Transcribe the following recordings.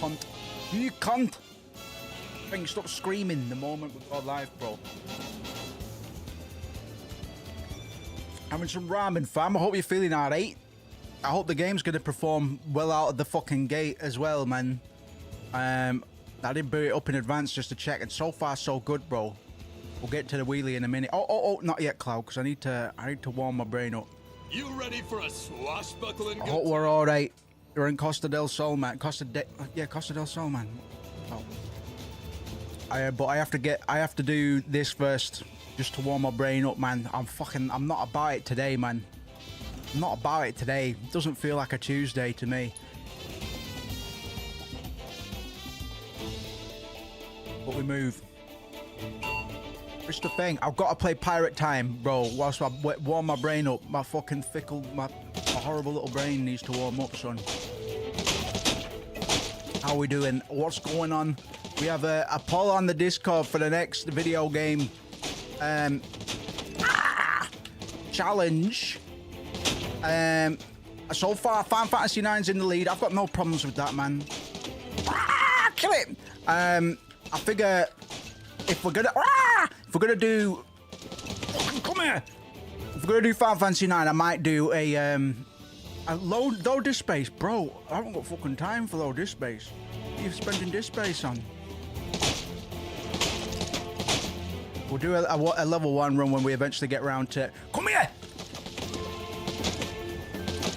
cunt. You cunt. Thing, stop screaming the moment we go live, bro. Having some ramen, fam. I hope you're feeling alright. I hope the game's gonna perform well out of the fucking gate as well, man. I did boot it up in advance just to check, and so far so good, bro. We'll get to the wheelie in a minute. Oh, not yet, Cloud, because I need to warm my brain up. You ready for a swashbuckling? I hope we're all right. You're in Costa del Sol, man. Costa del Sol, man. Oh. But I have to do this first, just to warm my brain up, man. I'm not about it today, man. I'm not about it today. It doesn't feel like a Tuesday to me. But we move. It's the thing. I've got to play Pirate Time, bro, whilst I warm my brain up. My fucking fickle, my horrible little brain needs to warm up, son. How we doing? What's going on? We have a poll on the Discord for the next video game challenge. So far, Final Fantasy IX's in the lead. I've got no problems with that, man. Kill it! I figure if we're gonna do, come here. If we're gonna do Final Fantasy IX, I might do a low disk space, bro. I haven't got fucking time for low disk space. What are you spending disk space on? We'll do a level 1 run when we eventually get round to. Come here!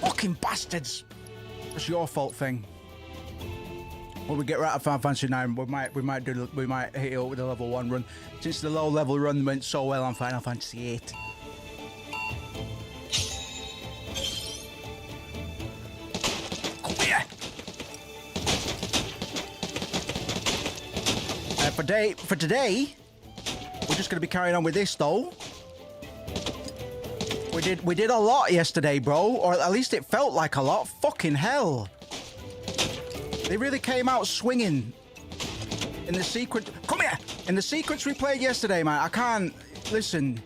Fucking bastards! That's your fault thing. When we get right to Final Fantasy IX, we might hit it up with a level 1 run. Since the low level run went so well on Final Fantasy VIII. Come here! For today, we're just gonna be carrying on with this though. We did a lot yesterday, bro, or at least it felt like a lot. Fucking hell. They really came out swinging in the sequence. Come here! In the sequence we played yesterday, man. I can't listen.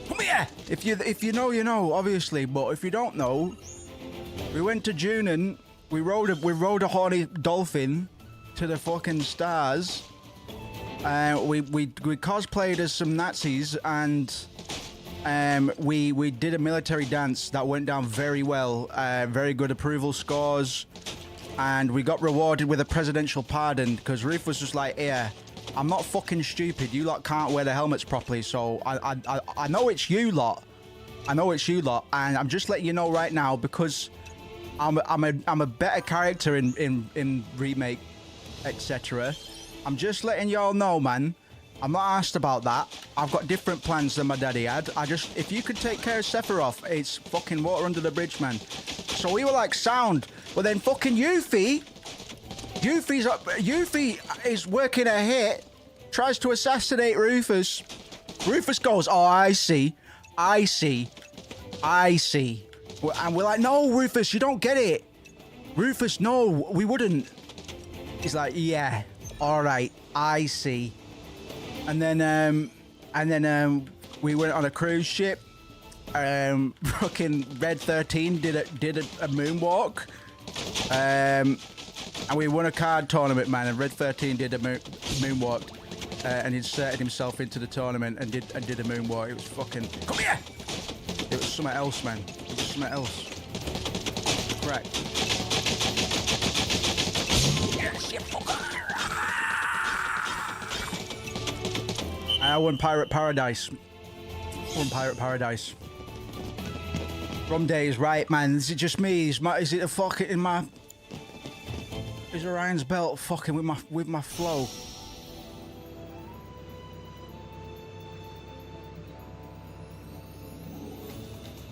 Come here! If you know, you know, obviously. But if you don't know, we went to Junon. We rode a horny dolphin to the fucking stars. We cosplayed as some Nazis, and we did a military dance that went down very well. Very good approval scores. And we got rewarded with a presidential pardon because Ruth was just like, yeah, I'm not fucking stupid. You lot can't wear the helmets properly. So I know it's you lot. I know it's you lot. And I'm just letting you know right now because I'm a better character in remake, etc. I'm just letting y'all know, man. I'm not asked about that. I've got different plans than my daddy had. If you could take care of Sephiroth, it's fucking water under the bridge, man. So we were like, sound. But then fucking Yuffie is working a hit, tries to assassinate Rufus. Rufus goes, oh, I see. And we're like, no, Rufus, you don't get it. Rufus, no, we wouldn't. He's like, yeah, all right, I see. And then we went on a cruise ship. Fucking Red 13 did a moonwalk. And we won a card tournament, man. And Red 13 did a moonwalk, and inserted himself into the tournament and did a moonwalk. It was fucking. Come here! It was something else, man. It was something else. Right. Yes, you fucker! I won Pirate Paradise. Rum days, right, man? Is it just me? Is it a fucking in my? Is Orion's belt fucking with my flow?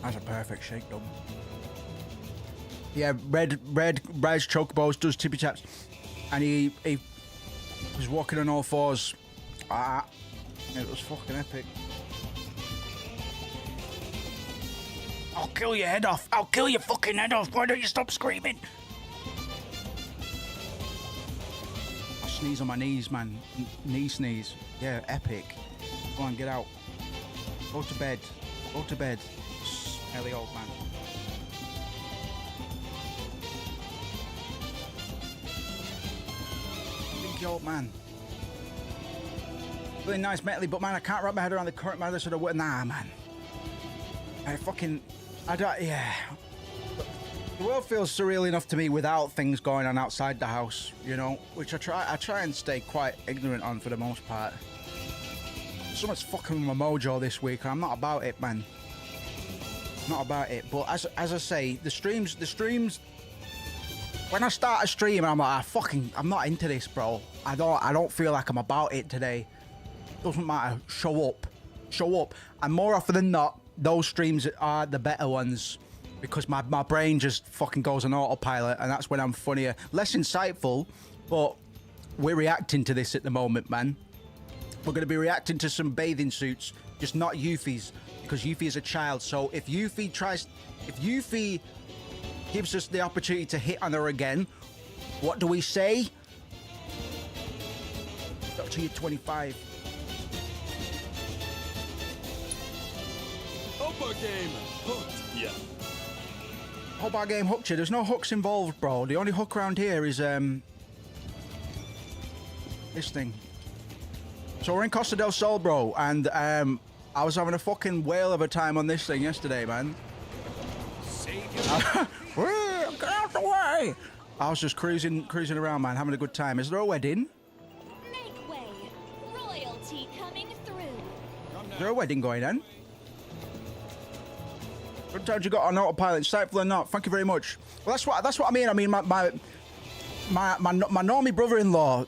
That's a perfect shake, though. Yeah, red Rise Chocobos does tippy taps, and he was walking on all fours. It was fucking epic. I'll kill your head off. I'll kill your fucking head off. Why don't you stop screaming? I sneeze on my knees, man. Knee sneeze. Yeah, epic. Go on, get out. Go to bed. Go to bed. Smelly old man. Yo, man. Really nice mentally, but man, I can't wrap my head around the current matter of what. Nah, man. I don't, yeah. The world feels surreal enough to me without things going on outside the house, you know, which I try and stay quite ignorant on for the most part. So much fucking with my mojo this week, and I'm not about it, man. Not about it, but as I say, the streams, when I start a stream, I'm like, I'm not into this, bro. I don't feel like I'm about it today. Doesn't matter, show up, and more often than not, those streams are the better ones. Because my brain just fucking goes on autopilot, and that's when I'm funnier. Less insightful, but we're reacting to this at the moment, man. We're going to be reacting to some bathing suits, just not Yuffie's, because Yuffie is a child. So if Yuffie gives us the opportunity to hit on her again, what do we say? Up to you, 25. Hope our game hooked. Yeah. Hope our game hooked you. There's no hooks involved, bro. The only hook around here is this thing. So we're in Costa del Sol, bro, and I was having a fucking whale of a time on this thing yesterday, man. Get out the way! I was just cruising around, man, having a good time. Is there a wedding? Make way. Royalty coming through. Is there a wedding going on? Good times you got on autopilot, insightful or not. Thank you very much. Well, that's what I mean. I mean, my normie brother-in-law,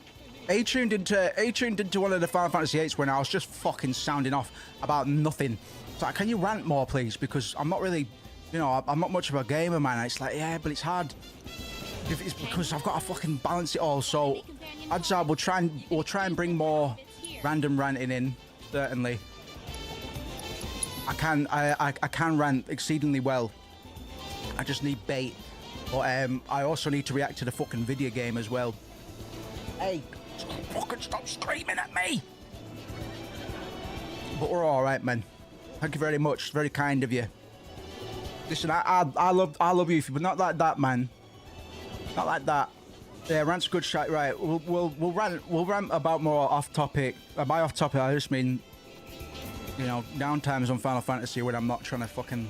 he tuned into one of the Final Fantasy VIII when I was just fucking sounding off about nothing. It's like, can you rant more, please? Because I'm not really, you know, I'm not much of a gamer, man. It's like, yeah, but it's hard. It's because I've got to fucking balance it all. So, odds are we'll try and bring more random ranting in, certainly. I can rant exceedingly well. I just need bait. But I also need to react to the fucking video game as well. Hey, fucking stop screaming at me! But we're all right, man. Thank you very much. Very kind of you. Listen, I love you, but not like that, man. Not like that. Yeah, rant's a good shot. Right, we'll rant about more off topic. By off topic, I just mean, you know, downtimes on Final Fantasy when I'm not trying to fucking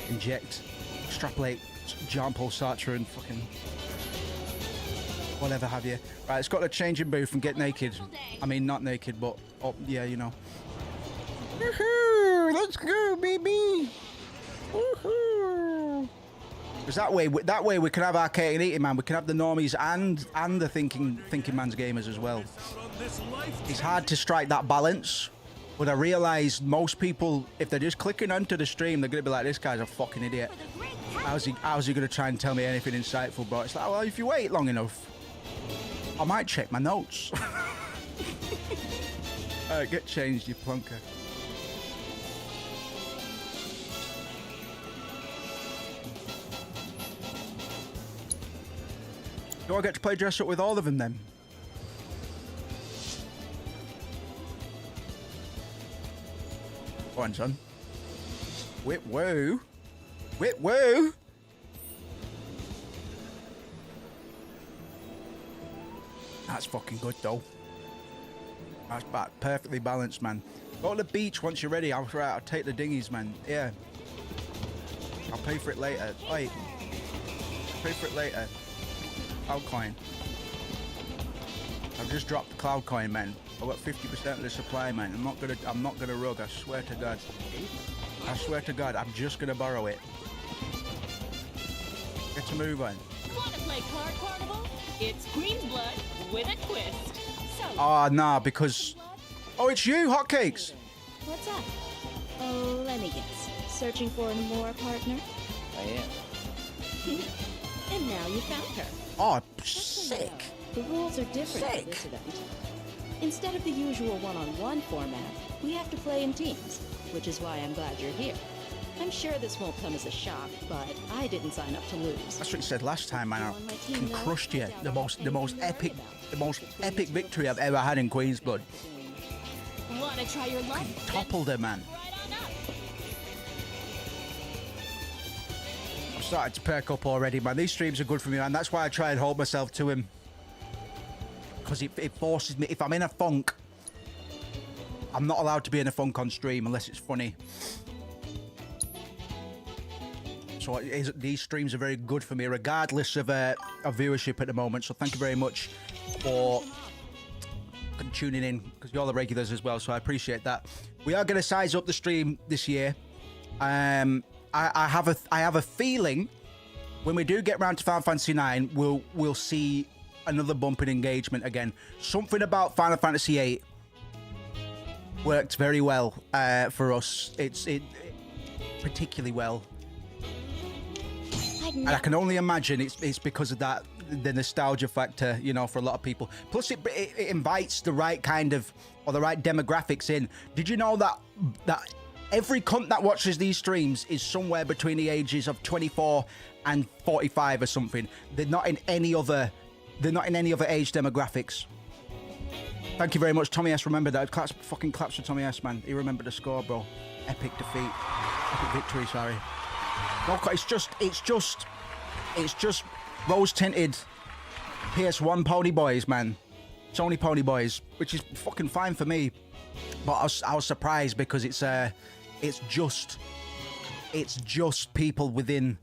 extrapolate Jean-Paul Sartre and fucking whatever have you. Right, it's got a changing booth and get naked. I mean, not naked, but oh, yeah, you know. Woohoo! Let's go, baby! Woohoo! Because that way we can have our cake and eat it, man. We can have the normies and the thinking man's gamers as well. It's hard to strike that balance. But I realise most people, if they're just clicking onto the stream, they're going to be like, this guy's a fucking idiot. How's he going to try and tell me anything insightful, bro? It's like, well, if you wait long enough, I might check my notes. Alright, get changed, you plunker. Do I get to play dress up with all of them then? Go on, son. Whip woo. Whip woo. That's fucking good, though. That's perfectly balanced, man. Go to the beach once you're ready. I'll take the dinghies, man. Yeah. I'll pay for it later. Wait. I'll pay for it later. Cloud coin. I've just dropped the cloud coin, man. I've got 50% of the supply, man. I'm not gonna rug, I swear to God. I swear to God, I'm just gonna borrow it. Get to move on. Wanna play Card Carnival? It's Queen's Blood with a twist. So, Oh, nah, because... Oh, it's you, Hotcakes! What's up? Oh, let me guess. Searching for more partner? I am. And now you found her. Oh, sick. The rules are different Sick. for this event. Instead of the usual one-on-one format, we have to play in teams, which is why I'm glad you're here. I'm sure this won't come as a shock, but I didn't sign up to lose. That's what you said last time, man. On my team, I though, crushed you. check The out most everything epic victory I've ever had in Queen's Blood. wanna try your luck? Toppled her, man. Right on up. I'm starting to perk up already, man. These streams are good for me, man. That's why I try and hold myself to him. because it forces me. If I'm in a funk, I'm not allowed to be in a funk on stream unless it's funny. So these streams are very good for me, regardless of viewership at the moment. So thank you very much for tuning in, because you're the regulars as well. So I appreciate that. We are going to size up the stream this year. I have a feeling when we do get round to Final Fantasy IX, we'll see another bump in engagement again. Something about Final Fantasy VIII worked very well for us. It particularly well. And I can only imagine it's because of that, the nostalgia factor, you know, for a lot of people. Plus, it invites the right kind of, or the right demographics in. Did you know that every cunt that watches these streams is somewhere between the ages of 24 and 45 or something? They're not in any other age demographics. Thank you very much, Tommy S. Remember that. Fucking claps for Tommy S, man. He remembered the score, bro. Epic defeat. Epic victory, sorry. No, it's just rose-tinted PS1 pony boys, man. Sony pony boys, which is fucking fine for me. But I was surprised because it's just people within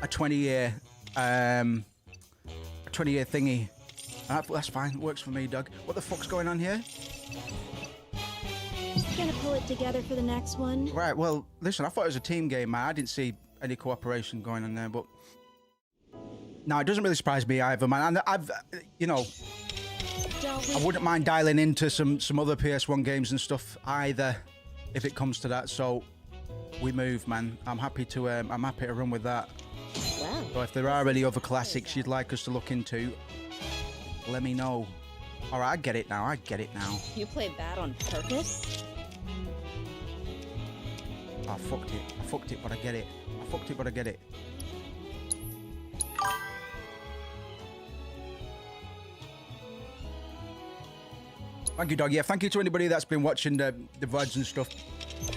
a 20-year thingy. That's fine. It works for me, Doug. What the fuck's going on here? Just gonna pull it together for the next one. Right. Well, listen. I thought it was a team game, man. I didn't see any cooperation going on there, but no, it doesn't really surprise me either, man. And I've, you know, I wouldn't mind dialing into some other PS1 games and stuff either, if it comes to that. So we move, man. I'm happy to run with that. Wow. So if there are any other classics you'd like us to look into, let me know. All right, I get it now. You played that on purpose? I fucked it, but I get it. Thank you, Dog. Yeah, thank you to anybody that's been watching the VODs and stuff.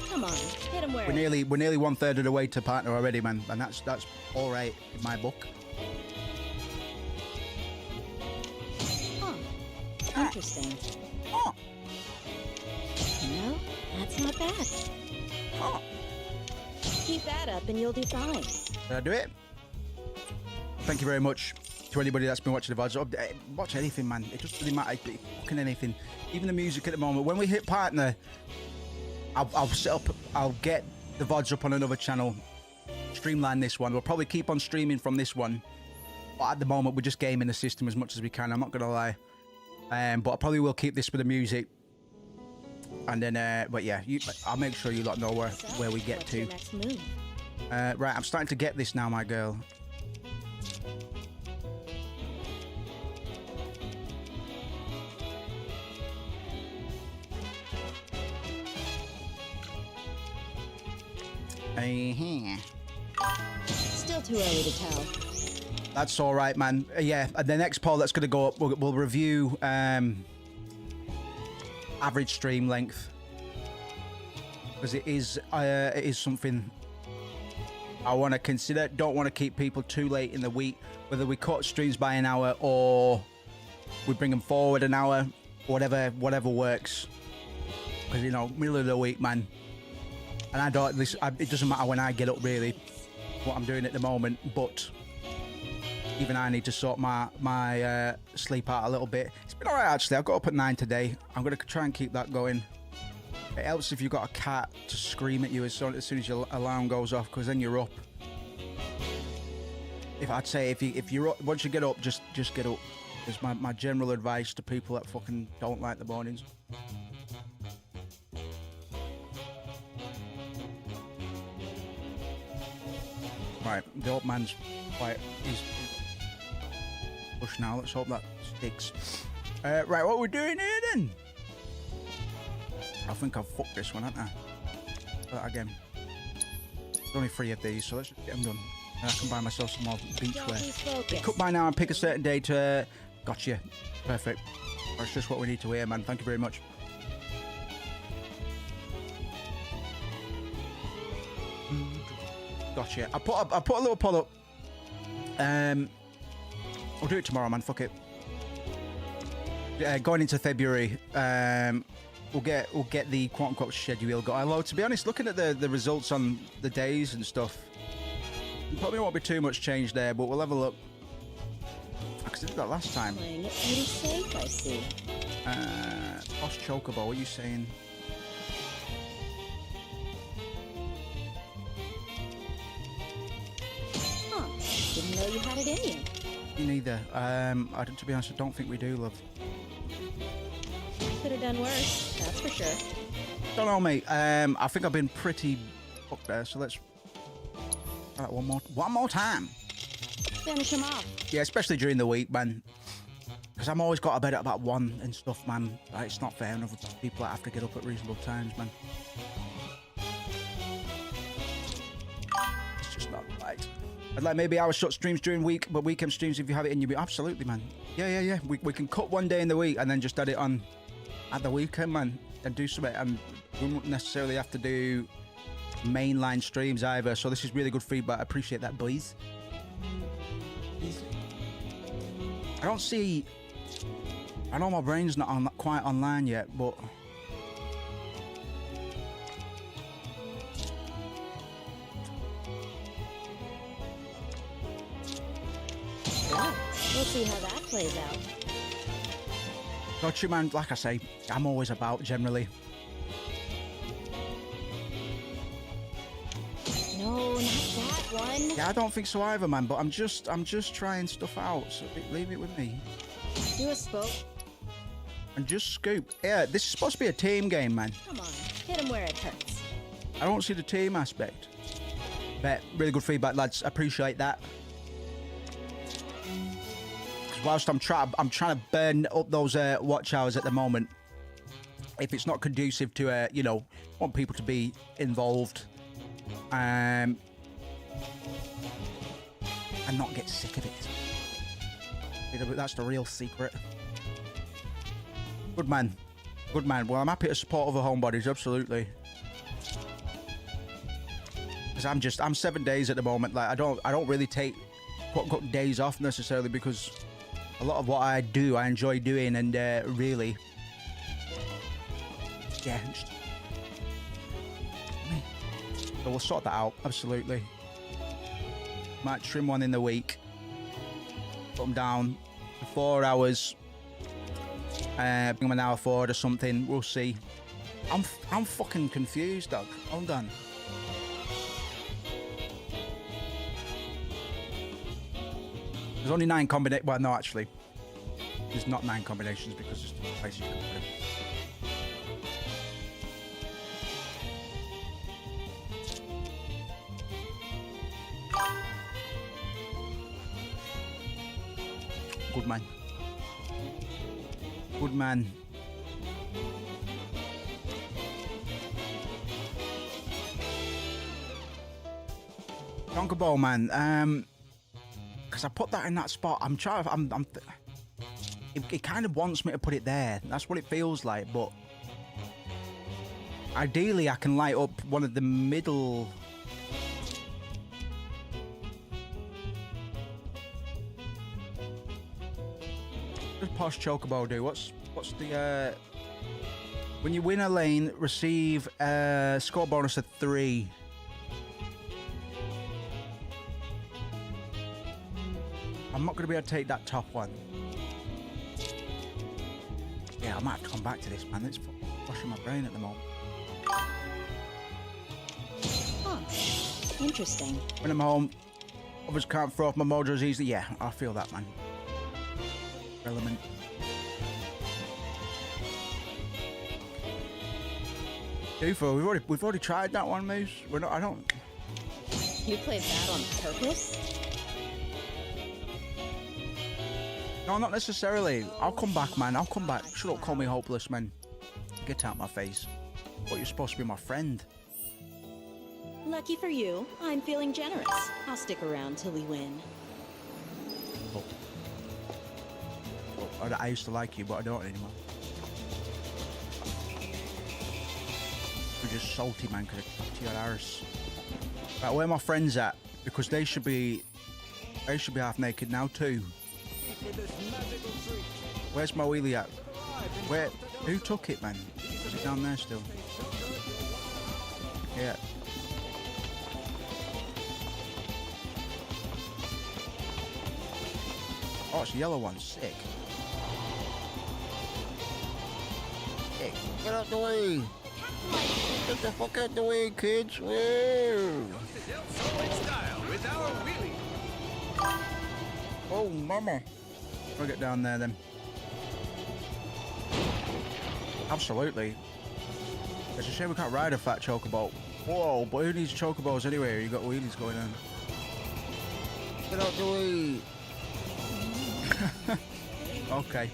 Come on, hit him where. We're nearly 1/3 of the way to partner already, man, and that's all right in my book. Huh. Interesting. Oh. No, that's not bad. Oh. Keep that up and you'll do fine. Did I do it? Thank you very much to anybody that's been watching the VODs. Watch anything, man. It doesn't really matter. Fucking anything. Even the music at the moment. When we hit partner, I'll get the VODs up on another channel. Streamline this one. We'll probably keep on streaming from this one. But at the moment, we're just gaming the system as much as we can. I'm not going to lie. But I probably will keep this with the music. And then, but yeah, I'll make sure you lot know where we get to. Next move? Right, I'm starting to get this now, my girl. Still too early to tell. That's all right, man. Yeah, the next poll that's going to go up, we'll review average stream length, because it is something I want to consider. Don't want to keep people too late in the week, whether we cut streams by an hour or we bring them forward an hour, whatever works. Because, you know, middle of the week, man. And it doesn't matter when I get up, really, what I'm doing at the moment, but even I need to sort my sleep out a little bit. It's been all right, actually. I got up at 9 today. I'm going to try and keep that going. It helps if you've got a cat to scream at you as soon as your alarm goes off, because then you're up. If you're up, once you get up, just get up. It's my general advice to people that fucking don't like the mornings. Right, the old man's quite. He's push now. Let's hope that sticks. Right, what we're doing here then? I think I've fucked this one, haven't I? Again. There's only 3 of these, so let's just get them done. And I can buy myself some more beachwear. Pick up by now and pick a certain day to. Gotcha. Perfect. That's just what we need to hear, man. Thank you very much. Gotcha. I put a little poll up. I'll do it tomorrow, man. Fuck it. Going into February, we'll get the quote unquote schedule got. Although to be honest, looking at the results on the days and stuff, probably won't be too much change there. But we'll have a look. Because I did that last time. Playing it pretty safe, I see. Post Chocobo, what are you saying? Huh. Didn't know you had it in you. Me neither. To be honest, I don't think we do, love. Could have done worse, that's for sure. Don't know, mate. I think I've been pretty up there, so let's try that one more time. Finish him off. Yeah, especially during the week, man. Because I'm always got to bed at about 1 and stuff, man. Like, it's not fair enough for people that have to get up at reasonable times, man. It's just not right. I'd like maybe hour short streams during week, but weekend streams if you have it in your... Absolutely, man. Yeah. We can cut one day in the week and then just add it on at the weekend, man. And do something. And we won't necessarily have to do mainline streams either. So this is really good feedback. I appreciate that, boys. I don't see... I know my brain's not quite online yet, but... Well, we'll see how that plays out. Gotcha, man. Like I say, I'm always about, generally. No, not that one. Yeah, I don't think so either, man, but I'm just trying stuff out, so leave it with me. Do a spoke. And just scoop. Yeah, this is supposed to be a team game, man. Come on, hit him where it hurts. I don't see the team aspect. But really good feedback, lads. I appreciate that. Because whilst I'm trying to burn up those watch hours at the moment, if it's not conducive to, you know, want people to be involved, and not get sick of it. That's the real secret. Good man. Good man. Well, I'm happy to support other homebodies, absolutely. Because I'm 7 days at the moment. Like I don't really take quote days off necessarily, because a lot of what I do I enjoy doing, and really, yeah. So we'll sort that out, absolutely. Might trim one in the week. Put them down for 4 hours. Bring them an hour forward or something. We'll see. I'm fucking confused, dog. Hold on. There's only 9 combinations. Well, no, actually. There's not 9 combinations because there's 2 places you can put it. Good man. Good man. Donker Ball, man. Because I put that in that spot. I'm trying. It kind of wants me to put it there. That's what it feels like. But ideally, I can light up one of the middle. What does Posh Chocobo do? What's the when you win a lane, receive a score bonus of 3. I'm not going to be able to take that top one. Yeah, I might have to come back to this, man. It's washing my brain at the moment. Huh. Interesting. When I'm home, others can't throw off my mojos easily. Yeah, I feel that, man. Element. Doofo, we've already tried that one, Moose. I don't. You played that on purpose? No, not necessarily. I'll come back, man. I'll come back. Shut up, call me hopeless, man. Get out my face. But you're supposed to be my friend. Lucky for you, I'm feeling generous. I'll stick around till we win. Oh. I used to like you, but I don't anymore. You're just salty, man, because I clapped your arse. Right, where are my friends at? Because they should be half naked now too. Where's my wheelie at? Wait, who took it, man? Is it down there still? Yeah. Oh, it's a yellow one. Sick. Sick. Get out the way. Get the fuck out the way, kids. Whoa. Oh, mama. We'll get down there then. Absolutely. It's a shame we can't ride a fat chocobo. Whoa, but who needs chocobos anyway? You got wheelies going on. Get out the way. Okay.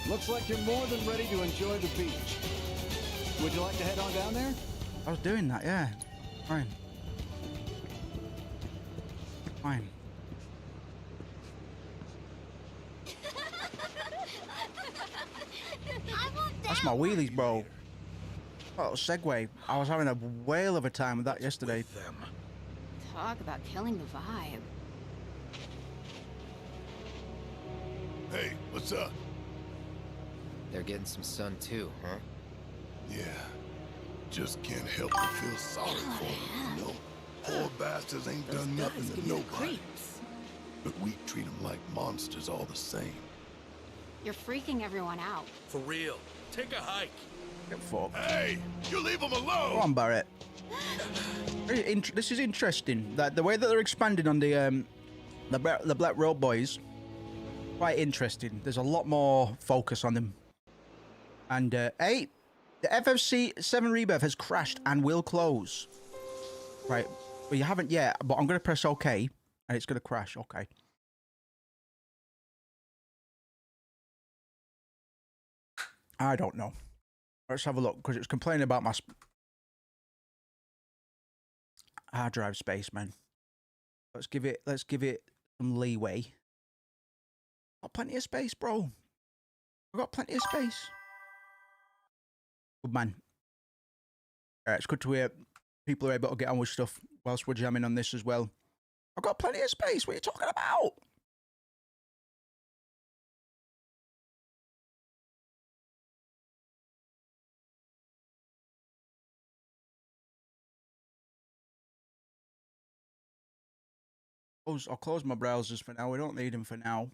Looks like you're more than ready to enjoy the beach. Would you like to head on down there? I was doing that, yeah. Fine. Fine. That's my wheelies, bro. Oh, segue. I was having a whale of a time with that yesterday. Talk about killing the vibe. Hey, what's up? They're getting some sun too, huh? Yeah. Just can't help but feel sorry for them, you know? Poor bastards ain't done nothing to nobody. But we treat them like monsters all the same. You're freaking everyone out. For real. Take a hike. Get fucked. Hey, you leave them alone! Go on, Barrett. This is interesting. That the way that they're expanding on the Black Road Boys, quite interesting. There's a lot more focus on them. And hey, the FFC 7 Rebirth has crashed and will close. Right, well you haven't yet, but I'm gonna press OK, and it's gonna crash. Okay. I don't know. Let's have a look, because it was complaining about my hard drive space, man. Let's give it some leeway. Got plenty of space, bro. I've got plenty of space. Good man. It's good to hear people are able to get on with stuff whilst we're jamming on this as well. I've got plenty of space. What are you talking about? I'll close my browsers for now. We don't need them for now.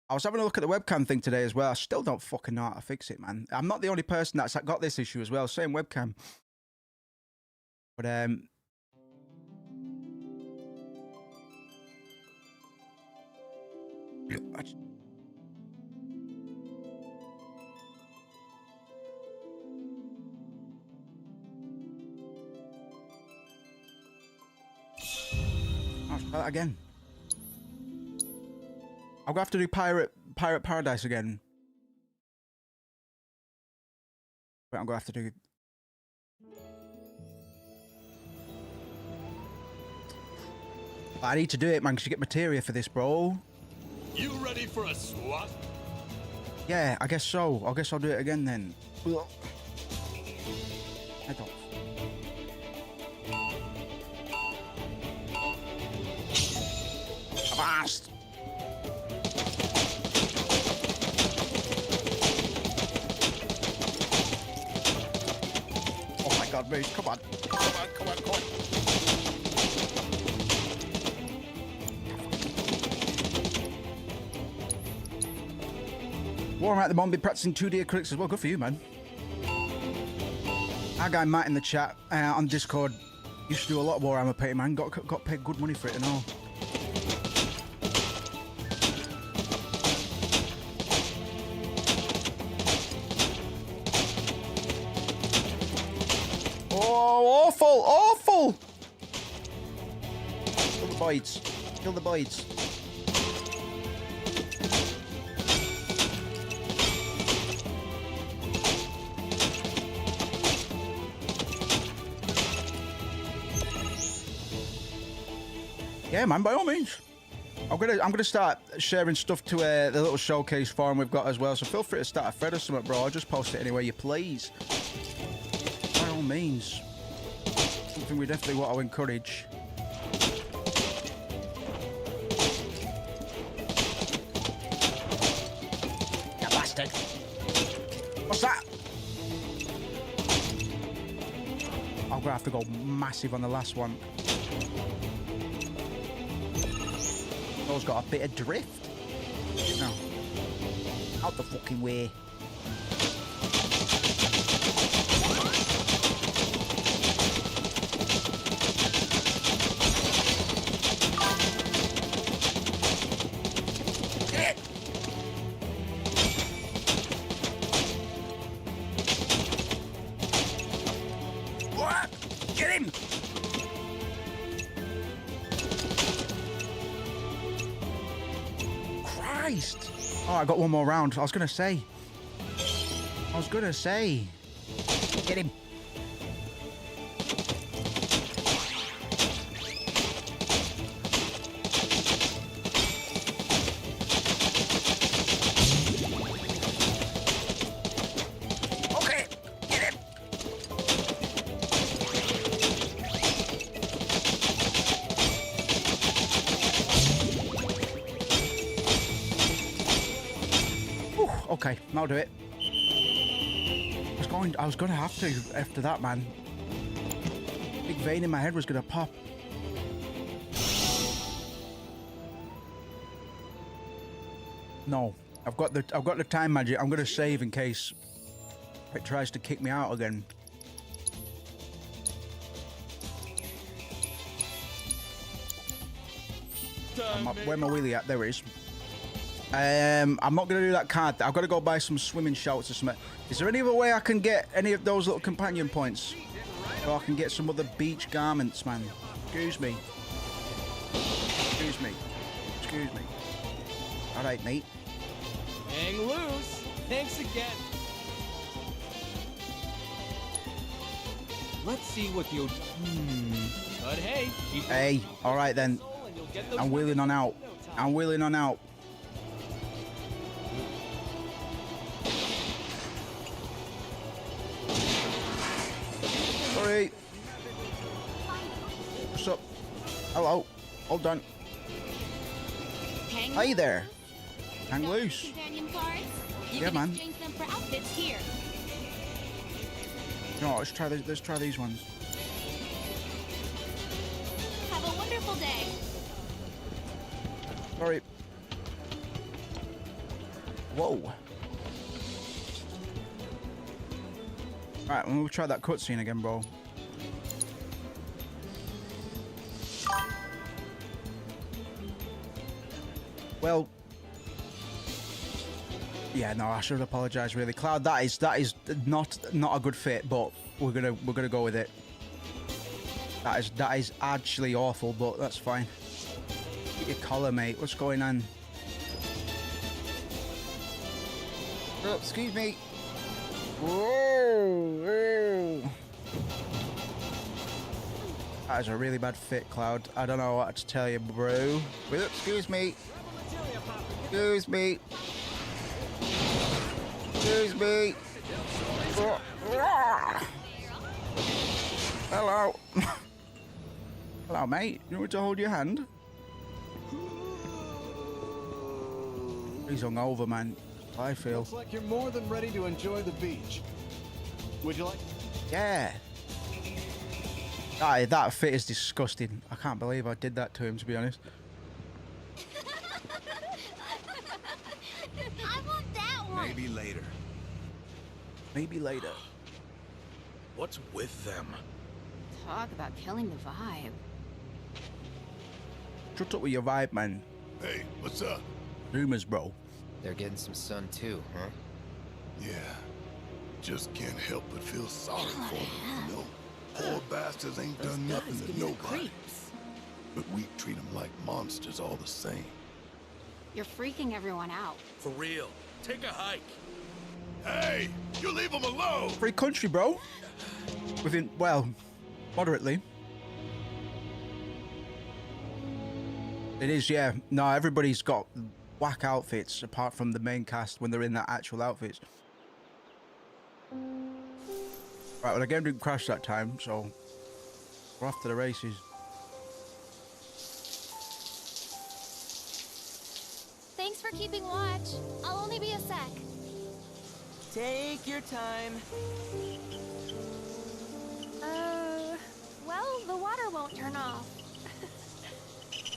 I was having a look at the webcam thing today as well. I still don't fucking know how to fix it, man. I'm not the only person that's got this issue as well. Same webcam. But, I'll try that again. I'll have to do Pirate Paradise again. But I'm gonna have to do. I need to do it, man, because you get materia for this, bro. You ready for a swat? Yeah, I guess so. I guess I'll do it again then. I don't. Fast. Oh my God, mate! Come on! Come on! Come on! Come on! Warm at the moment, be practicing 2D acrylics as well. Good for you, man. Our guy Matt in the chat on Discord used to do a lot of Warhammer painting, man. Got paid good money for it and all. Oh, awful! Awful! Kill the boys. Kill the boys. Yeah, man, by all means. I'm gonna start sharing stuff to the little showcase forum we've got as well. So feel free to start a thread or something, bro. I'll just post it anywhere you please. By all means. Something we definitely want to encourage. bastard. What's that? I'm gonna have to go massive on the last one. Those got a bit of drift. No. Out the fucking way. What? Get him! Christ! Oh, I got one more round. I was gonna say. Get him. Okay, get him. Whew, okay, I'll do it. I was gonna have to after that, man. Big vein in my head was gonna pop. No, I've got the time magic. I'm gonna save in case it tries to kick me out again. Where my wheelie at? There it is. I'm not gonna do that card. I've got to go buy some swimming shorts or something. Is there any other way I can get any of those little companion points? So I can get some other beach garments, man. Excuse me. Excuse me. Excuse me. All right, mate. Hang loose. Thanks again. Let's see what you. But hey. Hey. All right then. I'm wheeling on out. I'm wheeling on out. Sorry. What's up? Hello. Hold on. Hey there. Hang loose. Companion cards? You Yeah, can man. exchange them for outfits here. No, let's try these ones. Have a wonderful day. Sorry. Whoa. Alright, we'll try that cutscene again, bro. Well, yeah, no, I should apologize. Really, Cloud. That is not a good fit, but we're gonna go with it. That is actually awful, but that's fine. Get your collar, mate. What's going on? Oh, excuse me. Whoa, whoa. That is a really bad fit, Cloud. I don't know what to tell you, bro. Wait, excuse me. Excuse me. Excuse me. Hello. Hello, mate. You want me to hold your hand? He's hungover, man. I feel. Looks like you're more than ready to enjoy the beach. Would you like? Yeah. That fit is disgusting. I can't believe I did that to him, to be honest. I want that one. Maybe later. Maybe later. What's with them? Talk about killing the vibe. Shut up with your vibe, man. Hey, what's up? Rumors, bro. They're getting some sun too, huh? Yeah. Just can't help but feel sorry for them, you know? Poor bastards ain't done nothing to nobody. But we treat them like monsters all the same. You're freaking everyone out. For real. Take a hike. Hey, you leave them alone! Free country, bro. Within, well, moderately. It is, yeah. No, everybody's got whack outfits apart from the main cast when they're in their actual outfits. Right, well, the game didn't crash that time, so we're off to the races. Thanks for keeping watch. I'll only be a sec. Take your time. Well, the water won't turn off.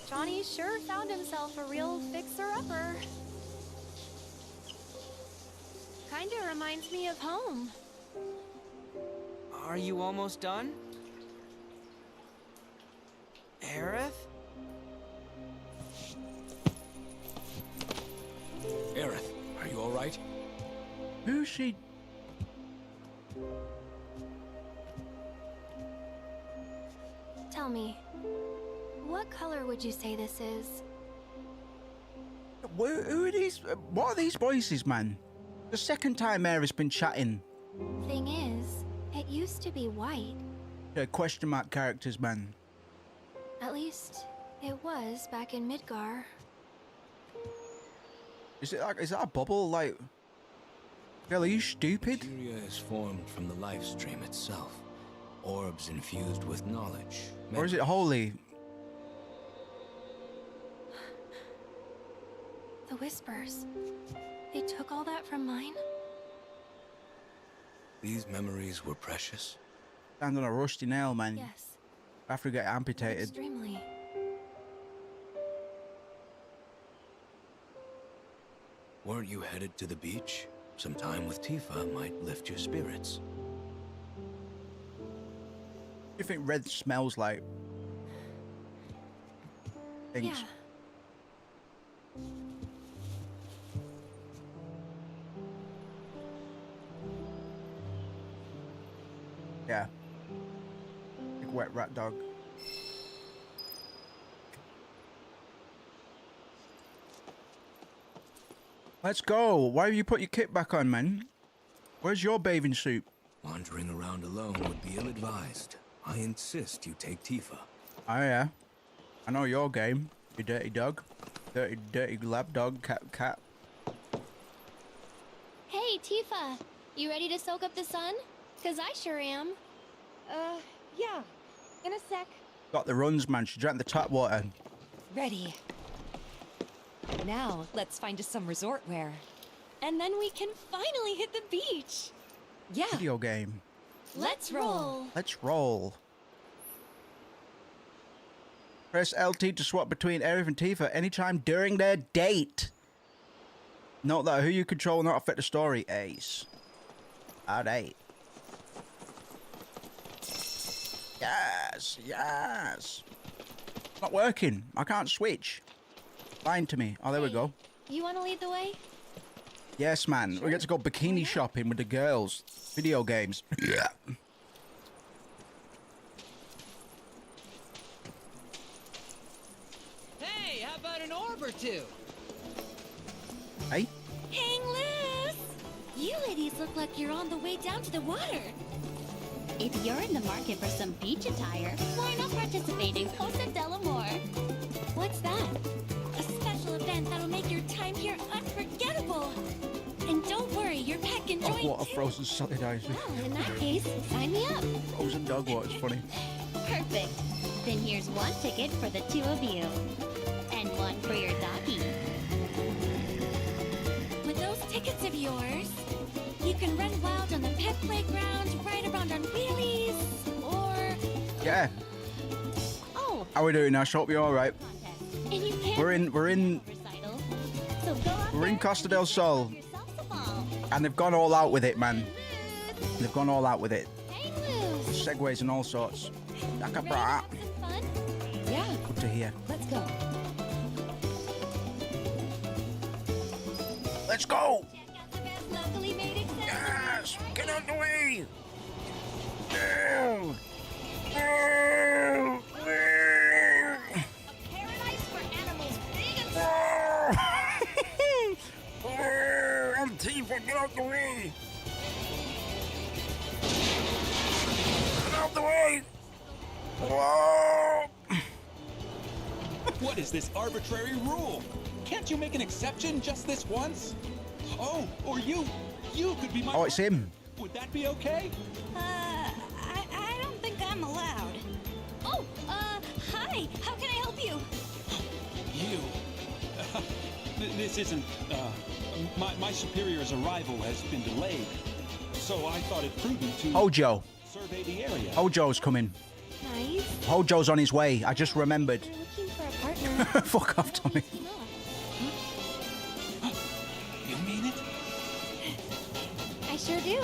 Johnny sure found himself a real fixer-upper. Kinda reminds me of home. Are you almost done? Aerith? Aerith, are you all right? Who's she? Tell me, what color would you say this is? Who are these? What are these voices, man? The second time Aerith's been chatting. Thing is, it used to be white. Question mark characters, man. At least, it was back in Midgar. Is that a bubble? Like, girl, are you stupid? Materia is formed from the life stream itself. Orbs infused with knowledge. Or is it holy? The whispers. They took all that from mine? These memories were precious. Stand on a rusty nail, man. Yes. After you get amputated. Extremely. Weren't you headed to the beach? Some time with Tifa might lift your spirits. You think red smells like? Things. Yeah. Yeah. Big wet rat dog. Let's go. Why have you put your kit back on, man? Where's your bathing suit? Wandering around alone would be ill-advised. I insist you take Tifa. Oh yeah. I know your game. You dirty dog. Dirty lab dog. Cat. Hey, Tifa. You ready to soak up the sun? 'Cause I sure am. Yeah. In a sec. Got the runs, man. She drank the tap water. Ready. Now, let's find us some resort wear. And then we can finally hit the beach. Yeah. Video game. Let's roll. Let's roll. Press LT to swap between Aerith and Tifa anytime during their date. Note that who you control will not affect the story. Ace. Alright. Yes, yes. It's not working. I can't switch. Lying to me. Oh, there we go. You want to lead the way? Yes, man. We get to go bikini shopping with the girls. Video games. Yeah. Hey, how about an orb or two? Hey? Hang loose! You ladies look like you're on the way down to the water. If you're in the market for some beach attire, why not participate in Costa Delamore? What's that? A special event that'll make your time here unforgettable. And don't worry, your pet can join What a too. frozen solid ice. Well, in that case, sign me up. Frozen dog water's funny. Perfect. Then here's one ticket for the two of you. And one for your doggy. With those tickets of yours, you can run wild on the pet playground, ride around on wheelies, or... Yeah. Oh, How we doing now? Hope you're alright. and you can... We're in Recital. So go out we're in there Costa del Sol. and yourself a ball. And they've gone all out with it, man. They've gone all out with it. Hang loose. Segways and all sorts. Like a Ready to brat. have some fun? Yeah. Good to hear. Let's go. Let's go! Check out the best locally made accessories. Yes! Get out the way! Paradise for animals big and small. Tifa, get out the way! Get out the way! Whoa! What is this arbitrary rule? Can't you make an exception just this once? Oh, or you could be my Oh, it's him. Would that be okay? I don't think I'm allowed. Oh, hi. How can I help you? You. This isn't, My superior's arrival has been delayed, so I thought it prudent to Hojo. survey the area. Hojo's coming. Nice. Hojo's on his way. I just remembered. You're looking for a partner. Fuck off, Tommy. You mean it? I sure do.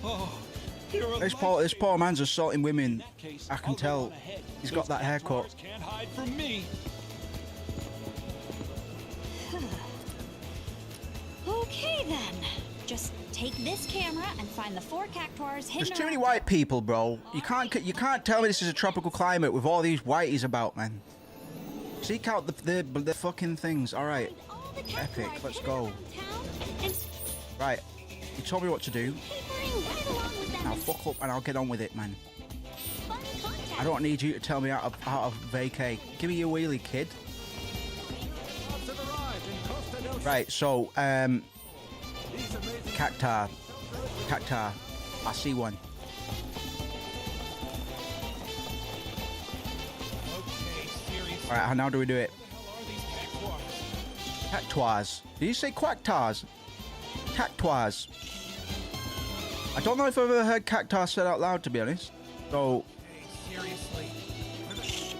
Oh, you're a This poor man's assaulting women. I can tell. He's got that haircut. Can't hide from me. Okay then. Just take this camera and find the 4 cactuars hidden. There's too many around- white people, bro. You can't tell me this is a tropical climate with all these whiteys about, man. Seek out the fucking things. All right. All the Epic. cactuars Let's hidden go. around town, and Right. You told me what to do. capering right along with them Now is fuck up and I'll get on with it, man. fun contact. I don't need you to tell me out of vacay. Give me your wheelie, kid. Right, so, cacti. Cacti. I see one. Alright, how now do we do it? Cactuars. Did you say quactars? Cactuars. I don't know if I've ever heard cactar said out loud, to be honest. So, Seriously? does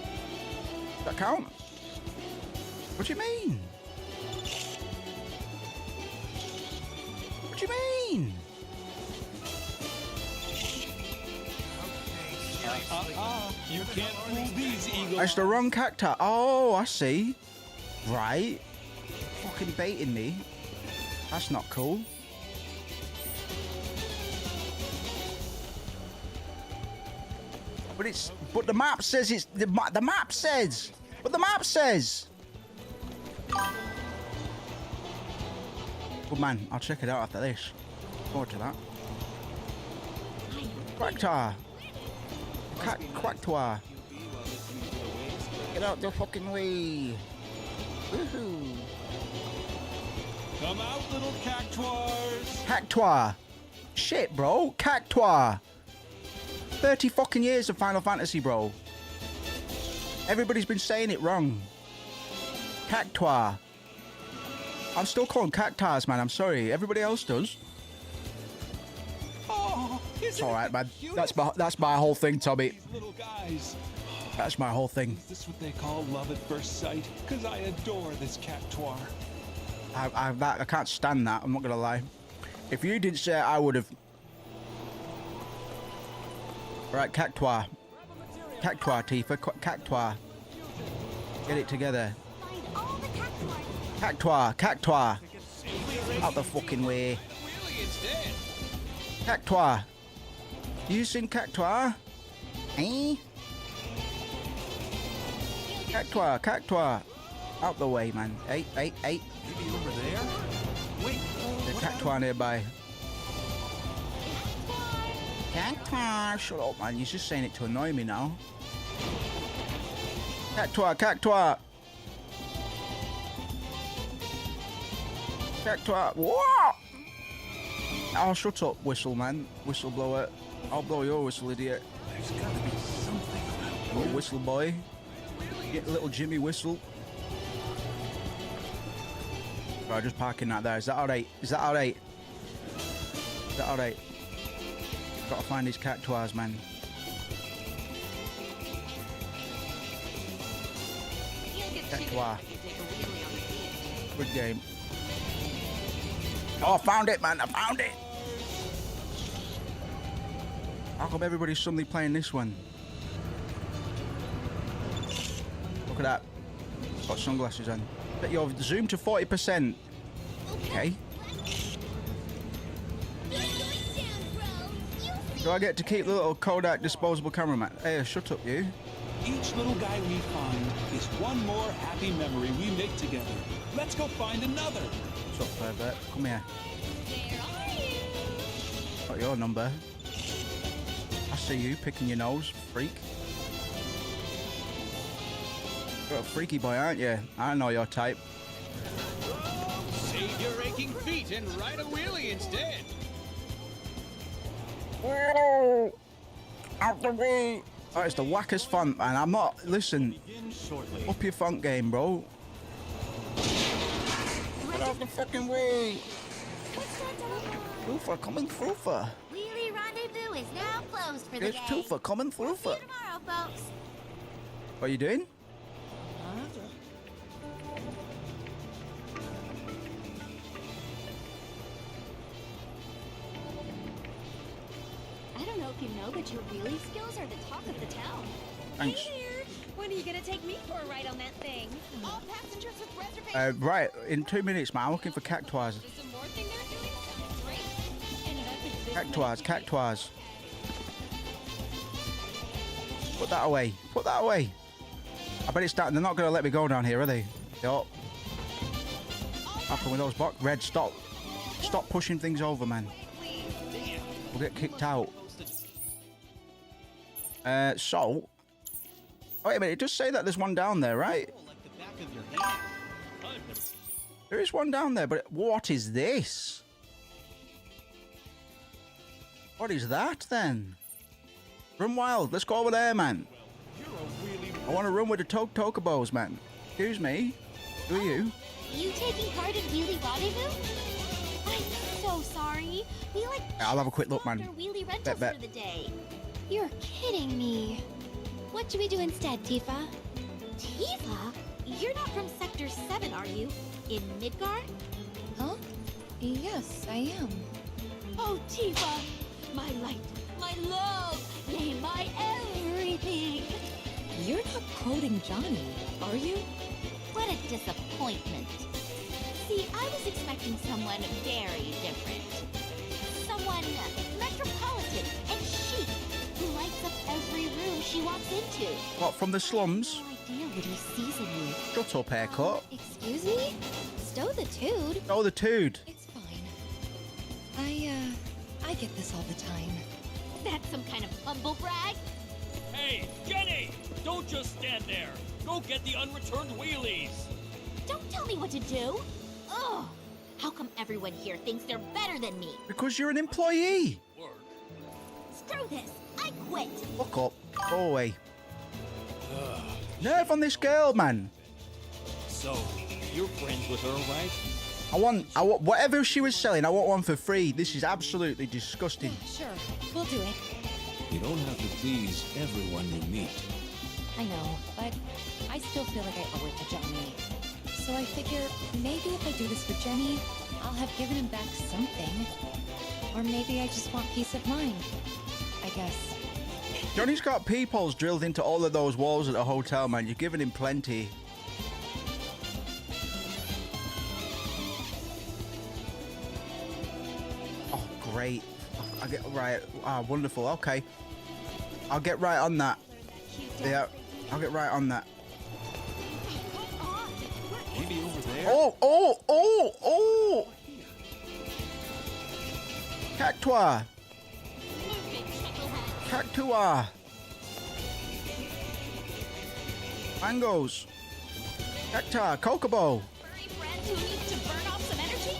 that count? What do you mean? What do you mean? You can't fool these eagles. That's the wrong cacti. Oh, I see. Right. Fucking baiting me. That's not cool. But the map says it's the map says. But the map says. Good man. I'll check it out after this. Forward to that. Quactar. Quactar. Get out the fucking way. Woohoo. Come out, little cactuars. Cactuar. Shit, bro. Cactuar. 30 fucking years of Final Fantasy, bro. Everybody's been saying it wrong. Cactuar. I'm still calling cactars, man. I'm sorry. Everybody else does. Oh, It's alright, man. That's my whole thing, Tommy. These little guys. That's my whole thing. Is this what they call love at first sight? Because I adore this cactuar. I can't stand that. I'm not gonna lie. If you didn't say it, I would have. Right, cactuar. Cactuar, Tifa. Cactuar. Get it together. Cactuar. Cactuar. Out the fucking way. Cactuar. You seen cactuar? Eh? Cactuar. Cactuar. Out the way, man. Hey. Maybe over there? Wait. There's cactuar nearby. Cactuar. Shut up, man. You're just saying it to annoy me now. Cactuar. Cactuar. Cactuar. What? Oh, shut up, whistle, man. Whistleblower. I'll blow your whistle, idiot. There's gotta be something around Little whistle boy. Get little Jimmy whistle. Right, just parking that there. Is that alright? Is that alright? Is that alright? Gotta find these cactuars, man. Cactuar. Good game. Oh, I found it, man. I found it. How come everybody's suddenly playing this one? Look at that. Got sunglasses on. But you're zoomed to 40%. Okay. Do I get to keep the little Kodak disposable cameraman? Hey, shut up, you. Each little guy we find is one more happy memory we make together. Let's go find another. What's up, pervert? Come here. Got your number. I see you picking your nose, freak. You're a freaky boy, aren't you? I know your type. Save your aching feet and ride a wheelie instead. Out the way! Oh, it's the wackest fun, man. I'm not. Listen. Up your funk game, bro. Get off the fucking way. Tufa coming through for. Wheelie Rendezvous is now closed for the It's day. Tufa coming through See for. you tomorrow, folks. What are you doing? I don't know if you know, but your wheelie skills are the talk of the town. Thanks. Hey there. When are you gonna take me for a ride on that thing? All passengers with reservations. Right, in 2 minutes, man. I'm looking for cactuars. There's some more thing they're doing. Sounds great. And that's this Cactuars, cactuars. Put that away. Put that away. I bet it's starting. They're not going to let me go down here, are they? Yup. Happen with those box. Red, stop. Stop pushing things over, man. We'll get kicked out. So. Oh, wait a minute. It does say that there's one down there, right? There is one down there, but what is this? What is that, then? Run wild. Let's go over there, man. I want to run with the Tokobos, man. Excuse me. Who are you? You taking part in Wheelie Rendezvous? I'm so sorry. We like. I'll have a quick look, man. Our Wheelie rentals Bet. for the day. You're kidding me. What should we do instead, Tifa? Tifa? You're not from Sector 7, are you? In Midgar? Huh? Yes, I am. Oh, Tifa! My light, my love, yea, my everything! You're not quoting Johnny, are you? What a disappointment. See, I was expecting someone very different. Someone metropolitan and chic, who lights up every room she walks into. What, from the slums? No idea what he sees in you. Shut up, haircut. Excuse me? Stow the tood. Oh, the tood. It's fine. I get this all the time. That's some kind of humble brag. Hey, Jenny! Don't just stand there. Go get the unreturned wheelies. Don't tell me what to do. Ugh. How come everyone here thinks they're better than me? Because you're an employee. Work. Screw this. I quit. Fuck up. Go away. Nerve on this girl, man. So, you're friends with her, right? I want whatever she was selling. I want one for free. This is absolutely disgusting. Sure, we'll do it. You don't have to please everyone you meet. I know, but I still feel like I owe it to Johnny. So I figure maybe if I do this for Jenny, I'll have given him back something. Or maybe I just want peace of mind. I guess. Johnny's got peepholes drilled into all of those walls at the hotel, man. You've given him plenty. Oh, great. I get right. Ah, wonderful. Okay. I'll get right on that. Yeah, I'll get right on that. Maybe over there? Oh! Cactua! Cactua! Mangoes! Cacta! Kokobo! furry friend who needs to burn off some energy?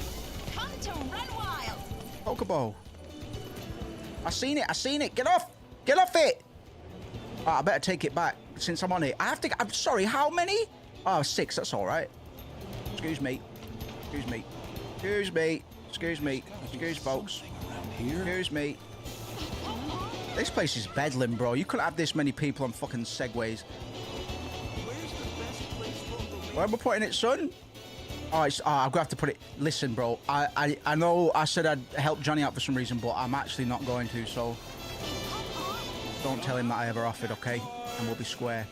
Come to Run Wild. Kokobo! I seen it! Get off it! Oh, I better take it back since I'm on it. I'm sorry, how many? Oh, 6, that's alright. Excuse me, folks. Excuse me. This place is bedlam, bro. You couldn't have this many people on fucking segways. Where am I putting it, son? Oh, I'm gonna have to put it. Listen, bro. I know I said I'd help Johnny out for some reason, but I'm actually not going to. So don't tell him that I ever offered, okay? And we'll be square.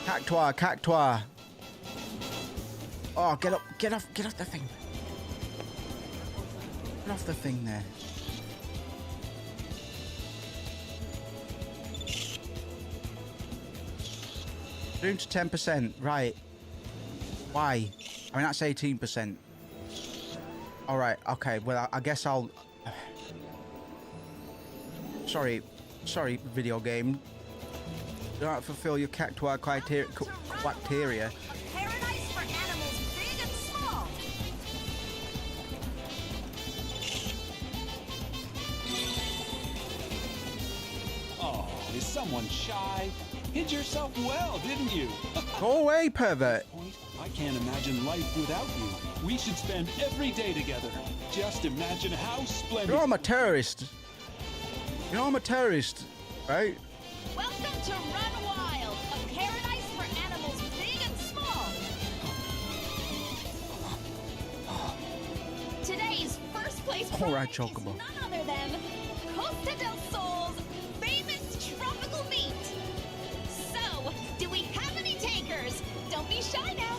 Cactua. Oh, get off the thing. Get off the thing there. Doom to 10%, right. Why? I mean, that's 18%. Alright, okay, well, I guess I'll... Sorry, video game. You don't fulfill your cactua criteria. Paradise for animals big and small. Oh, is someone shy? Hid yourself well, didn't you? Go away, pervert. I can't imagine life without you. We should spend every day together. Just imagine how splendid. You know I'm a terrorist. You know I'm a terrorist, right? Welcome to Run Wild, a paradise for animals big and small. Today's first place All right, prize is Chocobo. none other than Costa del Sol's famous tropical meat. So, do we have any takers? Don't be shy now.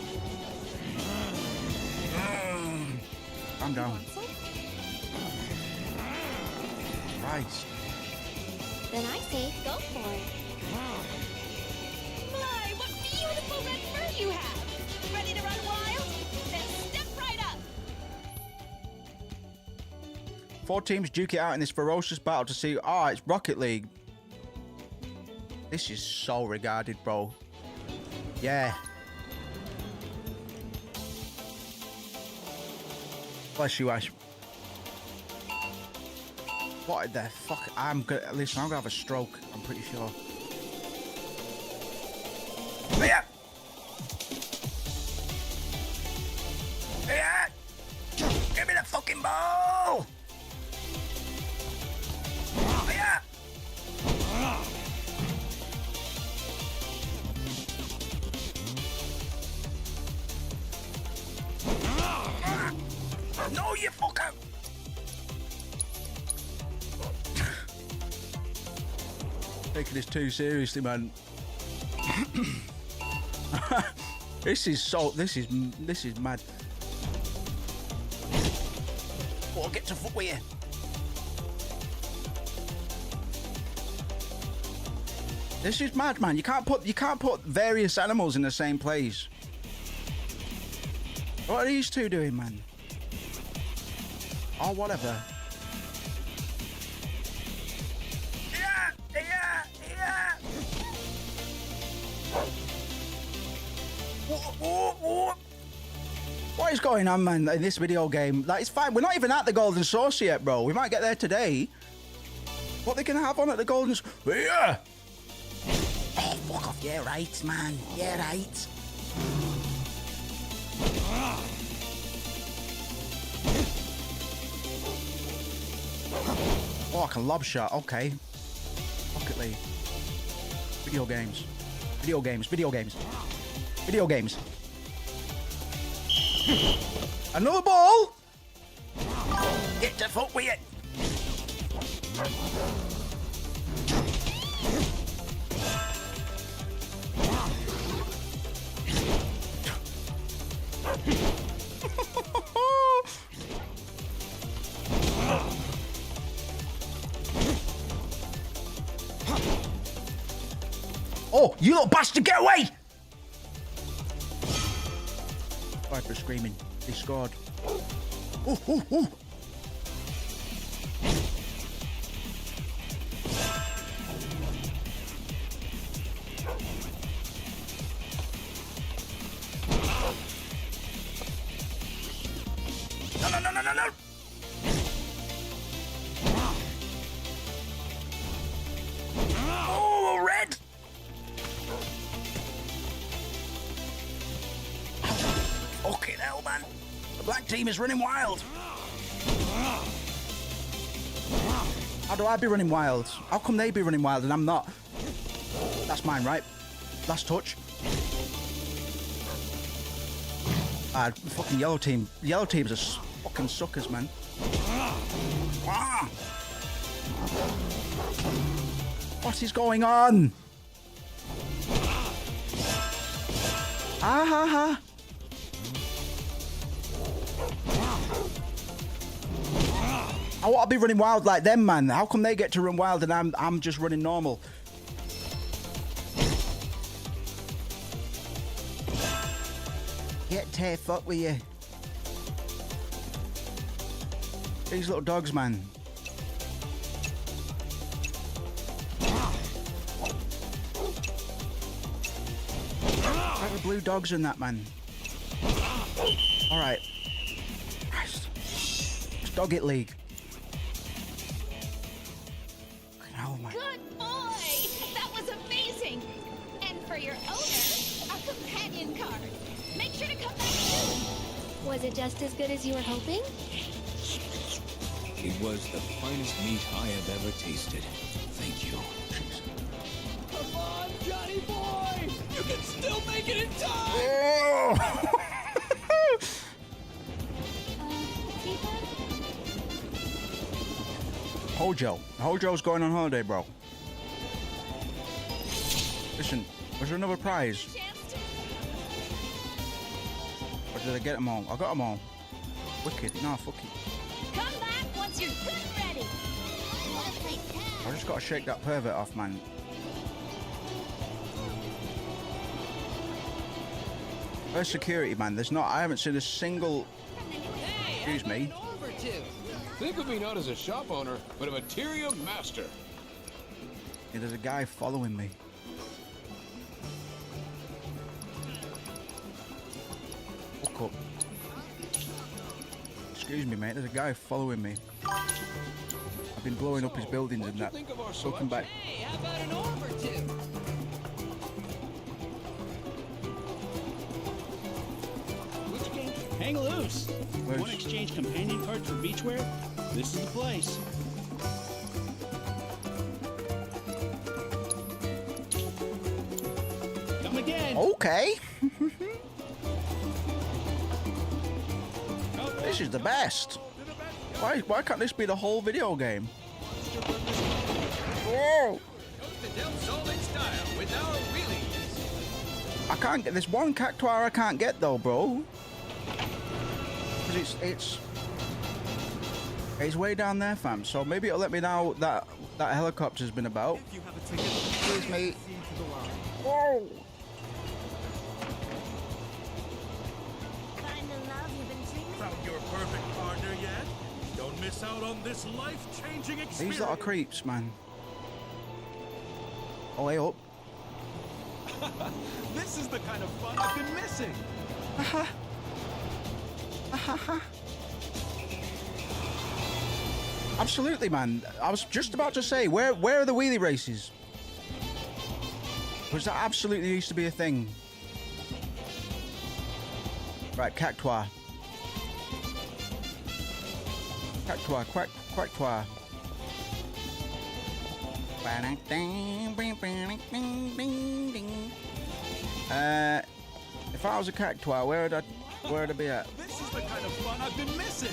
I'm down. Right. Then I say go for it. My, what beautiful red fur you have! Ready to run wild? Then step right up! 4 teams duke it out in this ferocious battle to see. Oh, it's Rocket League. This is so regarded, bro. Yeah. Bless you, Ash. What the fuck? Listen, I'm gonna have a stroke. I'm pretty sure. Yeah. Yeah. Give me the fucking ball. Yeah. No, you fucker. Taking this too seriously, man. This is mad. Oh, get to fuck with you. This is mad, man. You can't put various animals in the same place. What are these two doing, man? Or whatever. What is going on, man, in this video game? Like, it's fine. We're not even at the Golden Source yet, bro. We might get there today. What they gonna have on at the Golden Source? Yeah! Oh, fuck off. Yeah, right, man. Yeah, right. Oh, I can lob shot. Okay. Rocket League. Video games. Video games. Video games. Video games. Another ball. Get the fuck with it. Oh, you little bastard, get away! Viper screaming. He scored. Ooh, ooh, ooh. No, no, no, no, no, no! Oh, red! Fucking hell, man. The black team is running wild. How do I be running wild? How come they be running wild and I'm not? That's mine, right? Last touch. Fucking yellow team. Yellow teams are fucking suckers, man. Ah. What is going on? Ah ha ha. I want to be running wild like them, man. How come they get to run wild and I'm just running normal? Get to fuck with you. These little dogs, man. Like the blue dogs in that, man. All right. Christ. It's Dog It League. Oh, my. Good boy! That was amazing! And for your owner, a companion card. Make sure to come back soon. Was it just as good as you were hoping? It was the finest meat I have ever tasted. Thank you. Come on, Johnny boy! You can still make it in time! Oh! Tifa? Hojo. Hojo's going on holiday, bro. Listen, was there another prize? Or did I get them all? I got them all. Wicked. No, fuck it. Come back once you're good and ready. I just gotta shake that pervert off, man. Where's security, man? There's not. I haven't seen a single. Excuse me. Think of me not as a shop owner, but a materia master. Yeah, there's a guy following me. Fuck up. Excuse me, mate. There's a guy following me. I've been blowing up his buildings and that. Looking back. Hey, how about an orb or two? Which game? Hang loose. Want to exchange companion cards for beachwear? This is the place. Come again. Okay. This is the best. Why can't this be the whole video game? Whoa! I can't get this one cactuar I can't get though, bro. Cause it's way down there, fam. So maybe it'll let me know that that helicopter's been about. Excuse me. Whoa! Find the love you've been dreaming? Found your perfect partner yet? Don't miss out on this life-changing experience. These lot of creeps, man. Oh, hey up. This is the kind of fun I've been missing. Absolutely, man. I was just about to say, where are the wheelie races? Because that absolutely used to be a thing. Right, cactuar. Cactuar, quacktuar. If I was a cactuar, where would I be at? This is the kind of fun I've been missing.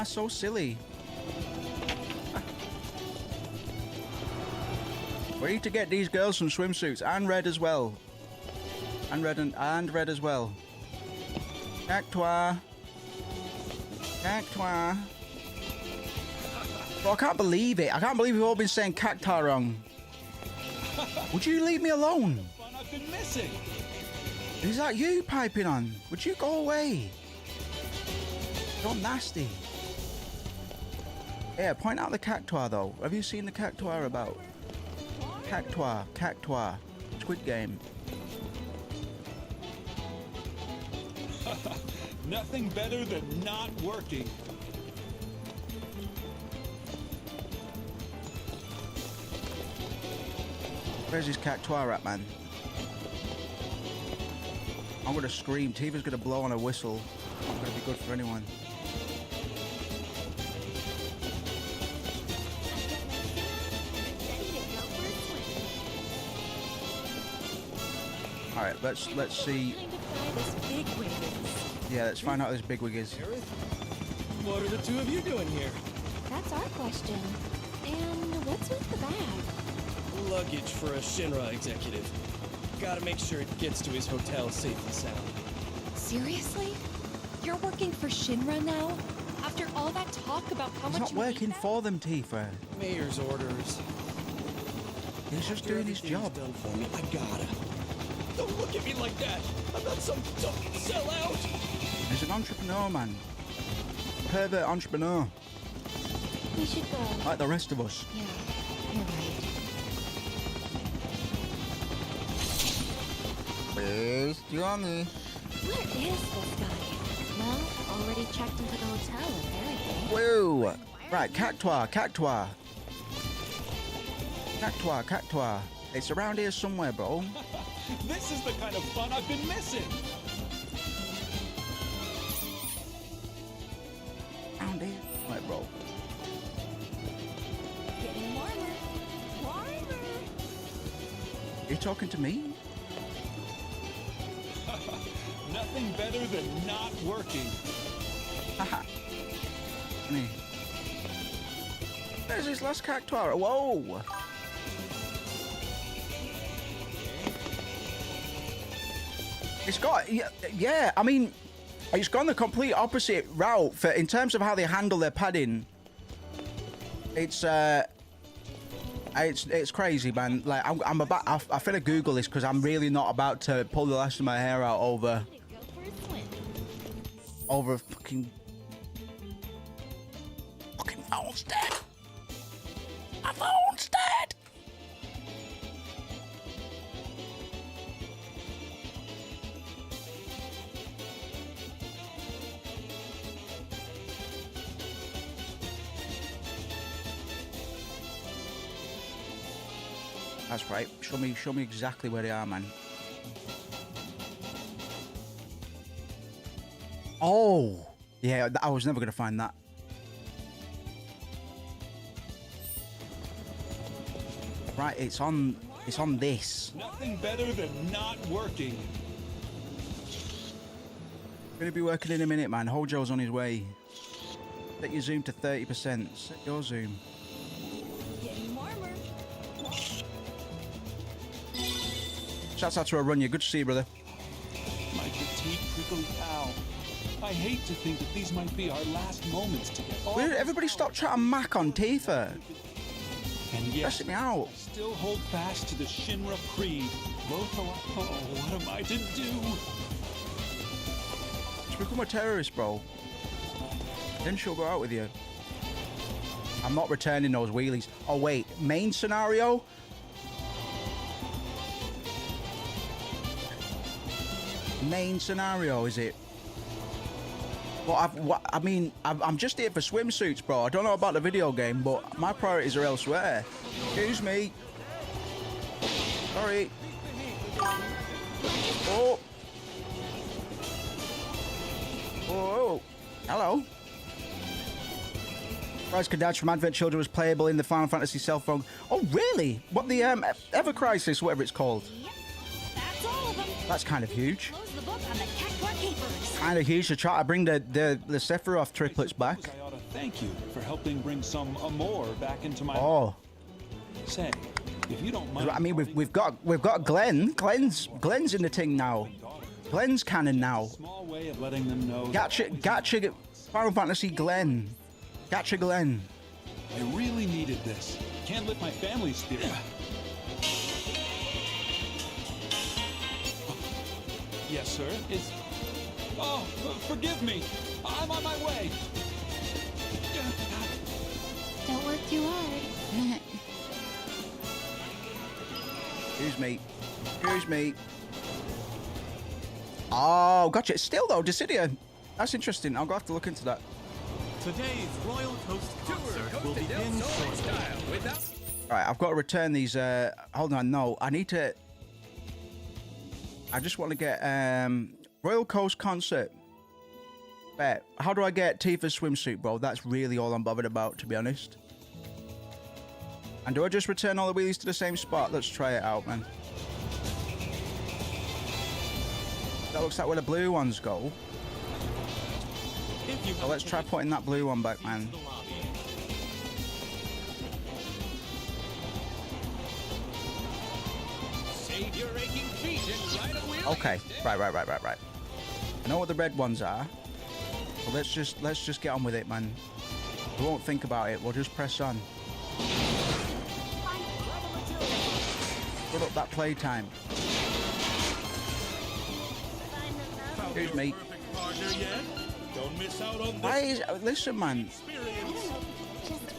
So silly. We need to get these girls some swimsuits and red as well. And red as well. Cactuar. Cactuar. Bro, I can't believe it. I can't believe we've all been saying cactuar wrong. Would you leave me alone? Fun I've been missing. Is that you piping on? Would you go away? You're nasty. Yeah, point out the cactuar though. Have you seen the cactuar about? Cactuar. Squid Game. Nothing better than not working. Where's his cactuar at, man? I'm gonna scream. Tifa's gonna blow on a whistle. It's not gonna be good for anyone. All right, let's see. Yeah, let's find out who this bigwig is. What are the two of you doing here? That's our question. And what's with the bag? Luggage for a Shinra executive. Gotta make sure it gets to his hotel safe and sound. Seriously? You're working for Shinra now? After all that talk about how He's much not working for them, Tifa. Mayor's orders. He's just doing his job. Done for me. I gotta. Don't look at me like that. I'm not some sellout. He's an entrepreneur, man. Pervert entrepreneur. We should go. Like the rest of us. Yeah, you're right. Where's Johnny? Where is this guy? Well, already checked into the hotel and everything. Whoa! Right, cactuar. It's around here somewhere, bro. This is the kind of fun I've been missing. Found it. Right, bro. Getting warmer. Warmer. You talking to me? Nothing better than not working. Haha. There's his last character. Whoa. It's got, yeah, I mean, it's gone the complete opposite route for, in terms of how they handle their padding. It's crazy, man. Like, I'm about, I finna Google this because I'm really not about to pull the last of my hair out over fucking phone's dead. My phone's dead. That's right. Show me exactly where they are, man. Oh, yeah. I was never gonna find that. Right, it's on this. Nothing better than not working. Gonna be working in a minute, man. Hojo's on his way. Set your zoom to 30%. Set your zoom. Getting warmer. Shouts out to Arunya. Good to see you, brother. My petite prickly pal. I hate to think that these might be our last moments together. Everybody stop trying to mac on Tifa. And yes, stressing me out. I still hold fast to the Shinra creed. Both are. Oh, what am I to do? Just become a terrorist, bro. Then she'll go out with you. I'm not returning those wheelies. Oh wait, main scenario. Main scenario, is it? Well, I'm just here for swimsuits, bro. I don't know about the video game, but my priorities are elsewhere. Excuse me. Sorry. Oh. Oh. Hello. Rise Kadaj from Advent Children was playable in the Final Fantasy cell phone. Oh, really? What, the Ever Crisis, whatever it's called? Yep. That's all of them. That's kind of huge. Close the book on the Cactuar Capers. Kind of huge to try to bring the Sephiroth triplets back. I ought to thank you for helping bring some Amor back into my. Oh. Say, if you don't mind. I mean, we've got Glenn. Glenn's in the thing now. Glenn's canon now. Small way of letting them know. Gotcha. Final Fantasy Glenn. Gotcha, Glenn. I really needed this. Can't let my family steal. Yes, sir. It's. Oh, forgive me. I'm on my way. Don't work too hard. Excuse me. Oh, gotcha. Still though, Dissidia. That's interesting. I'll go have to look into that. Today's Royal Coast concert will begin shortly. Alright, I've got to return these. Hold on, no. I just want to get Royal Coast concert. Bet. How do I get Tifa's swimsuit, bro? That's really all I'm bothered about, to be honest. And do I just return all the wheelies to the same spot? Let's try it out, man. That looks like where the blue ones go. So let's try putting that blue one back, man. Okay, right. I know what the red ones are. So let's just get on with it, man. We won't think about it. We'll just press on. Put up that playtime. Excuse me. Don't miss out on Why is listen, man?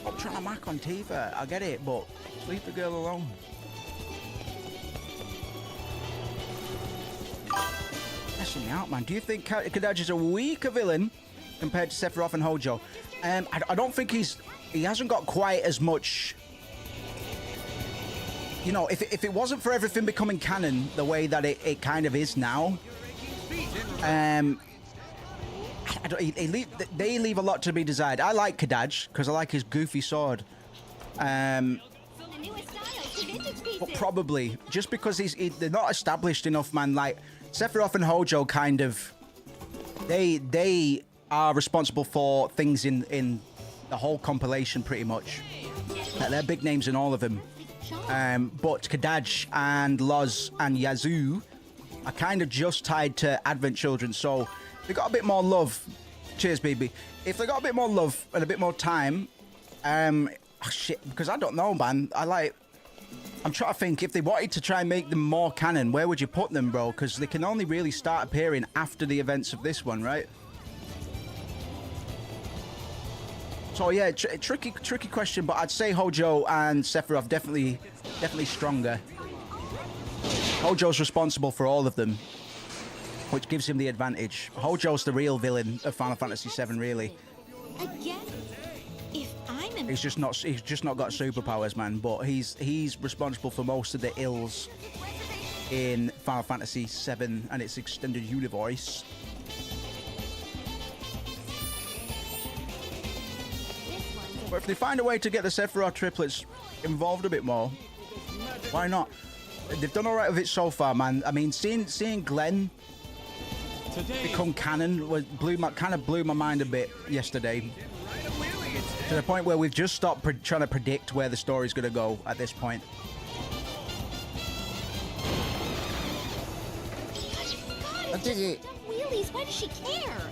Stop trying to mac on Tifa. I get it, but leave the girl alone. Messing me out, man. Do you think Kadaj is a weaker villain compared to Sephiroth and Hojo? I don't think he hasn't got quite as much you know, if it wasn't for everything becoming canon the way that it kind of is now, I don't, they leave a lot to be desired. I like Kadaj because I like his goofy sword. But probably just because they're not established enough, man. Like Sephiroth and Hojo, kind of, they are responsible for things in the whole compilation, pretty much. They're big names in all of them. But Kadaj and Loz and Yazoo are kind of just tied to Advent Children, so they got a bit more love. Cheers, baby. If they got a bit more love and a bit more time, shit, because I don't know, man. I'm trying to think, if they wanted to try and make them more canon, where would you put them, bro? Because they can only really start appearing after the events of this one, right? So yeah, tricky question, but I'd say Hojo and Sephiroth definitely stronger. Hojo's responsible for all of them, which gives him the advantage. Hojo's the real villain of Final Fantasy VII, really. Again, if I'm he's just not got superpowers, man. But he's responsible for most of the ills in Final Fantasy VII and its extended universe. But if they find a way to get the Sephiroth triplets involved a bit more, why not? They've done all right with it so far, man. I mean, seeing Glenn become canon kind of blew my mind a bit yesterday. To the point where we've just stopped trying to predict where the story's going to go at this point. I dig it. Wheelies, why does she care?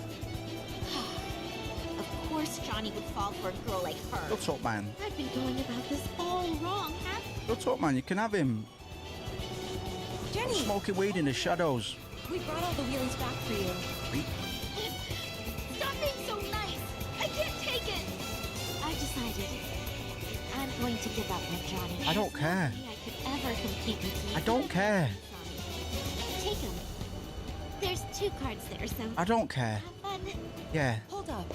Of course Johnny would fall for a girl like her. Don't talk, man. I've been going about this all wrong, haven't I? Don't talk, man. You can have him. Jenny! I'm smoking weed in the shadows. We brought all the wheelies back for you. Stop being so nice! I can't take it! I decided I'm going to give up on Johnny. I don't care. I could ever compete with you. I don't care. Take him. There's 2 cards there, so... I don't care. Have fun. Yeah. Hold up.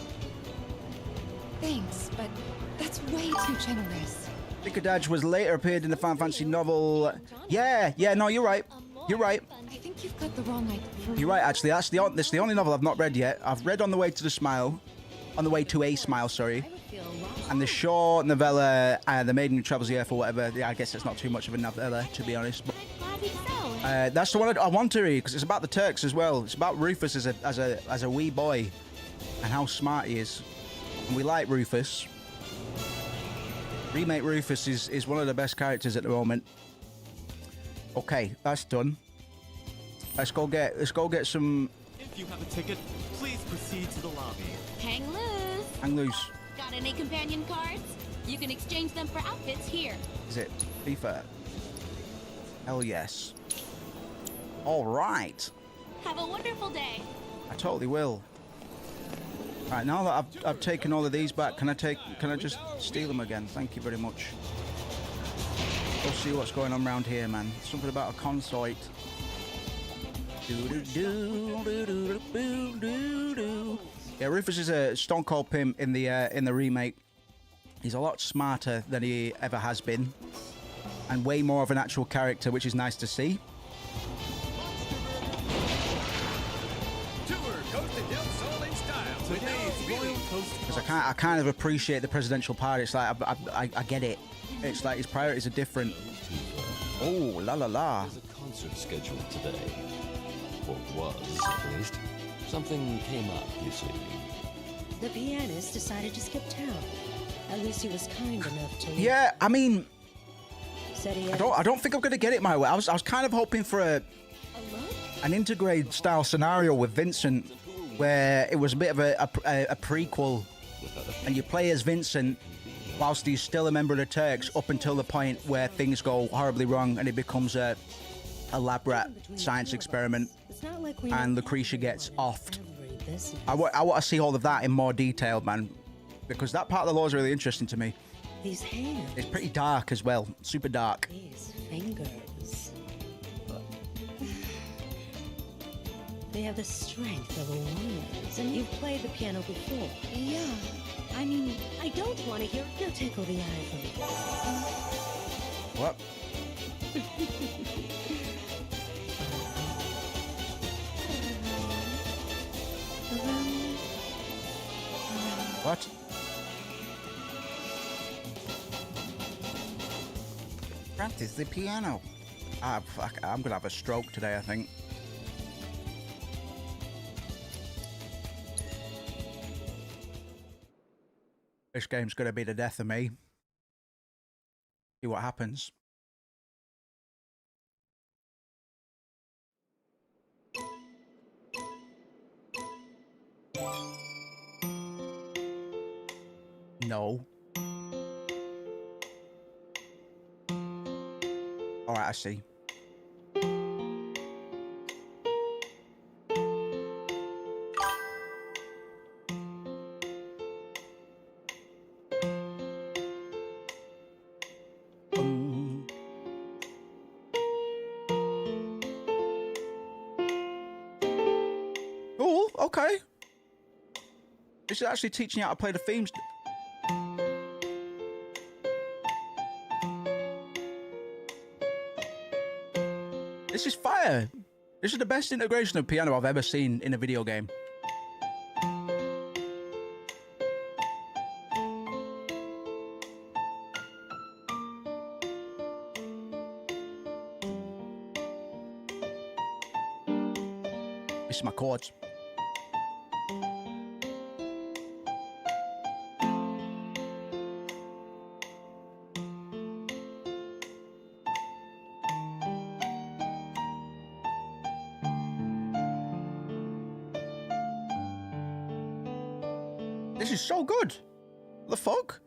Thanks, but that's way too generous. Kadaj was later appeared in the Final Fantasy novel. Yeah, no, you're right. You're right. I think you've got the wrong idea. You're right, actually. That's the only novel I've not read yet. I've read On the Way to the Smile. On the Way to a Smile, sorry. And the short novella, The Maiden Who Travels the Earth or whatever. Yeah, I guess it's not too much of a novella, to be honest. But, that's the one I want to read, because it's about the Turks as well. It's about Rufus as a wee boy and how smart he is. And we like Rufus. Remake Rufus is one of the best characters at the moment. Okay, that's done. Let's go get some. If you have a ticket, please proceed to the lobby. Hang loose. Hang loose. Got any companion cards? You can exchange them for outfits here. Is it? Be fair. Hell yes. All right. Have a wonderful day. I totally will. All right, now that I've taken all of these back, can I just steal them again? Thank you very much. We'll see what's going on around here, man. Something about a consort. Yeah, Rufus is a stone cold pimp in the remake. He's a lot smarter than he ever has been, and way more of an actual character, which is nice to see. Because I kind of appreciate the presidential party. It's like I get it. It's like his priorities are different. Oh, la la la. There's a concert scheduled today. Or was, at least. Something came up, you see. The pianist decided to skip town. At least he was kind enough to... Yeah, I mean... Said he I don't think I'm going to get it my way. I was kind of hoping for an Intergrade style scenario with Vincent, where it was a bit of a prequel, and you play as Vincent whilst he's still a member of the Turks up until the point where things go horribly wrong and it becomes a lab rat science experiment and Lucretia gets offed. I want to see all of that in more detail, man, because that part of the lore is really interesting to me. These hands. It's pretty dark as well, super dark. These fingers. They have the strength of a woman's, and you've played the piano before. Yeah. I mean, I don't want to hear you tickle the ivory. What? What? Practice the piano. Ah, fuck. I'm gonna have a stroke today, I think. This game's gonna be the death of me. See what happens. No. All right, I see. Cool. Okay. This is actually teaching you how to play the themes. This is fire. This is the best integration of piano I've ever seen in a video game. This is my chords. This is so good. The fuck?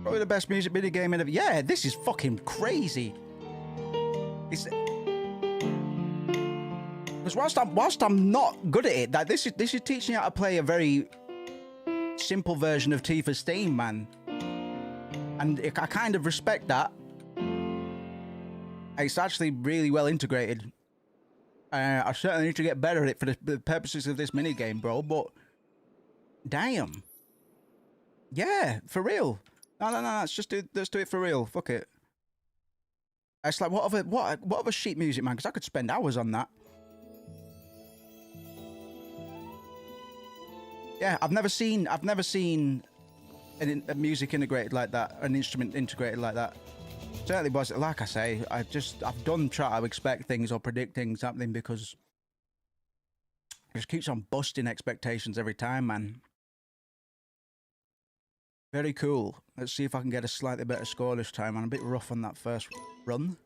Probably the best music video game ever. Yeah, this is fucking crazy. It's because whilst I'm not good at it, that this is teaching you how to play a very simple version of Tifa's theme, man. And I kind of respect that. It's actually really well integrated. I certainly need to get better at it for the purposes of this minigame, bro. But damn, yeah, for real. No, let's do it for real. Fuck it. It's like what other sheet music, man? Because I could spend hours on that. Yeah, I've never seen a music integrated like that, an instrument integrated like that. Certainly was. Like I say, I've done try to expect things or predict things happening because it just keeps on busting expectations every time, man. Very cool. Let's see if I can get a slightly better score this time. I'm a bit rough on that first run.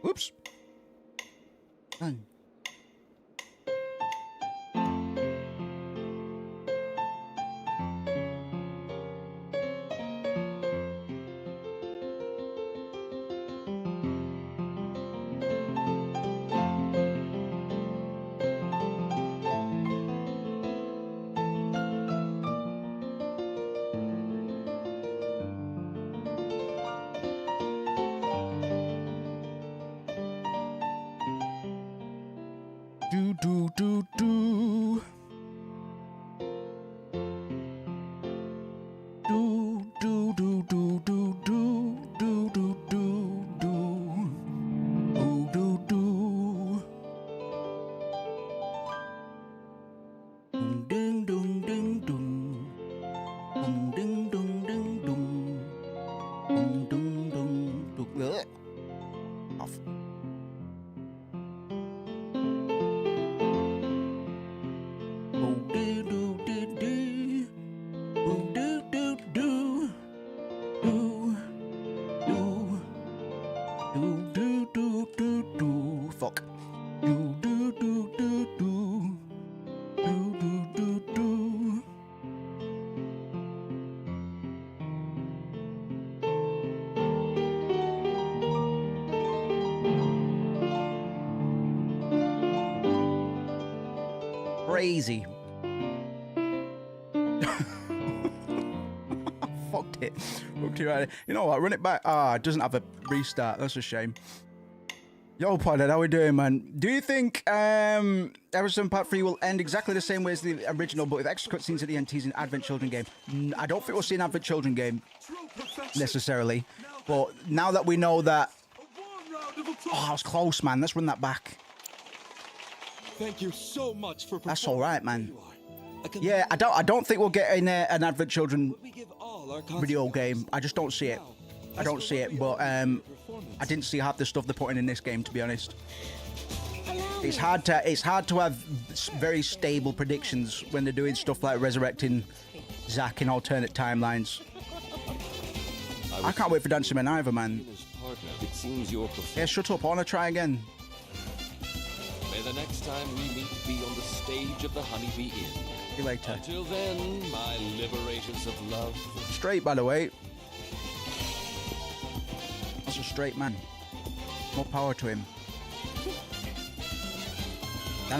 Whoops. Done. do, do, do. Do, do, do, do. Crazy. Fucked it. Fucked it right. You know what? Run it back. Ah, it doesn't have a restart. That's a shame. Yo, Pothead, how we doing, man? Do you think Emerson Part 3 will end exactly the same way as the original, but with extra cutscenes at the end teasing Advent Children game? I don't think we'll see an Advent Children game necessarily, but now that we know that... Oh, that was close, man. Let's run that back. Thank you so much for. That's all right, man. Yeah, I don't think we'll get an Advent Children video game. I just don't see it. I don't see it, but I didn't see half the stuff they're putting in this game, to be honest. It's hard to have very stable predictions when they're doing stuff like resurrecting Zack in alternate timelines. I can't wait for Dancing Man either, man. Yeah, shut up. I want to try again. May the next time we meet be on the stage of the Honeybee Inn. See you later. Until then, my liberators of love. Straight, by the way. That's a straight man. More power to him. No.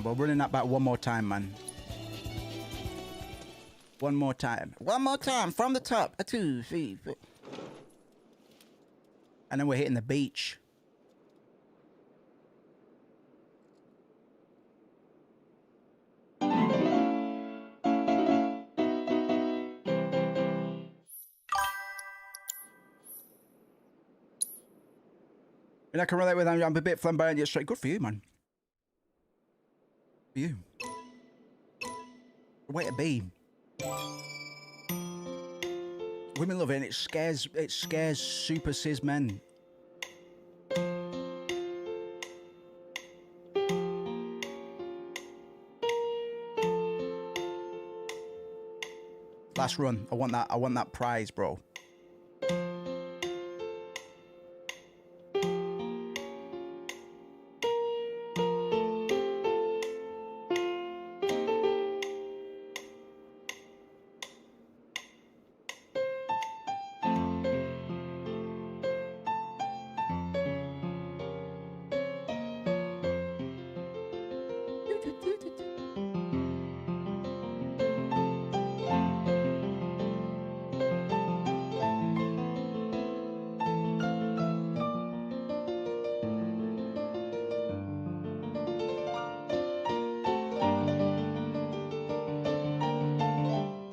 We're running that back one more time, man. One more time. One more time from the top. 2, 3, 4. And then we're hitting the beach. And I can relate with them. I'm a bit flamboyant yet straight. Good for you, man. For you. The way to be. Women love it, and it scares super cis men. Last run. I want that prize, bro.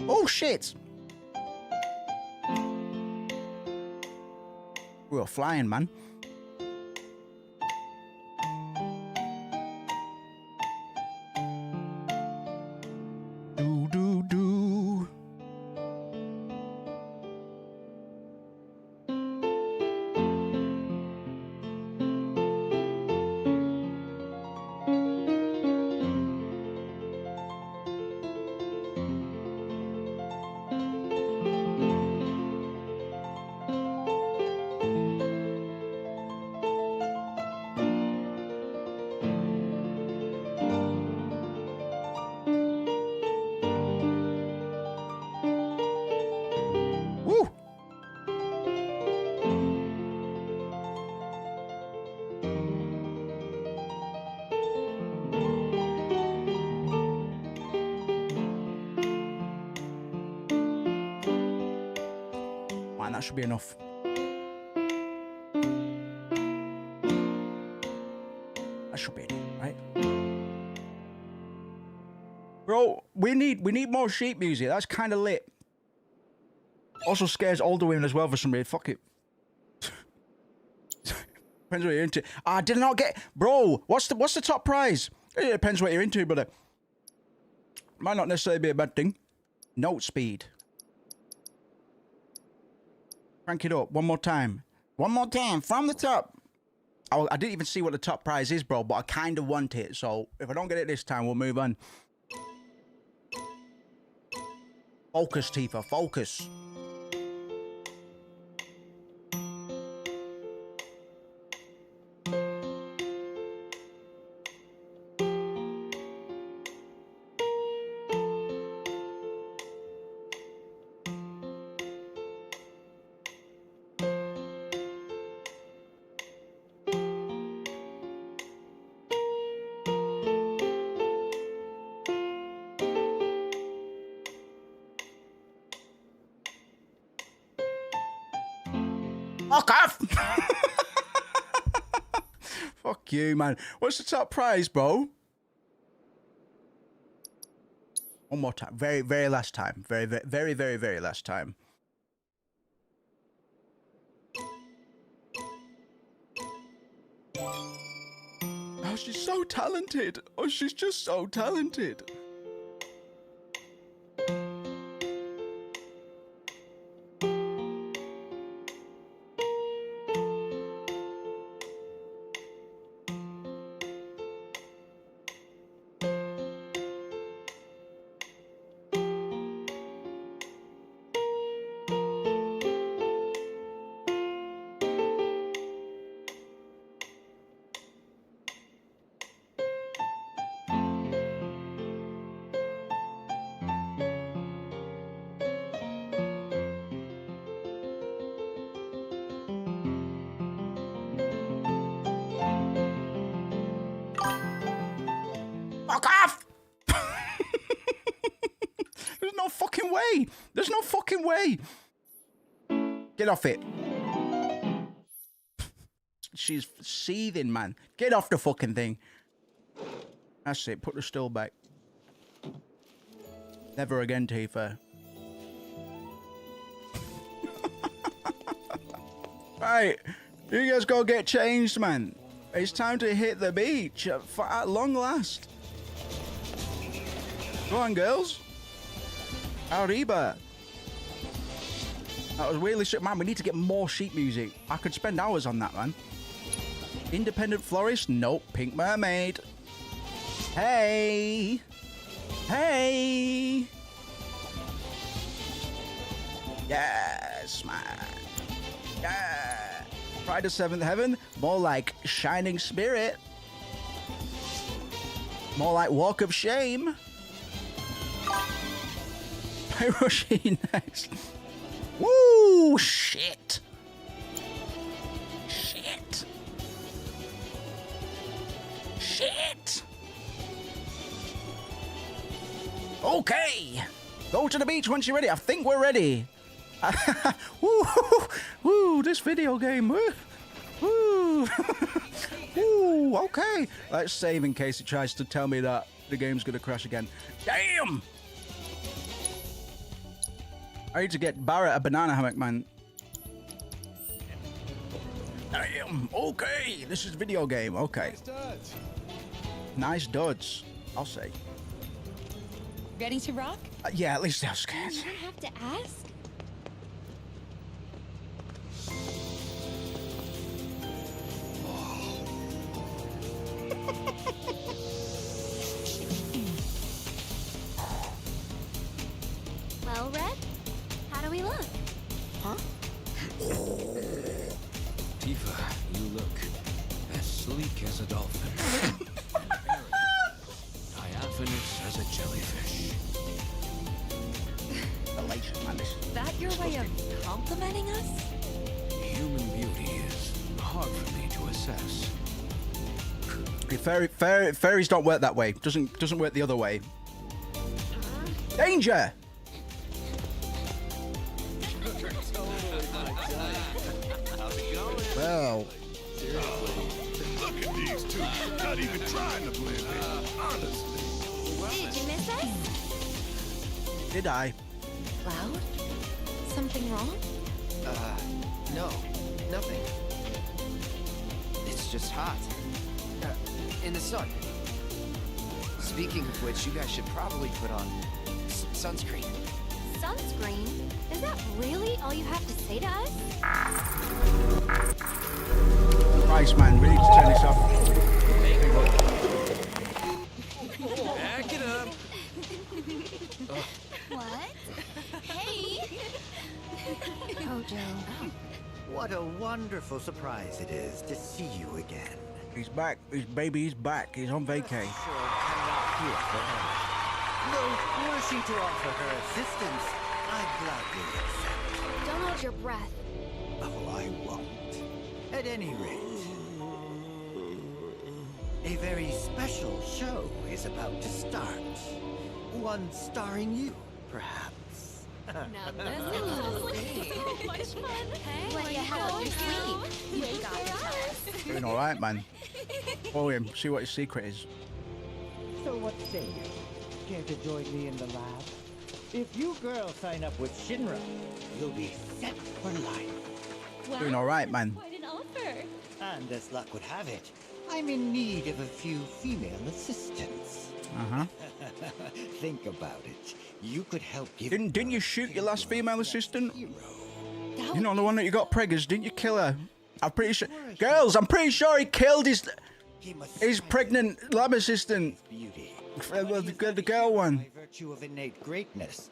Oh shit! We were flying, man. Do. That should be enough. That should be enough, right? Bro, we need more sheep music. That's kind of lit. Also scares older women as well for some reason. Fuck it. Depends what you're into. I did not get... Bro, what's the top prize? It depends what you're into, but might not necessarily be a bad thing. Note speed. Crank it up one more time. One more time from the top. I didn't even see what the top prize is, bro, but I kind of want it. So if I don't get it this time, we'll move on. Focus, Tifa. Focus. Fuck off! Fuck you, man. What's the top prize, bro? One more time. Very, very last time. Very, very, very, very, very last time. Oh, she's so talented. Oh, she's just so talented. Fuck off! There's no fucking way. There's no fucking way. Get off it. She's seething, man. Get off the fucking thing. That's it. Put the stool back. Never again, Tifa. Right. You guys go get changed, man. It's time to hit the beach at long last. Go on, girls. Arriba. That was really shit. Man, we need to get more sheep music. I could spend hours on that, man. Independent Florist? Nope. Pink Mermaid. Hey. Hey. Yes, man. Yeah. Friday 7th Heaven? More like Shining Spirit. More like Walk of Shame. Hiroshi next. Woo! Shit. Shit. Shit. Okay. Go to the beach once you're ready. I think we're ready. Woo! Woo! This video game. Woo! Woo! Woo! Okay. Let's save in case it tries to tell me that the game's gonna crash again. Damn! I need to get Barrett a banana hammock, man. Damn. Okay. This is a video game. Okay. Nice duds. Nice duds. I'll say. Ready to rock? Yeah, at least they're scared. You don't have to ask. Well, Red, how do we look? Huh? Tifa, you look as sleek as a dolphin. Diaphanous as a jellyfish. Is that your way of complimenting us? Human beauty is hard for me to assess. Fairies don't work that way. Doesn't work the other way. Danger! Well. Look at these two. Not even trying to blend in. Honestly. Did you miss us? Did I? Loud? Something wrong? No. Nothing. It's just hot. In the sun. Speaking of which, you guys should probably put on sunscreen. Sunscreen? Is that really all you have to say to us? Christ, man, we need to turn this off. Back it up. What? Hey! Oh, Joe. What a wonderful surprise it is to see you again. He's back. His baby's back. He's on vacay. Sure cannot here for her. Though, were she to offer her assistance, I'd gladly accept. Don't hold your breath. Oh, I won't. At any rate, a very special show is about to start. One starring you, perhaps. Now this sounds like so much fun. Hey, what you have up your sleeve? You got to tell us. Doing all right, man. Follow him. See what his secret is. So what say you? Care to join me in the lab? If you girls sign up with Shinra, you'll be set for life. Wow. Doing all right, man. Quite an offer. And as luck would have it, I'm in need of a few female assistants. Uh-huh. Think about it. You could help give... Didn't you shoot your last female assistant? You know, the one that you got preggers, didn't you kill her? I'm pretty sure... Girls, I'm pretty sure he killed his pregnant lab assistant. The girl one. By virtue of innate greatness.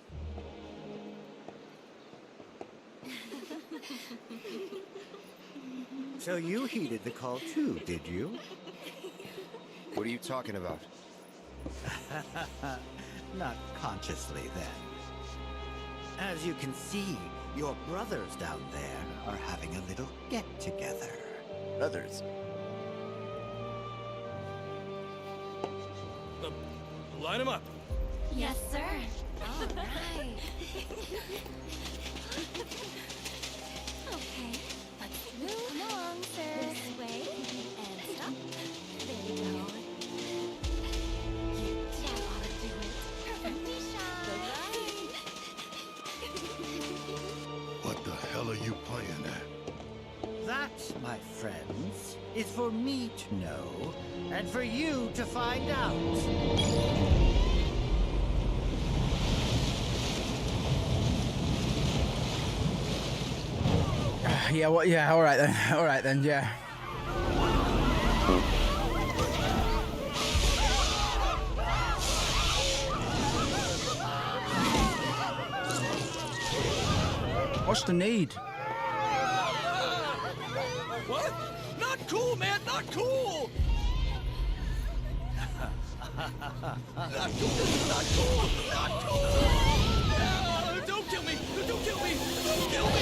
So you heeded the call too, did you? What are you talking about? Not consciously, then. As you can see, your brothers down there are having a little get-together. Brothers? Line them up. Yes, sir. All right. Okay, let's move along, sir. This way, and stop. There you go. That ought to do it. Perfectly shot. What the hell are you playing at? That, my friends, is for me to know, and for you to find out. Yeah, well, yeah, all right then, yeah. What's the need? What? Not cool, man, not cool! Not cool, not cool, not cool! Don't kill me! Don't kill me! Don't kill me!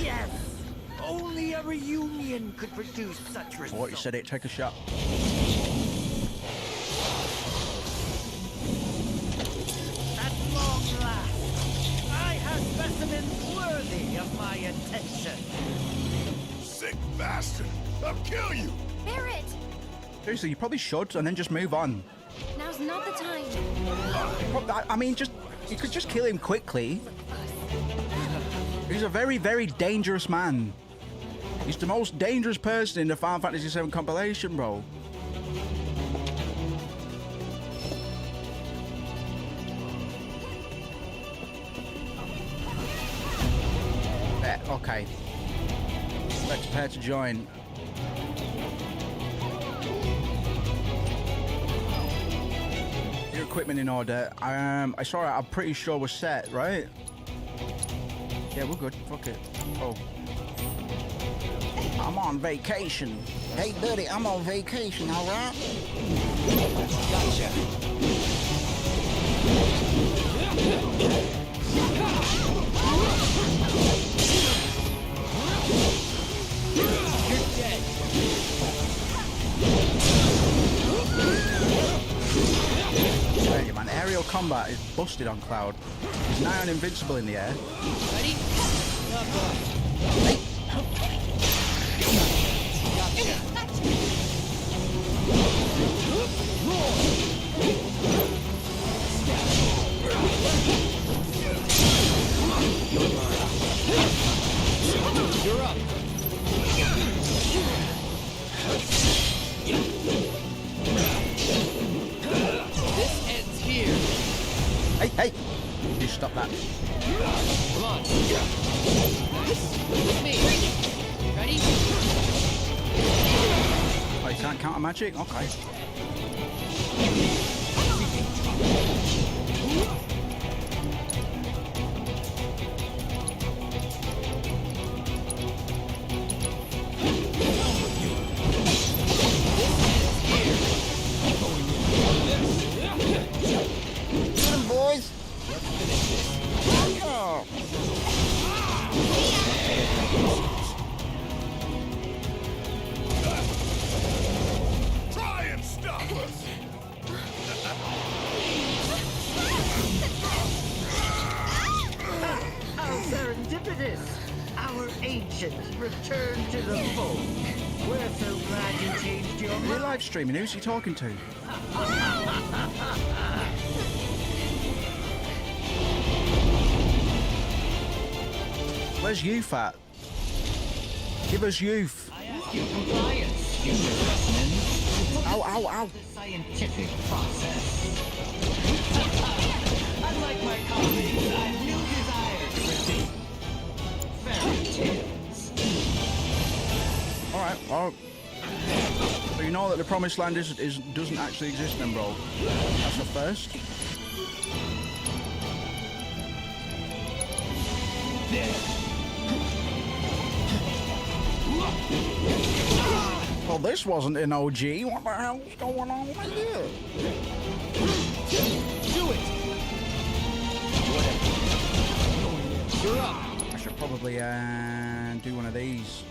Yes! Only a reunion could produce such results. What you said it, take a shot. At long last, I have specimens worthy of my attention. Sick bastard! I'll kill you! Barrett! Seriously, you probably should, and then just move on. Now's not the time. I mean, you could just kill him quickly. He's a very, very dangerous man. He's the most dangerous person in the Final Fantasy VII compilation, bro. Okay. Let's prepare to join. Your equipment in order. I saw it. I'm pretty sure we're set, right? Yeah, we're good. Fuck it. Oh. I'm on vacation. Hey, buddy, I'm on vacation, all right? Gotcha. You're dead. Tell you, man, aerial combat is busted on Cloud. He's nigh on invincible in the air. Ready? Hey. You're up. This ends here. Hey! You stop that. Come on. Nice. With me. Ready? Oh, you can't counter magic? Okay. Get him, boys! Oh. Try and stop us! so glad you changed your Are you live streaming? Who's he talking to? Where's youth at? Give us youth. Your compliance, you specimen. Ow, ow, ow. The scientific process. Unlike my colleagues, I have no desire to receive fairy tales. Alright, well. So you know that the promised land doesn't actually exist then, bro. That's the first. Well, this wasn't an OG. What the hell's going on with you? Do it! You're up! I should probably do one of these.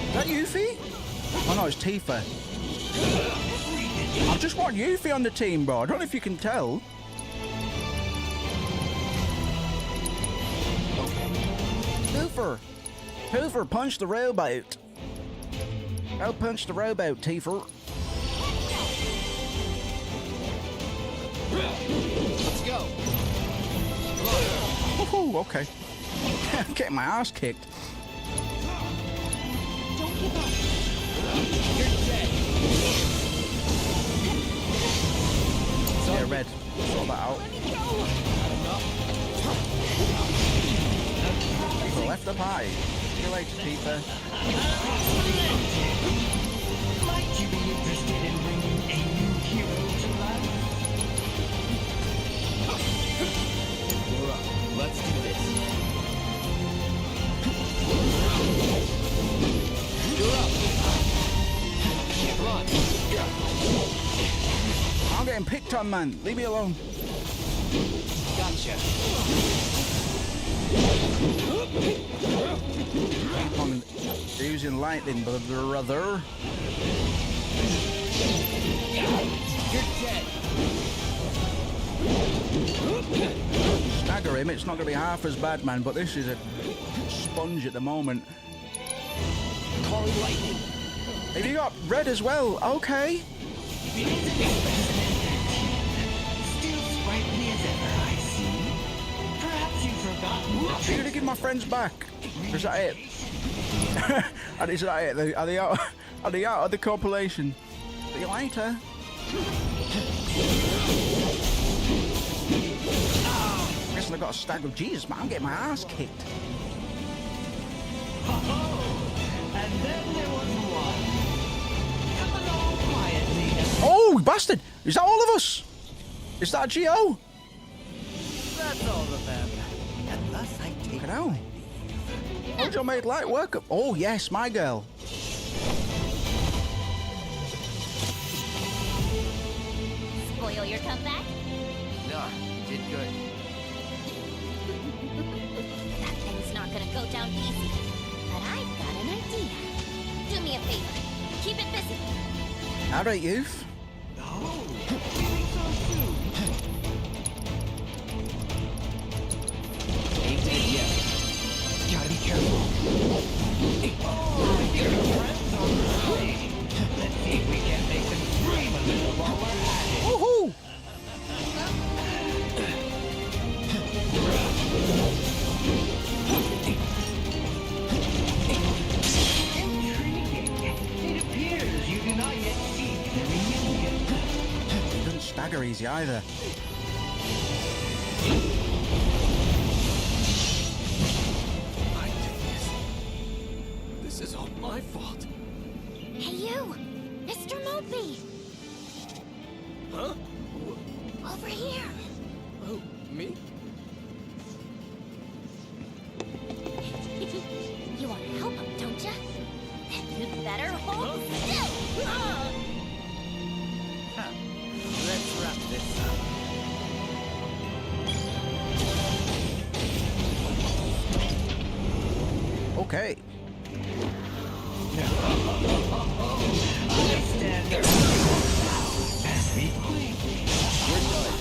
Is that Yuffie? Oh no, it's Tifa. I just want Yuffie on the team, bro. I don't know if you can tell. Hoover, punch the rowboat. Go punch the rowboat, Tifa. Let's go. Woohoo, okay. I'm getting my ass kicked. Don't give up. You're dead. Yeah, red. Sort that out. Tifa left the pie. See you later, Tifa. Might you be interested in bringing a new hero to life? You're up. Let's do this. You're up. Run. I'm getting picked on, man. Leave me alone. Gotcha. Keep on using lightning, brother. You're dead. Stagger him. It's not going to be half as bad, man, but this is a sponge at the moment. Calling lightning. Have you got red as well? Okay. Still sprightly as ever, I see. Perhaps you've forgotten. Are you going to give my friends back? Is that it? Is that it? Are they out of the compilation? See you later. Guess I got a stag of Jesus, man. I'm getting my ass kicked. And then there was one. Come along quietly. Oh, bastard! Is that all of us? Is that Geo? That's all of them. And thus I take Look at how. Mojo made light work of. Oh yes, my girl. Spoil your comeback? No, you did good. That thing's not gonna go down easy. But I've got an idea. Do me a favor. Keep it busy. All right, youth. Oh, feeling so soon. Ain't dead yet. Gotta be careful. Oh, your friends are right. Let's see if we can't make them scream a little while we're at it. Woohoo! Intriguing. It appears you do not yet seek the reunion. It doesn't stagger easy either. I did this. This is all my fault. Hey, you! Mr. Mopey! Huh? Over here! Oh, me? You want to help him, don't you? Then you'd better hold still! Let's wrap this up. Okay. I stand there. As we please. You're done.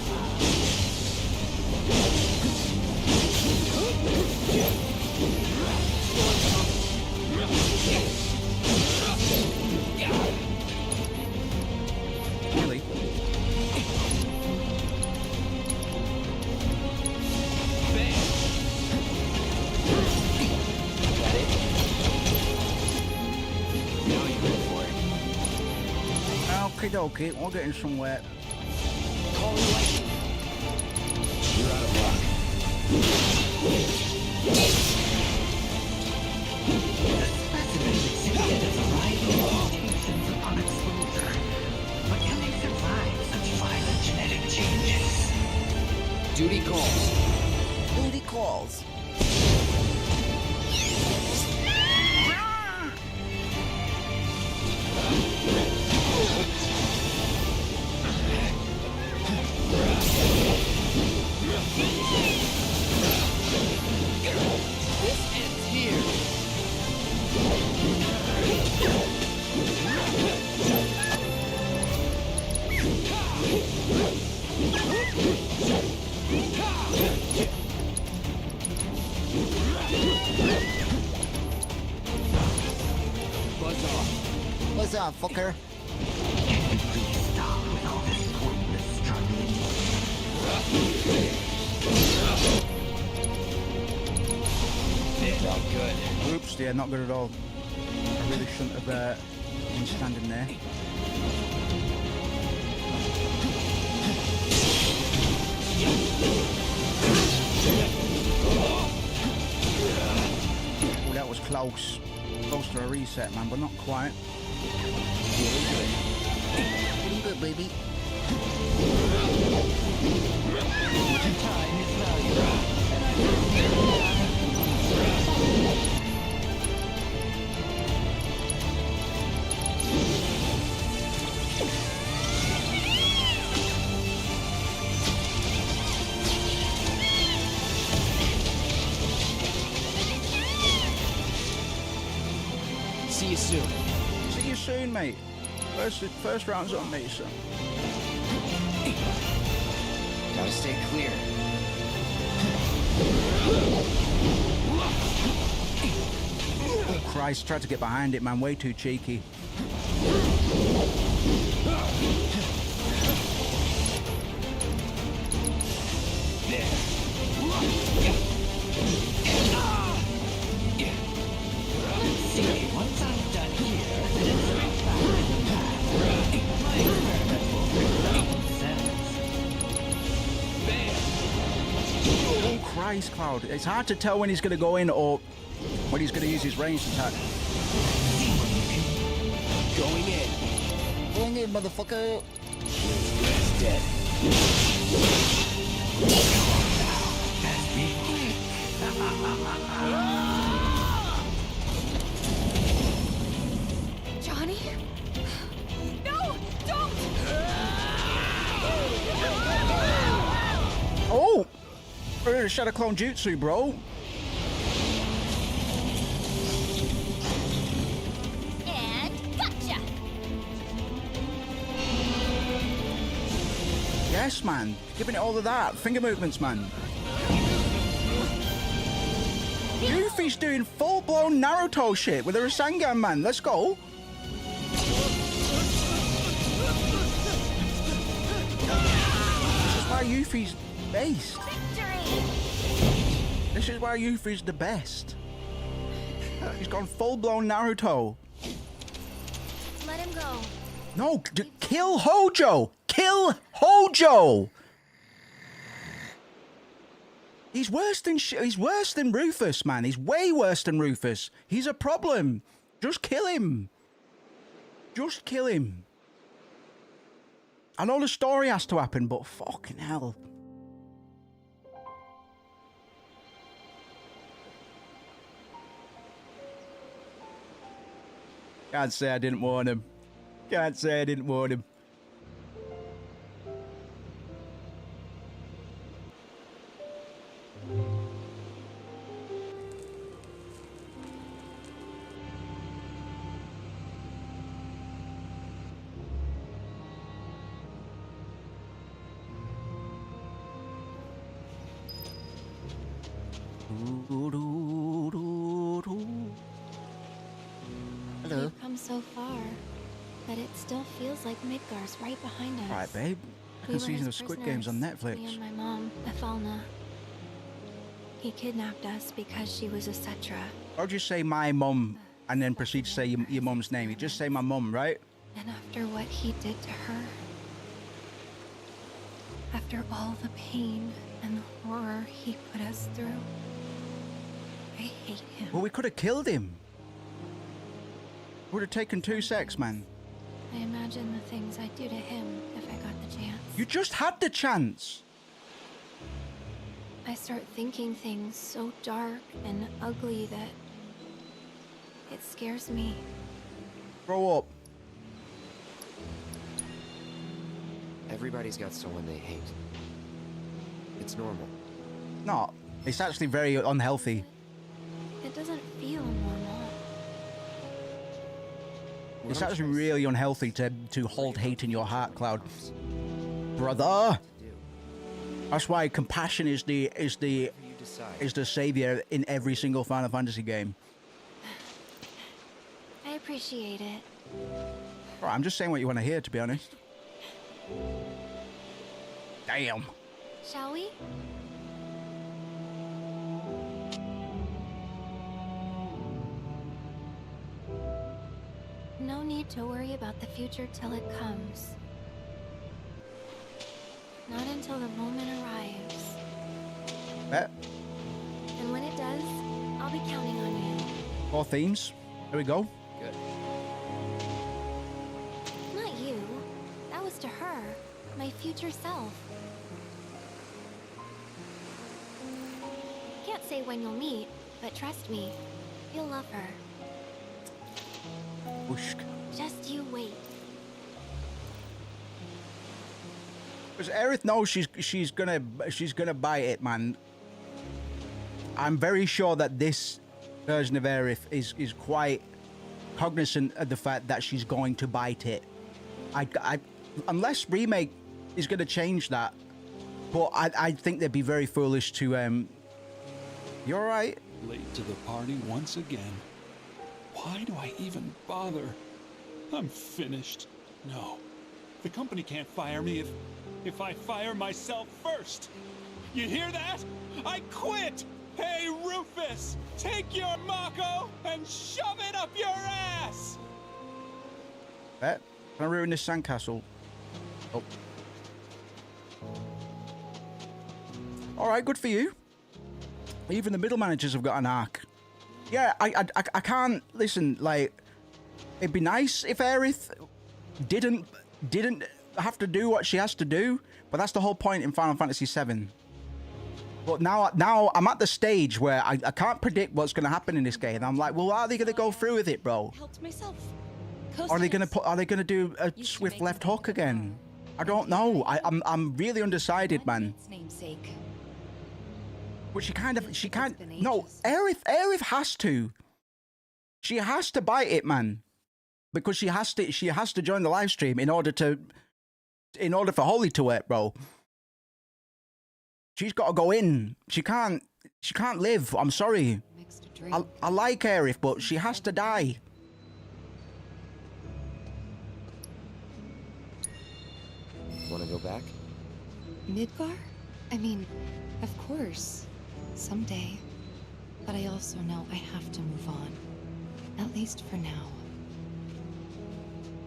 dokie, we're getting somewhere. Calling lightning. You're out of luck. The specimens exhibited a variety of mutations upon exposure. But can they survive such violent genetic changes? Duty calls. Duty calls. This ends here. Buzz off. What's up, fucker? Can you please stop with all this pointless struggling? Felt good. Oops, yeah, not good at all. I really shouldn't have been standing there. Oh, that was close. Close to a reset, man, but not quite. Feeling good, baby. Time is valuable. See you soon. See you soon, mate. First round's on me, son. Gotta stay clear. Oh, Christ, tried to get behind it, man. Way too cheeky. See, once I'm done here, then it's right back to the path. My experiment will bring down sense. Oh, Christ, Cloud. It's hard to tell when he's going to go in or when he's going to use his ranged attack. Going in. Going in, motherfucker. It's dead. Johnny? No! Don't! Oh! Shadow Clone Jutsu, bro. And gotcha! Yes, man. Giving it all of that. Finger movements, man. Yuffie's doing full-blown Naruto shit with her Rasengan, man. Let's go. This is why Yuffie's based. This is why Yuffie's the best. He's gone full-blown Naruto. Let him go. No, kill Hojo! Kill Hojo! He's worse than Rufus, man. He's way worse than Rufus. He's a problem. Just kill him. Just kill him. I know the story has to happen, but fucking hell. Can't say I didn't warn him. Can't say I didn't warn him. Hello. We've come so far, but it still feels like Midgar's right behind us. Right, babe. We Second were season his of Squid Games on prisoners, Netflix. Me and my mom, Efalna. He kidnapped us because she was a Cetra. Or just say my mum and then proceed to say your mum's name. You just say my mum, right? And after what he did to her, after all the pain and the horror he put us through, I hate him. Well, we could have killed him. Would have taken 2 secs, man. I imagine the things I'd do to him if I got the chance. You just had the chance. I start thinking things so dark and ugly that it scares me. Grow up. Everybody's got someone they hate. It's normal. No, it's actually very unhealthy. It doesn't feel normal. It's actually really unhealthy to hold hate in your heart, Cloud. Brother. That's why compassion is the savior in every single Final Fantasy game. I appreciate it. Right, I'm just saying what you want to hear, to be honest. Damn. Shall we? No need to worry about the future till it comes. Not until the moment arrives. Bet. And when it does, I'll be counting on you. 4 themes. There we go. Good. Not you. That was to her. My future self. Can't say when you'll meet, but trust me, you'll love her. Whoosh. Just you wait. Because Aerith knows she's gonna buy it, man. I'm very sure that this version of Aerith is quite cognizant of the fact that she's going to bite it. I unless remake is gonna change that, but I think they'd be very foolish to You all right? Late to the party once again. Why do I even bother? I'm finished. No, the company can't fire me if I fire myself first. You hear that? I quit! Hey, Rufus! Take your Mako and shove it up your ass! Bet. Can I ruin this sandcastle? Oh. Alright, good for you. Even the middle managers have got an arc. Yeah, I can't... Listen, like... It'd be nice if Aerith didn't have to do what she has to do, but that's the whole point in Final Fantasy VII. But now I'm at the stage where I can't predict what's going to happen in this game. I'm like, well, are they going to go through with it, bro? Helped myself. Are they going to do a swift left hook again? I don't know. I'm really undecided, man. Namesake. But she can't. No, Aerith has to. She has to bite it, man, because she has to join the live stream in order for Holy to work, bro. She's got to go in. She can't live. I'm sorry. I like Aerith, but she has to die. Want to go back? Midgar? I mean, of course. Someday. But I also know I have to move on. At least for now.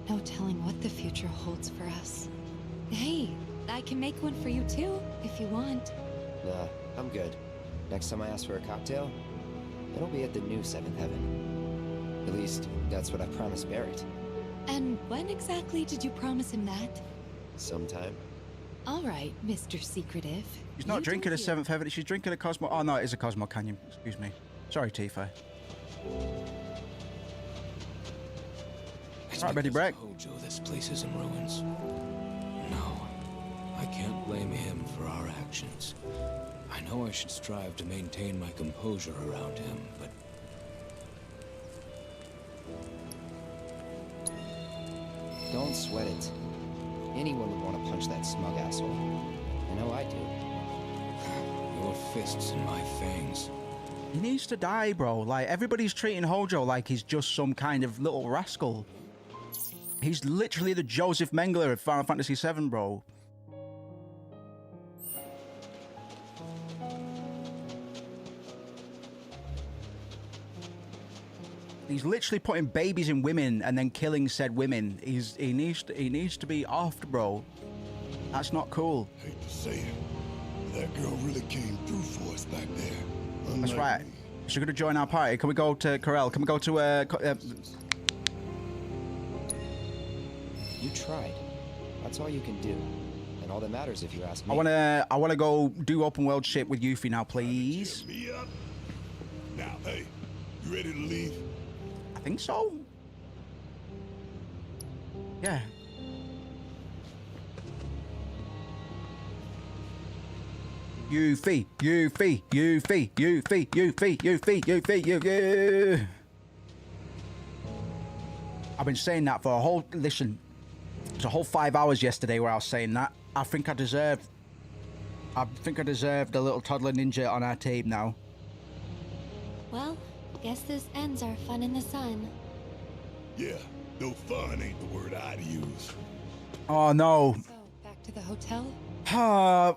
No telling what the future holds for us. Hey, I can make one for you too, if you want. Nah, I'm good. Next time I ask for a cocktail, it'll be at the new Seventh Heaven. At least, that's what I promised Barrett. And when exactly did you promise him that? Sometime. All right, Mr. Secretive. She's not drinking a Seventh Heaven. She's drinking a Cosmo. Oh, no, it is a Cosmo Canyon. Excuse me. Sorry, Tifa. Right, ready, Breck? Hojo, this place is in ruins. No, I can't blame him for our actions. I know I should strive to maintain my composure around him, but... Don't sweat it. Anyone would want to punch that smug asshole. I know I do. Your fists in my fangs. He needs to die, bro. Like, everybody's treating Hojo like he's just some kind of little rascal. He's literally the Joseph Mengele of Final Fantasy VII, bro. He's literally putting babies in women and then killing said women. He needs to be offed, bro. That's not cool. Hate to say it, but that girl really came through for us back there. That's Unlike right. me. She's gonna join our party. Can we go to Corel? Can we go to You tried. That's all you can do. And all that matters if you ask me. I wanna go do open world shit with Yuffie now, please. Cheer me up. Now, hey, you ready to leave? I think so. Yeah. Yuffie. I've been saying that for a whole, listen, it's a whole 5 hours yesterday where I was saying that. I think I deserved a little toddler ninja on our team now. Well, guess this ends our fun in the sun. Yeah, no fun ain't the word I'd use. Oh no. So, back to the hotel?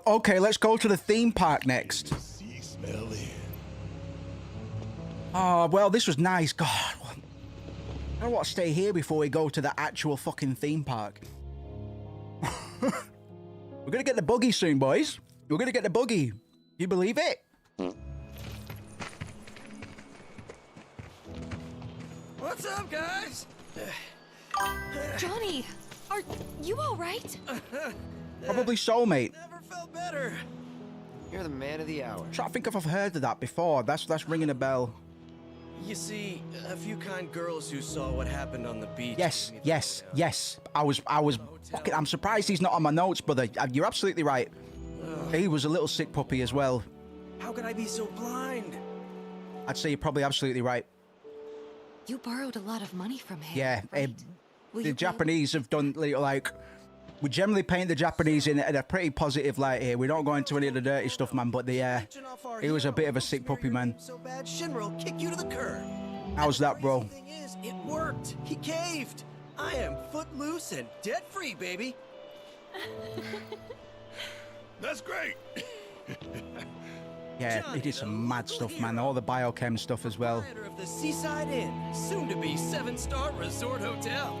Okay, let's go to the theme park next. See, smell it. Well, this was nice. God, I don't want to stay here before we go to the actual fucking theme park. We're gonna get the buggy soon, boys. We're gonna get the buggy. You believe it? What's up, guys? Johnny, are you all right? Probably so, mate. Never felt better. You're the man of the hour. I think I've heard of that before. That's ringing a bell. You see, a few kind girls who saw what happened on the beach. Yes. I was fucking, I'm surprised he's not on my notes, brother. You're absolutely right. He was a little sick puppy as well. How could I be so blind? I'd say you're probably absolutely right. You borrowed a lot of money from him. Yeah, right? the Japanese have done, like, we generally paint the Japanese in a pretty positive light here. We don't go into any of the dirty stuff, man, but he was a bit of a sick puppy, man. So bad, Shinra will kick you to the curb. How's that, bro? The thing is, it worked. He caved. I am footloose and debt-free, baby. That's great. Yeah, he did some mad stuff, man. All the biochem stuff as well. Proprietor of the Seaside Inn, soon to be 7-star resort hotel.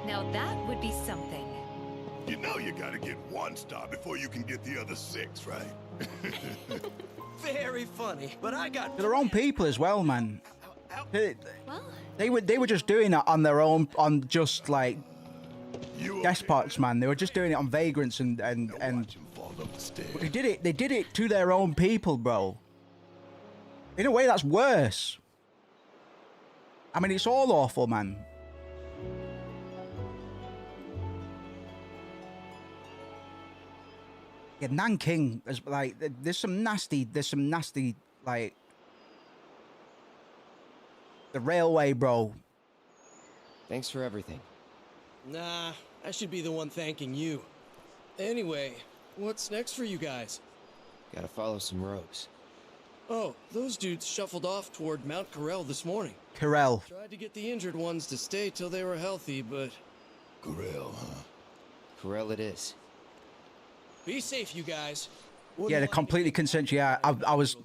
Now that would be something. You know you gotta get 1 star before you can get the other 6, right? Very funny, but I got They're their own people as well, man. Well, They were just doing it on their own, on just like despots, man. They were just doing it on vagrants and but they did it to their own people, bro. In a way, that's worse. I mean, it's all awful, man. Yeah, Nanking is like, there's some nasty, like, the railway, bro. Thanks for everything. Nah, I should be the one thanking you. Anyway, what's next for you guys? Gotta follow some rogues. Oh, those dudes shuffled off toward Mount Corel this morning. Corel. Tried to get the injured ones to stay till they were healthy, but... Corel, huh? Corel it is. Be safe, you guys. Yeah, the completely consent. Yeah, I was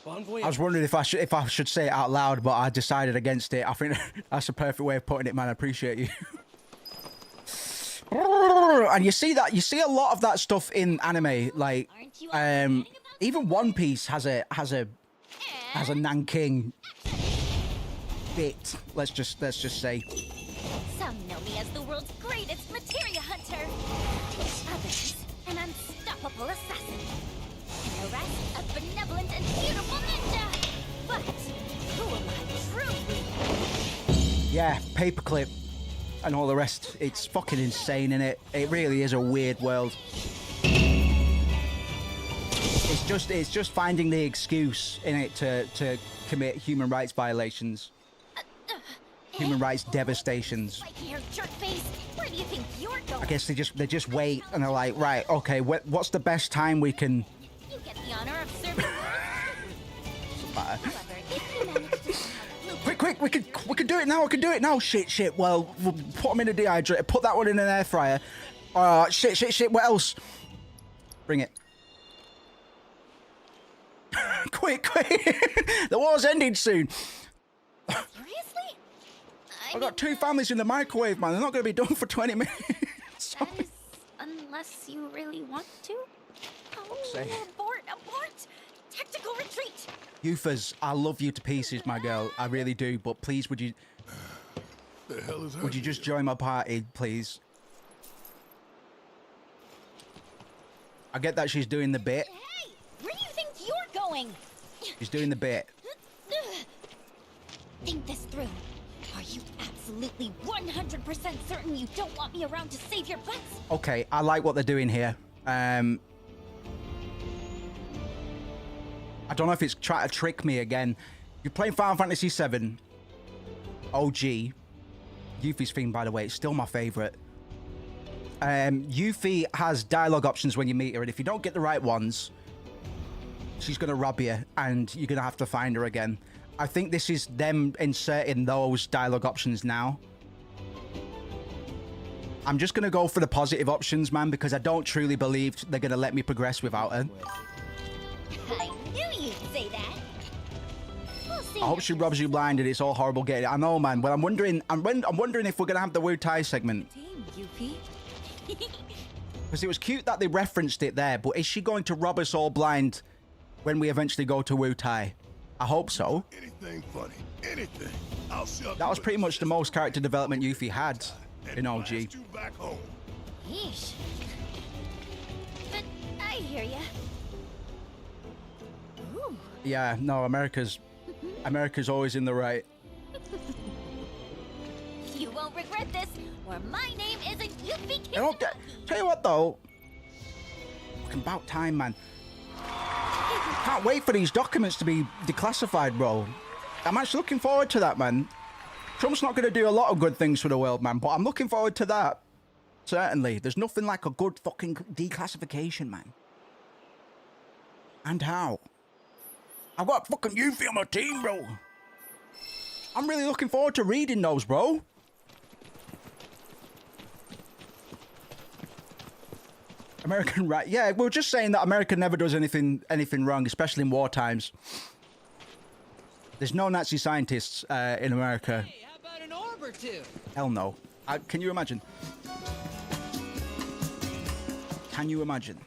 wondering if I should say it out loud, but I decided against it. I think that's a perfect way of putting it, man. I appreciate you. And you see a lot of that stuff in anime, like even One Piece has a Nanking bit. Let's just say. Some know me as the world's greatest materia hunter. Others, an unstoppable assassin. And the rest, a benevolent and beautiful ninja. But who am I truly? Yeah, paperclip and all the rest. It's fucking insane, innit? It really is a weird world. It's just finding the excuse in it to commit human rights violations. Human rights devastations. Where do you think you're going? I guess they just wait and they're like, right, okay, what's the best time we can? You get the honor of serving. However, if you manage to Quick, we can do it now. We can do it now. Shit. Well, we'll put them in a dehydrator. Put that one in an air fryer. Shit. What else? Bring it. Quick. The war's ending soon. I've got 2 families in the microwave, man. They're not going to be done for 20 minutes. That is, unless you really want to. Oh, abort! Tactical retreat! Euphas, I love you to pieces, my girl. I really do. But please, would you... The hell is Would you just join my party, please? I get that she's doing the bit. Hey! Where do you think you're going? She's doing the bit. Think this through. Are you absolutely 100% certain you don't want me around to save your butts? Okay, I like what they're doing here. I don't know if it's trying to trick me again. You're playing Final Fantasy VII. OG. Yuffie's theme, by the way, it's still my favorite. Yuffie has dialogue options when you meet her, and if you don't get the right ones, she's going to rob you, and you're going to have to find her again. I think this is them inserting those dialogue options now. I'm just going to go for the positive options, man, because I don't truly believe they're going to let me progress without her. I knew you'd say that. We'll see. I hope she robs you blind and it's all horrible getting it. I know, man. Well, I'm wondering if we're going to have the Wu Tai segment. Because it was cute that they referenced it there, but is she going to rob us all blind when we eventually go to Wu Tai? I hope so. Anything funny, anything. That was pretty much the most character development Yuffie had in OG. Yeesh. But I hear ya. Ooh. Yeah, no, America's always in the right. You won't regret this, or my name isn't Yuffie. Tell you what though, fucking about time, man. Can't wait for these documents to be declassified, bro. I'm actually looking forward to that, man. Trump's not going to do a lot of good things for the world, man, but I'm looking forward to that. Certainly. There's nothing like a good fucking declassification, man. And how? I've got fucking Yuffie on my team, bro. I'm really looking forward to reading those, bro. American right? Yeah, we were just saying that America never does anything wrong, especially in war times. There's no Nazi scientists in America. Hey, how about an orb or two? Hell no. Can you imagine? Can you imagine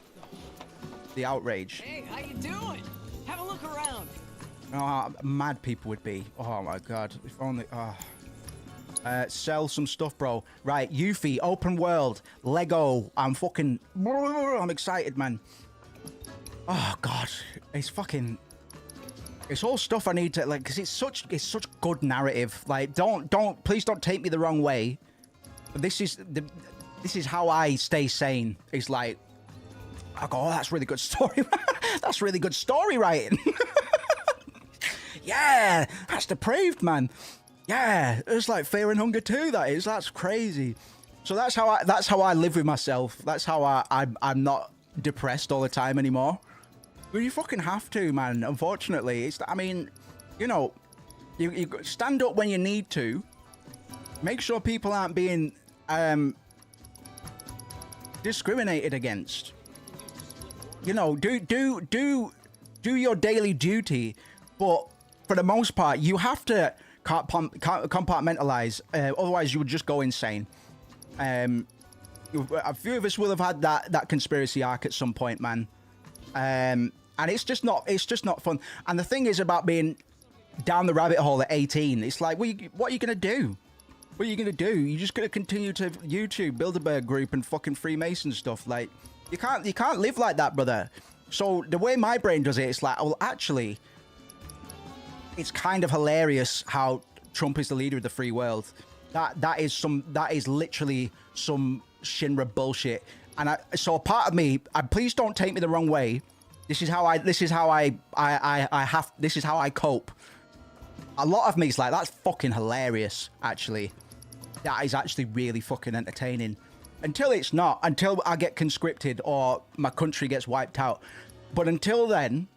the outrage? Hey, how you doing? Have a look around. You know how mad people would be. Oh my god! If only. Sell some stuff, bro. Right, Yuffie, open world, Lego. I'm excited, man. Oh god, it's all stuff I need to like, because it's such good narrative. Like, please don't take me the wrong way. This is how I stay sane. It's like, I go, oh, that's really good story. That's really good story writing. Yeah, that's depraved, man. Yeah, it's like Fear and Hunger 2, that is. That's crazy. So that's how I live with myself. That's how I'm not depressed all the time anymore. Well, you fucking have to, man. Unfortunately, I mean, you know, you stand up when you need to. Make sure people aren't being discriminated against. You know, do your daily duty, but for the most part, you have to compartmentalize, otherwise you would just go insane. A few of us will have had that conspiracy arc at some point, man, and it's just not fun. And the thing is about being down the rabbit hole at 18, it's like, what are you gonna do? What are you gonna do? You're just gonna continue to YouTube Bilderberg group and fucking Freemason stuff. Like, you can't live like that, brother. So the way my brain does it, it's like, well, actually, it's kind of hilarious how Trump is the leader of the free world. That is literally some Shinra bullshit. And so part of me, please don't take me the wrong way. This is how I cope. A lot of me is like, that's fucking hilarious, actually. That is actually really fucking entertaining. Until it's not, until I get conscripted or my country gets wiped out. But until then,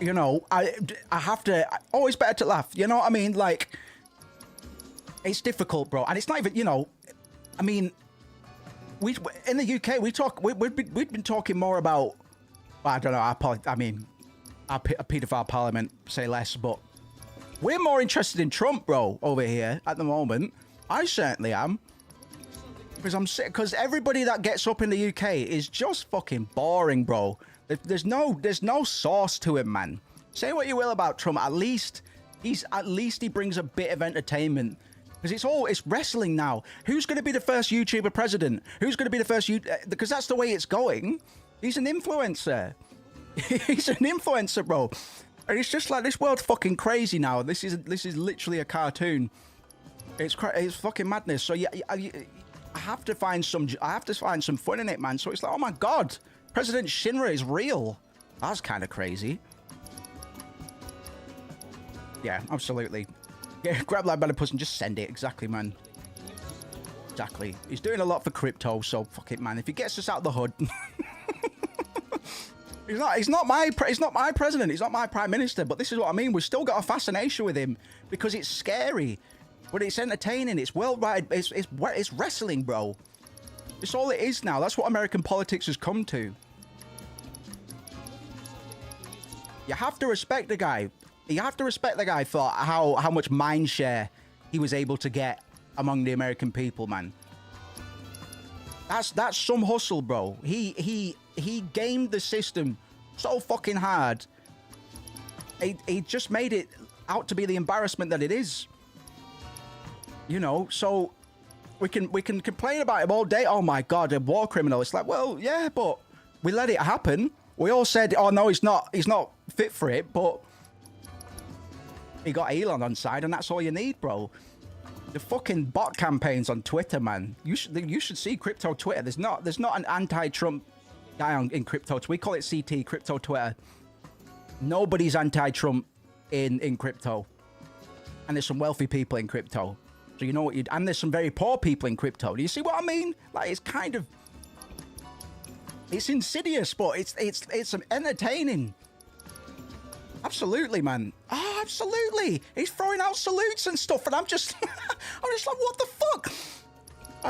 you know, I have to, always better to laugh, you know what I mean? Like, it's difficult, bro. And it's not even, you know, I mean, in the UK, we've been talking more about, well, I don't know, I mean, our paedophile parliament, say less, but We're more interested in Trump, bro, over here at the moment. I certainly am. Because I'm sick. Because everybody that gets up in the UK is just fucking boring, bro. There's no sauce to him, man. Say what you will about Trump. At least he brings a bit of entertainment. Because it's wrestling now. Who's going to be the first YouTuber president? Who's going to be the first because that's the way it's going. He's an influencer. He's an influencer, bro. And it's just like, this world's fucking crazy now. This is literally a cartoon. It's fucking madness. So yeah, I have to find some fun in it, man. So it's like, oh my god, President Shinra is real. That's kind of crazy. Yeah, absolutely. Yeah, grab like by the puss and just send it. Exactly, man. Exactly. He's doing a lot for crypto, so fuck it, man. If he gets us out the hood. He's not my president. He's not my prime minister. But this is what I mean. We've still got a fascination with him because it's scary, but it's entertaining. It's worldwide. It's wrestling, bro. It's all it is now. That's what American politics has come to. You have to respect the guy. You have to respect the guy for how much mind share he was able to get among the American people, man. That's some hustle, bro. He gamed the system so fucking hard. He just made it out to be the embarrassment that it is. You know, so we can complain about him all day. Oh my god, a war criminal. It's like, well, yeah, but we let it happen. We all said, oh no, he's not fit for it, but he got Elon on side, and that's all you need, bro. The fucking bot campaigns on Twitter, man. You should see crypto Twitter. There's not an anti-Trump guy in crypto. We call it CT, crypto Twitter. Nobody's anti-Trump in crypto, and there's some wealthy people in crypto. So you know what and there's some very poor people in crypto. Do you see what I mean? Like, it's kind of, it's insidious, but it's entertaining. Absolutely, man. Oh, absolutely. He's throwing out salutes and stuff, and I'm just like, what the fuck?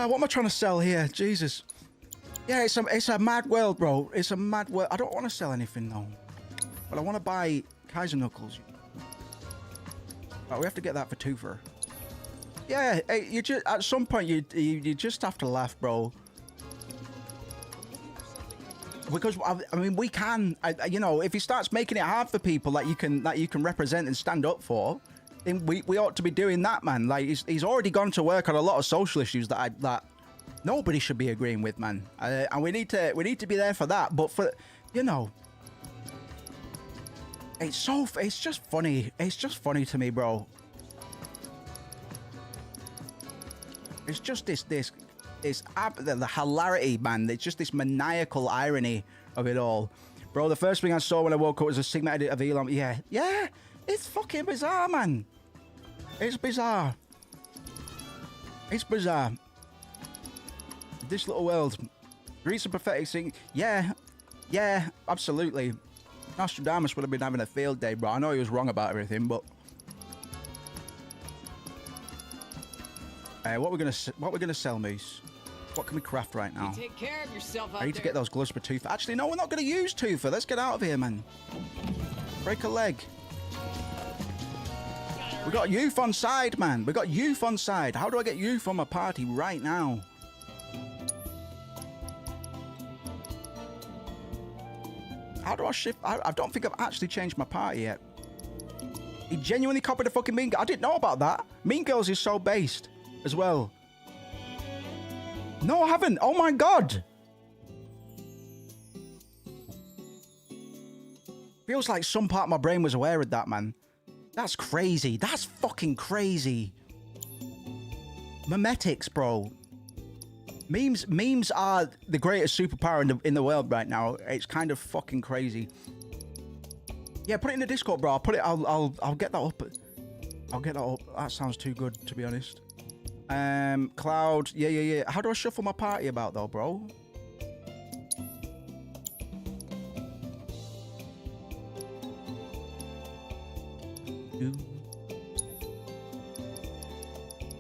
What am I trying to sell here? Jesus. Yeah, it's a mad world, bro. It's a mad world. I don't want to sell anything though, but I want to buy Kaiser Knuckles. Right, we have to get that for Twofer. Yeah, you just at some point you just have to laugh, bro. Because I mean, we can, you know, if he starts making it hard for people that you can represent and stand up for, then we ought to be doing that, man. Like, he's already gone to work on a lot of social issues that nobody should be agreeing with, man. And we need to be there for that. But for, you know, it's just funny. It's just funny to me, bro. It's just the hilarity, man. It's just this maniacal irony of it all. Bro, the first thing I saw when I woke up was a Sigma edit of Elon. Yeah, it's fucking bizarre, man. It's bizarre. It's bizarre. This little world. Reads a pathetic thing. Yeah, absolutely. Nostradamus would have been having a field day, bro. I know he was wrong about everything, but what we're gonna sell, Moose? What can we craft right now? You take care of yourself out I need to get those gloves for Toofer. Actually, no, we're not gonna use Toofer. Let's get out of here, man. Break a leg. We got youth on side, man. We got youth on side. How do I get youth on my party right now? How do I shift? I don't think I've actually changed my party yet. He genuinely copied the fucking Mean Girls. I didn't know about that. Mean Girls is so based as well. No, I haven't. Oh my god. Feels like some part of my brain was aware of that, man. That's crazy. That's fucking crazy. Memetics, bro. Memes are the greatest superpower in the world right now. It's kind of fucking crazy. Yeah, put it in the Discord, bro. I'll get that up. I'll get that up. That sounds too good, to be honest. Cloud. Yeah. How do I shuffle my party about though, bro?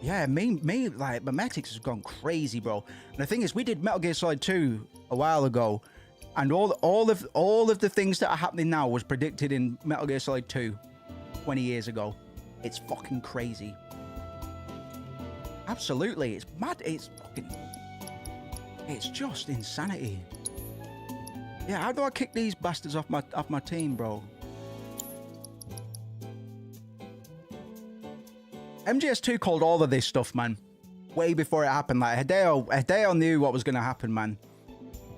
Yeah, me, like, Memetics has gone crazy, bro. And the thing is, we did Metal Gear Solid 2 a while ago, and all of the things that are happening now was predicted in Metal Gear Solid 2 20 years ago. It's fucking crazy. Absolutely, it's mad. It's just insanity. Yeah, how do I kick these bastards off my team, bro? MGS2 called all of this stuff, man, way before it happened. Like Hideo knew what was going to happen, man.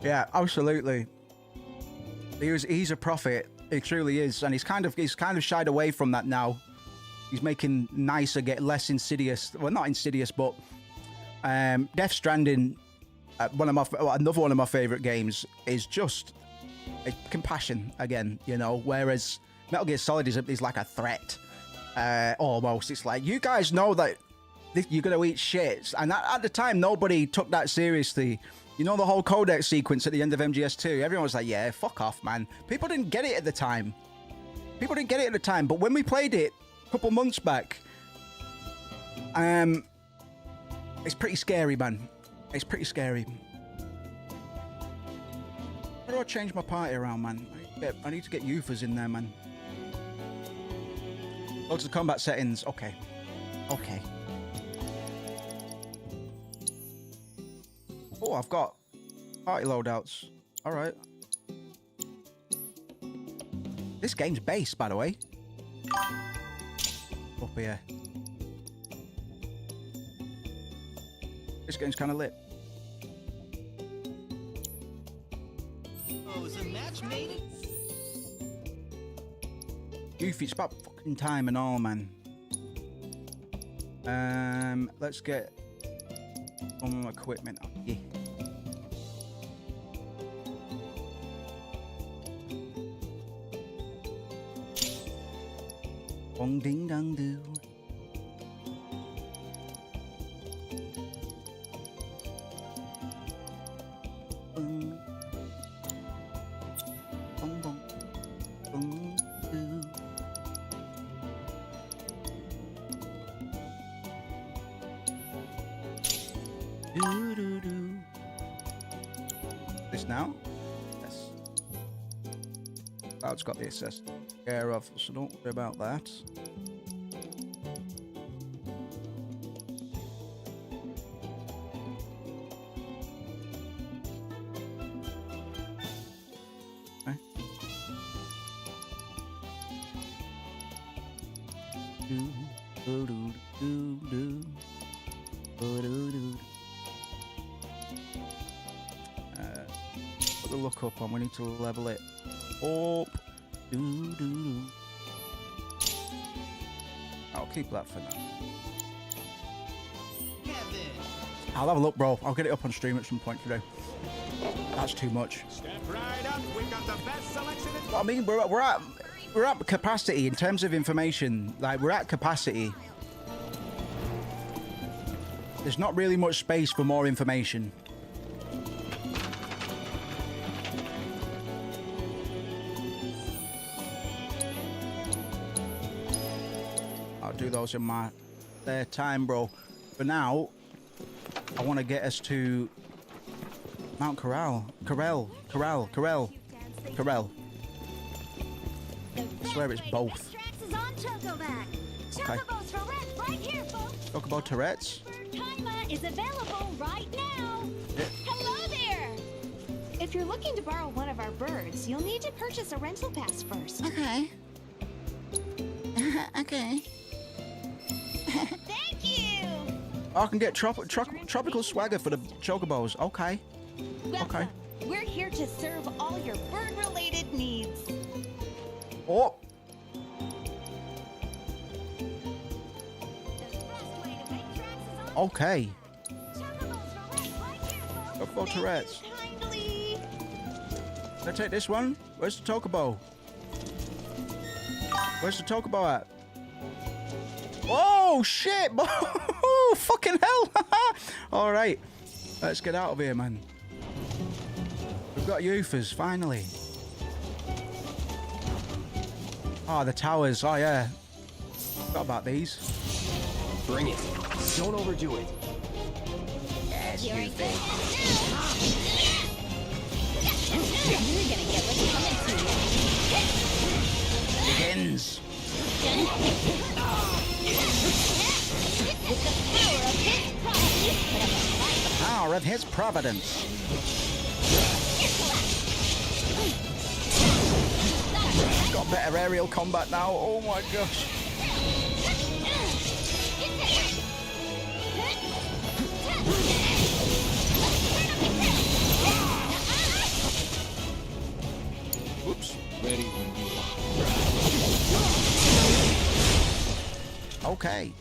Yeah, absolutely. He's a prophet. He truly is, and he's kind of shied away from that now. He's making nicer, get less insidious. Well, not insidious, but Death Stranding, another one of my favorite games, is just compassion again. You know, whereas Metal Gear Solid is like a threat. Almost. It's like, you guys know that you're gonna eat shit, and at the time nobody took that seriously. You know, the whole codex sequence at the end of MGS2, everyone was like, yeah, fuck off, man. People didn't get it at the time. But when we played it a couple months back, it's pretty scary, man. It's pretty scary. How do I change my party around, man? I need to get Euphas in there, man. Go to the combat settings. Okay. Oh, I've got party loadouts. All right. This game's base, by the way. Up here. This game's kind of lit. Oh, is a match made? Goofy, it's about fucking time and all, man. Let's get some equipment up here. Bong ding dong do. Bong. Bong bong. Bong do. Do do do. This now? Yes. Cloud's got the assist care of, so don't worry about that. Okay. Do do do do do do do do. Put the look up on. We need to level it up. Do, do, do. I'll keep that for now. I'll have a look, bro. I'll get it up on stream at some point today. That's too much. Step right up. We got the best selection. I mean, we're at capacity in terms of information. Like, we're at capacity. There's not really much space for more information. Do those in my spare time, bro. For now, I want to get us to Mount Corral. I swear it's both. Okay. Chocobo Tourette's. Timer is available right now. Yeah. Hello there! If you're looking to borrow one of our birds, you'll need to purchase a rental pass first. Okay. Okay. Thank you! I can get tropical swagger for the chocobos. Okay. Welcome. We're here to serve all your bird-related needs. Oh. Okay. Chocobo Tourette's. Can I take this one? Where's the chocobo? Where's the chocobo at? Oh shit! Oh fucking hell! All right, let's get out of here, man. We've got Euphas finally. Oh, the towers. Oh yeah. Forgot about these. Bring it. Don't overdo it. Yes, you're good. You're gonna get what's coming to you. Begins. With the power of his providence, The power of his providence. Got better aerial combat now. Oh my gosh. Whoops. Ready when you are. Okay.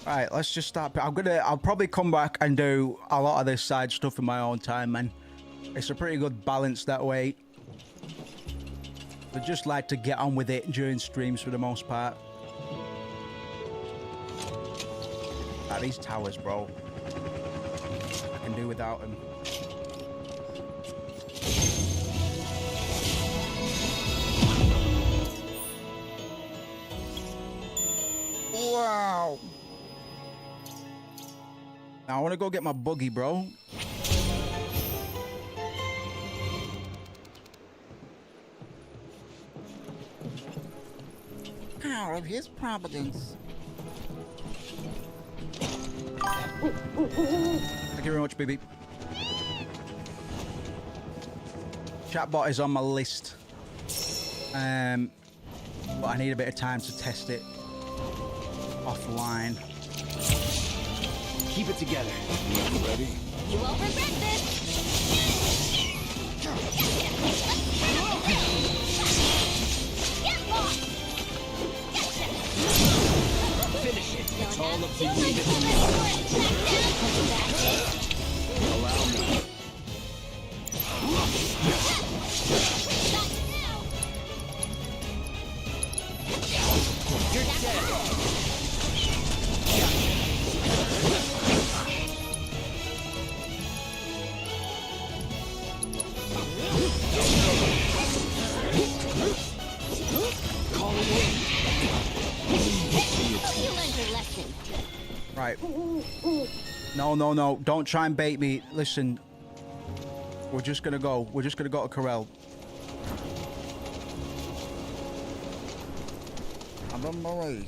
Alright, let's just start. I'll probably come back and do a lot of this side stuff in my own time, man. It's a pretty good balance that way. I just like to get on with it during streams for the most part. Ah, these towers, bro. I can do without them. Wow. Now I want to go get my buggy, bro. Power of his providence. Thank you very much, baby. Chatbot is on my list. But I need a bit of time to test it offline. Keep it together. Ready? You won't regret this. Get lost. Finish it. It's all up to you. Allow me. You're dead. Right. No. Don't try and bait me. Listen. We're just gonna go. We're just gonna go to Corel. I'm on my way.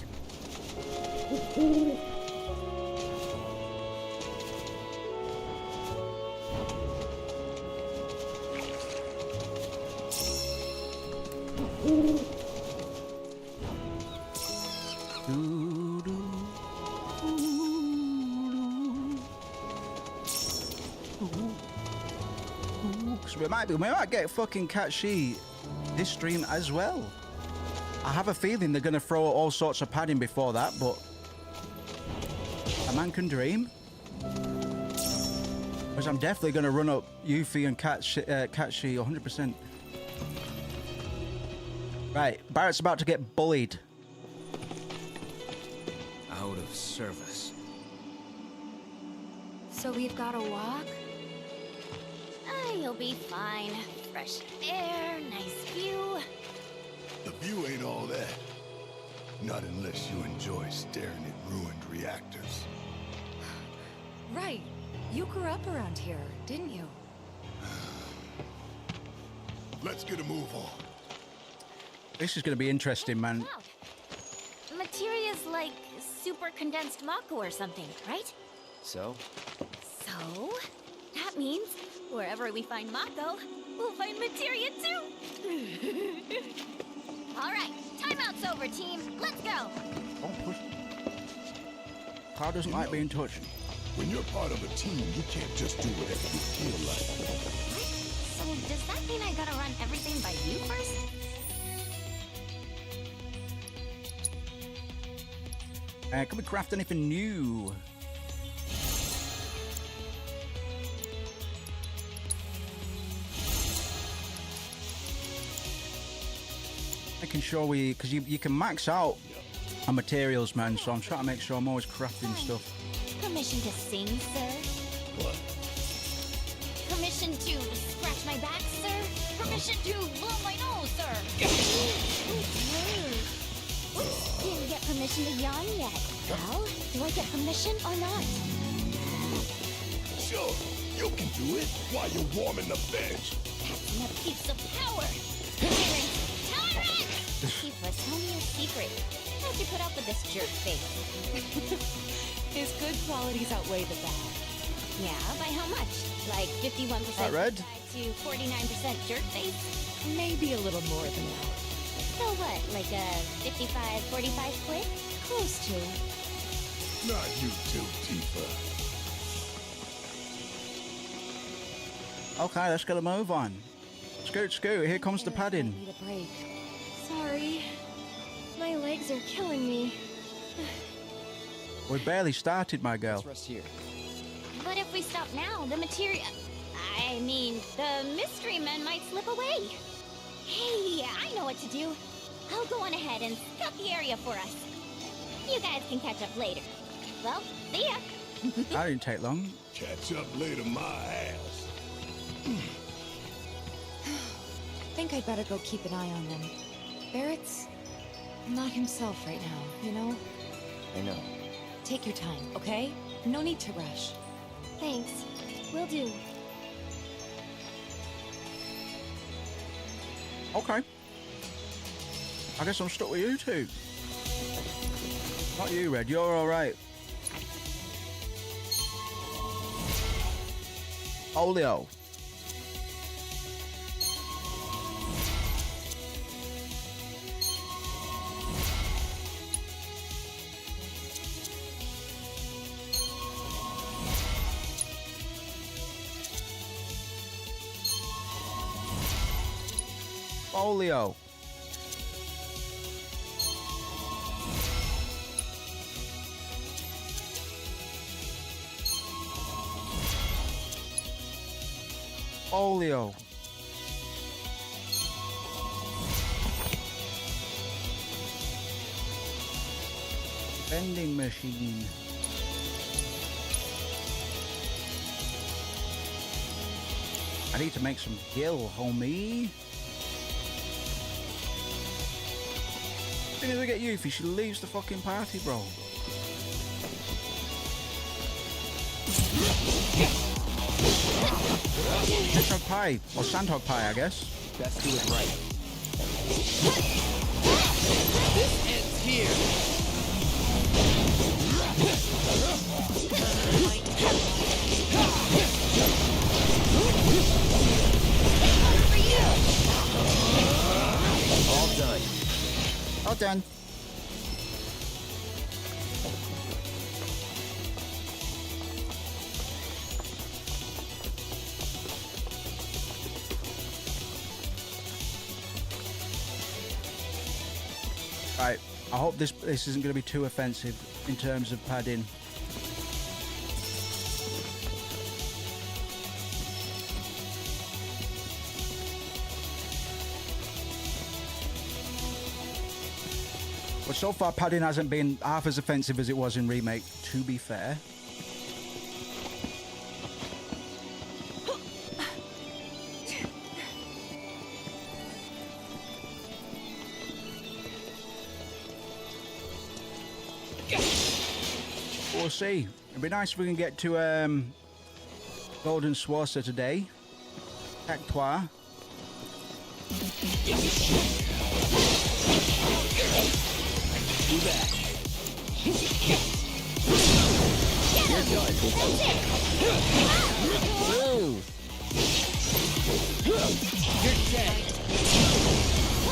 We might get fucking catchy this stream as well. I have a feeling they're gonna throw all sorts of padding before that, but a man can dream. Because I'm definitely gonna run up Yuffie and catchy 100%. Right, Barrett's about to get bullied. Out of service. So we've got to walk? You'll be fine. Fresh air, nice view. The view ain't all that. Not unless you enjoy staring at ruined reactors. Right. You grew up around here, didn't you? Let's get a move on. This is going to be interesting, man. Wow. Materia's like super condensed Mako or something, right? So? So? That means wherever we find Mako, we'll find materia too. All right, timeout's over, team. Let's go. Don't push. Carl doesn't like being touched. When you're part of a team, you can't just do whatever you feel like. So does that mean I gotta run everything by you first? Can we craft anything new? Making sure because you can max out our materials, man, so I'm trying to make sure I'm always crafting stuff. Permission to sing, sir? What? Permission to scratch my back, sir? Permission to blow my nose, sir? Oops, didn't get permission to yawn yet. Well, do I get permission or not? Sure, you can do it while you're warming the bench. That's a piece of power. Tyrant! Tifa, tell me your secret. have to put up with this jerk face? His good qualities outweigh the bad. Yeah, by how much? Like 51% Red? to 49% jerk face? Maybe a little more than that. So what, like a 55-45 split? Close to. Not you too, Tifa. Okay, let's get a move on. Scoot, scoot. Here comes the padding. Need a break. Sorry. My legs are killing me. We barely started, my girl. Let's rest here. But if we stop now, the mystery men might slip away. Hey, I know what to do. I'll go on ahead and scout the area for us. You guys can catch up later. Well, see ya. That didn't take long. Catch up later, my ass. Think I'd better go keep an eye on them. Barrett's not himself right now, you know? I know. Take your time, okay? No need to rush. Thanks. Will do. Okay. I guess I'm stuck with you two. Not you, Red. You're all right. Olio. Olio. Olio. Vending machine. I need to make some gil, homie. As soon as I get Yuffie, she leaves the fucking party, bro. Hedgehog pie, or sandhog pie, I guess. Best do it right. This ends here. All done. All done. Right, I hope this isn't going to be too offensive in terms of padding. But so far, padding hasn't been half as offensive as it was in Remake, to be fair. We'll see. It'd be nice if we can get to Golden Swarsa today. Hectoire. Do that. You're done. Move. You're dead.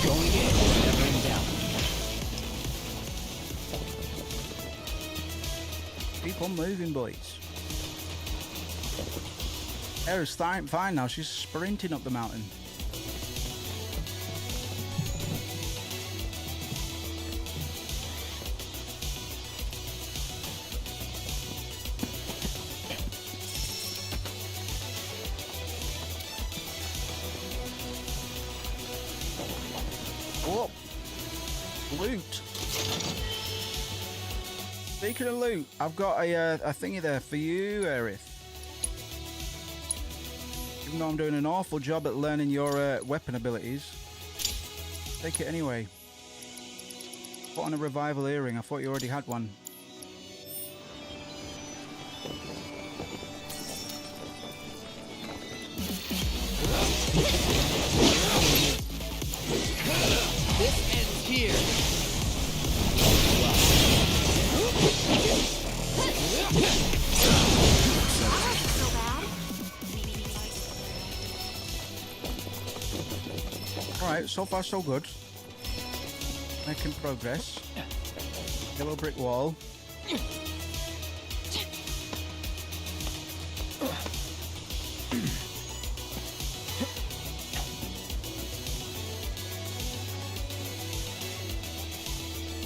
Going in. Never in doubt. Keep on moving, boys. Era's fine now. She's sprinting up the mountain. Oh, loot. Speaking of loot, I've got a thingy there for you, Aerith. Even though I'm doing an awful job at learning your weapon abilities, take it anyway. Put on a revival earring. I thought you already had one. This ends here. Alright, so far so good. Making progress. Yellow brick wall.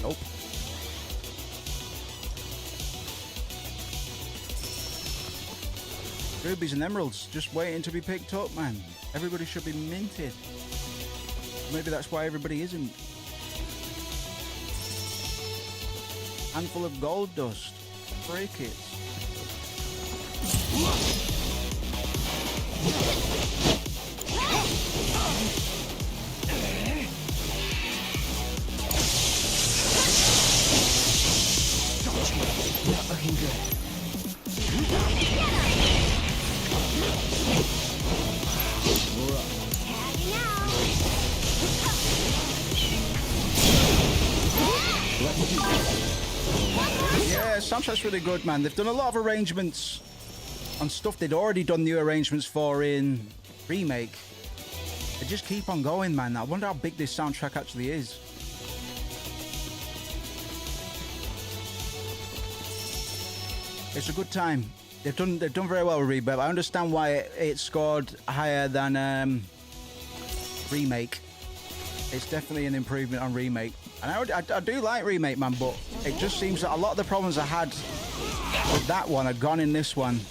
Nope. Rubies and emeralds just waiting to be picked up, man. Everybody should be minted. Maybe that's why everybody isn't. Handful of gold dust. Break it. Not looking good. We're up. Yeah, soundtrack's really good, man. They've done a lot of arrangements on stuff they'd already done new arrangements for in Remake. They just keep on going, man. I wonder how big this soundtrack actually is. It's a good time. They've done very well with Rebirth. I understand why it scored higher than Remake. It's definitely an improvement on Remake. And I do like Remake, man, but it just seems that a lot of the problems I had with that one are gone in this one.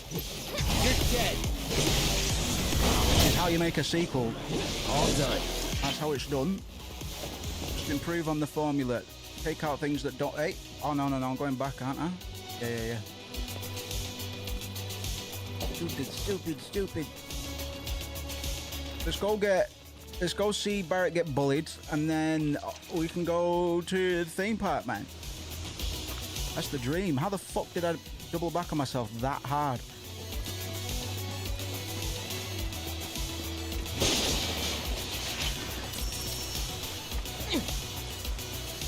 You're dead. This is how you make a sequel. All done. That's how it's done. Just improve on the formula. Take out things that don't... Hey, oh, no, I'm going back, aren't I? Yeah. Stupid. Let's go see Barrett get bullied, and then we can go to the theme park, man. That's the dream. How the fuck did I double back on myself that hard?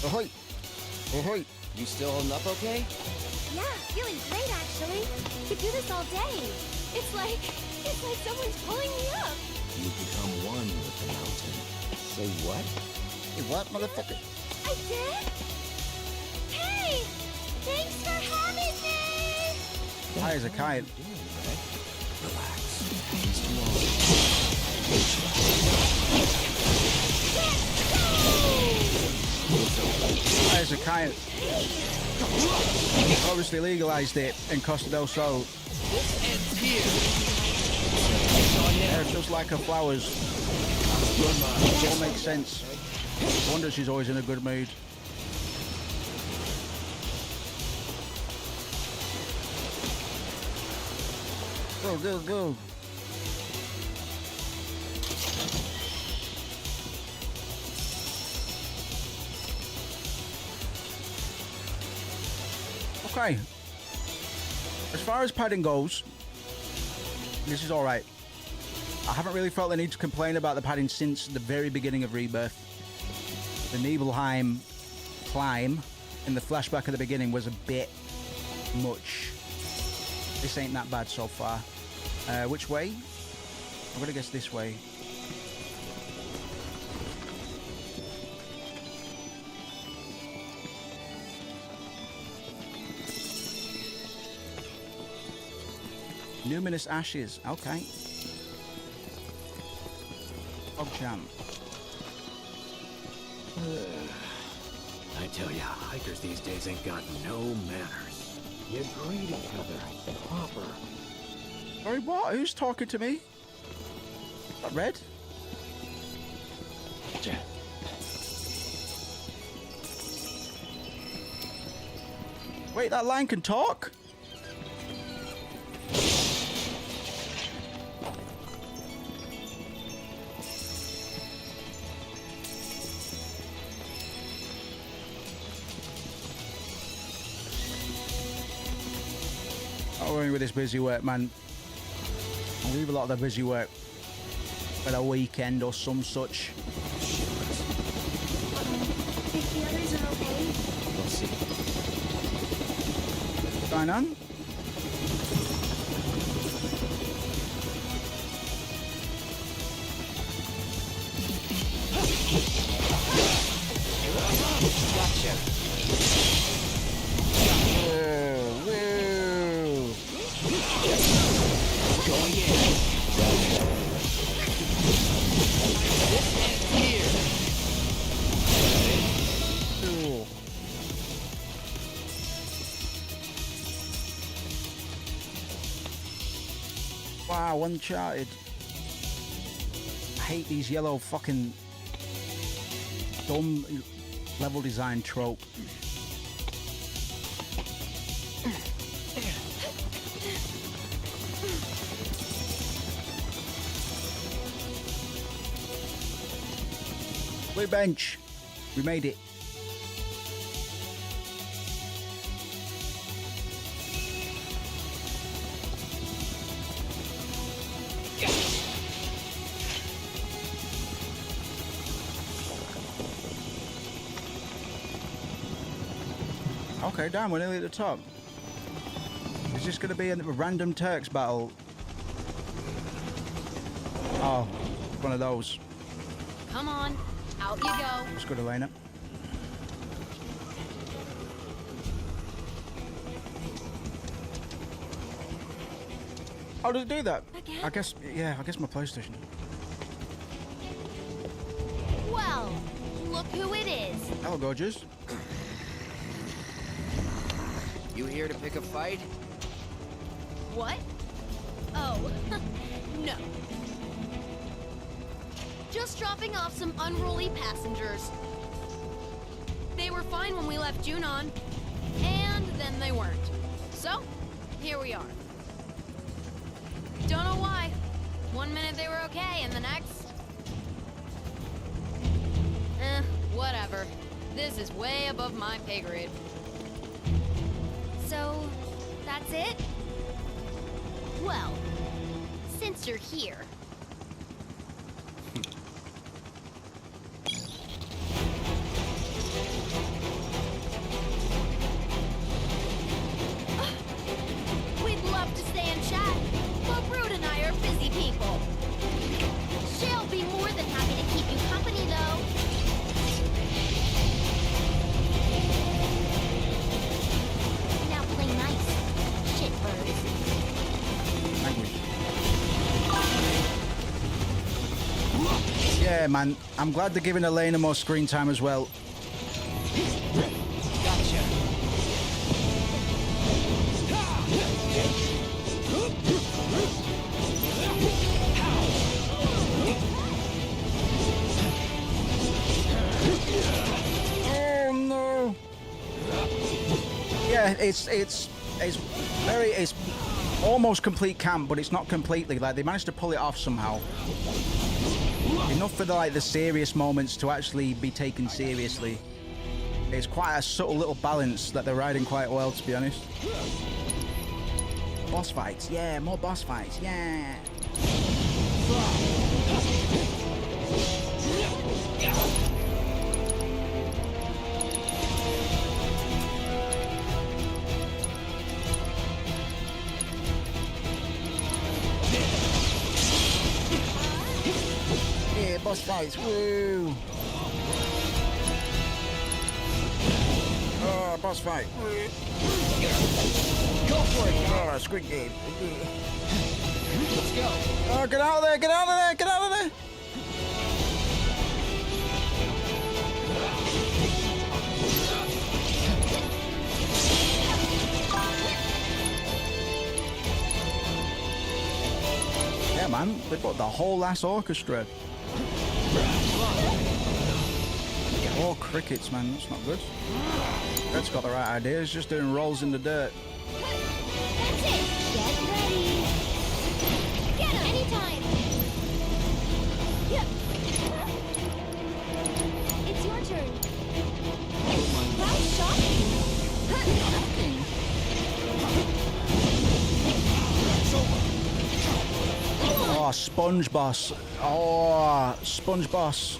Ahoy. You still holding up okay? Yeah, feeling great actually. Could do this all day. It's like someone's pulling me up. You become one with the mountain. Say what? You what, motherfucker? I did? Hey! Thanks for having me! High as a kite. Relax. Happens to all. High as a kite. Obviously legalized it in Costa del Sol. Yeah, it's just like her flowers. It all makes sense. No wonder she's always in a good mood. Go. Okay. As far as padding goes, this is alright. I haven't really felt the need to complain about the padding since the very beginning of Rebirth. The Nibelheim climb in the flashback at the beginning was a bit much. This ain't that bad so far. Which way? I'm gonna guess this way. Numinous ashes. Okay. Jam. I tell ya, hikers these days ain't got no manners. You greet each other proper. Sorry, what? Who's talking to me? Is that Red? Wait, that line can talk? With this busy work, man. I'll leave a lot of the busy work for the weekend or some such. If the others are okay. We'll see. What's going on? Wow, Uncharted. I hate these yellow fucking dumb level design trope. Blue bench. We made it. Okay, damn, we're nearly at the top. Is this going to be a random Turks battle? Oh, one of those. Come on, out you go. Let's go to Elena. How did it do that? Again? I guess, yeah, I guess my PlayStation. Well, look who it is. Hello, gorgeous. You here to pick a fight? What? Oh, no. Just dropping off some unruly passengers. They were fine when we left Junon, and then they weren't. So, here we are. Don't know why. One minute they were okay, and the next... whatever. This is way above my pay grade. So, that's it? Well, since you're here. We'd love to stay and chat, but Brood and I are busy people. She'll be more than happy to keep you company, though. Now play nice, shitbirds. Yeah, man. I'm glad they're giving Elena more screen time as well. Gotcha. Oh no. Yeah, it's almost complete camp, but it's not completely. Like they managed to pull it off somehow. Enough for the serious moments to actually be taken seriously. It's quite a subtle little balance that they're riding quite well, to be honest. Boss fights, yeah, more boss fights, yeah. Yeah, boss fights, woo! Oh, boss fight. Go for it, Oh, Squid Game. Let's go. Oh, get out of there, get out of there, get out of there! Yeah, man, they brought the whole last orchestra. Oh, crickets, man, that's not good. Red's got the right idea, he's just doing rolls in the dirt. That's it. Get ready. Get him anytime. Yeah. It's your turn. Wow, shocking. Oh, sponge boss. Oh, sponge boss.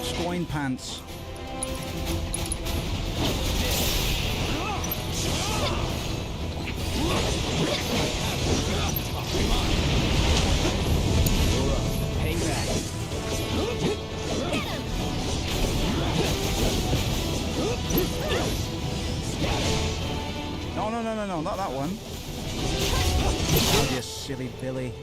Scoin pants. Hang back. No, no, no, no, no, not that one. Oh, you silly Billy.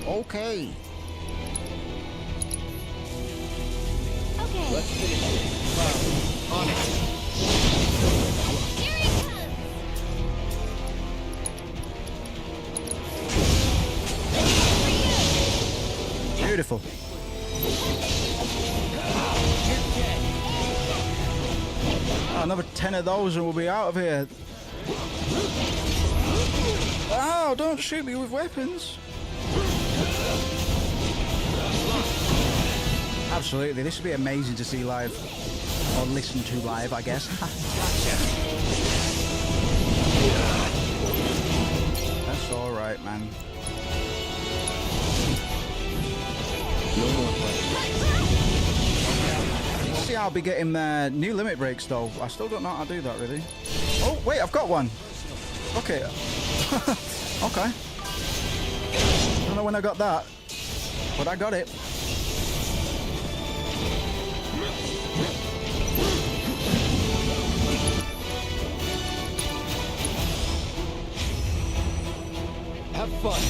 Okay. Okay. Let's finish this. Wow. On it. Here he comes! Beautiful. Oh, another 10 of those and we'll be out of here. Oh, don't shoot me with weapons. Absolutely, this would be amazing to see live. Or listen to live, I guess. That's alright, man. See, I'll be getting new limit breaks though. I still don't know how to do that really. Oh, wait, I've got one. Okay. Okay. Don't know when I got that, but I got it. Have fun.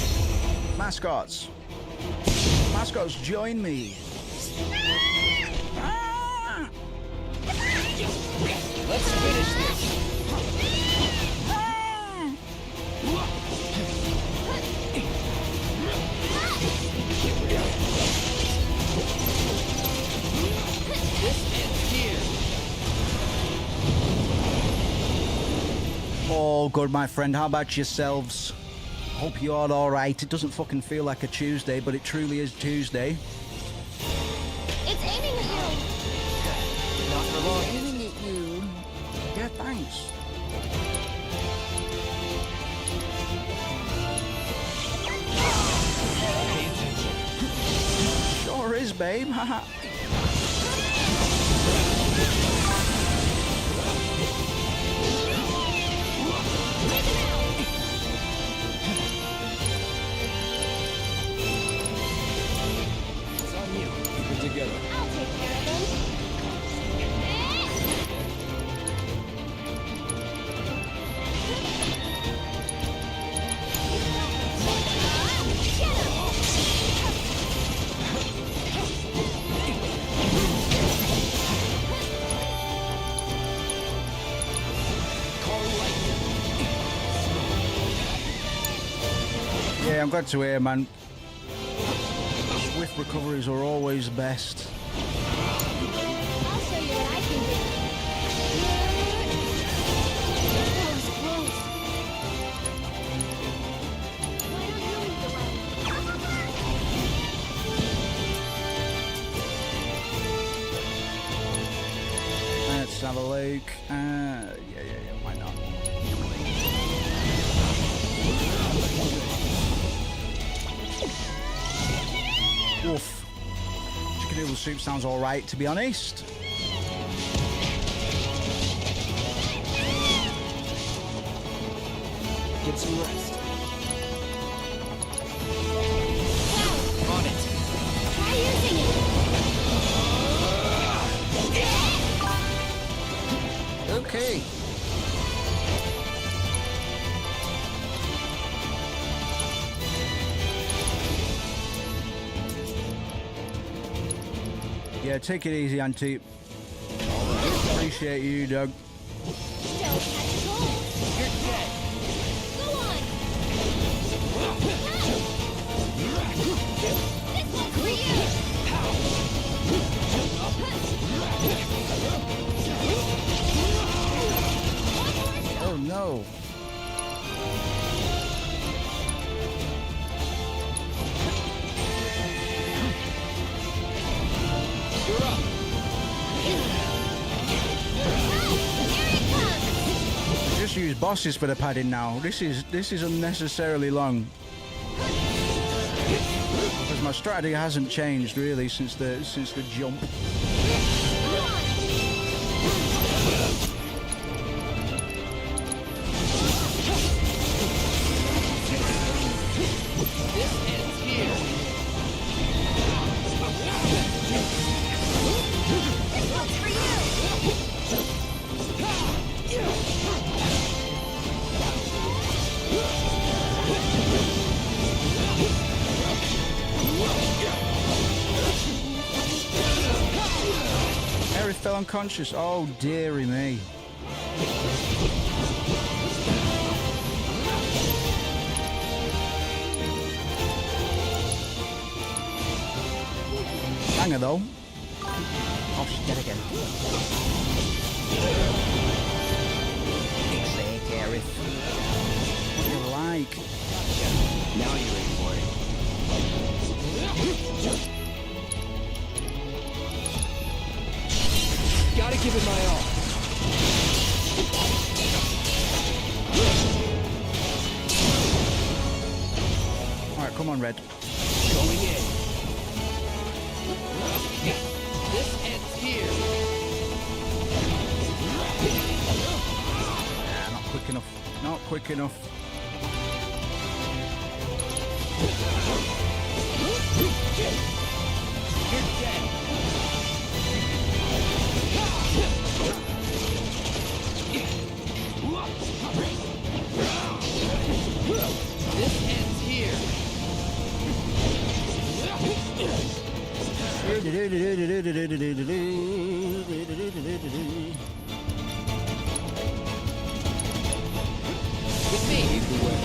Mascots. Mascots, join me. Let's finish this. This ends here. Oh, good, my friend. How about yourselves? Hope you're all alright. It doesn't fucking feel like a Tuesday, but it truly is Tuesday. It's aiming at you! Not for long. Aiming at you. Yeah, thanks. Pay attention. Sure is, babe. Haha. It's on you. Keep it together. I'll take care of them. Yeah, I'm glad to hear, man. Swift recoveries are always best. I'll show you what I can do. That was close. Why don't you lead the way? Let's have a look. Yeah, why not? Woof. Chicken noodle soup sounds alright, to be honest. Get some rest. On it. Try using it. Okay. Yeah, take it easy, Auntie. Appreciate you, Doug. Don't catch cold. You're dead. Go on. This one's for you. Oh no. You're up. Just use bosses for the padding now. This is unnecessarily long. Because my strategy hasn't changed really since the jump. This ends here. This one's for you. unconscious. Oh, dearie me. Banger though. Oh, she's dead again. It's Gareth. What do you like? Now you're ready for it. Gotta give it my all. Alright, come on, Red. Going in. This ends here. Nah, not quick enough. Not quick enough. You're dead. This ends here. With me. Lead the way.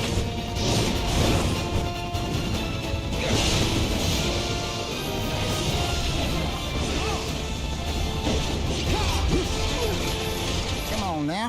Come on now.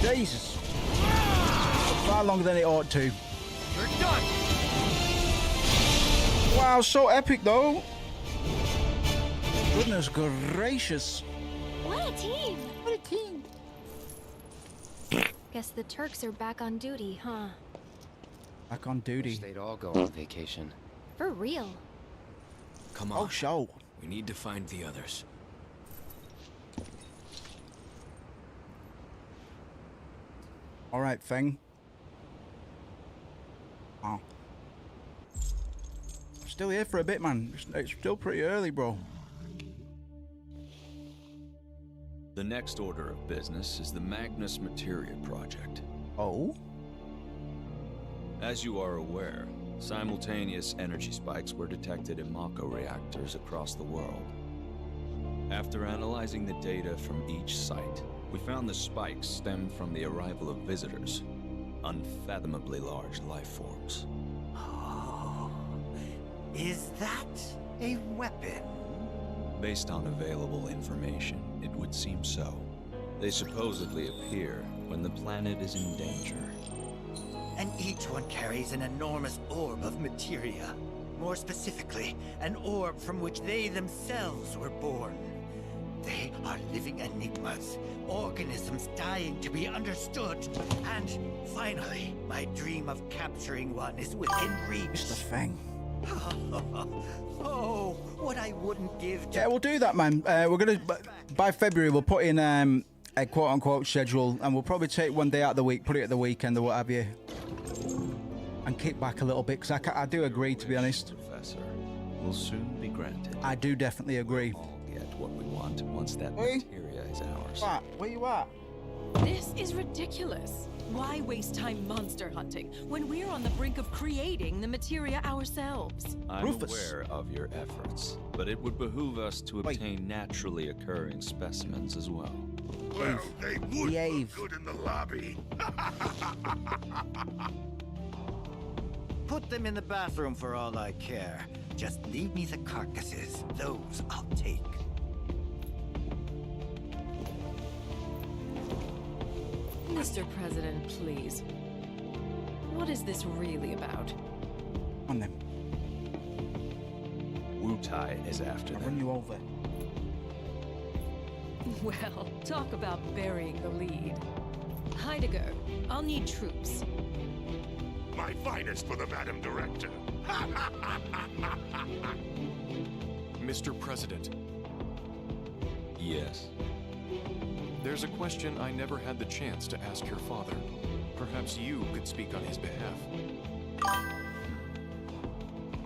Jesus. Far longer than it ought to. You're done. Wow, so epic though. Goodness gracious. What a team! What a team. Guess the Turks are back on duty, huh? Back on duty. Wish they'd all go on vacation. For real. Come on. Oh, show. We need to find the others. All right, Feng. Oh. I'm still here for a bit, man. It's still pretty early, bro. The next order of business is the Magnus Materia Project. Oh? As you are aware, simultaneous energy spikes were detected in Mako reactors across the world. After analyzing the data from each site, we found the spikes stemmed from the arrival of visitors, unfathomably large life forms. Oh, is that a weapon? Based on available information, it would seem so. They supposedly appear when the planet is in danger. And each one carries an enormous orb of materia. More specifically, an orb from which they themselves were born. They are living enigmas, organisms dying to be understood. And finally, my dream of capturing one is within reach. Mr. Feng. Oh, what I wouldn't give to... Yeah, we'll do that, man. We're gonna by February we'll put in a quote-unquote schedule, and we'll probably take one day out of the week, put it at the weekend or what have you, and kick back a little bit. Because I do agree, to be honest. Professor, will soon be granted. I do definitely agree. All get what we want once that materia is ours. What? Where you at? This is ridiculous. Why waste time monster hunting when we're on the brink of creating the materia ourselves? I'm aware of your efforts, but it would behoove us to obtain naturally occurring specimens as well. Well, they would look good in the lobby. Put them in the bathroom for all I care. Just leave me the carcasses. Those I'll take. Mr. President, please. What is this really about? On them. Wutai is after I'll them. run you over. Well, talk about burying the lead. Heidegger, I'll need troops. My finest for the Madam Director. Mr. President. Yes. There's a question I never had the chance to ask your father. Perhaps you could speak on his behalf.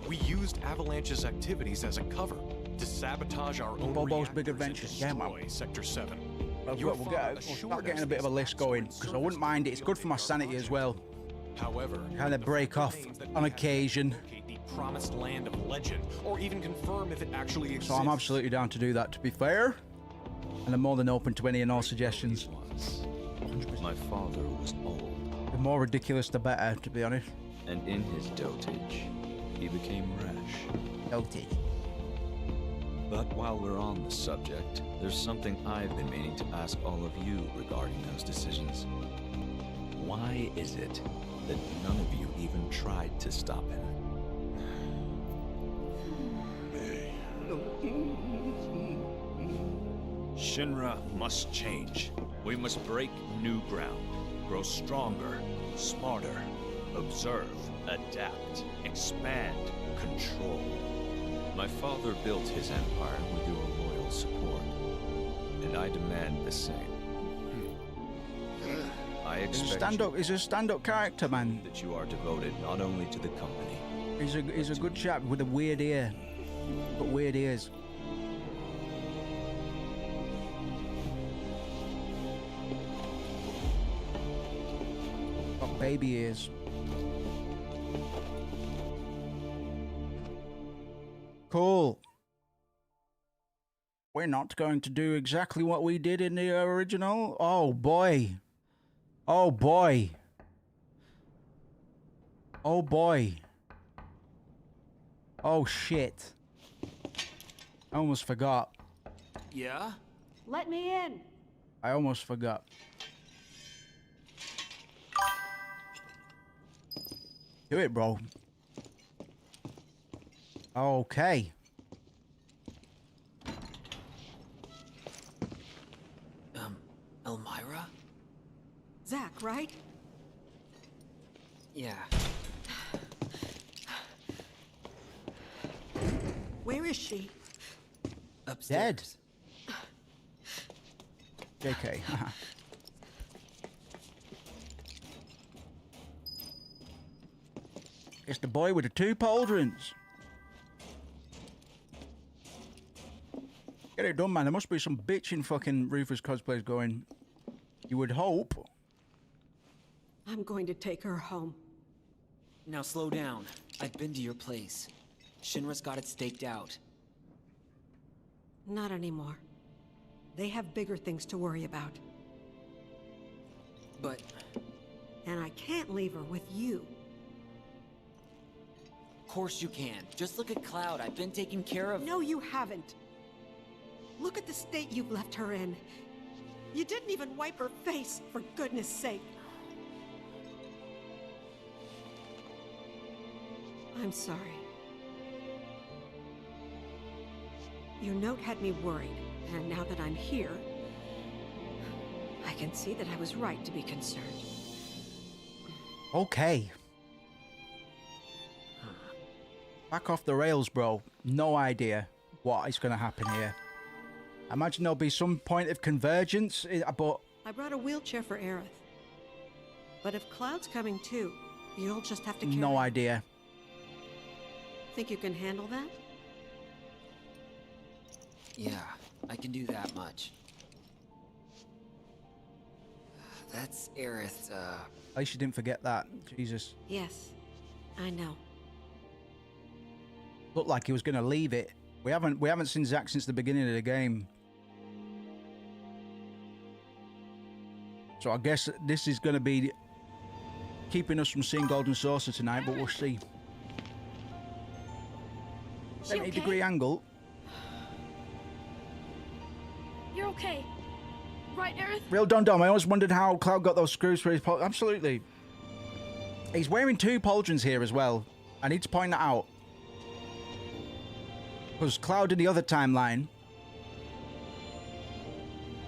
We used Avalanche's activities as a cover to sabotage our own Bobo's Big Adventure. Yeah, man. Sector 7. We'll start getting a bit of a list going, because I wouldn't mind it. It's good for my sanity as well. However, kind of break off on occasion. The promised land of legend, or even confirm if it actually exists. So I'm absolutely down to do that, to be fair. And I'm more than open to any and all suggestions. My father was old. The more ridiculous, the better, to be honest. And in his dotage, he became rash. Dotage. But while we're on the subject, there's something I've been meaning to ask all of you regarding those decisions. Why is it that none of you even tried to stop him? Shinra must change. We must break new ground, grow stronger, smarter, observe, adapt, expand, control. My father built his empire with your loyal support, and I demand the same. I expect he's a stand-up character, man. That you are devoted not only to the company. He's a good chap with a weird ear. Got weird ears. Got baby ears. Cool. We're not going to do exactly what we did in the original. Oh boy. Oh boy. Oh boy. Oh shit. I almost forgot. Yeah? Let me in. I almost forgot. Do it, bro. Okay. Elmira? Zach, right? Yeah. Where is she? Upstairs. Dead. JK. It's the boy with the 2 pauldrons. Get it done, man. There must be some bitching fucking Rufus cosplays going. You would hope. I'm going to take her home. Now slow down. I've been to your place. Shinra's got it staked out. Not anymore. They have bigger things to worry about. But... And I can't leave her with you. Of course you can. Just look at Cloud. I've been taking care of... No, you haven't. Look at the state you've left her in. You didn't even wipe her face, for goodness sake. I'm sorry. Your note had me worried, and now that I'm here, I can see that I was right to be concerned. Okay. Back off the rails, bro. No idea what is going to happen here. I imagine there'll be some point of convergence, but... I brought a wheelchair for Aerith. But if Cloud's coming too, you'll just have to carry... No idea. Think you can handle that? Yeah, I can do that much. That's Aerith's, At least you didn't forget that. Jesus. Yes, I know. Looked like he was going to leave it. We haven't seen Zack since the beginning of the game. So I guess this is going to be keeping us from seeing Golden Saucer tonight, but we'll see. 70-degree angle. You're okay. Right, Aerith? Real dum-dum. I always wondered how Cloud got those screws for his pauldron. Absolutely. He's wearing 2 pauldrons here as well. I need to point that out. Because Cloud in the other timeline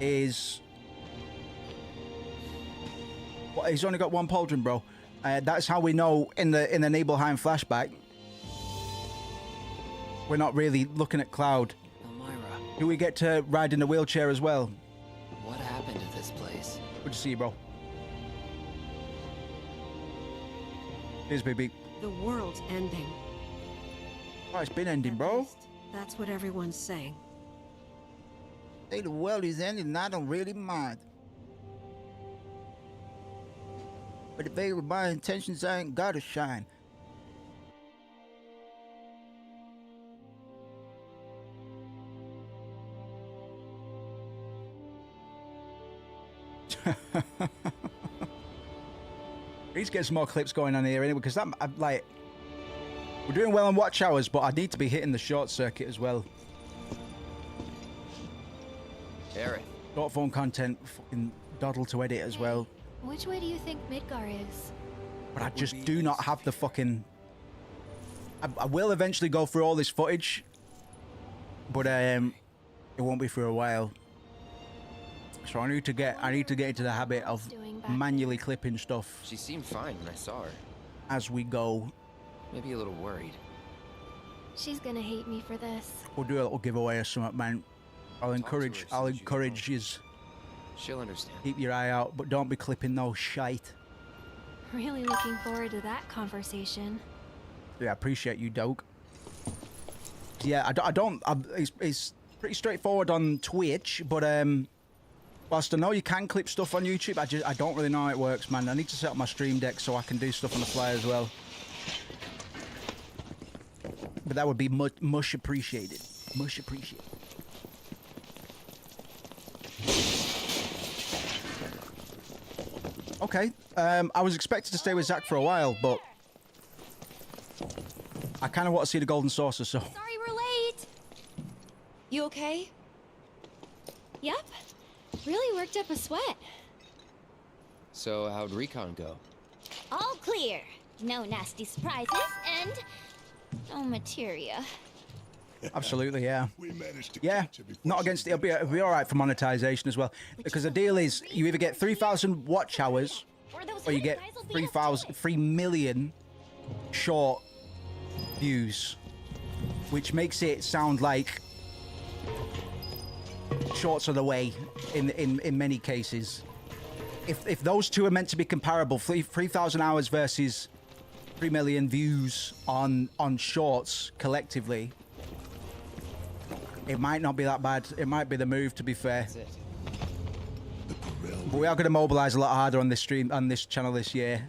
is... Well, he's only got 1 pauldron, bro. That's how we know in the Nibelheim flashback we're not really looking at Cloud. Elmira, Do we get to ride in a wheelchair as well? what happened to this place? Good to see you, bro. Here's baby. The world's ending. Oh, it's been ending, bro. That's what everyone's saying. Hey, the world is ending and I don't really mind. But if my intentions ain't gotta shine. We need to get some more clips going on here anyway, because I'm like, we're doing well on watch hours, but I need to be hitting the short circuit as well. Eric. Short form content, fucking doddle to edit as well. Which way do you think Midgar is? But I just do not have the fucking... I will eventually go through all this footage, but it won't be for a while. So I need to get into the habit of manually clipping stuff. She seemed fine when I saw her. As we go. Maybe a little worried. She's gonna hate me for this. We'll do a little giveaway or something, man. I'll encourage you. She'll understand. Keep your eye out, but don't be clipping no shite. Really looking forward to that conversation. Yeah, I appreciate you, Doug. Yeah, it's pretty straightforward on Twitch, but whilst I know you can clip stuff on YouTube, I don't really know how it works, man. I need to set up my stream deck so I can do stuff on the fly as well. But that would be much appreciated. Much appreciated. Okay, I was expected to stay with Zach for a while, but I kind of want to see the golden saucer, so... Sorry we're late! You okay? Yep. Really worked up a sweat. So, how'd recon go? All clear. No nasty surprises, and no materia. Absolutely, yeah. Yeah, not against it. It'll be all right for monetization as well. Because the deal is, you either get 3,000 watch hours, or you get 3 million short views, which makes it sound like shorts are the way in many cases. If those two are meant to be comparable, 3,000 hours versus 3 million views on shorts collectively, it might not be that bad. It might be the move, to be fair. But we are going to mobilize a lot harder on this stream, on this channel this year.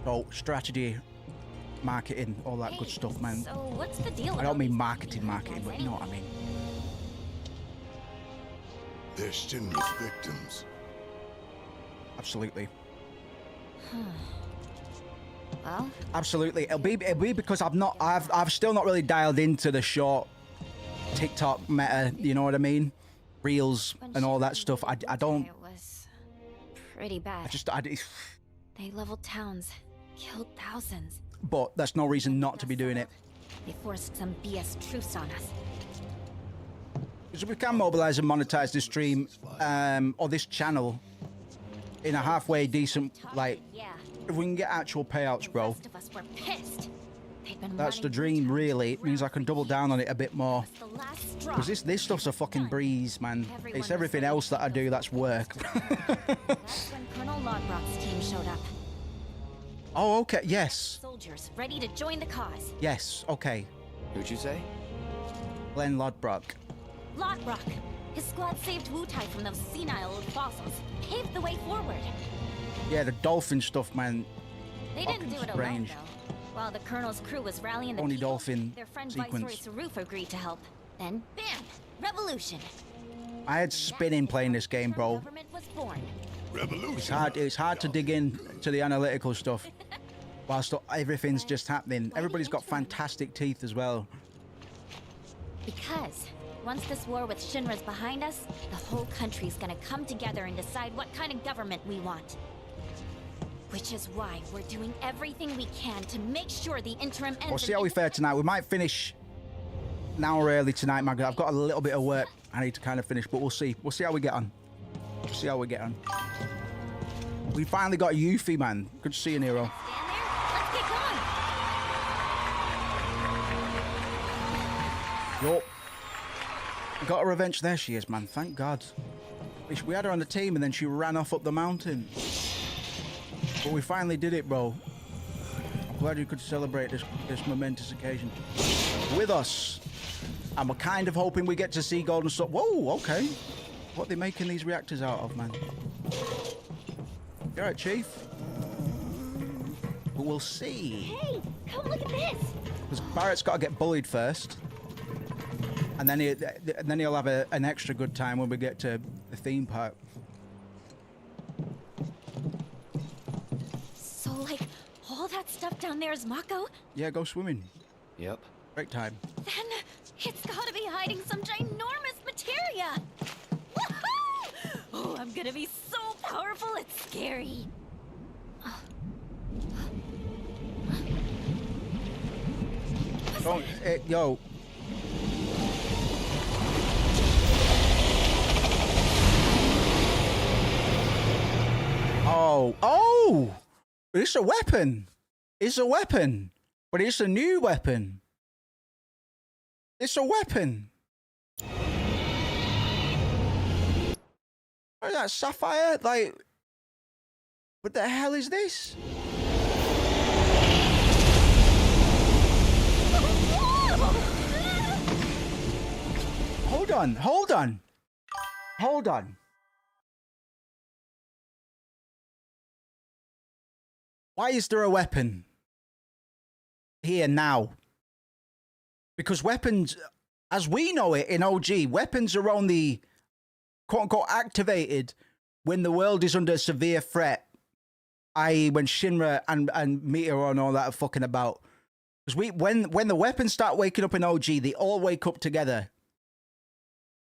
So strategy, marketing, all that good stuff, man. So what's the deal? I don't mean marketing, but you know what I mean. They're Shinra's victims. Absolutely. Well, absolutely. It'll be because I've still not really dialed into the short TikTok meta. You know what I mean? Reels and all that stuff. I don't. It was pretty bad. They leveled towns, killed thousands. But that's no reason not to be doing it. They forced some BS truce on us. Because we can mobilize and monetize this stream or this channel in a halfway decent, like, if we can get actual payouts, bro. Most of us were pissed. They'd been That's the dream, really. It means I can double down on it a bit more. Because this stuff's a fucking breeze, man. It's everything else that I do that's work. That's when Colonel Lodbrok's team showed up. Oh, okay. Yes. Soldiers ready to join the cause. Yes. Okay. Who'd you say? Glenn Lodbrok. Lodbrok. His squad saved Wutai from those senile old fossils. Paved the way forward. Yeah, the dolphin stuff, man. They didn't do it alone, though. While the Colonel's crew was rallying the Only people, dolphin their friend sequence. Viceroy Saruf agreed to help. Then, bam! Revolution. I had spinning playing this game, bro. Government was born. Revolution. It's hard to dig in to the analytical stuff whilst everything's just happening. Everybody's got fantastic teeth as well. Because once this war with Shinra's behind us, the whole country's gonna come together and decide what kind of government we want. Which is why we're doing everything we can to make sure the interim ends. We'll see how we fare tonight. We might finish an hour early tonight, Magda. I've got a little bit of work I need to kind of finish, but we'll see. We'll see how we get on. We'll see how we get on. We finally got Yuffie, man. Good to see you, Nero. Let's get going. Yup. We got her revenge. There she is, man. Thank God. We had her on the team and then she ran off up the mountain. But we finally did it, bro. I'm glad you could celebrate this momentous occasion with us. And we're kind of hoping we get to see Golden Sun. Whoa, okay. What are they making these reactors out of, man? You alright, Chief? But we'll see. Hey, come look at this. Because Barrett's got to get bullied first. And then, he'll have an extra good time when we get to the theme park. So, like, all that stuff down there is Mako? Yeah, go swimming. Yep. Great time. Then it's gotta be hiding some ginormous materia! Woohoo! Oh, I'm gonna be so powerful, it's scary. Don't, yo. Oh! It's a weapon! It's a weapon! But it's a new weapon! It's a weapon! What is that, Sapphire? Like, what the hell is this? Hold on, hold on. Hold on. Why is there a weapon here now? Because weapons, as we know it in OG, weapons are only quote-unquote activated when the world is under severe threat. I.e. when Shinra and Meteor and all that are fucking about. Because when the weapons start waking up in OG, they all wake up together.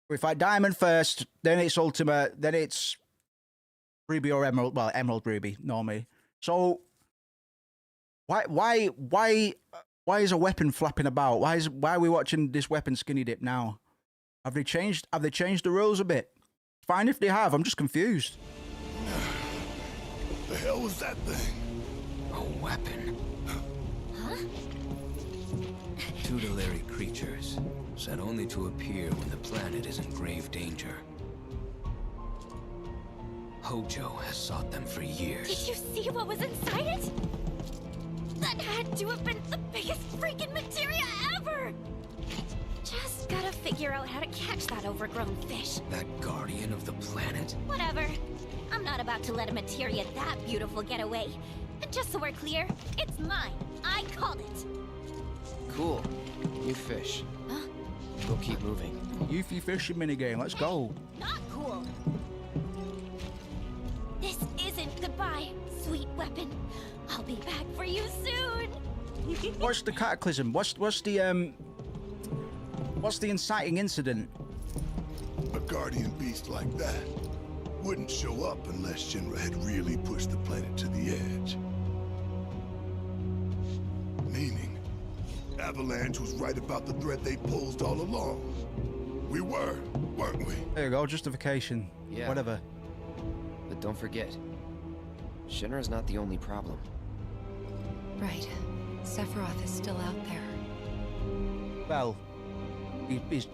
We fight Diamond first, then it's Ultima, then it's Ruby or Emerald. Well, Emerald Ruby, normally. So why is a weapon flapping about? Why are we watching this weapon skinny dip now? Have they changed the rules a bit? Fine if they have, I'm just confused. The hell was that thing? A weapon. Huh? Tutelary creatures, said only to appear when the planet is in grave danger. Hojo has sought them for years. Did you see what was inside it? That had to have been the biggest freaking materia ever! Just gotta figure out how to catch that overgrown fish. That guardian of the planet? Whatever. I'm not about to let a materia that beautiful get away. And just so we're clear, it's mine. I called it. Cool. New fish. Huh? We'll keep moving. Yuffie fishing minigame, let's go. Not cool. This isn't goodbye, sweet weapon. I'll be back for you soon. What's the cataclysm? What's the inciting incident? A guardian beast like that wouldn't show up unless Shinra had really pushed the planet to the edge. Meaning, Avalanche was right about the threat they posed all along. We were, weren't we? There you go, justification. Yeah. Whatever. But don't forget, Shinra's not the only problem. Right. Sephiroth is still out there. Well,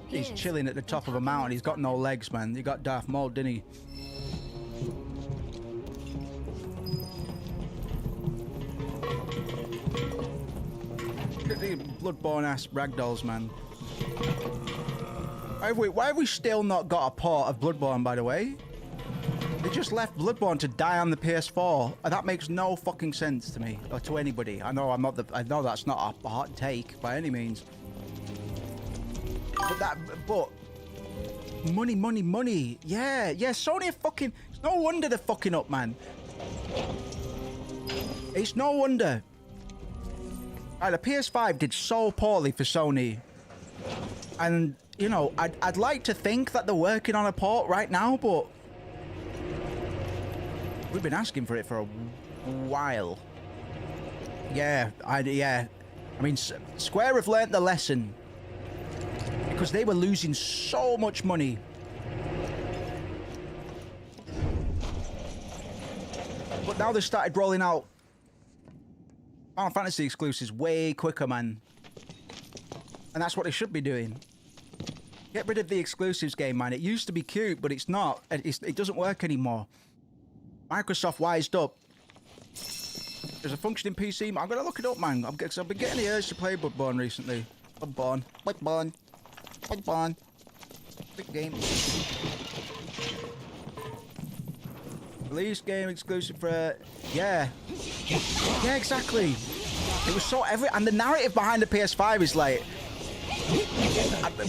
he's chilling at the top of a mountain. He's got no legs, man. He got Darth Maul, didn't he? Look at the bloodborne ass ragdolls, man. Why have we still not got a port of Bloodborne, by the way? They just left Bloodborne to die on the PS4, and that makes no fucking sense to me or to anybody. I know I know that's not a hot take by any means. But money. Yeah, Sony are fucking. It's no wonder they're fucking up, man. It's no wonder. Right, the PS5 did so poorly for Sony, and you know, I'd like to think that they're working on a port right now, but we've been asking for it for a while. Yeah. I mean, Square have learnt the lesson because they were losing so much money. But now they started rolling out Final Fantasy exclusives way quicker, man. And that's what they should be doing. Get rid of the exclusives game, man. It used to be cute, but it's not. It doesn't work anymore. Microsoft wised up. There's a functioning PC. I'm gonna look it up, man. I've been getting the urge to play Bloodborne recently. Bloodborne. Big game. Release game exclusive for yeah, exactly. It was so and the narrative behind the PS5 is like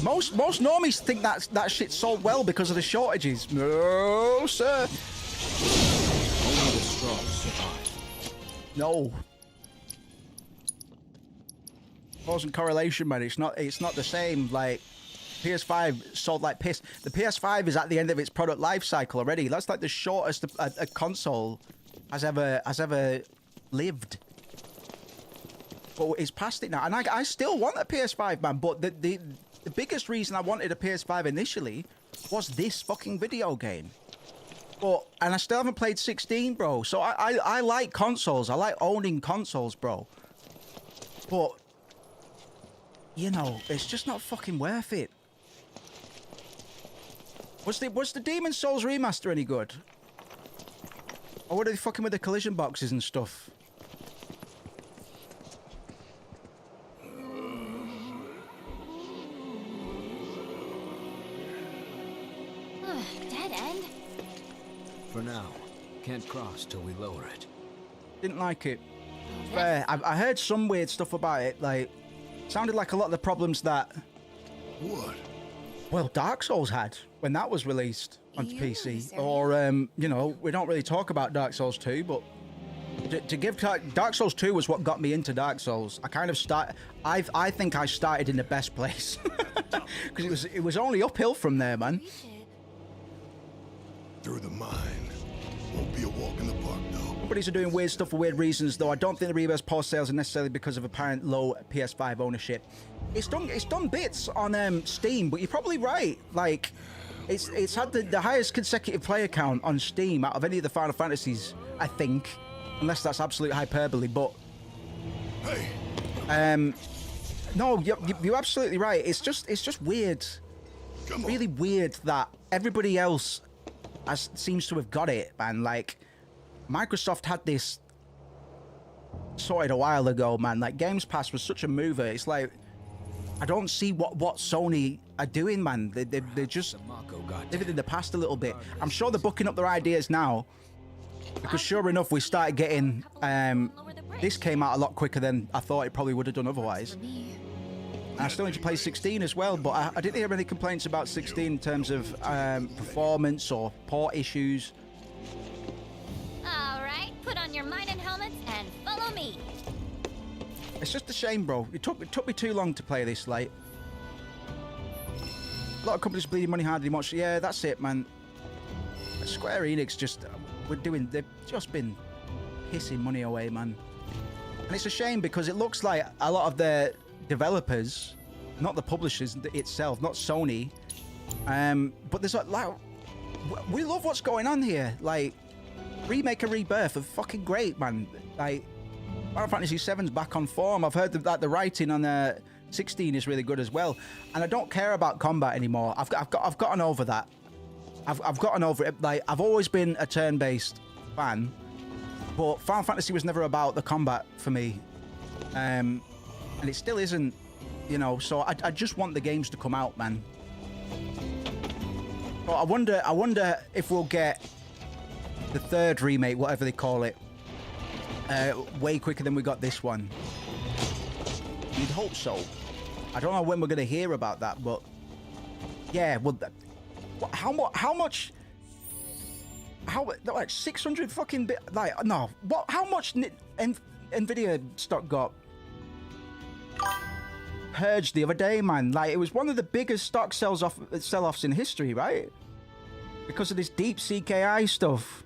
most normies think that shit sold well because of the shortages. No, sir. Only the strong survive. No. Causing correlation, man. It's not the same. Like PS5 sold like piss. The PS5 is at the end of its product life cycle already. That's like the shortest a console has ever lived. But it's past it now, and I still want a PS5, man. But the biggest reason I wanted a PS5 initially was this fucking video game. And I still haven't played 16, bro. So I like consoles. I like owning consoles, bro. But you know, it's just not fucking worth it. Was the Demon's Souls remaster any good? Or were they fucking with the collision boxes and stuff? Dead end? For now. Can't cross till we lower it. Didn't like it. Fair. I heard some weird stuff about it. Like, sounded like a lot of the problems that... What? Well, Dark Souls had when that was released onto PC. Or, you know, we don't really talk about Dark Souls 2, but to give Dark Souls 2 was what got me into Dark Souls. I kind of I think I started in the best place because it was only uphill from there, man. Through the mind. Won't be a walk in the park, though. Companies are doing weird stuff for weird reasons, though. I don't think the REBIRTH post sales are necessarily because of apparent low PS5 ownership. It's done bits on Steam, but you're probably right. Like, it's had the highest consecutive player count on Steam out of any of the Final Fantasies, I think, unless that's absolute hyperbole. But no, you're absolutely right. It's just weird. It's really weird that everybody else seems to have got it, man. Like, Microsoft had this sorted a while ago, man. Like, Games Pass was such a mover. It's like, I don't see what Sony are doing, man. They're just living in the past a little bit. I'm sure they're booking up their ideas now, because sure enough, we started getting this came out a lot quicker than I thought it probably would have done otherwise. And I still need to play 16 as well, but I didn't hear any complaints about 16 in terms of performance or port issues. All right, put on your mining helmets and follow me. It's just a shame, bro. It took me too long to play this. Like, a lot of companies are bleeding money harder than much. Yeah, that's it, man. Square Enix they've just been pissing money away, man. And it's a shame because it looks like a lot of the developers, not the publishers itself, not Sony, but there's like we love what's going on here. Like, remake and Rebirth are fucking great, man. Like, Final Fantasy VII's back on form. I've heard that the writing on 16 is really good as well, and I don't care about combat anymore. I've gotten over that. I've gotten over it. Like, I've always been a turn-based fan, but Final Fantasy was never about the combat for me, and it still isn't, you know. So I just want the games to come out, man. But I wonder if we'll get the third remake, whatever they call it, way quicker than we got this one. You'd hope so. I don't know when we're gonna hear about that, but yeah. Well, how much? Like 600 fucking bit? Like, no. What? How much Nvidia stock got purged the other day, man? Like, it was one of the biggest stock sell-offs in history, right? Because of this deep CKI stuff.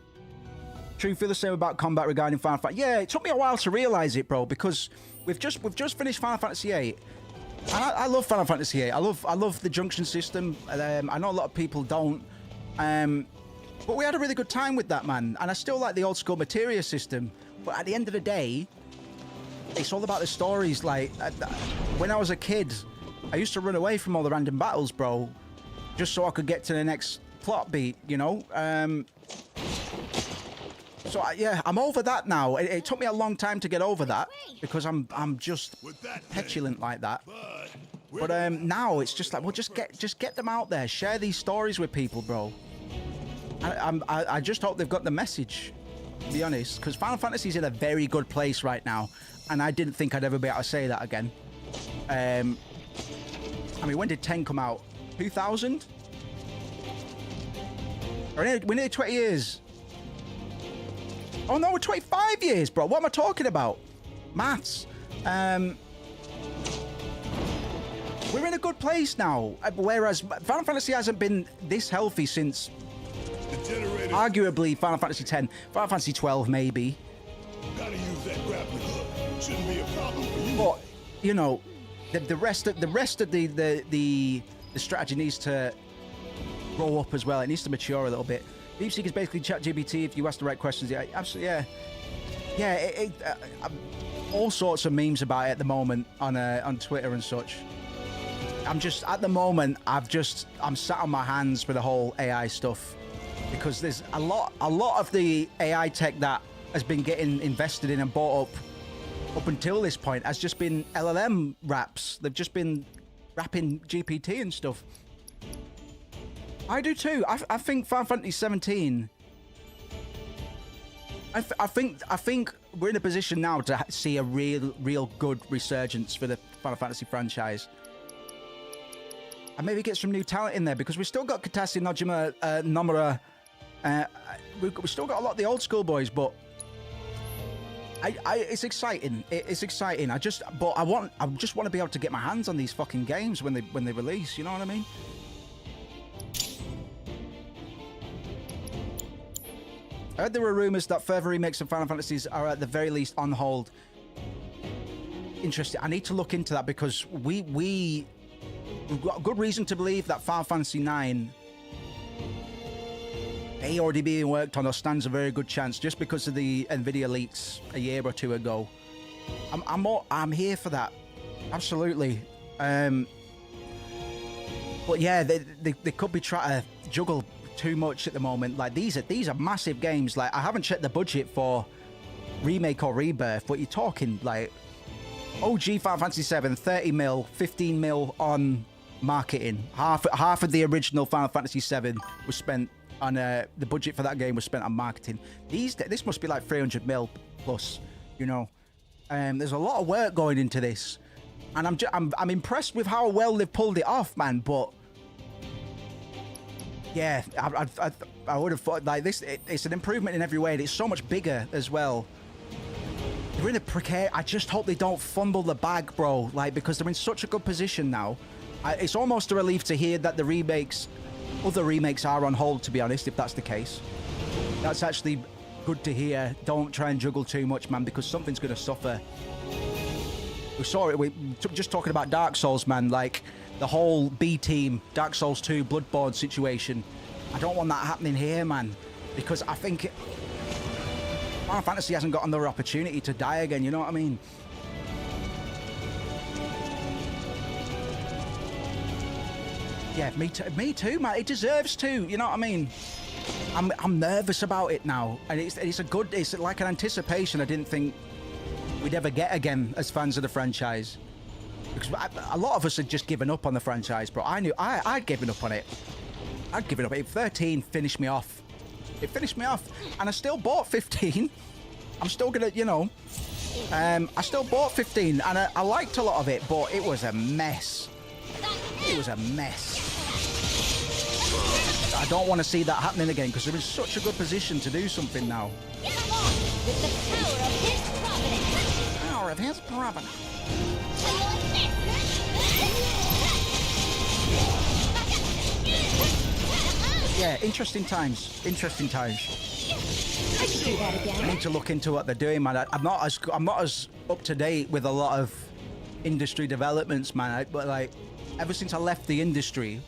True, you feel the same about combat regarding Final Fantasy? Yeah, it took me a while to realize it, bro, because we've just finished Final Fantasy VIII. And I love Final Fantasy VIII. I love the junction system. I know a lot of people don't. But we had a really good time with that, man. And I still like the old school materia system. But at the end of the day, it's all about the stories. Like, when I was a kid, I used to run away from all the random battles, bro. just so I could get to the next plot beat, you know. So yeah, I'm over that now. It took me a long time to get over that because I'm just petulant like that. But now it's just like, well, just get them out there, share these stories with people, bro. I just hope they've got the message, to be honest, because Final Fantasy's in a very good place right now, and I didn't think I'd ever be able to say that again. I mean, when did 10 come out? 2000? We're nearly 20 years. Oh no, we're 25 years, bro. What am I talking about? Maths. We're in a good place now, whereas Final Fantasy hasn't been this healthy since arguably Final Fantasy X, Final Fantasy 12 maybe. Gotta use that grappling hook. Shouldn't be a problem for you. But you know, the rest of the strategy needs to grow up as well. It needs to mature a little bit. DeepSeek is basically ChatGPT if you ask the right questions. Yeah, absolutely. Yeah. All sorts of memes about it at the moment on Twitter and such. I'm just at the moment. I'm sat on my hands for the whole AI stuff because there's a lot of the AI tech that has been getting invested in and bought up until this point has just been LLM wraps. They've just been wrapping GPT and stuff. I do too. I think Final Fantasy 17. I think we're in a position now to see a real good resurgence for the Final Fantasy franchise. And maybe get some new talent in there because we've still got Katase, Nojima, Nomura. We've still got a lot of the old school boys, but it's exciting. It's exciting. I just want to be able to get my hands on these fucking games when they release. You know what I mean? I heard there were rumors that further remakes of Final Fantasies are at the very least on hold. Interesting. I need to look into that because we've got good reason to believe that Final Fantasy IX may already being worked on or stands a very good chance just because of the Nvidia leaks a year or two ago. I'm here for that. Absolutely. But yeah, they could be trying to juggle too much at the moment. Like these are massive games. Like I haven't checked the budget for remake or rebirth, but you're talking like OG Final Fantasy VII, 30 mil, 15 mil on marketing. Half of the original Final Fantasy VII was spent on the budget for that game was spent on marketing. This must be like 300 mil plus, you know. There's a lot of work going into this, and I'm impressed with how well they've pulled it off, man. But yeah, I would have thought like this. It's an improvement in every way, and it's so much bigger as well. They're in a precarious. I just hope they don't fumble the bag, bro. Like because they're in such a good position now. It's almost a relief to hear that the other remakes are on hold. To be honest, if that's the case, that's actually good to hear. Don't try and juggle too much, man, because something's going to suffer. We saw it. Just talking about Dark Souls, man. Like the whole B team, Dark Souls 2, Bloodborne situation. I don't want that happening here, man, because I think Final Fantasy hasn't got another opportunity to die again. You know what I mean? Yeah, me too, man. It deserves to. You know what I mean? I'm nervous about it now, and it's like an anticipation I didn't think we'd ever get again as fans of the franchise. Because a lot of us had just given up on the franchise, bro. I knew I'd given up on it. I'd given up. 13 finished me off. It finished me off, and I still bought 15. I'm still gonna, you know, I still bought 15, and I liked a lot of it, but it was a mess. It was a mess. I don't want to see that happening again because they're in such a good position to do something now. With the power of his providence. Yeah, interesting times. Interesting times. I should do that again. I need to look into what they're doing, man. I'm not as up to date with a lot of industry developments, man. But like, ever since I left the industry,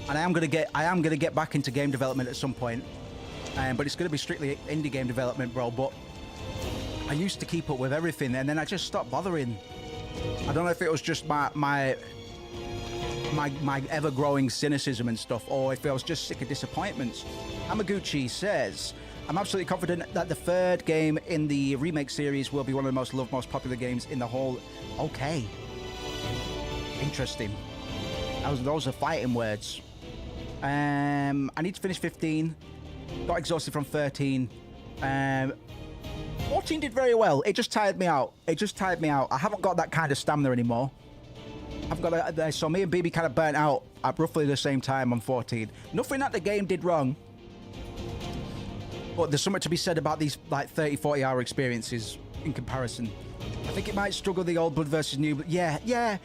and I am gonna get back into game development at some point, but it's gonna be strictly indie game development, bro. But I used to keep up with everything, and then I just stopped bothering. I don't know if it was just my my ever-growing cynicism and stuff, or if I was just sick of disappointments. Hamaguchi says, I'm absolutely confident that the third game in the remake series will be one of the most loved, most popular games in the whole... Okay. Interesting. Those are fighting words. I need to finish 15. Got exhausted from 13. 14 did very well. It just tired me out. I haven't got that kind of stamina anymore. So me and BB kind of burnt out at roughly the same time on 14. Nothing that the game did wrong. But there's something to be said about these like 30, 40 hour experiences in comparison. I think it might struggle the old blood versus new blood. Yeah.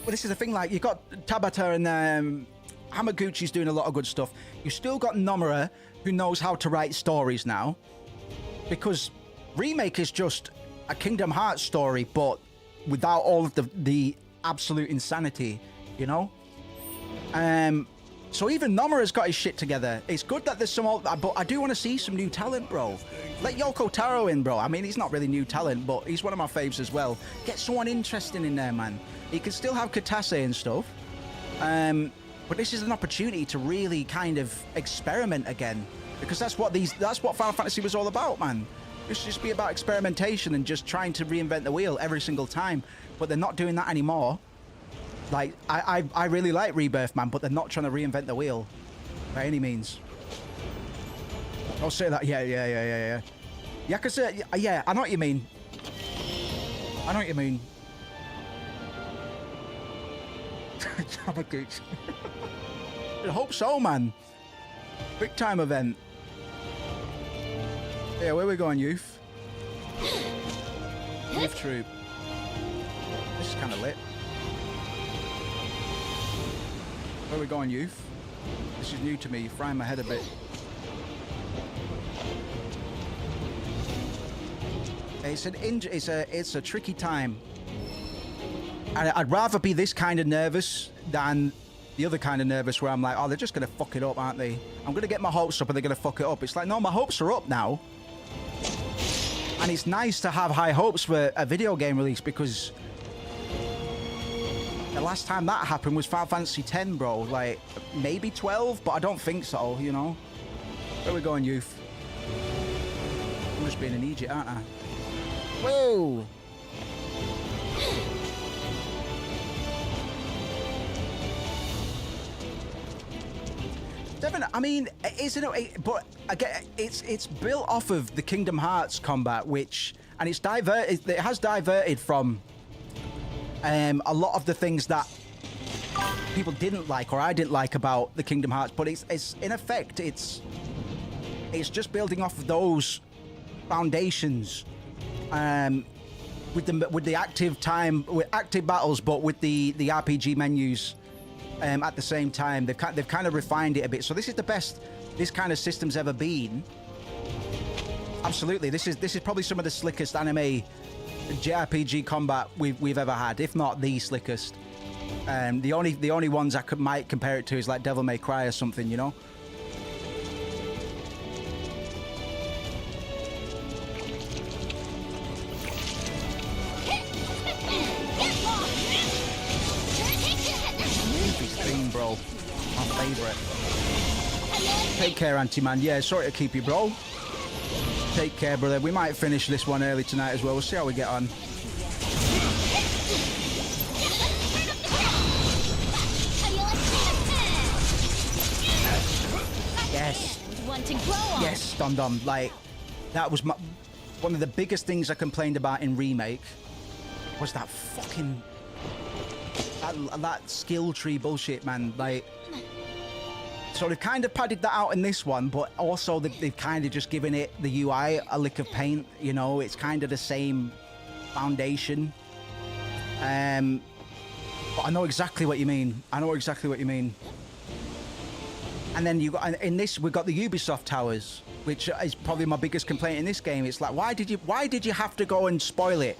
Well, this is the thing, like, you got Tabata and Hamaguchi's doing a lot of good stuff. You still got Nomura, who knows how to write stories now. Because Remake is just a Kingdom Hearts story, but without all of the absolute insanity, you know? So even Nomura's got his shit together. It's good that there's some old... But I do want to see some new talent, bro. Let Yoko Taro in, bro. I mean, he's not really new talent, but he's one of my faves as well. Get someone interesting in there, man. He can still have Katase and stuff. But this is an opportunity to really kind of experiment again. Because that's what Final Fantasy was all about, man. It should just be about experimentation and just trying to reinvent the wheel every single time. But they're not doing that anymore. Like, I really like Rebirth, man, but they're not trying to reinvent the wheel by any means. I'll say that. Yeah. Yakuza, yeah, I know what you mean. Yamaguchi. I hope so, man. Big time event. Yeah, where we going, youth? Youth troop. This is kind of lit. Where we going, youth? This is new to me. Frying my head a bit. It's a tricky time. And I'd rather be this kind of nervous than the other kind of nervous where I'm like, oh, they're just going to fuck it up, aren't they? I'm going to get my hopes up and they're going to fuck it up. It's like, no, my hopes are up now. And it's nice to have high hopes for a video game release because the last time that happened was Final Fantasy X, bro. Like, maybe 12, but I don't think so, you know? Where we going, youth? I'm just being an idiot, aren't I? Whoa! Definitely, I mean, but again, it's built off of the Kingdom Hearts combat, and it's diverted. It has diverted from a lot of the things that people didn't like or I didn't like about the Kingdom Hearts. But it's in effect, it's just building off of those foundations, with the active battles, but with the RPG menus. At the same time, they've kind of refined it a bit. So this is the best this kind of system's ever been. Absolutely, this is probably some of the slickest anime JRPG combat we've ever had, if not the slickest. The only ones I might compare it to is like Devil May Cry or something, you know. Bro, my favorite. Take care, Anti-Man. Yeah, sorry to keep you, bro. Take care, brother. We might finish this one early tonight as well. We'll see how we get on. Yes. Yes, Dom. Like, that was one of the biggest things I complained about in Remake was that fucking... That skill tree bullshit, man. Like, so they've kind of padded that out in this one, but also they've kind of just given it, the UI, a lick of paint. You know, it's kind of the same foundation. But I know exactly what you mean. And then in this, we've got the Ubisoft towers, which is probably my biggest complaint in this game. It's like, why did you have to go and spoil it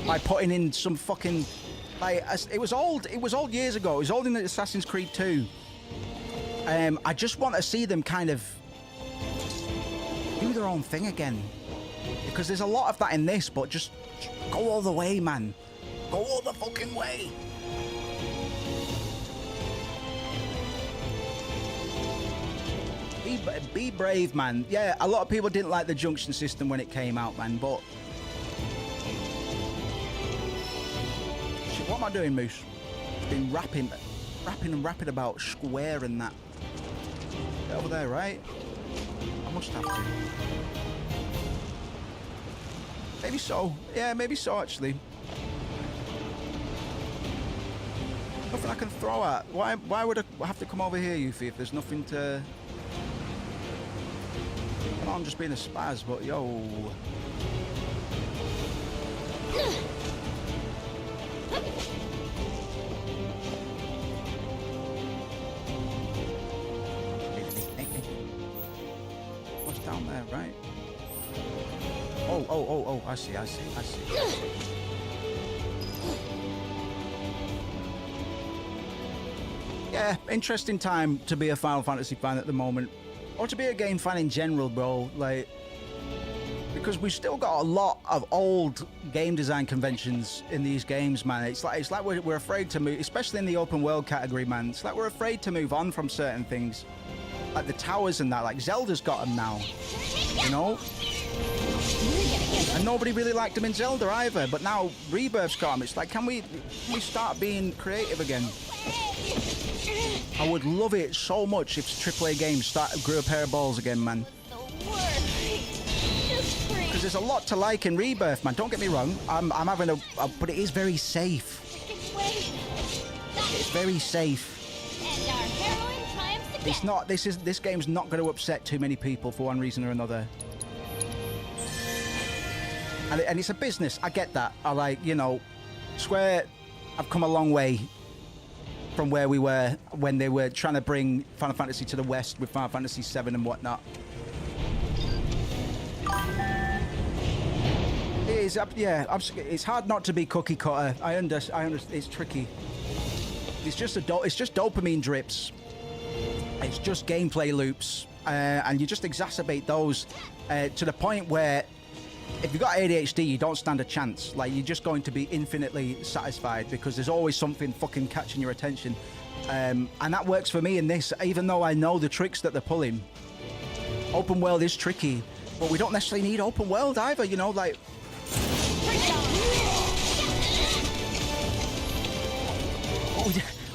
by putting in some fucking... Like, it was old years ago. It was old in Assassin's Creed 2. I just want to see them kind of do their own thing again. Because there's a lot of that in this, but just go all the way, man. Go all the fucking way. be brave, man. Yeah, a lot of people didn't like the junction system when it came out, man, but... Shit, what am I doing, Moose? Been rapping about square and that. Get over there, right? I must have to. Maybe so. Yeah, maybe so, actually. Nothing I can throw at. Why would I have to come over here, Yuffie, if there's nothing to... I know I'm just being a spaz, but yo... What's down there, right? Oh, I see. Yeah, interesting time to be a Final Fantasy fan at the moment. Or to be a game fan in general, bro. Like, because we've still got a lot of old game design conventions in these games, man. It's like we're afraid to move, especially in the open world category, man. It's like we're afraid to move on from certain things. Like the towers and that, like Zelda's got them now, you know? And nobody really liked them in Zelda either, but now Rebirth's got them. It's like, can we start being creative again? I would love it so much if AAA games grew a pair of balls again, man. Because there's a lot to like in Rebirth, man. Don't get me wrong. I'm having but it is very safe. It's very safe. It's not. This game's not going to upset too many people for one reason or another. And it's a business. I get that. I like, you know, Square have come a long way from where we were when they were trying to bring Final Fantasy to the West with Final Fantasy VII and whatnot. It is, yeah. It's hard not to be cookie cutter. I understand. It's tricky. It's just dopamine drips. It's just gameplay loops, and you just exacerbate those to the point where if you've got ADHD, you don't stand a chance. Like, you're just going to be infinitely satisfied because there's always something fucking catching your attention. And that works for me in this, even though I know the tricks that they're pulling. Open world is tricky, but we don't necessarily need open world either, you know, like...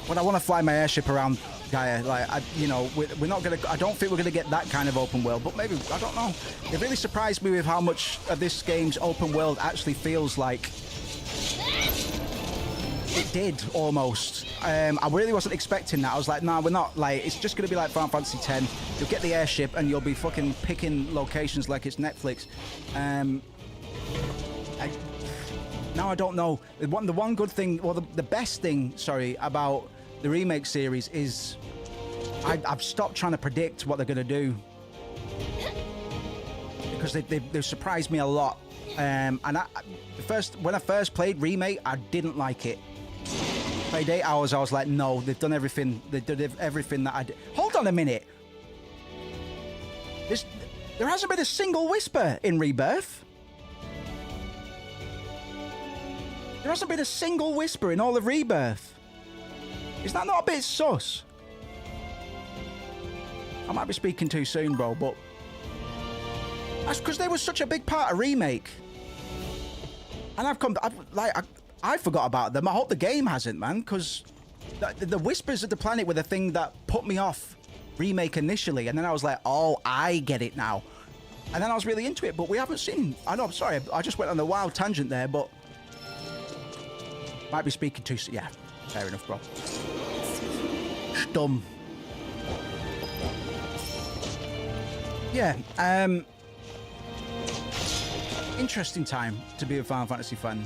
When I want to fly my airship around Gaia, like, you know, we're not gonna. I don't think we're gonna get that kind of open world, but maybe, I don't know. It really surprised me with how much of this game's open world actually feels like it did almost. I really wasn't expecting that. I was like, nah, we're not. Like, it's just gonna be like Final Fantasy X. You'll get the airship and you'll be fucking picking locations like it's Netflix. Now I don't know. The one good thing, well, the best thing, sorry, about the remake series is I've stopped trying to predict what they're going to do because they've surprised me a lot. And when I first played remake, I didn't like it. Played 8 hours, I was like, no, they've done everything. They did everything that I did. Hold on a minute. There hasn't been a single whisper in Rebirth. There hasn't been a single whisper in all of Rebirth. Is that not a bit sus? I might be speaking too soon, bro, but that's because they were such a big part of remake. And I forgot about them. I hope the game hasn't, man, because the whispers of the planet were the thing that put me off remake initially, and then I was like, oh, I get it now. And then I was really into it, but we haven't seen. I know, I'm sorry, I just went on a wild tangent there, but might be speaking too soon. Yeah. Fair enough, bro. Dumb. Yeah, interesting time to be a Final Fantasy fan.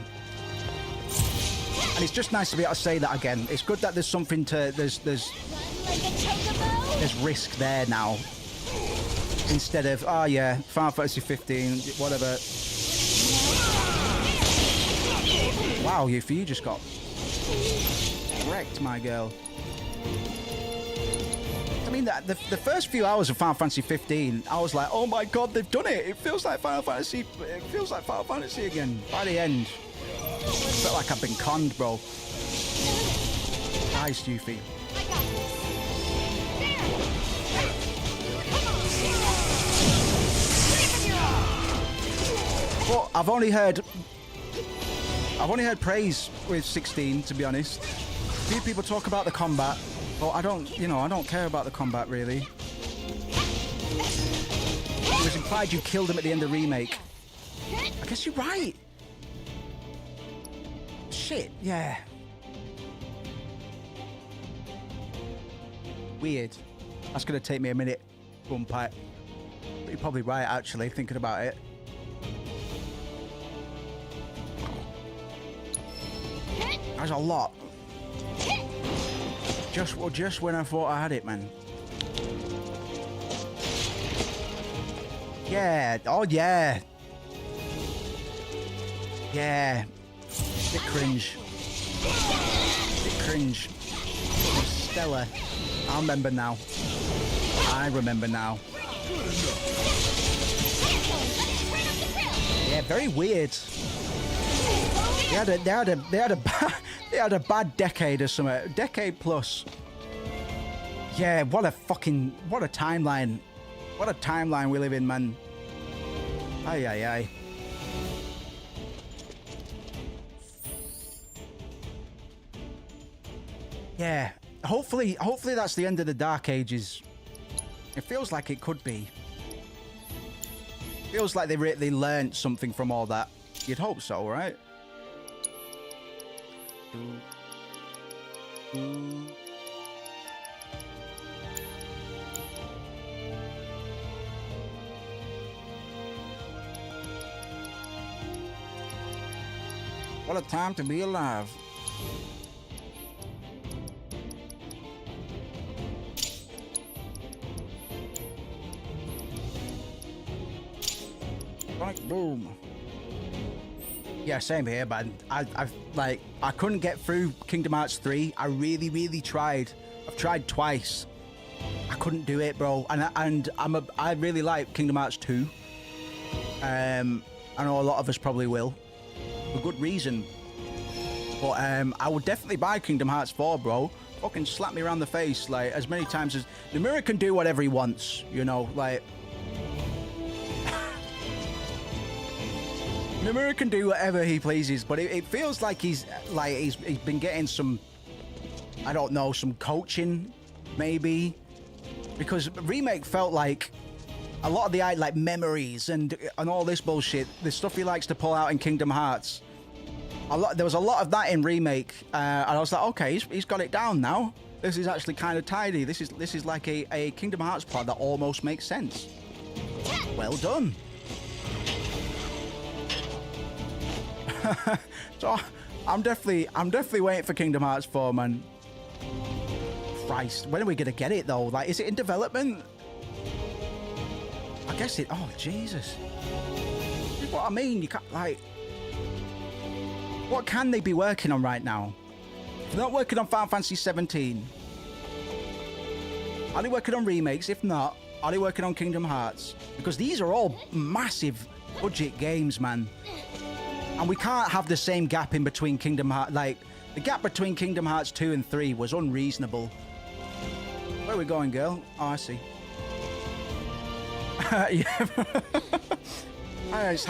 And it's just nice to be able to say that again. It's good that there's something to... There's risk there now. Instead of, oh yeah, Final Fantasy 15, whatever. Wow, you just got wrecked, my girl. I mean, the first few hours of Final Fantasy 15, I was like, oh my god, they've done it. It feels like Final Fantasy. It feels like Final Fantasy again. By the end, it felt like I've been conned, bro. Nice, Yuffie. I've only heard praise with 16, to be honest. A few people talk about the combat, but I don't care about the combat really. It was implied you killed him at the end of the remake. I guess you're right. Shit, yeah. Weird. That's gonna take me a minute. One pipe. But you're probably right, actually, thinking about it. That's a lot. Just when I thought I had it, man. Yeah. Oh, yeah. Yeah. Bit cringe. Bit cringe. Stellar. I remember now. I remember now. Yeah, very weird. They had a bad decade or something. Decade plus. Yeah, what a timeline. What a timeline we live in, man. Aye, aye, aye. Yeah, hopefully that's the end of the Dark Ages. It feels like it could be. Feels like they learned something from all that. You'd hope so, right? What a time to be alive. Boom. Yeah, same here, man. I couldn't get through Kingdom Hearts 3. I really tried. I've tried twice. I couldn't do it, bro. And I really like Kingdom Hearts 2. I know a lot of us probably will, for good reason. But I would definitely buy Kingdom Hearts 4, bro. Fucking slap me around the face like as many times as the mirror can do whatever he wants, you know, like. Nomura can do whatever he pleases, but it feels like he's been getting some, I don't know, some coaching, maybe, because Remake felt like a lot of the like memories and all this bullshit, the stuff he likes to pull out in Kingdom Hearts. There was a lot of that in Remake, and I was like, okay, he's got it down now. This is actually kind of tidy. This is like a Kingdom Hearts plot that almost makes sense. Well done. So I'm definitely waiting for Kingdom Hearts 4, man. Christ, when are we gonna get it though? Like, is it in development? I guess it. Oh Jesus! This is what I mean. You can't like. What can they be working on right now? If they're not working on Final Fantasy 17. Are they working on remakes? If not, are they working on Kingdom Hearts? Because these are all massive budget games, man. And we can't have the same gap in between Kingdom Hearts. Like, the gap between Kingdom Hearts 2 and 3 was unreasonable. Where are we going, girl? Oh, I see. Yeah. It's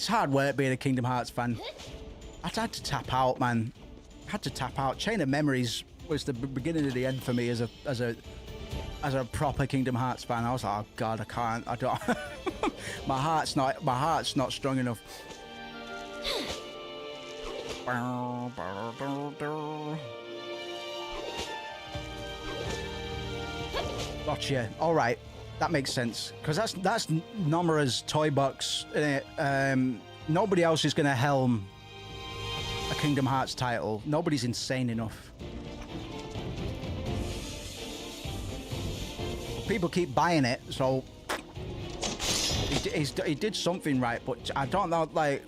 hard work being a Kingdom Hearts fan. I had to tap out, man. I had to tap out. Chain of Memories was the beginning of the end for me as a proper Kingdom Hearts fan. I was like, oh God, I don't. my heart's not strong enough. Gotcha. All right, that makes sense because that's Nomura's toy box. Nobody else is gonna helm a Kingdom Hearts title. Nobody's insane enough. People keep buying it, so he did something right. But I don't know, like,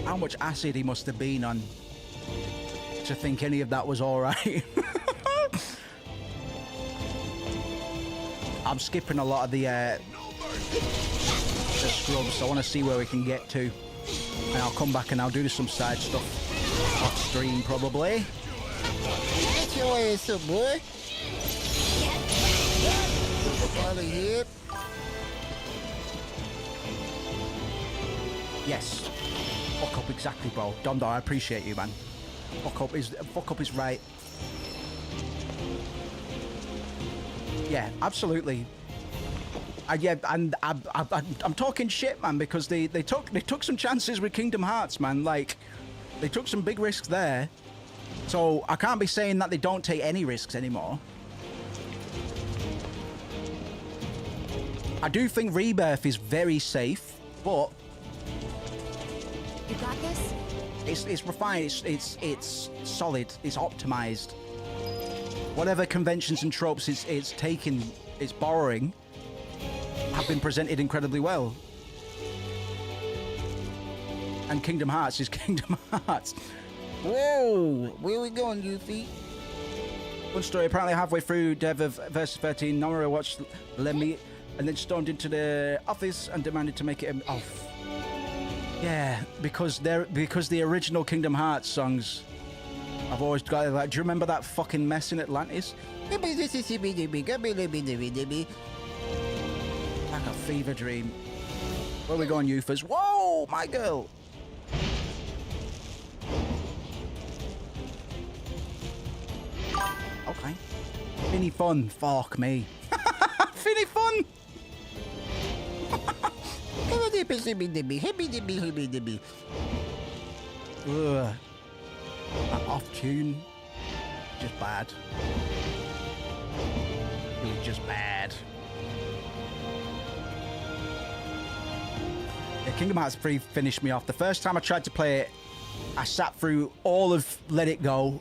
how much acid he must have been on to think any of that was all right. I'm skipping a lot of the scrubs, so I want to see where we can get to, and I'll come back and I'll do some side stuff off stream probably. Get your ass up, boy. Out of here. Yes. Fuck up, exactly, bro. Dondor, I appreciate you, man. Fuck up is right. Yeah, absolutely. Yeah, and I'm talking shit, man, because they took some chances with Kingdom Hearts, man. Like, they took some big risks there. So I can't be saying that they don't take any risks anymore. I do think Rebirth is very safe, but You got this? it's refined. It's solid. It's optimized. Whatever conventions and tropes it's taking, it's borrowing, have been presented incredibly well. And Kingdom Hearts is Kingdom Hearts. Whoa, where we going, Yuffie? One story, apparently halfway through Dev of Versus 13, Nomura watched Lemmy and then stormed into the office and demanded to make it off. Yeah, because the original Kingdom Hearts songs, I've always got like, do you remember that fucking mess in Atlantis? Like a fever dream. Where are we going, Euphas? Whoa, my girl! Okay. Finny fun. Fuck me. Finny fun! Ugh. That off tune. Just bad. Really just bad. Yeah, Kingdom Hearts 3 finished me off. The first time I tried to play it, I sat through all of Let It Go,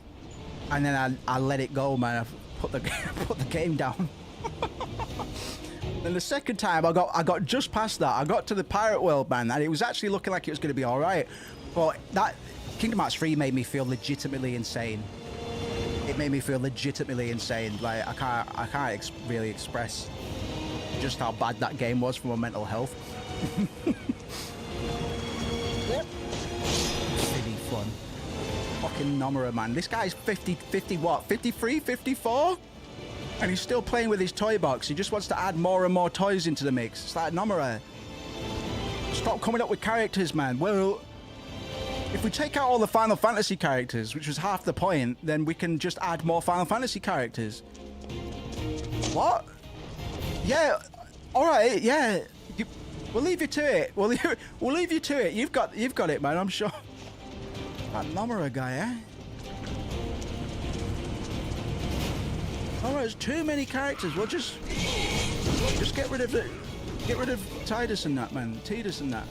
and then I let it go, man. I put the game down. Then the second time I got just past that. I got to the pirate world, man, and it was actually looking like it was going to be all right. But that Kingdom Hearts 3 made me feel legitimately insane. It made me feel legitimately insane. Like I can't really express just how bad that game was for my mental health. Yep. Really fun. Fucking Nomura, man. This guy's 50 what? 53, 54? And he's still playing with his toy box. He just wants to add more and more toys into the mix. It's like, Nomura, stop coming up with characters, man. Well, if we take out all the Final Fantasy characters, which was half the point, then we can just add more Final Fantasy characters. What? Yeah. All right. Yeah. We'll leave you to it. We'll leave you to it. You've got it, man. I'm sure. That Nomura guy, eh? Alright, there's too many characters. We'll just get rid of it. Get rid of Tidus and that, man. Tidus and that.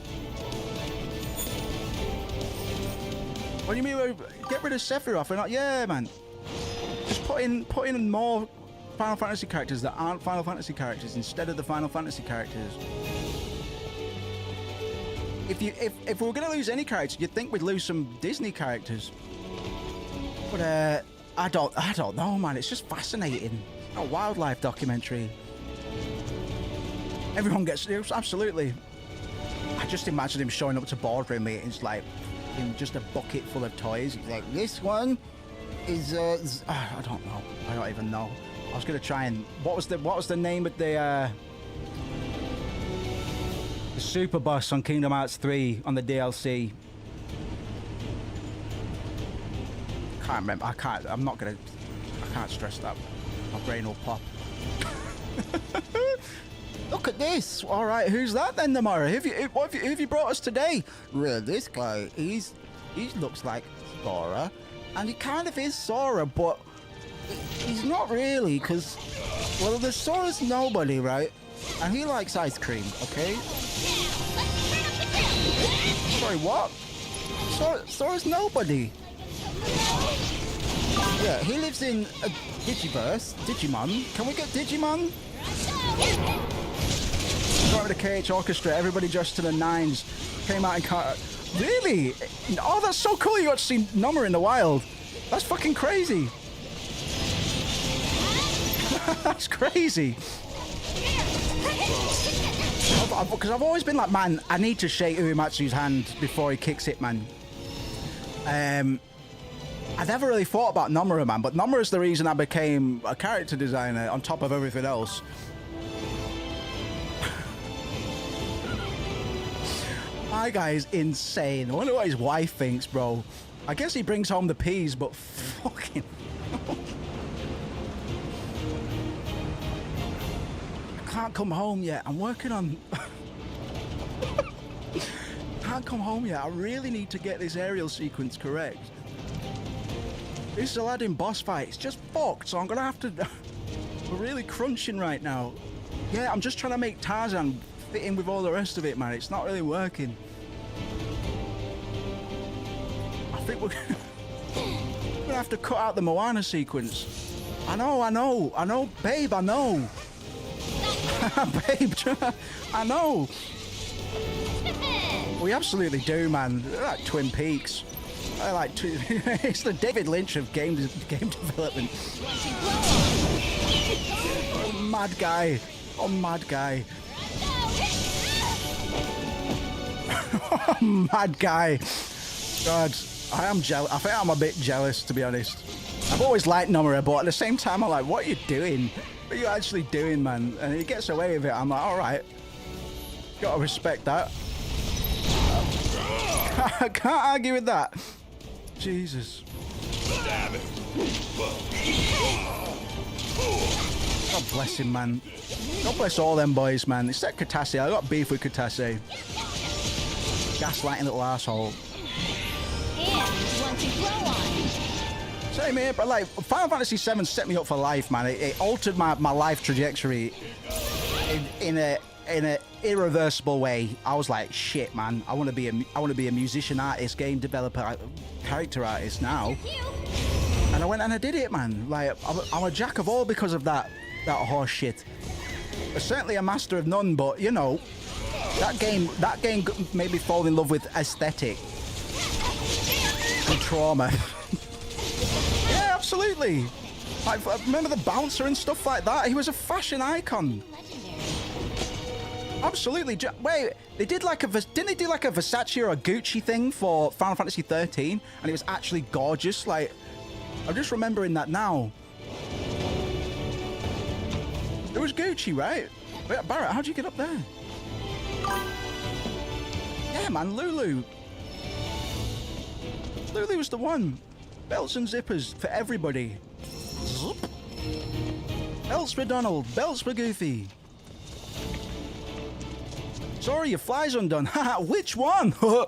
What do you mean? Get rid of Sephiroth? And not, yeah, man. Just put in more Final Fantasy characters that aren't Final Fantasy characters instead of the Final Fantasy characters. If we were gonna lose any characters, you'd think we'd lose some Disney characters. But I don't know, man. It's just fascinating. A wildlife documentary. Everyone gets absolutely. I just imagine him showing up to boardroom meetings like in just a bucket full of toys. He's like, this one is I don't know. I don't even know. I was gonna try and what was the name of the super boss on Kingdom Hearts 3 on the DLC? Can't remember. I can't stress that. My brain will pop. Look at this. All right, who's that then, Nomura? Who have you brought us today? Well, this guy, he looks like Sora, and he kind of is Sora, but he's not really, because, well, the Sora's nobody, right? And he likes ice cream, okay? Sorry, what? Sora's nobody. Yeah, he lives in a Digiverse. Digimon. Can we get Digimon? Going with the KH Orchestra, everybody dressed to the nines. Came out in car. Really? Oh, that's so cool. You got to see Nomura in the wild. That's fucking crazy. That's crazy. Because I've always been like, man, I need to shake Uematsu's hand before he kicks it, man. I never really thought about Nomura, man, but Nomura's the reason I became a character designer on top of everything else. My guy is insane. I wonder what his wife thinks, bro. I guess he brings home the peas, but fucking... I can't come home yet. I'm working on... Can't come home yet. I really need to get this aerial sequence correct. This Aladdin boss fight, it's just fucked, so I'm gonna have to... We're really crunching right now. Yeah, I'm just trying to make Tarzan fit in with all the rest of it, man. It's not really working. I think we're gonna have to cut out the Moana sequence. I know, babe, I know. Babe, I know. We absolutely do, man. They're like Twin Peaks. I like it's the David Lynch of game development. Oh, mad guy. Oh, mad guy. Mad guy. God, I am jealous. I think I'm a bit jealous, to be honest. I've always liked Nomura, but at the same time, I'm like, what are you doing? What are you actually doing, man? And he gets away with it. I'm like, all right. Gotta respect that. I can't argue with that. Jesus. God bless him, man. God bless all them boys, man. Except Katase. I got beef with Katase. Gaslighting little asshole. And want to grow on. Same here, but like Final Fantasy VII set me up for life, man. It altered my life trajectory in a irreversible way. I was like, shit, man. I want to be a musician, artist, game developer, character artist now. And I went and I did it, man. Like I'm a jack of all because of that horse shit. I'm certainly a master of none, but you know, that game made me fall in love with aesthetic and trauma. Yeah, absolutely. Like, remember the bouncer and stuff like that? He was a fashion icon. Absolutely. Wait, they did like didn't they do like a Versace or a Gucci thing for Final Fantasy 13? And it was actually gorgeous. Like, I'm just remembering that now. It was Gucci, right? Wait, Barrett, how'd you get up there? Yeah, man, Lulu. Lulu was the one. Belts and zippers for everybody. Zoop. Belts for Donald. Belts for Goofy. Sorry, your fly's undone. Haha, which one? How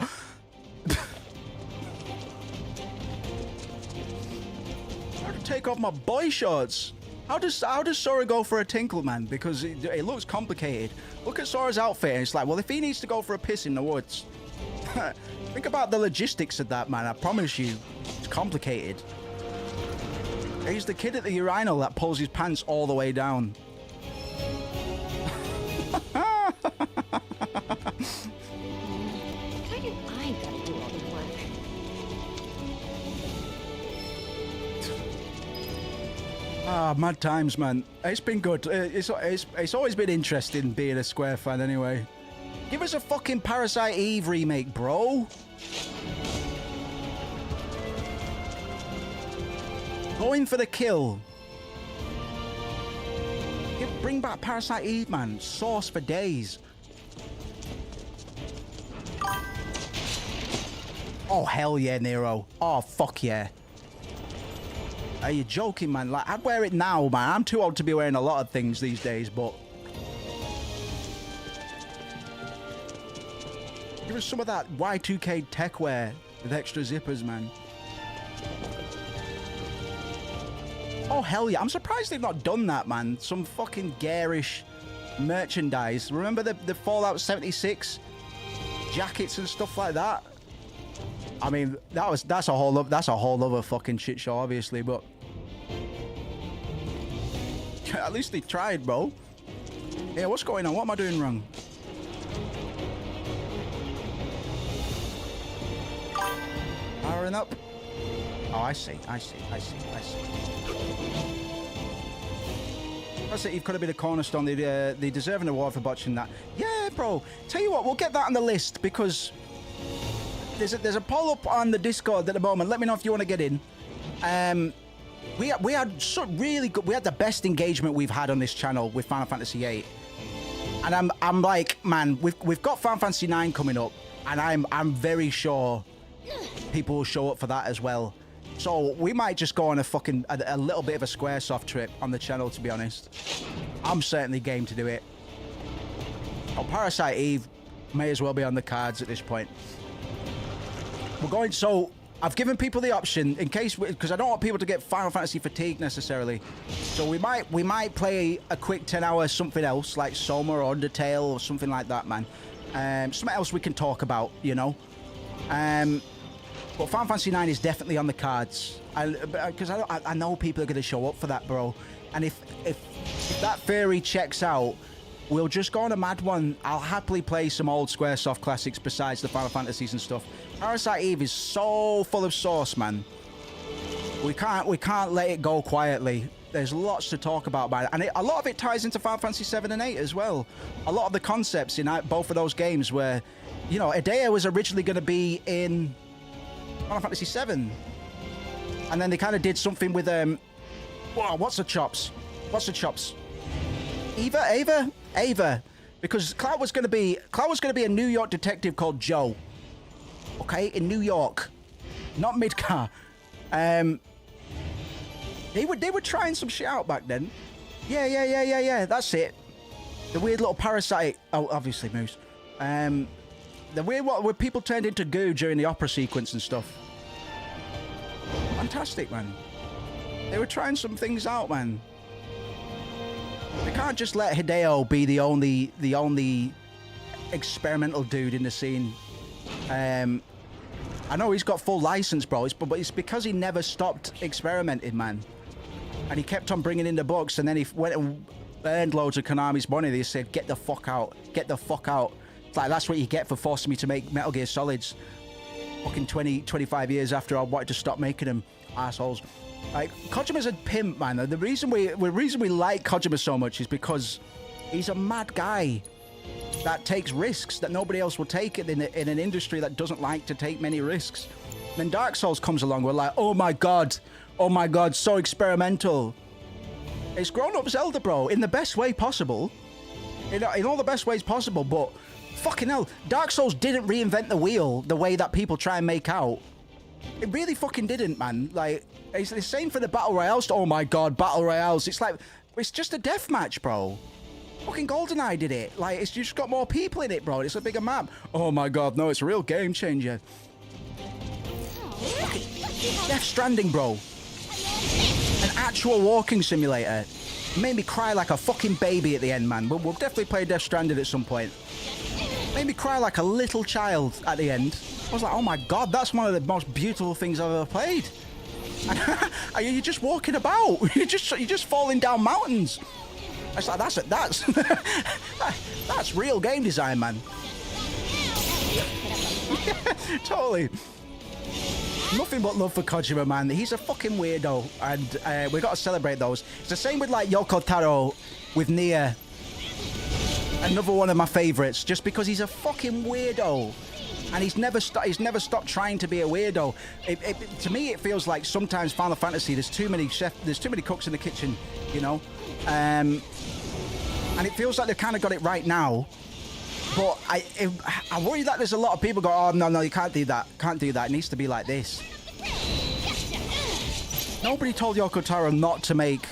to take off my boy shorts? How does Sora go for a tinkle, man? Because it looks complicated. Look at Sora's outfit and it's like, well, if he needs to go for a piss in the woods, think about the logistics of that, man. I promise you, it's complicated. He's the kid at the urinal that pulls his pants all the way down. Why do I gotta do all the work? Ah, mad times, man. It's been good. It's always been interesting being a Square fan anyway. Give us a fucking Parasite Eve remake, bro. Going for the kill. Bring back Parasite Eve, man. Sauce for days. Oh, hell yeah, Nero. Oh, fuck yeah. Are you joking, man? Like, I'd wear it now, man. I'm too old to be wearing a lot of things these days, but... Give us some of that Y2K tech wear with extra zippers, man. Oh, hell yeah. I'm surprised they've not done that, man. Some fucking garish merchandise. Remember the Fallout 76 jackets and stuff like that? I mean, that's a whole other fucking shit show, obviously, but at least they tried, bro. Yeah, what's going on? What am I doing wrong? Powering up. Oh, I see. That's it. You've got to be the cornerstone. They deserve an award for botching that. Yeah, bro. Tell you what, we'll get that on the list because there's a poll up on the Discord at the moment. Let me know if you want to get in. We had really good. We had the best engagement we've had on this channel with Final Fantasy VIII, and I'm like, man, we've got Final Fantasy IX coming up. and I'm very sure people will show up for that as well. So we might just go on a little bit of a Squaresoft trip on the channel, to be honest. I'm certainly game to do it. Oh, Parasite Eve may as well be on the cards at this point. We're going, so I've given people the option in case, because I don't want people to get Final Fantasy fatigue necessarily. So we might play a quick 10-hour something else like Soma or Undertale or something like that, man. Something else we can talk about, you know. But Final Fantasy IX is definitely on the cards, because I know people are going to show up for that, bro. And if that theory checks out, we'll just go on a mad one. I'll happily play some old Squaresoft classics besides the Final Fantasies and stuff. Parasite Eve is so full of sauce, man. We can't let it go quietly. There's lots to talk about it. And a lot of it ties into Final Fantasy VII and 8 as well. A lot of the concepts in both of those games were, you know, Edea was originally going to be in Final Fantasy VII. And then they kind of did something with, whoa, what's the chops? Ava. Because Cloud was going to be a New York detective called Joe. Okay, in New York, not Midgar. They were trying some shit out back then. Yeah. That's it. The weird little parasite. Oh, obviously Moose. The weird one where people turned into goo during the opera sequence and stuff. Fantastic, man. They were trying some things out, man. They can't just let Hideo be the only experimental dude in the scene. I know he's got full license, bro, but it's because he never stopped experimenting, man. And he kept on bringing in the books, and then he went and earned loads of Konami's money. They said, get the fuck out. Get the fuck out. It's like, that's what you get for forcing me to make Metal Gear Solids fucking 25 years after I wanted to stop making them, assholes. Like, Kojima's a pimp, man. The reason we like Kojima so much is because he's a mad guy that takes risks that nobody else will take in an industry that doesn't like to take many risks. Then Dark Souls comes along, we're like, oh my god, so experimental. It's grown-up Zelda, bro, in the best way possible. In all the best ways possible, but fucking hell, Dark Souls didn't reinvent the wheel the way that people try and make out. It really fucking didn't, man. Like, it's the same for the Battle Royales. Oh my god, Battle Royales. It's like, it's just a deathmatch, bro. Fucking GoldenEye did it. Like, it's just got more people in it, bro. It's a bigger map. Oh my god, no, it's a real game changer. Death Stranding, bro. An actual walking simulator. Made me cry like a fucking baby at the end, man. We'll definitely play Death Stranding at some point. Made me cry like a little child at the end. I was like, oh my god, that's one of the most beautiful things I've ever played. You're just walking about. You're just falling down mountains. It's like, that's real game design, man. Totally. Nothing but love for Kojima, man. He's a fucking weirdo, and we got to celebrate those. It's the same with like Yoko Taro with Nier. Another one of my favorites, just because he's a fucking weirdo. And he's never stopped trying to be a weirdo. To me, it feels like sometimes Final Fantasy, there's too many cooks in the kitchen, you know. And it feels like they've kind of got it right now. But I worry that there's a lot of people go, oh no, you can't do that. It needs to be like this. Nobody told Yoko Taro not to make.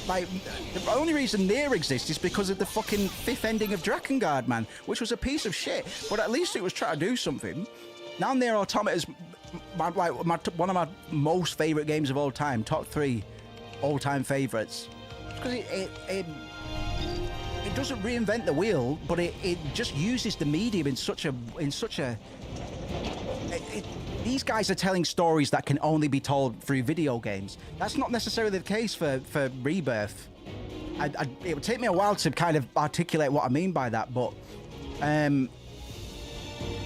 Like, the only reason Nier exists is because of the fucking 5th ending of Drakengard, man, which was a piece of shit, but at least it was trying to do something. Now Nier Automata is one of my most favorite games of all time, top 3 all-time favorites, because it doesn't reinvent the wheel, but it just uses the medium in such a these guys are telling stories that can only be told through video games. That's not necessarily the case for Rebirth. It would take me a while to kind of articulate what I mean by that, but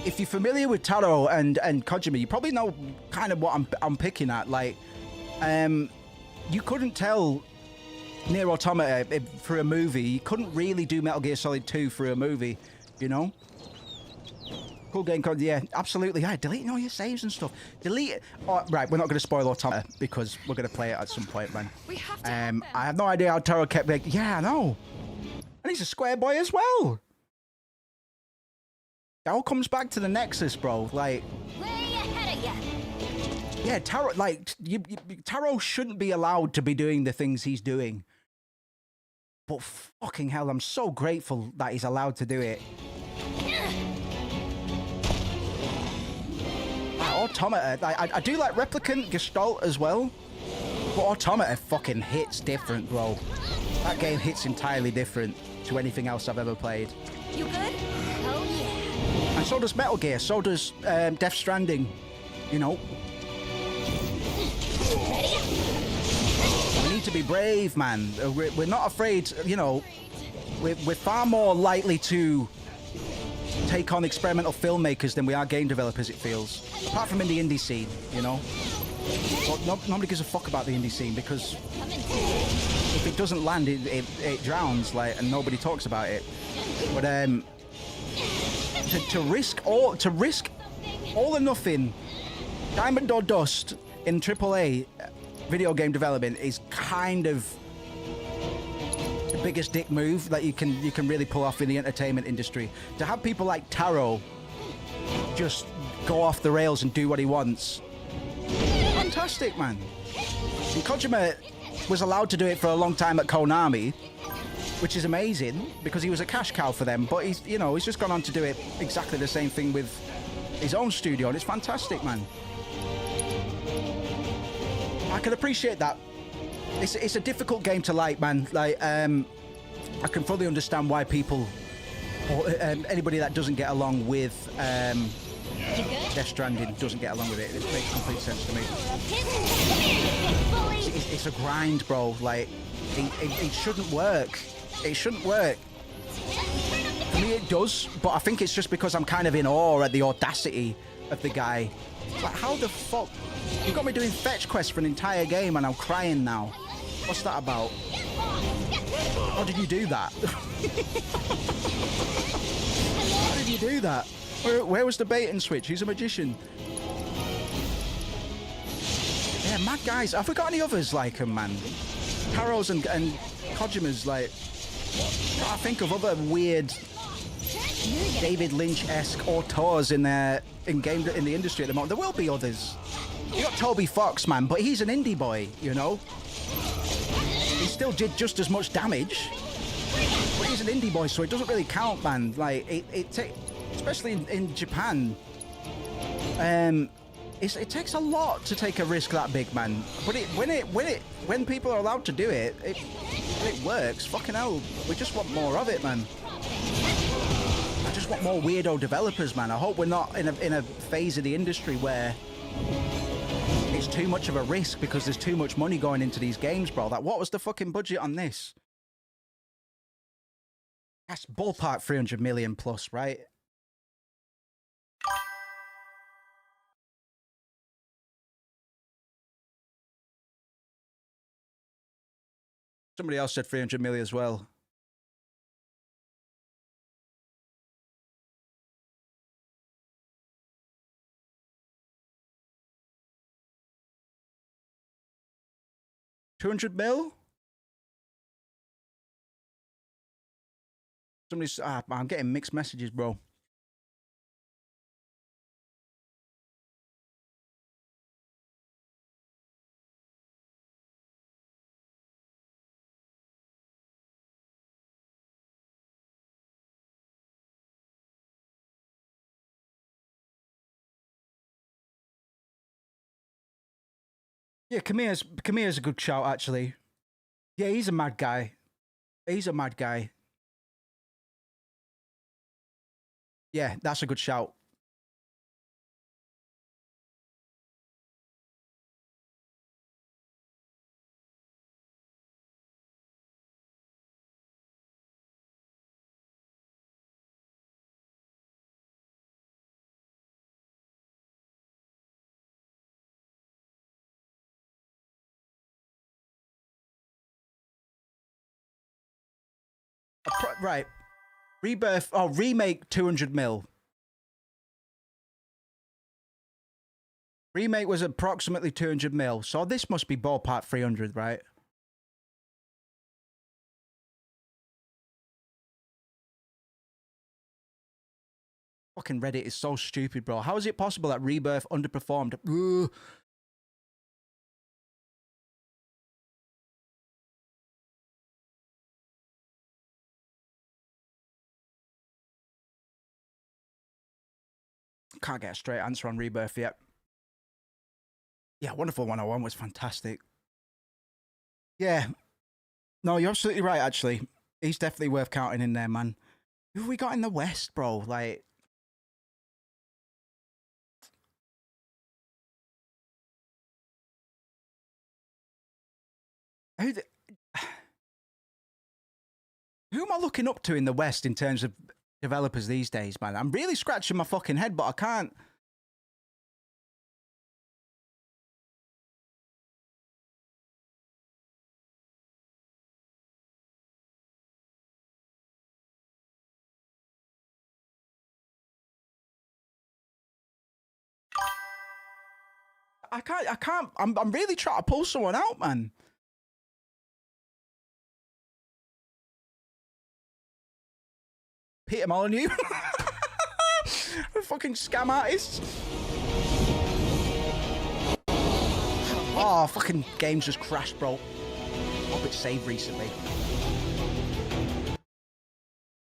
if you're familiar with Taro and Kojima, you probably know kind of what I'm picking at. Like, you couldn't tell Nier Automata for a movie. You couldn't really do Metal Gear Solid 2 for a movie, you know? Cool game code, yeah, absolutely. Yeah, deleting all your saves and stuff. Delete it. Oh, right, we're not going to spoil Automata because we're going to play it at some point, man. We have to I have no idea how Taro kept like, yeah, I know. And he's a square boy as well. It all comes back to the Nexus, bro. Like, Way ahead of ya. yeah, Taro, like, Taro shouldn't be allowed to be doing the things he's doing. But fucking hell, I'm so grateful that he's allowed to do it. Automata, I do like Replicant, Gestalt as well. But Automata fucking hits different, bro. That game hits entirely different to anything else I've ever played. You good? Oh yeah. And so does Metal Gear, so does Death Stranding, you know. We need to be brave, man. We're not afraid, you know. We're far more likely to take on experimental filmmakers than we are game developers, it feels. Apart from in the indie scene, you know. But nobody gives a fuck about the indie scene because if it doesn't land, it drowns, like, and nobody talks about it. But to risk all or nothing, diamond or dust in AAA video game development is kind of the biggest dick move that you can really pull off in the entertainment industry. To have people like Taro just go off the rails and do what he wants, fantastic, man. And Kojima was allowed to do it for a long time at Konami, which is amazing because he was a cash cow for them. But he's just gone on to do it exactly the same thing with his own studio, and it's fantastic, man. I can appreciate that. It's a difficult game to like, man. Like, I can fully understand why people or anybody that doesn't get along with Death Stranding doesn't get along with it. It makes complete sense to me. It's a grind, bro. Like, it shouldn't work. It shouldn't work. For me, it does, but I think it's just because I'm kind of in awe at the audacity of the guy. Like, how the fuck? You got me doing fetch quests for an entire game and I'm crying now. What's that about? How did you do that? How did you do that? Where was the bait and switch? He's a magician. Yeah, mad guys. Have we got any others like him, man? Taro's and Kojima's, like... I think of other weird David Lynch-esque auteurs in the industry at the moment. There will be others. You got Toby Fox, man, but he's an indie boy, you know. He still did just as much damage, but he's an indie boy, so it doesn't really count, man. Like especially in Japan, it takes a lot to take a risk that big, man. But when people are allowed to do it, it works. Fucking hell, we just want more of it, man. I just want more weirdo developers, man. I hope we're not in a phase of the industry where it's too much of a risk because there's too much money going into these games, bro. Like, what was the fucking budget on this? That's ballpark 300 million plus, right? Somebody else said 300 million as well. $200 million? Somebody's... I'm getting mixed messages, bro. Yeah, Kamiya's a good shout, actually. Yeah, he's a mad guy. He's a mad guy. Yeah, that's a good shout. Right. Rebirth. Oh, remake 200 mil. Remake was approximately 200 mil. So this must be ballpark 300, right? Fucking Reddit is so stupid, bro. How is it possible that Rebirth underperformed? Ugh. Can't get a straight answer on Rebirth yet. Yeah, Wonderful 101 was fantastic. Yeah. No, you're absolutely right, actually. He's definitely worth counting in there, man. Who have we got in the West, bro? Like... Who am I looking up to in the West in terms of developers these days, man? I'm really scratching my fucking head, but I can't... I'm really trying to pull someone out, man. Peter Molyneux. Fucking scam artists. Oh, fucking game's just crashed, bro. Hope it saved recently.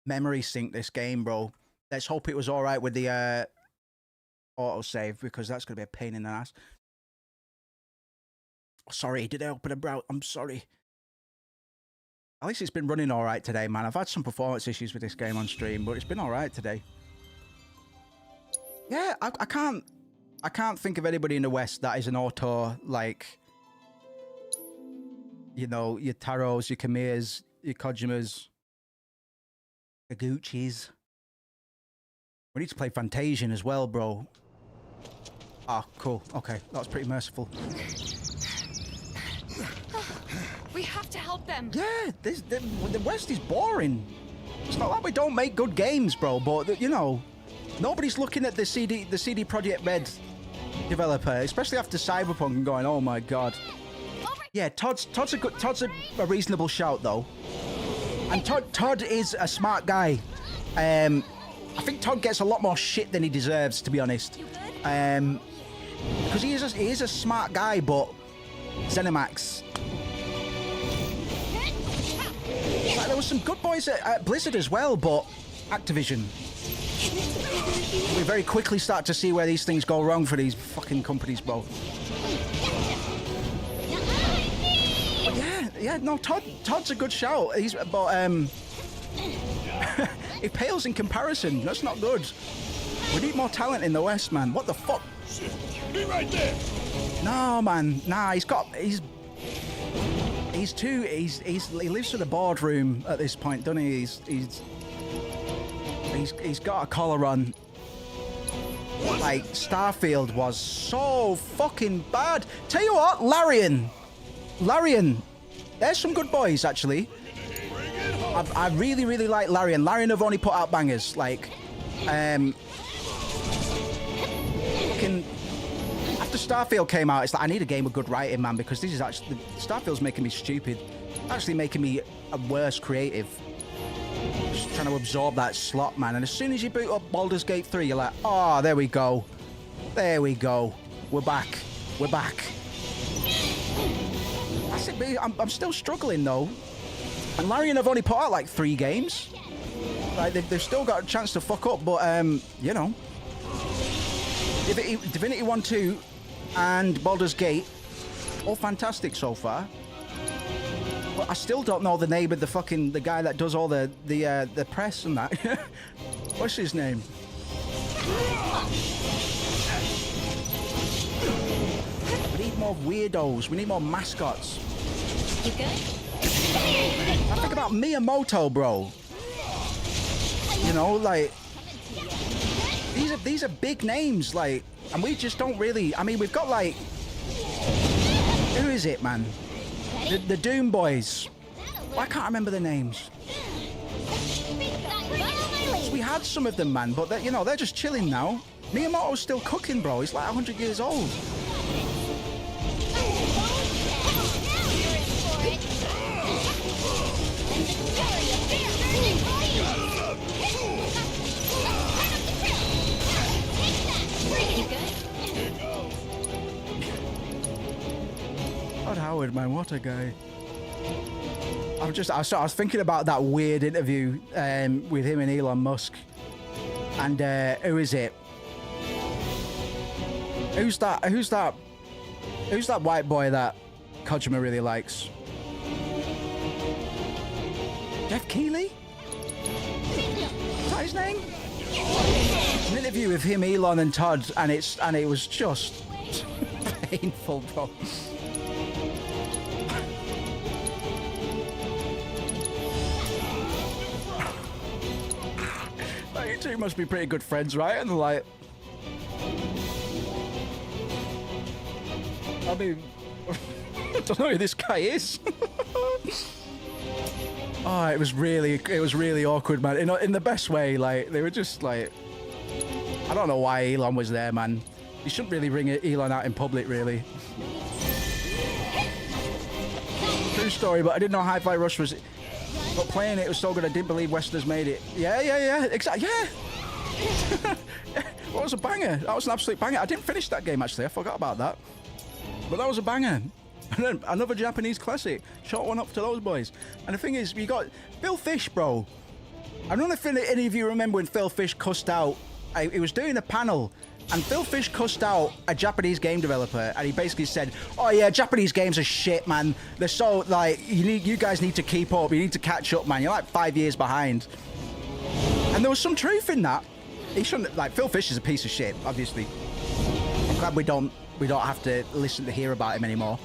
Memory sync this game, bro. Let's hope it was alright with the autosave, because that's going to be a pain in the ass. Sorry, did I open a browser? I'm sorry. At least it's been running all right today, man. I've had some performance issues with this game on stream, but it's been all right today. Yeah, I can't think of anybody in the West that is an auteur like, you know, your Taros, your Kamias, your Kojimas, the Gucci's. We need to play Fantasian as well, bro. Ah, cool. Okay, that was pretty merciful. We have to help them. Yeah, the West is boring. It's not like we don't make good games, bro, but, you know, nobody's looking at the CD Projekt Red developer, especially after Cyberpunk, and going, oh my god. Yeah, Todd's a reasonable shout, though. And Todd is a smart guy. I think Todd gets a lot more shit than he deserves, to be honest. Because he is a smart guy, but ZeniMax. Like, there was some good boys at Blizzard as well, but Activision. We very quickly start to see where these things go wrong for these fucking companies, bro. Yeah, no, Todd's a good shout. It pales in comparison. That's not good. We need more talent in the West, man. What the fuck? Be right there. No, man. Nah, he lives in the boardroom at this point, doesn't he? He's got a collar on. Like, Starfield was so fucking bad. Tell you what, Larian. There's some good boys, actually. I really, really like Larian. Larian have only put out bangers. Like, fucking... After Starfield came out, it's like, I need a game with good writing, man, because this is actually... Starfield's making me stupid. Actually making me a worse creative. Just trying to absorb that slot, man. And as soon as you boot up Baldur's Gate 3, you're like, oh, there we go. There we go. We're back. We're back. That's it, I'm still struggling, though. And Larian have only put out, like, 3 games. Like, they've still got a chance to fuck up, but, you know. Divinity 1, 2, and Baldur's Gate, all fantastic so far. But I still don't know the name of the guy that does all the press and that. What's his name? We need more weirdos. We need more mascots. You good? I think about Miyamoto, bro. You know, like, these are big names, like, and we just don't really. I mean, we've got, like, who is it, man? The Doom Boys. Why can't I remember the names? We had some of them, man, but you know, they're just chilling now. Miyamoto's still cooking, bro. He's like 100 years old. coward, man. What a guy. I was thinking about that weird interview with him and Elon Musk. And who is it? Who's that white boy that Kojima really likes? Jeff Keighley? Is that his name? An interview with him, Elon, and Todd, and it was just painful, bro. Like, you two must be pretty good friends, right? And they're like, I mean, I don't know who this guy is. Oh, it was really awkward, man. In the best way. Like, they were just like, I don't know why Elon was there, man. You shouldn't really ring Elon out in public, really. True story, but I didn't know Hi-Fi Rush was. But playing it was so good, I didn't believe Westerners made it. Yeah, exactly. Yeah. Well, it was a banger. That was an absolute banger. I didn't finish that game actually. I forgot about that. But that was a banger. And then another Japanese classic. Shot one up to those boys. And the thing is, we got Phil Fish, bro. I don't know if any of you remember when Phil Fish cussed out. He was doing a panel, and Phil Fish cussed out a Japanese game developer, and he basically said, "Oh yeah, Japanese games are shit, man. They're so like you guys need to keep up. You need to catch up, man. You're like 5 years behind." And there was some truth in that. He shouldn't like Phil Fish is a piece of shit, obviously. I'm glad we don't have to listen to hear about him anymore.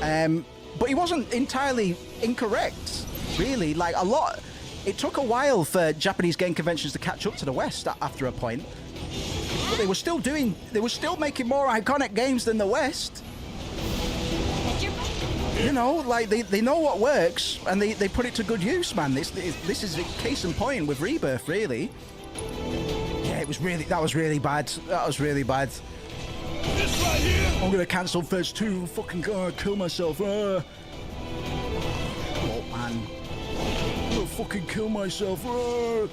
But he wasn't entirely incorrect, really. Like a lot. It took a while for Japanese game conventions to catch up to the West after a point. But they were still making more iconic games than the West. You know, like they know what works and they put it to good use, man. This is a case in point with Rebirth, really. Yeah, that was really bad. That was really bad. This right here. I'm gonna cancel Phase 2 and fucking kill myself. Oh man. I'm gonna fucking kill myself. I'm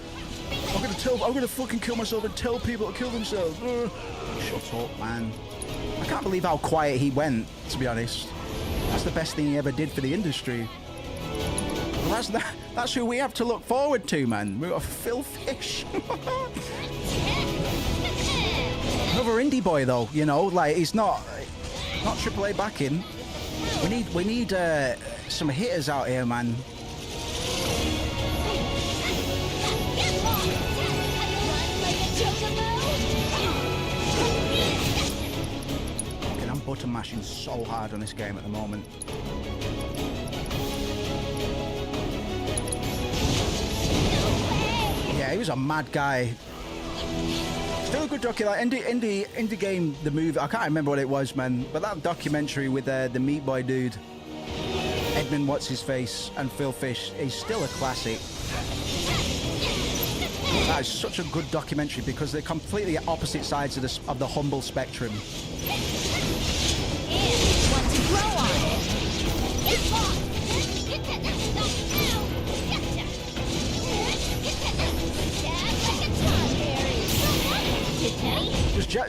gonna fucking kill myself and tell people to kill themselves. Shut up, man. I can't believe how quiet he went, to be honest. That's the best thing he ever did for the industry. Well, that's who we have to look forward to, man. We've got Phil Fish. Another indie boy, though, you know, like he's not AAA backing. We need some hitters out here, man. I'm button mashing so hard on this game at the moment. Yeah, he was a mad guy. Still a good documentary, like indie game, the movie. I can't remember what it was, man. But that documentary with the Meat Boy dude, Edmund What's His Face, and Phil Fish is still a classic. That is such a good documentary because they're completely opposite sides of the humble spectrum.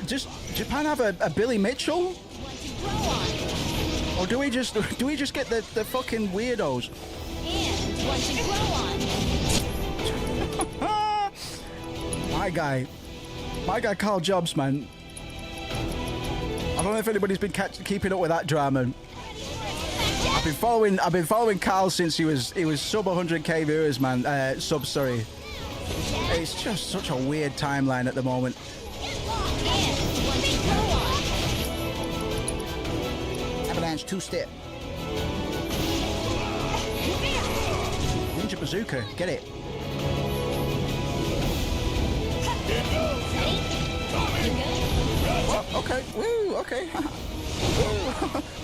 Does Japan have a Billy Mitchell? Or do we just get the fucking weirdos? My guy Carl Jobs, man. I don't know if anybody's been keeping up with that drama. I've been following Carl since he was sub 100k viewers, man. Sorry. It's just such a weird timeline at the moment. Avalanche two-step. Ninja bazooka, get it. Oh, okay, woo, okay.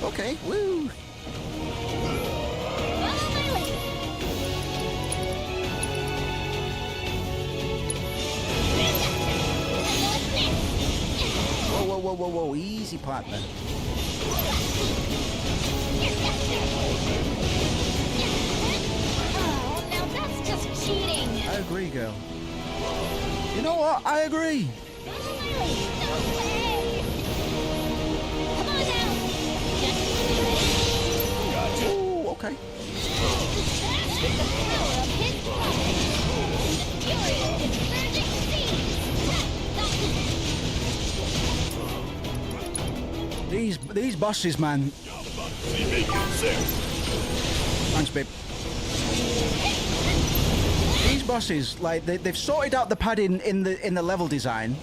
Okay, woo. Whoa, easy partner. Oh, now that's just cheating. I agree, girl. You know what? I agree. No, no, no. Come on now. Okay. These bosses, man. Thanks, babe. These bosses, like they've sorted out the padding in the level design.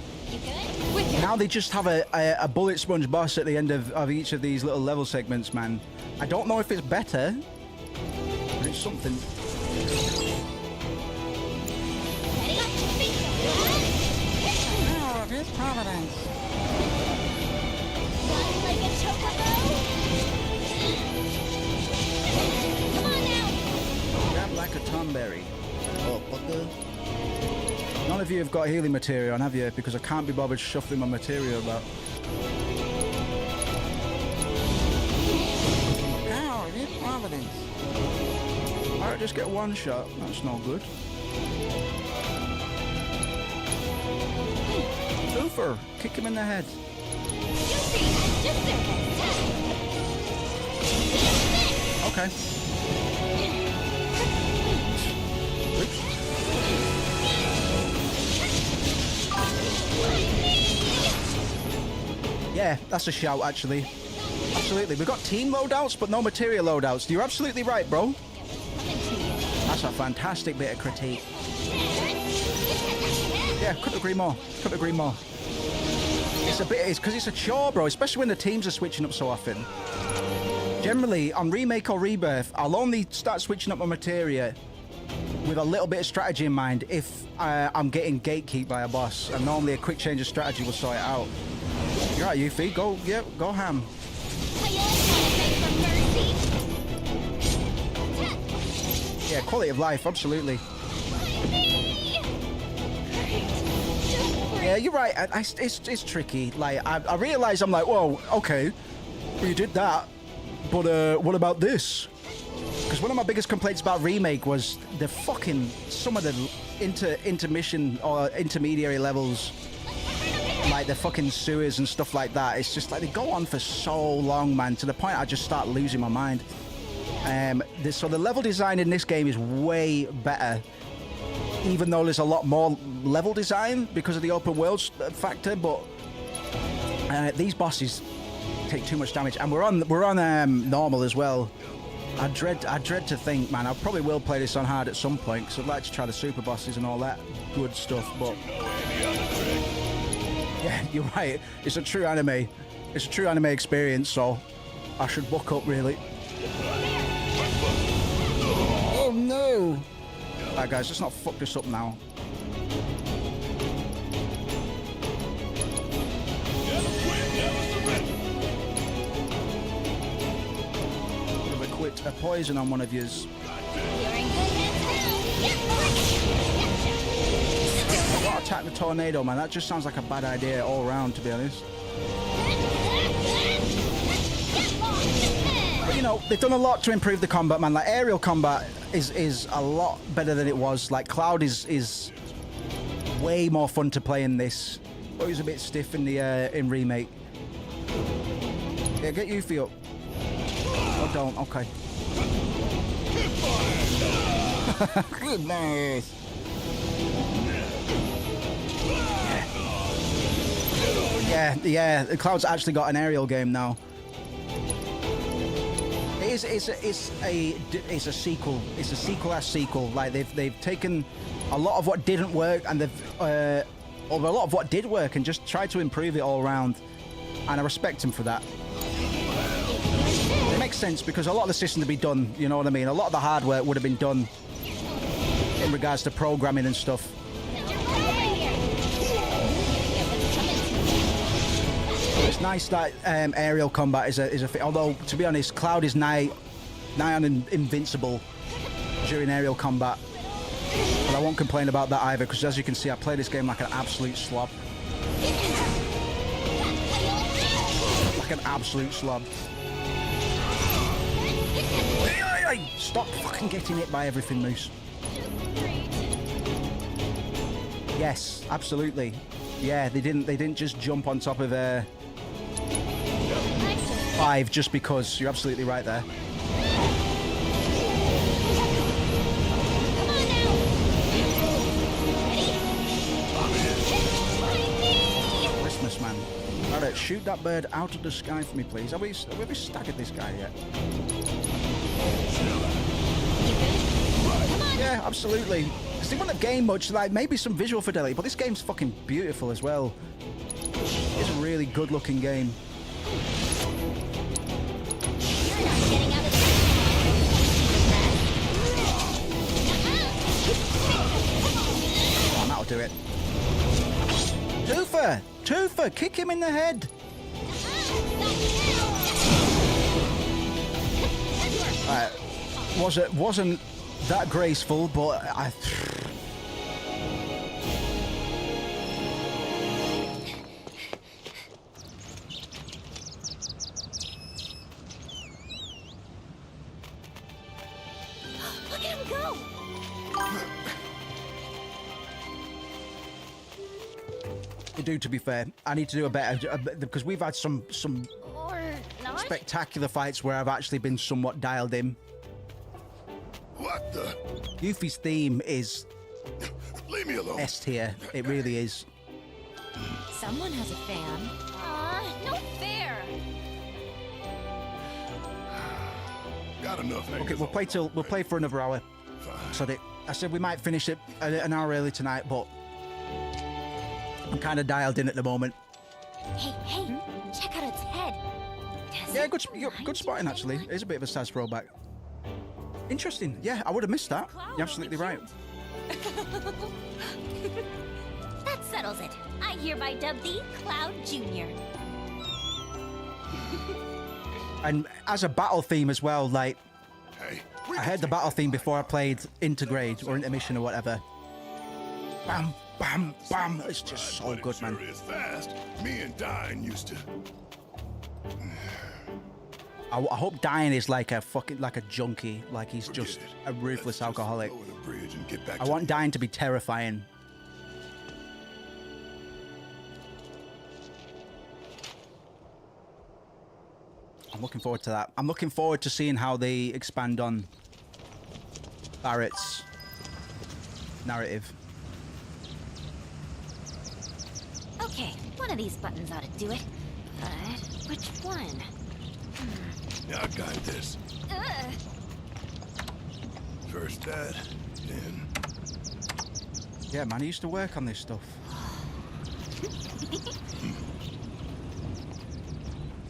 Now they just have a bullet sponge boss at the end of each of these little level segments, man. I don't know if it's better, but it's something. Oh, this Providence. Like a chocobo? Come on now! Grab like a tomberry. Oh, fucker. None of you have got healing material on, have you? Because I can't be bothered shuffling my material about. Oh, this Providence. Alright, just get one shot. That's no good. Toofer, kick him in the head. Okay. Oops. Yeah, that's a shout, actually. Absolutely. We've got team loadouts, but no material loadouts. You're absolutely right, bro. That's a fantastic bit of critique. Yeah, couldn't agree more. Couldn't agree more. It's because it's a chore, bro, especially when the teams are switching up so often. Generally, on Remake or Rebirth, I'll only start switching up my materia with a little bit of strategy in mind if I'm getting gatekeeped by a boss, and normally a quick change of strategy will sort it out. You're right, Yuffie. Go ham. Yeah, quality of life, absolutely. Yeah, you're right. It's tricky. Like, I realize I'm like, whoa, okay, well, you did that, but what about this? Because one of my biggest complaints about Remake was the fucking some of the intermission or intermediary levels, like the fucking sewers and stuff like that. It's just like they go on for so long, man, to the point I just start losing my mind. So the level design in this game is way better, even though there's a lot more level design because of the open world factor. But these bosses take too much damage, and we're on normal as well. I dread to think, man. I probably will play this on hard at some point because I'd like to try the super bosses and all that good stuff. But yeah, you're right. It's a true anime. It's a true anime experience. So I should buck up, really. Oh no! Alright, guys, let's not fuck this up now. A poison on one of yous. I've got to attack the tornado, man. That just sounds like a bad idea all around, to be honest. But you know, they've done a lot to improve the combat, man. Like aerial combat is a lot better than it was. Like Cloud is way more fun to play in this. But he was a bit stiff in the in Remake. Yeah, get Yuffie up. Oh, don't. Okay. Goodness. Yeah. The Cloud's actually got an aerial game now. It's a sequel. It's a sequel-ass sequel. Like they've taken a lot of what didn't work and they've or a lot of what did work and just tried to improve it all around. And I respect them for that. It makes sense because a lot of the systems would be done, you know what I mean? A lot of the hard work would have been done in regards to programming and stuff. It's nice that aerial combat is a thing. Although, to be honest, Cloud is nigh on invincible during aerial combat. But I won't complain about that either because, as you can see, I play this game like an absolute slob. Like an absolute slob. Stop fucking getting hit by everything, Moose. Yes, absolutely. Yeah, they didn't just jump on top of 5 just because. You're absolutely right there. shoot that bird out of the sky for me, please? Have we staggered this guy yet? Yeah, absolutely. Because they wouldn't have gained much, like maybe some visual fidelity, but this game's fucking beautiful as well. It's a really good-looking game. Oh, that'll do it. Toofer, kick him in the head. Wasn't that graceful, but I. Look at him go! I do, to be fair. I need to do a better because we've had some Or not? spectacular fights where I've actually been somewhat dialed in. What the? Yuffie's theme is Leave me alone. S tier. It really is. Someone has a fan. No fair! Got enough. Okay, we'll play for another hour. So I said we might finish it an hour early tonight, but I'm kind of dialed in at the moment. Hey, check out its head. Yeah, good spotting actually. It is a bit of a sad throwback. Interesting. Yeah, I would have missed that. You're absolutely right. That settles it. I hereby dub thee Cloud Jr. And as a battle theme as well, like I heard the battle theme before I played Intergrade or Intermission or whatever. Bam, bam, bam. It's just so good, man. Is fast. Me and Dine used to. I hope Dying is like a junkie, like he's just a ruthless alcoholic. I want Dying to be terrifying. I'm looking forward to that. I'm looking forward to seeing how they expand on Barrett's narrative. Okay, one of these buttons ought to do it. But which one? Yeah, I got this. First that, then. Yeah, man, I used to work on this stuff.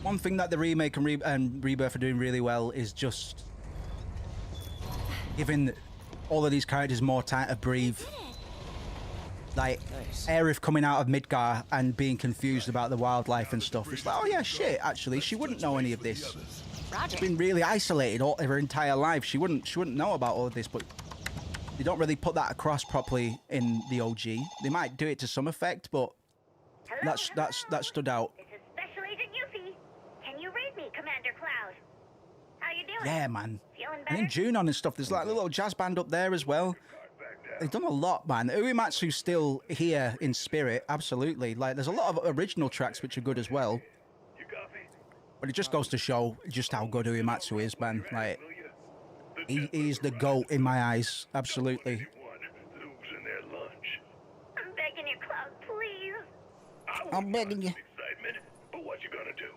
One thing that the remake and Rebirth are doing really well is just giving all of these characters more time to breathe. Like, Aerith coming out of Midgar and being confused about the wildlife and stuff. It's like, oh yeah, shit, actually, she wouldn't know any of this. She's been really isolated all her entire life. She wouldn't know about all of this, but they don't really put that across properly in the OG. They might do it to some effect, but that stood out. This is Special Agent Yuffie. Can you read me, Commander Cloud? How you doing? Yeah, man. Feeling And in better? Junon and stuff, there's like a little jazz band up there as well. They've done a lot, man. Uematsu's still here in spirit, absolutely. Like, there's a lot of original tracks which are good as well. But it just goes to show just how good Uematsu is, man. Like, he's the GOAT in my eyes, absolutely. I'm begging you, Cloud, please. I'm begging you. Excitement, but what you gonna do?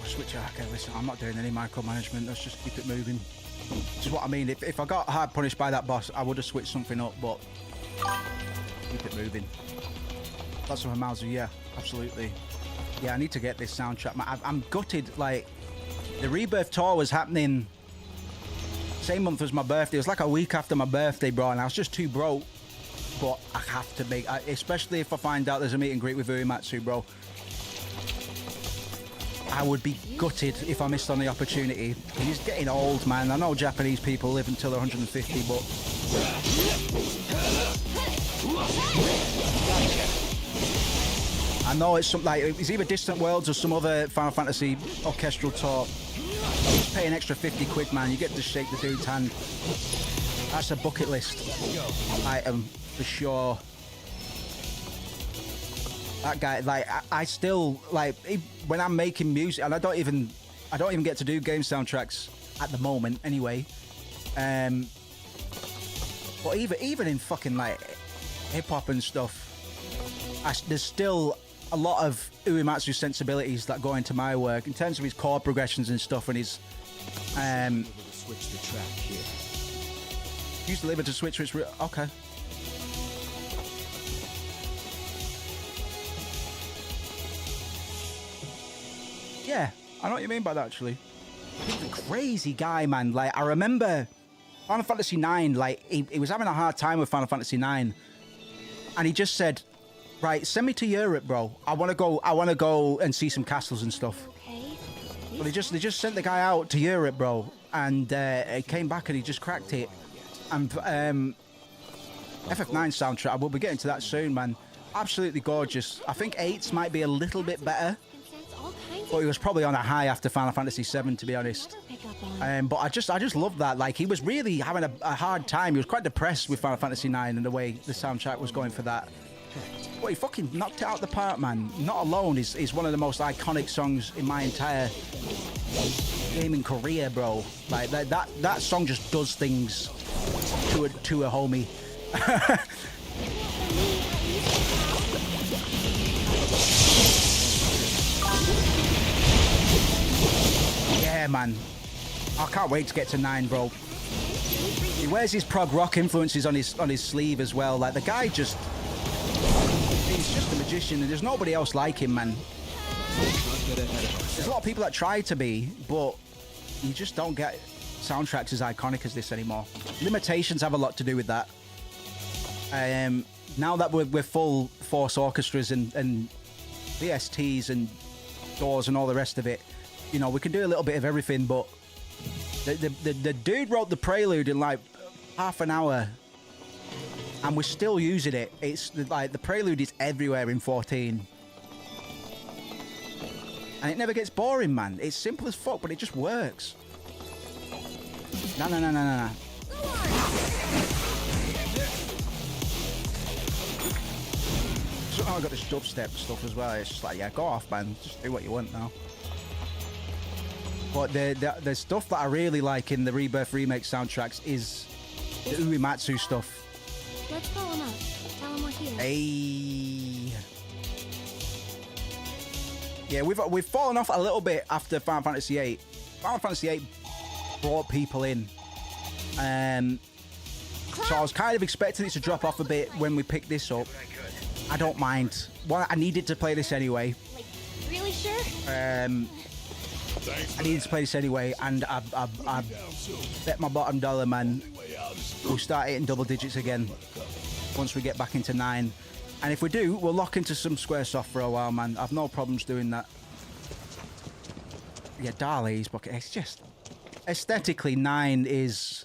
Switch out. Okay, listen, I'm not doing any micromanagement. Let's just keep it moving. This is what I mean. If I got hard punished by that boss, I would have switched something up, but keep it moving. Lots of Amazu, yeah, absolutely. Yeah, I need to get this soundtrack. I'm gutted. Like, the Rebirth tour was happening same month as my birthday. It was like a week after my birthday, bro, and I was just too broke. But I have to make, especially if I find out there's a meet and greet with Uematsu, bro. I would be gutted if I missed on the opportunity. He's getting old, man. I know Japanese people live until they're 150, but... I know it's something like, it's either Distant Worlds or some other Final Fantasy orchestral tour. Just pay an extra 50 quid, man. You get to shake the dude's hand. That's a bucket list item, for sure. That guy, like, I still, like, when I'm making music, and I don't even get to do game soundtracks, at the moment, anyway. But even in fucking like hip hop and stuff, there's still a lot of Uematsu sensibilities that go into my work in terms of his chord progressions and stuff, and his Switch the track here. use the lever to switch. Okay. Yeah, I know what you mean by that, actually. He's a crazy guy, man. Like, I remember Final Fantasy IX, like, he was having a hard time with Final Fantasy IX. And he just said, right, send me to Europe, bro. I want to go and see some castles and stuff. But they just sent the guy out to Europe, bro. And he came back and he just cracked it. And FF9 soundtrack, we'll be getting to that soon, man. Absolutely gorgeous. I think 8's might be a little bit better. But he was probably on a high after Final Fantasy VII, to be honest. But I just love that. Like, he was really having a hard time. He was quite depressed with Final Fantasy IX and the way the soundtrack was going for that. But he fucking knocked it out the park, man. Not Alone is one of the most iconic songs in my entire gaming career, bro. Like, that song just does things to a homie. Yeah, man. I can't wait to get to 9, bro. He wears his prog rock influences on his sleeve as well. Like, the guy he's just a magician, and there's nobody else like him, man. There's a lot of people that try to be, but you just don't get soundtracks as iconic as this anymore. Limitations have a lot to do with that. Now that we're full force orchestras and VSTs and doors and all the rest of it, you know, we can do a little bit of everything, but the dude wrote the prelude in like half an hour, and we're still using it. It's like the prelude is everywhere in 14. And it never gets boring, man. It's simple as fuck, but it just works. No. So I got this dubstep stuff as well. It's just like, yeah, go off, man. Just do what you want now. But the stuff that I really like in the Rebirth remake soundtracks is the Uematsu stuff. Let's call him up. Tell him we're here. Hey. Yeah, we've fallen off a little bit after Final Fantasy VIII. Final Fantasy VIII brought people in. So I was kind of expecting it to drop off a bit when we picked this up. I don't mind. Well, I needed to play this anyway. Like, really sure? I needed to play this anyway, and I bet my bottom dollar, man, we'll start hitting double digits again once we get back into 9. And if we do, we'll lock into some Squaresoft for a while, man. I've no problems doing that. Yeah, Dali's bucket. It's just aesthetically, 9 is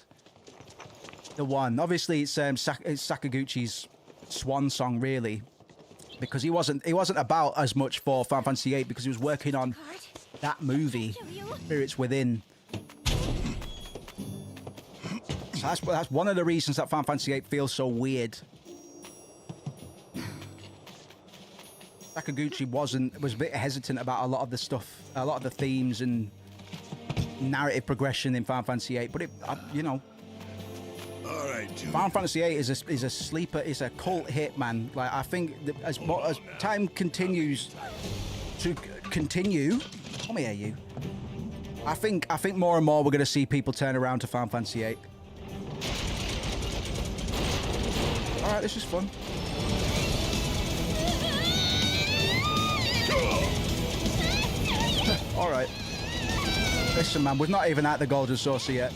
the one. Obviously, it's Sakaguchi's swan song, really, because he wasn't about as much for Final Fantasy VIII because he was working on that movie, Spirits Within. So that's one of the reasons that Final Fantasy VIII feels so weird. Sakaguchi was a bit hesitant about a lot of the stuff, a lot of the themes and narrative progression in Final Fantasy VIII, but you know, all right, Final Fantasy VIII is a sleeper, is a cult hit, man. Like, I think that as time continues to continue, let me hear you. I think more and more we're going to see people turn around to Final Fantasy VIII. All right, this is fun. All right. Listen, man, we're not even at the Golden Saucer yet.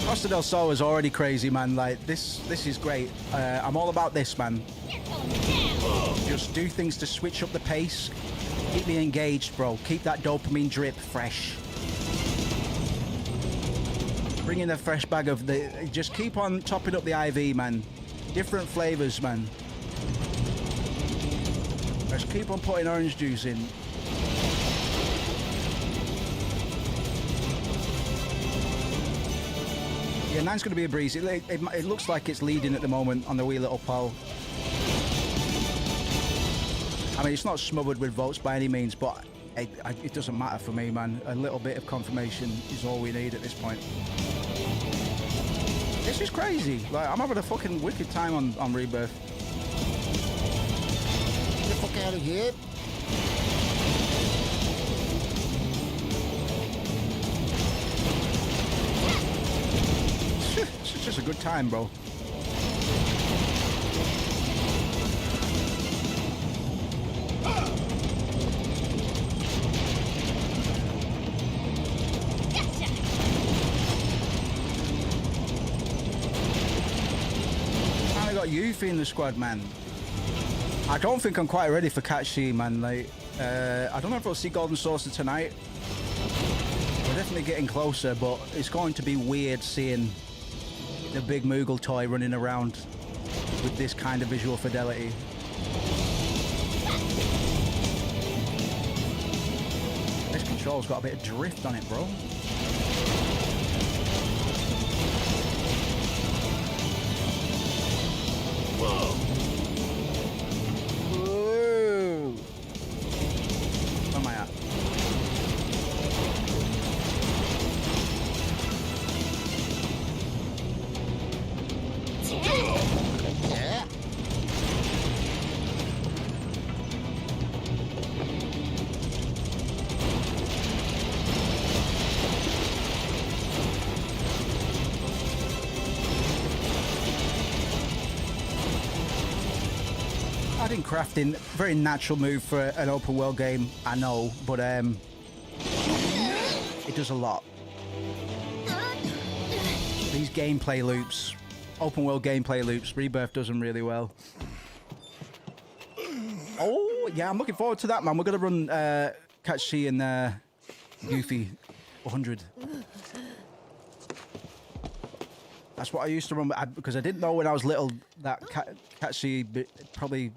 Costa del Sol is already crazy, man. Like, this is great. I'm all about this, man. Just do things to switch up the pace. Keep me engaged, bro. Keep that dopamine drip fresh. Bring in a fresh bag of just keep on topping up the IV, man. Different flavors, man. Just keep on putting orange juice in. Yeah, 9's going to be a breeze. It looks like it's leading at the moment on the wee little poll. I mean, it's not smothered with votes by any means, but It doesn't matter for me, man. A little bit of confirmation is all we need at this point. This is crazy. Like, I'm having a fucking wicked time on Rebirth. Get the fuck out of here. It's just a good time, bro. I got Yuffie in the squad, man. I don't think I'm quite ready for Catchy, man. Like, I don't know if we'll see Golden Saucer tonight. We're definitely getting closer, but it's going to be weird seeing the big Moogle toy running around with this kind of visual fidelity. This control's got a bit of drift on it, bro. Whoa. Whoa. Where am I at? Yeah. Adding crafting, very natural move for an open world game, I know, but it does a lot. These gameplay loops, open world gameplay loops, Rebirth does them really well. Oh, yeah, I'm looking forward to that, man. We're going to run Catchy and Yuffie 100. That's what I used to run, because I didn't know when I was little that Catchy probably...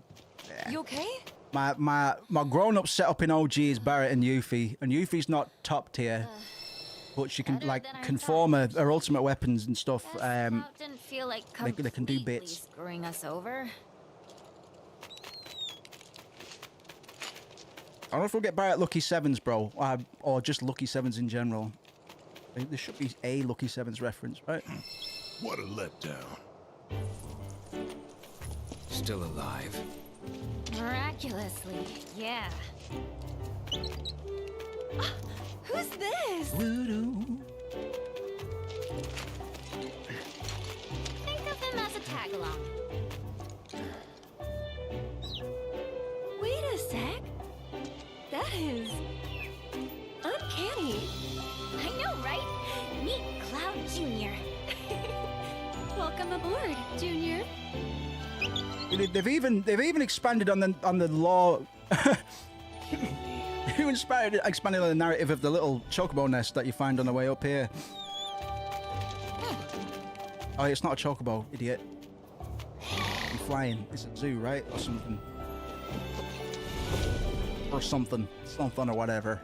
You okay? My grown-up setup in OG is Barret and Yuffie's not top tier, but she can conform her ultimate weapons and stuff. Didn't feel like they can do bits. Screwing us over. I don't know if we'll get Barret Lucky Sevens, bro, or just Lucky Sevens in general. There should be a Lucky Sevens reference, right? What a letdown. Still alive. Miraculously, yeah. Who's this? Voodoo. Think of him as a tag-along. Wait a sec. That is... uncanny. I know, right? Meet Cloud Jr. Welcome aboard, Junior. They've even expanded on the lore. They've expanded on the narrative of the little chocobo nest that you find on the way up here. Oh, it's not a chocobo, idiot. You're flying. It's a zoo, right? Or something. Or something. Something or whatever.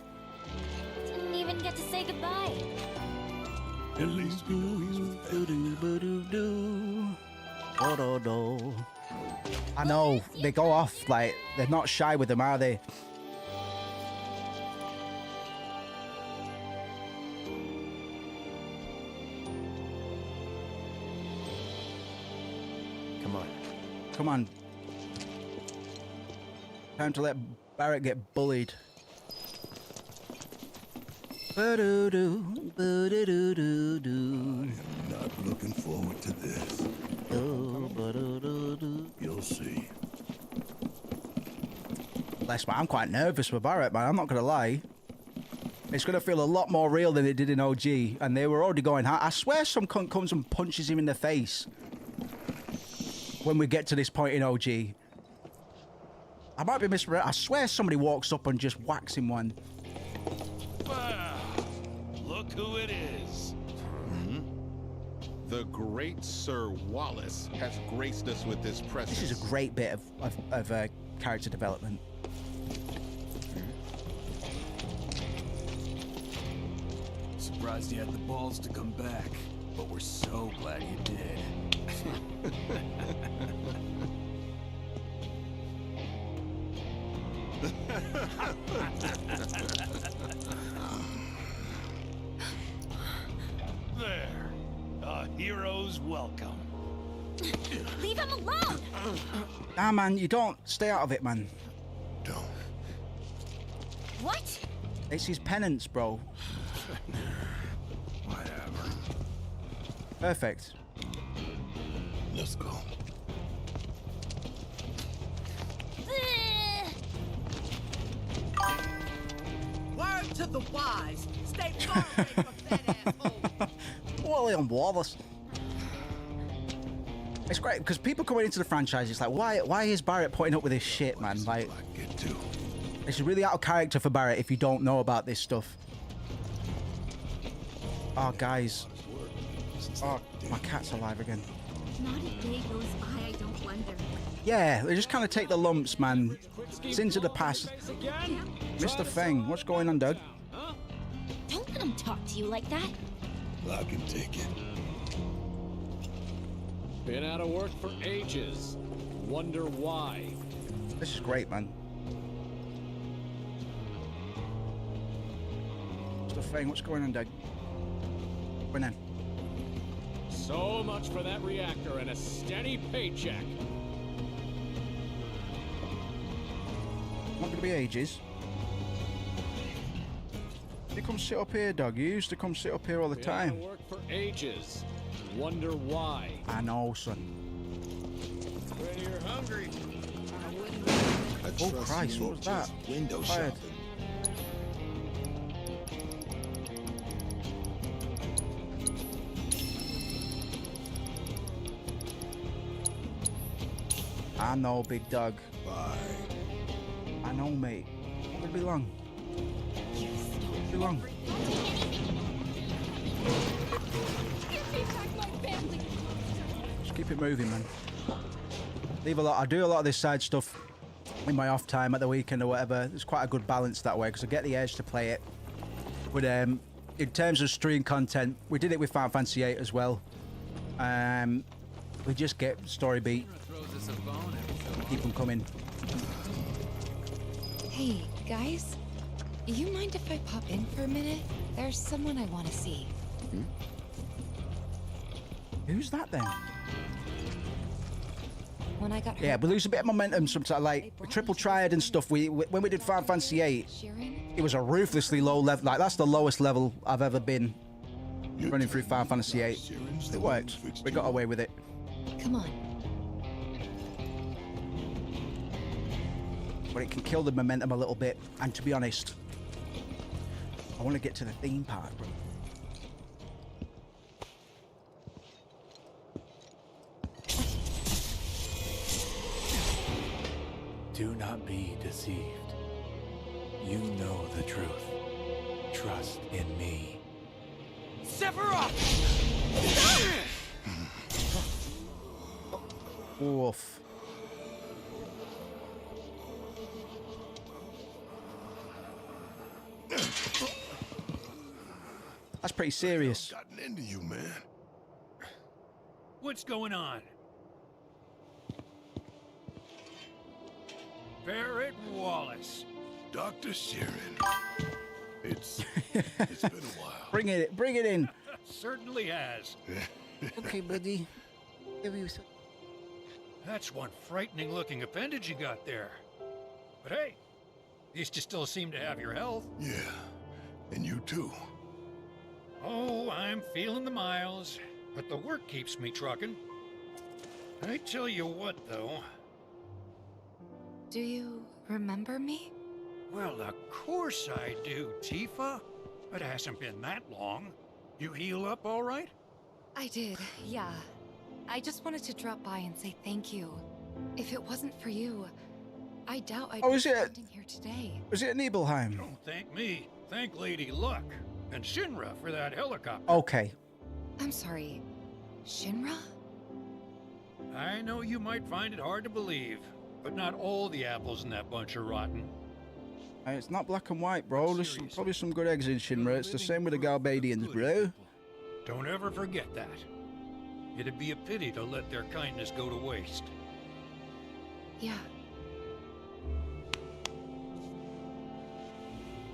Didn't even get to say goodbye. At least we know he's with family. I know, they go off, like, they're not shy with them, are they? Come on. Come on. Time to let Barret get bullied. Ba-do-do, ba-do-do-do-do. Not looking forward to this. You'll see. I'm quite nervous for Barret, man. I'm not gonna lie. It's gonna feel a lot more real than it did in OG, and they were already going hard. I swear some cunt comes and punches him in the face when we get to this point in OG. I might be misread. I swear somebody walks up and just whacks him one. Wow. Look who it is. The great Sir Wallace has graced us with his presence. This is a great bit of character development. Surprised you had the balls to come back, but we're so glad you did. There. A hero's welcome. Leave him alone! Nah, man, you don't. Stay out of it, man. Don't. What? It's his penance, bro. Whatever. Perfect. Let's go. Word to the wise. Stay far away from that asshole. William Wallace. It's great because people coming into the franchise, it's like, why is Barrett putting up with this shit, man? Like, it's really out of character for Barrett if you don't know about this stuff. Oh, guys. Oh, my cat's alive again. Not a day goes by I don't wonder. Yeah, they just kind of take the lumps, man. Sins of the past. Mr. Feng, what's going on, Doug? Don't let him talk to you like that. I can take it. Been out of work for ages. Wonder why. This is great, man. Mr. Feng, what's going on, Doug? What's going on? So much for that reactor and a steady paycheck. Not gonna be ages. You come sit up here, Doug. You used to come sit up here all the Been out of time. work for ages. Wonder why. I know, son. When you're hungry, Oh Christ, what was that? Window Fired. shopping. I know, big dog. Bye. I know, mate. Not gonna be long. Not be long. Just keep it moving, man. I do a lot of this side stuff in my off time at the weekend or whatever. There's quite a good balance that way because I get the edge to play it. But in terms of stream content, we did it with Final Fantasy VIII as well. We just get story beat. Keep them coming. Hey, guys. You mind if I pop in for a minute? There's someone I want to see. Who's that then? When I got Yeah, but lose a bit of momentum sometimes. Like Triple Triad and stuff. When we did Final Fantasy VIII, it was a ruthlessly low level. Like that's the lowest level I've ever been running through Final Fantasy VIII. It worked. We got away with it. Come on. But it can kill the momentum a little bit. And to be honest, I want to get to the theme part, bro. Do not be deceived. You know the truth. Trust in me. Sephiroth! Oof. That's pretty serious. Gotten into you, man. what's going on? Barrett Wallace. Dr. Sheeran. It's been a while. Bring it in. Certainly has. Okay, buddy. That's one frightening looking appendage you got there. But hey, at least you still seem to have your health. Yeah, and you too. Oh, I'm feeling the miles, but the work keeps me trucking. I tell you what, though. Do you remember me? Well, of course I do, Tifa. It hasn't been that long. You heal up all right? I did, yeah. I just wanted to drop by and say thank you. If it wasn't for you, I doubt I'd be standing here today. Was it Nibelheim? Don't thank me. Thank Lady Luck and Shinra for that helicopter. Okay. I'm sorry. Shinra? I know you might find it hard to believe, but not all the apples in that bunch are rotten. It's not black and white, bro. There's probably some good eggs in Shinra. It's the same with the Galbadians, bro. Don't ever forget that. It'd be a pity to let their kindness go to waste. Yeah.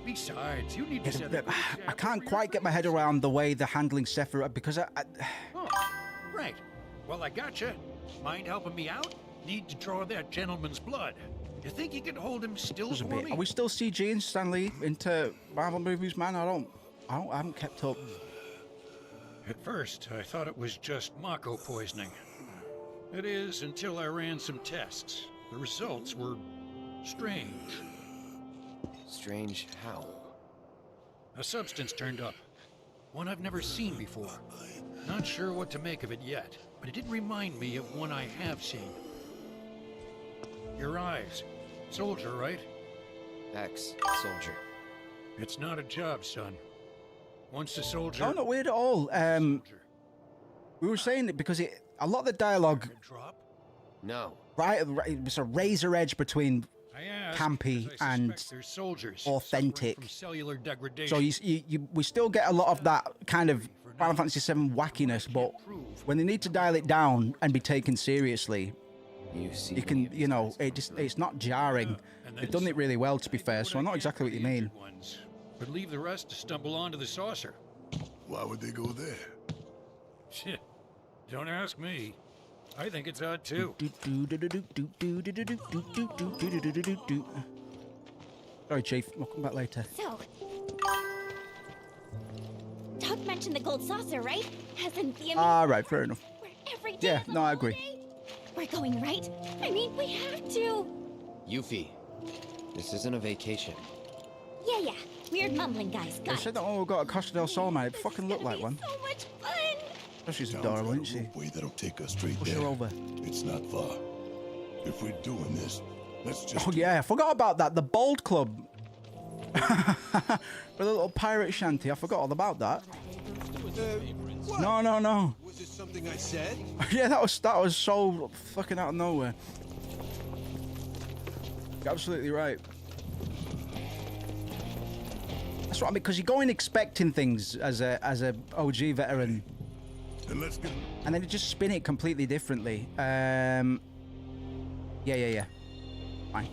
Besides, you need to set up. I can't quite get my head around the way they're handling Sephiroth because Oh, right. Well, I gotcha. Mind helping me out? Need to draw that gentleman's blood. You think you could hold him still for me? Are we still CGing Stan Lee into Marvel movies, man? I haven't kept up. At first, I thought it was just Mako poisoning. It is until I ran some tests. The results were strange. Strange how? A substance turned up. One I've never seen before. Not sure what to make of it yet, but it did remind me of one I have seen. Your eyes. Soldier, right? Ex-soldier. It's not a job, son. Once a soldier... Oh, not weird at all. We were saying it because a lot of the dialogue... No. Right, it's a razor edge between campy and authentic. So we still get a lot of that kind of Final Fantasy VII wackiness, but when they need to dial it down and be taken seriously, you can, you know, it's not jarring. They've done it really well, to be fair, so I know exactly what you mean. But leave the rest to stumble onto the saucer. Why would they go there? Shit. Don't ask me. I think it's odd too. Sorry, Chief. We'll come back later. So, Doug mentioned the gold saucer, right? Hasn't the Right, fair enough. every day Yeah, of the no, I agree. holiday? We're going, right? I mean, we have to. Yuffie, this isn't a vacation. Yeah. Weird mumbling guys. They Got said it. that when we got a Costa del Sol, man. It fucking looked like one. So much fun. Oh, she's adorable, isn't she? Way that'll take us straight Push there. her over. It's not far. If we're doing this, let's just. Oh yeah, I forgot about that. The Bold Club. For the little pirate shanty, I forgot all about that. What? No. Was it something I said? Yeah, that was so fucking out of nowhere. You're absolutely right. That's what I mean, because you go in expecting things as a OG veteran, and let's get. And then you just spin it completely differently. Yeah. Fine.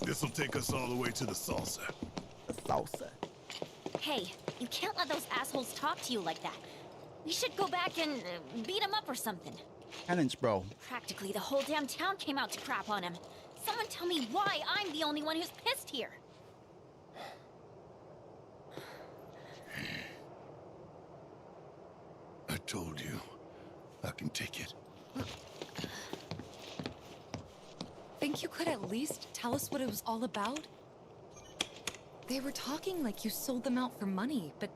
This'll take us all the way to the saucer. The saucer. Hey, you can't let those assholes talk to you like that. We should go back and beat them up or something. Penance, bro. Practically the whole damn town came out to crap on him. Someone tell me why I'm the only one who's pissed here. I told you, I can take it. Think you could at least tell us what it was all about? They were talking like you sold them out for money, but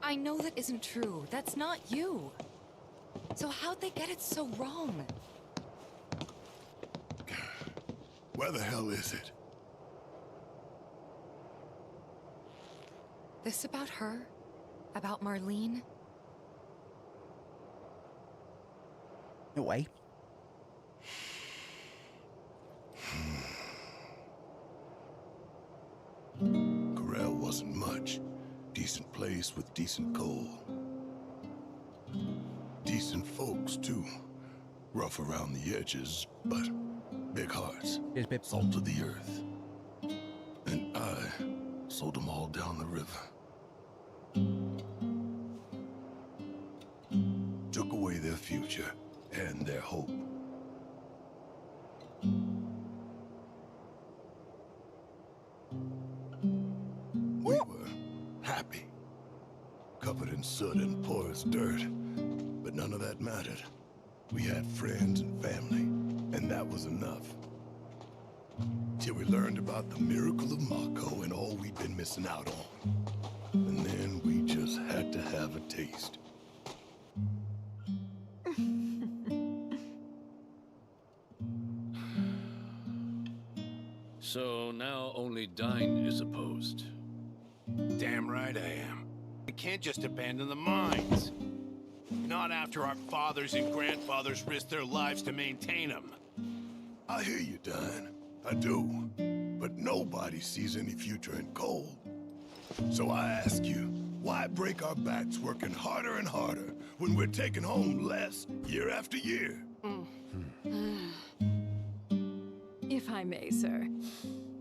I know that isn't true. That's not you. So how'd they get it so wrong? Where the hell is it? This about her? About Marlene? No way. Corral wasn't much. Decent place with decent coal. Decent folks, too. Rough around the edges, but big hearts. Salt of the earth. And I sold them all down the river. Took away their future and their hope. We were happy. Covered in soot and porous dirt. But none of that mattered. We had friends and family, and that was enough. Till we learned about the miracle of Mako and all we'd been missing out on. And then we just had to have a taste. So now only Dine is opposed. Damn right I am. We can't just abandon the mines. Not after our fathers and grandfathers risked their lives to maintain them. I hear you, Dine. I do. But nobody sees any future in coal. So I ask you, why break our backs working harder and harder when we're taking home less year after year? If I may, sir.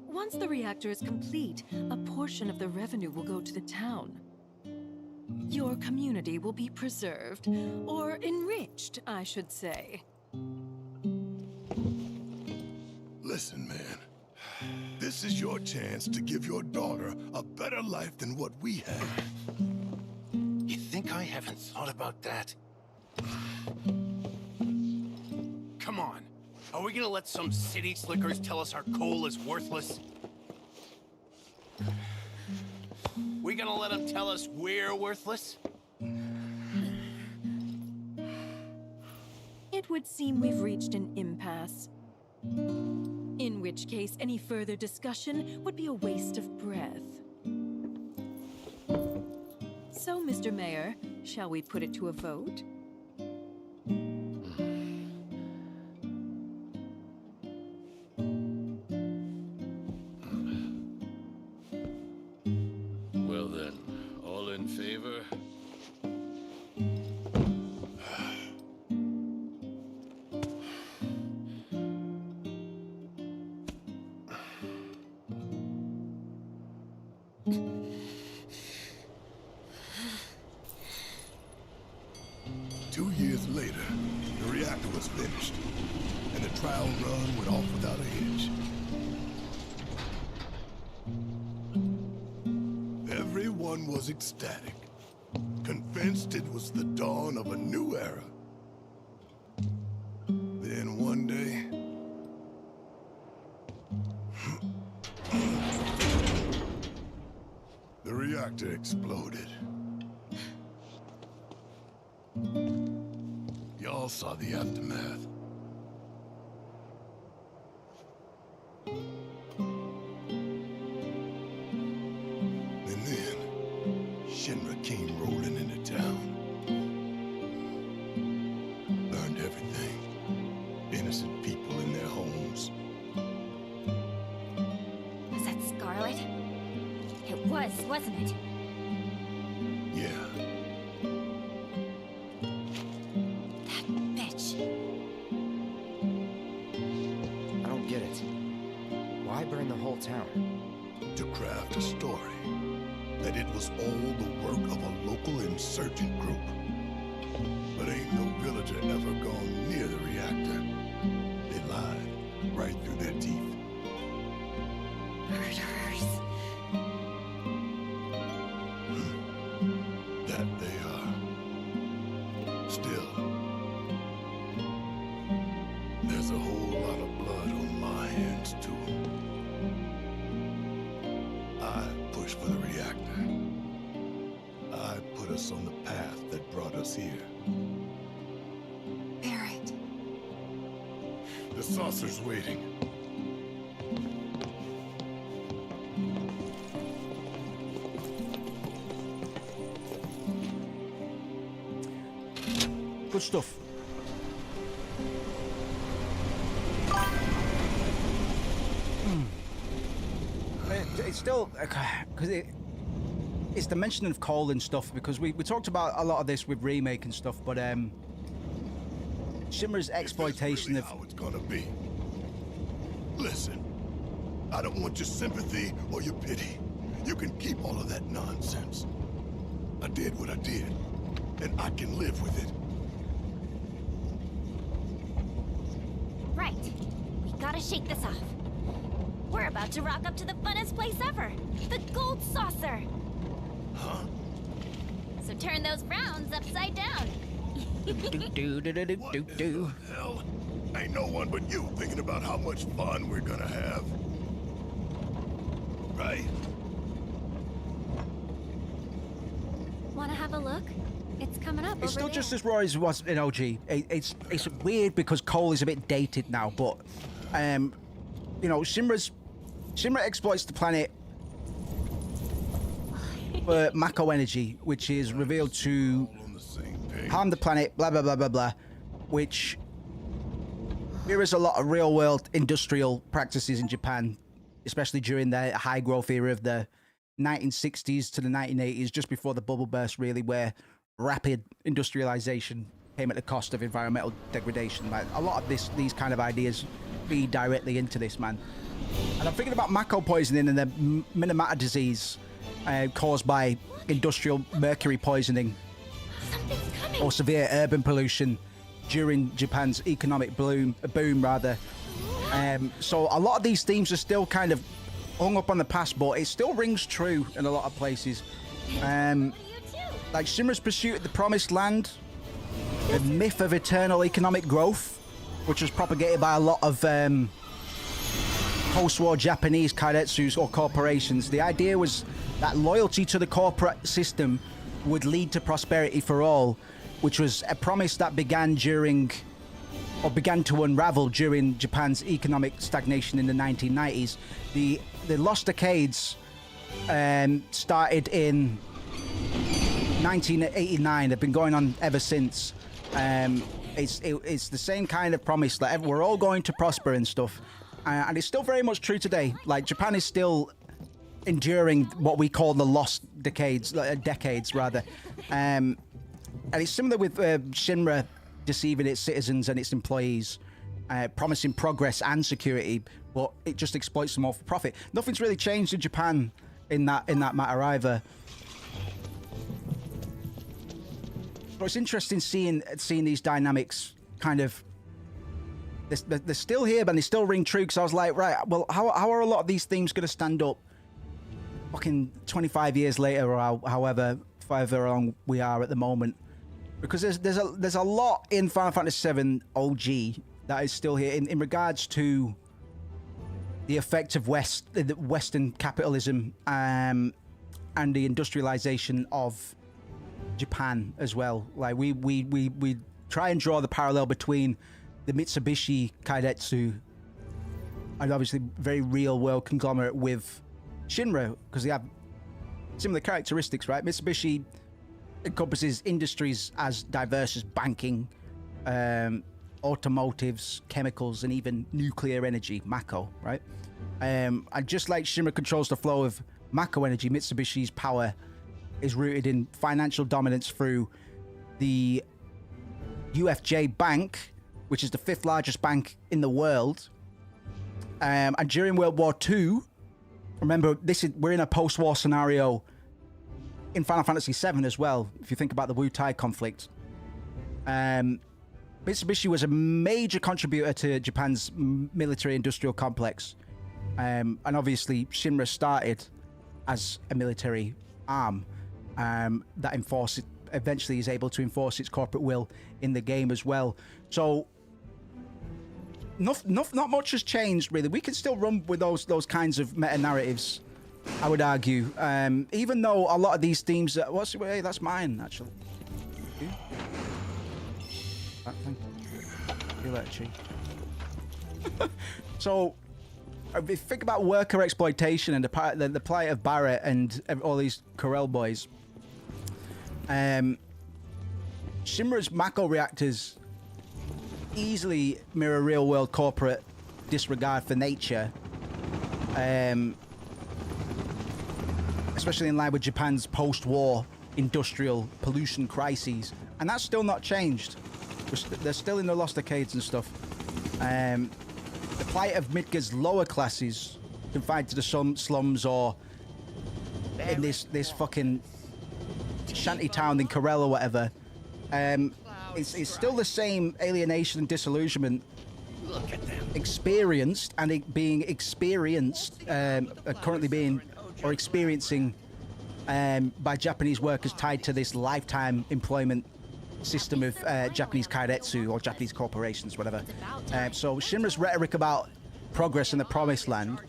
Once the reactor is complete, a portion of the revenue will go to the town. Your community will be preserved, or enriched, I should say. Listen, man. This is your chance to give your daughter a better life than what we have. You think I haven't thought about that? Come on. Are we gonna let some city slickers tell us our coal is worthless? We gonna let them tell us we're worthless? It would seem we've reached an impasse. In which case, any further discussion would be a waste of breath. So, Mr. Mayor, shall we put it to a vote? Well then, all in favor? Later, the reactor was finished, and the trial run went off without a hitch. Everyone was ecstatic, convinced it was the dawn of a new era. Then one day... the reactor exploded. Y'all saw the aftermath. And then, Shinra came rolling into town. Burned everything. Innocent people in their homes. Was that Scarlet? It was, wasn't it? Yeah. Burn the whole town? To craft a story that it was all the work of a local insurgent group. But ain't no villager ever gone near the reactor. They lied right through their teeth. Murderers. That they are. Still, there's a whole lot of blood on my hands too. For the reactor. I put us on the path that brought us here. Barrett. The saucer's waiting. Good stuff. It's still because it's the mention of coal and stuff, because we talked about a lot of this with remake and stuff, but Shinra's exploitation really of how it's gonna be. Listen, I don't want your sympathy or your pity. You can keep all of that nonsense. I did what I did, and I can live with it. Right. We gotta shake this off. We're about to rock up to the funnest place ever, the Gold Saucer. Huh? So turn those frowns upside down. What the hell? Ain't no one but you thinking about how much fun we're gonna have. Right? Wanna have a look? It's coming up. It's over still there. just as raw as it was in OG. It's weird because coal is a bit dated now, but you know, Shinra exploits the planet for Mako energy, which is revealed to harm the planet, blah blah blah blah blah, which mirrors a lot of real-world industrial practices in Japan, especially during the high growth era of the 1960s to the 1980s, just before the bubble burst, really, where rapid industrialization came at the cost of environmental degradation. Like a lot of these kind of ideas feed directly into this, man. And I'm thinking about Mako poisoning and the Minamata disease caused by industrial mercury poisoning or severe urban pollution during Japan's economic boom rather. So a lot of these themes are still kind of hung up on the past, but it still rings true in a lot of places. Like Shinra's pursuit of the Promised Land, the myth of eternal economic growth, which was propagated by a lot of post-war Japanese kaidetsus or corporations. The idea was that loyalty to the corporate system would lead to prosperity for all, which was a promise that began to unravel during Japan's economic stagnation in the 1990s. The lost decades started in 1989. They've been going on ever since. It's the same kind of promise that we're all going to prosper and stuff, and it's still very much true today. Like Japan is still enduring what we call the lost decades rather, and it's similar with Shinra deceiving its citizens and its employees, promising progress and security, but it just exploits them all for profit. Nothing's really changed in Japan in that matter either. So it's interesting seeing these dynamics kind of. They're still here, but they still ring true. Because I was like, right, well, how are a lot of these themes going to stand up? Fucking 25 years later, or however long we are at the moment. Because there's a lot in Final Fantasy VII OG that is still here in regards to the effect of Western capitalism and the industrialization of Japan as well. Like we try and draw the parallel between the Mitsubishi Kaidetsu and obviously very real world conglomerate with Shinra, because they have similar characteristics, right? Mitsubishi encompasses industries as diverse as banking, automotives, chemicals, and even nuclear energy, Mako, right? And just like Shinra controls the flow of Mako energy, Mitsubishi's power is rooted in financial dominance through the UFJ Bank, which is the 5th largest bank in the world. And during World War II, remember, we're in a post-war scenario in Final Fantasy VII as well, if you think about the Wu-Tai conflict. Mitsubishi was a major contributor to Japan's military-industrial complex. And obviously, Shinra started as a military arm that eventually is able to enforce its corporate will in the game as well. So, not much has changed, really. We can still run with those kinds of meta-narratives, I would argue. Even though a lot of these themes... hey, that's mine, actually. Thank you, actually. So, if you think about worker exploitation and the plight of Barrett and all these Corel boys, Shinra's Mako reactors easily mirror real-world corporate disregard for nature, especially in line with Japan's post-war industrial pollution crises, and that's still not changed. They're still in the lost decades and stuff. The plight of Midgar's lower classes, confined to the slums or in this fucking shanty town in Corel or whatever, it's still the same alienation and disillusionment experienced and currently being or experiencing by Japanese workers tied to this lifetime employment system of Japanese kaidetsu or Japanese corporations, whatever. So Shinra's rhetoric about progress in the Promised Land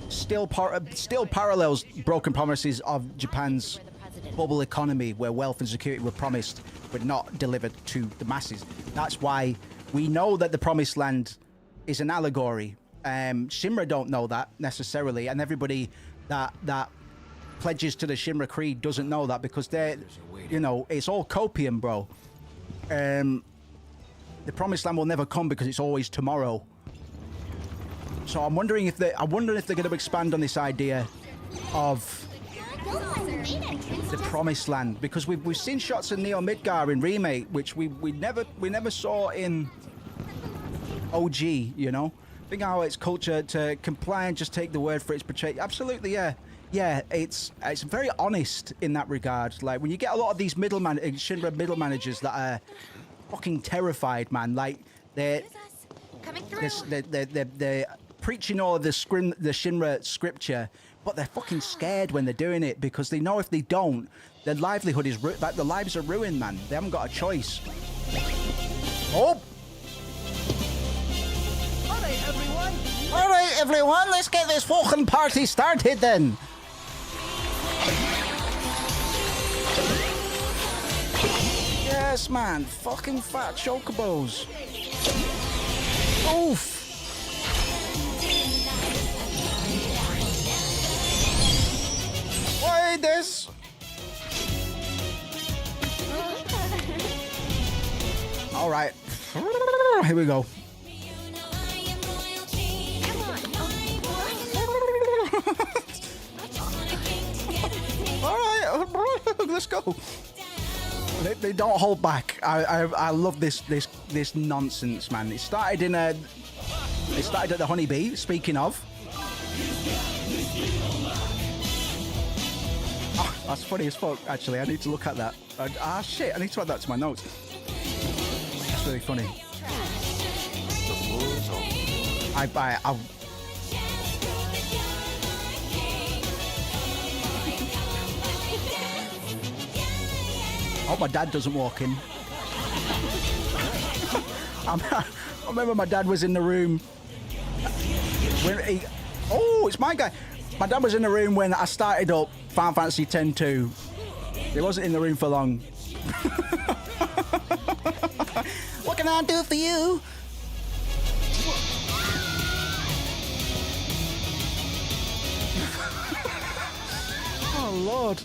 still parallels broken promises of Japan's bubble economy, where wealth and security were promised but not delivered to the masses. That's why we know that the Promised Land is an allegory. Shinra don't know that necessarily, and everybody that pledges to the Shinra Creed doesn't know that, because they're, it's all copium, bro. The Promised Land will never come because it's always tomorrow. So I'm wondering if they're going to expand on this idea of the Promised Land, because we've seen shots of Neo Midgar in Remake, which we never saw in OG, you know? Think how it's culture to comply and just take the word for its portrayed. Absolutely, yeah. Yeah, it's very honest in that regard. Like, when you get a lot of these Shinra middle managers that are fucking terrified, man. Like, they're preaching all of the Shinra scripture, but they're fucking scared when they're doing it because they know if they don't, their livelihood is their lives are ruined, man. They haven't got a choice. Oh! All right, everyone, let's get this fucking party started then. Yes, man. Fucking fat chocobos. Oof. Why this? All right. Here we go. All right, let's go. They don't hold back. I love this nonsense, man. It started at the Honeybee. Speaking of, oh, that's funny as fuck. Actually, I need to look at that. Shit, I need to add that to my notes. That's really funny. I'll I hope my dad doesn't walk in. I remember my dad was in the room when it's my guy. My dad was in the room when I started up Final Fantasy X-2. He wasn't in the room for long. What can I do for you? Oh, Lord.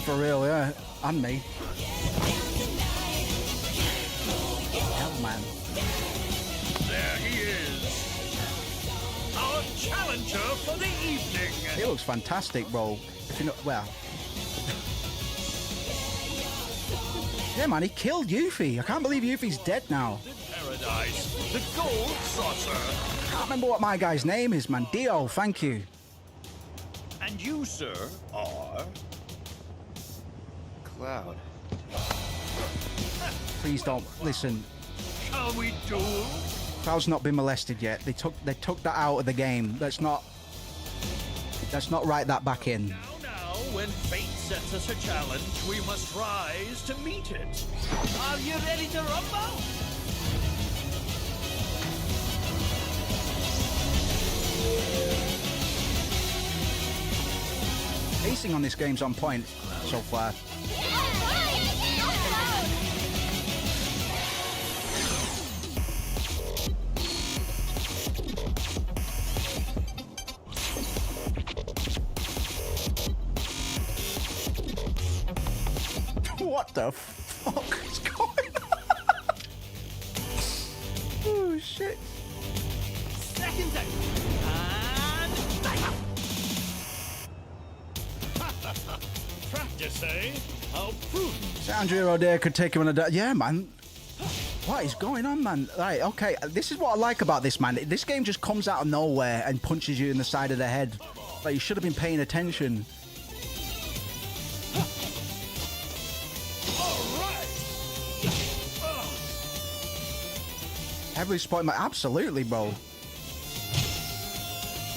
For real, yeah. And me. Hell, man. There he is. Our challenger for the evening. He looks fantastic, bro. If you know, well. Yeah, man, he killed Yuffie. I can't believe Yuffie's dead now. Paradise, the gold saucer. I can't remember what my guy's name is, man. Dio, thank you. And you, sir, are... Cloud. Please don't listen. Shall we duel? Cloud's not been molested yet. They took that out of the game. Let's not write that back in. Now, when fate sets us a challenge, we must rise to meet it. Are you ready to rumble? Pacing on this game's on point so far. What the fuck is going on? Oh shit. Second and Practice, eh? How prudent. Andrea O'Dea could take him on a yeah, man. What is going on, man? Right, okay. This is what I like about this, man. This game just comes out of nowhere and punches you in the side of the head. Like, you should have been paying attention. Heavily spoiled my... Absolutely, bro.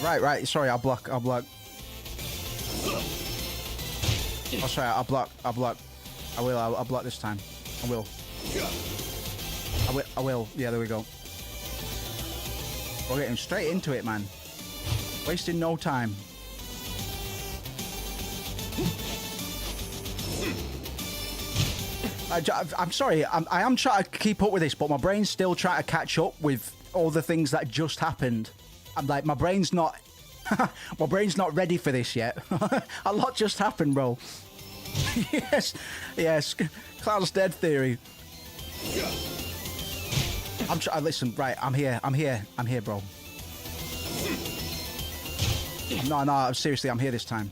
Right. Sorry, I'll block. Oh, sorry, I'll block. I'll block this time. I will. Yeah, there we go. We're getting straight into it, man. Wasting no time. I'm sorry, I am trying to keep up with this, but my brain's still trying to catch up with all the things that just happened. I'm like, my brain's not ready for this yet. A lot just happened, bro. Yes, yes. Cloud's dead theory. Listen, right, I'm here, bro. No, seriously, I'm here this time.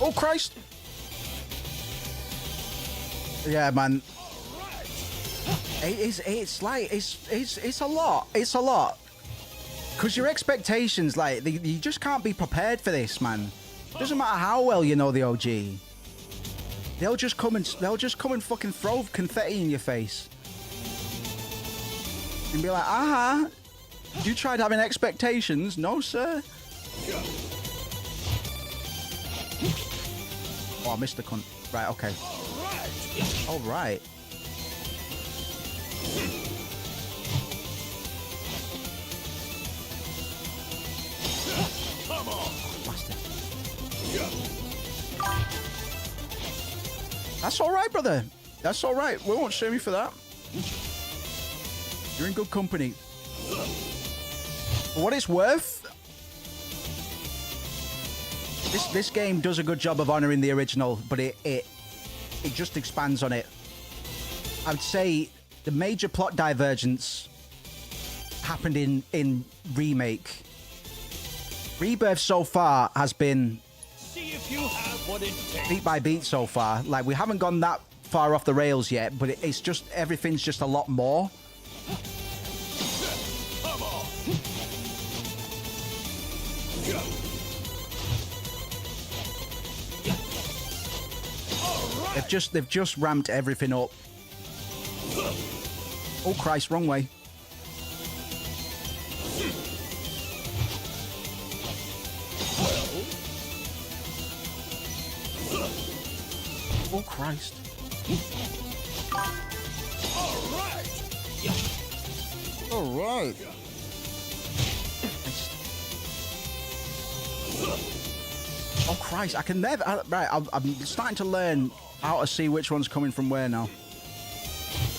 Oh Christ! Yeah, man. It's like it's a lot. It's a lot. Cause your expectations, like you just can't be prepared for this, man. Doesn't matter how well you know the OG. They'll just come and fucking throw confetti in your face and be like, you tried having expectations, no sir. Oh, I missed the cunt. Right, okay. All right. Come on. Bastard. That's all right, brother. That's all right. We won't shame you for that. You're in good company. For what it's worth, this game does a good job of honoring the original, but it just expands on it. I would say the major plot divergence happened in Remake. Rebirth so far has been See if you have what it takes. beat by beat so far. Like, we haven't gone that far off the rails yet, but it's just, everything's just a lot more. Come on. They've just ramped everything up. Oh Christ, wrong way. Oh Christ. All right. Oh Christ, I can never. Right, I'm starting to learn how to see which one's coming from where now.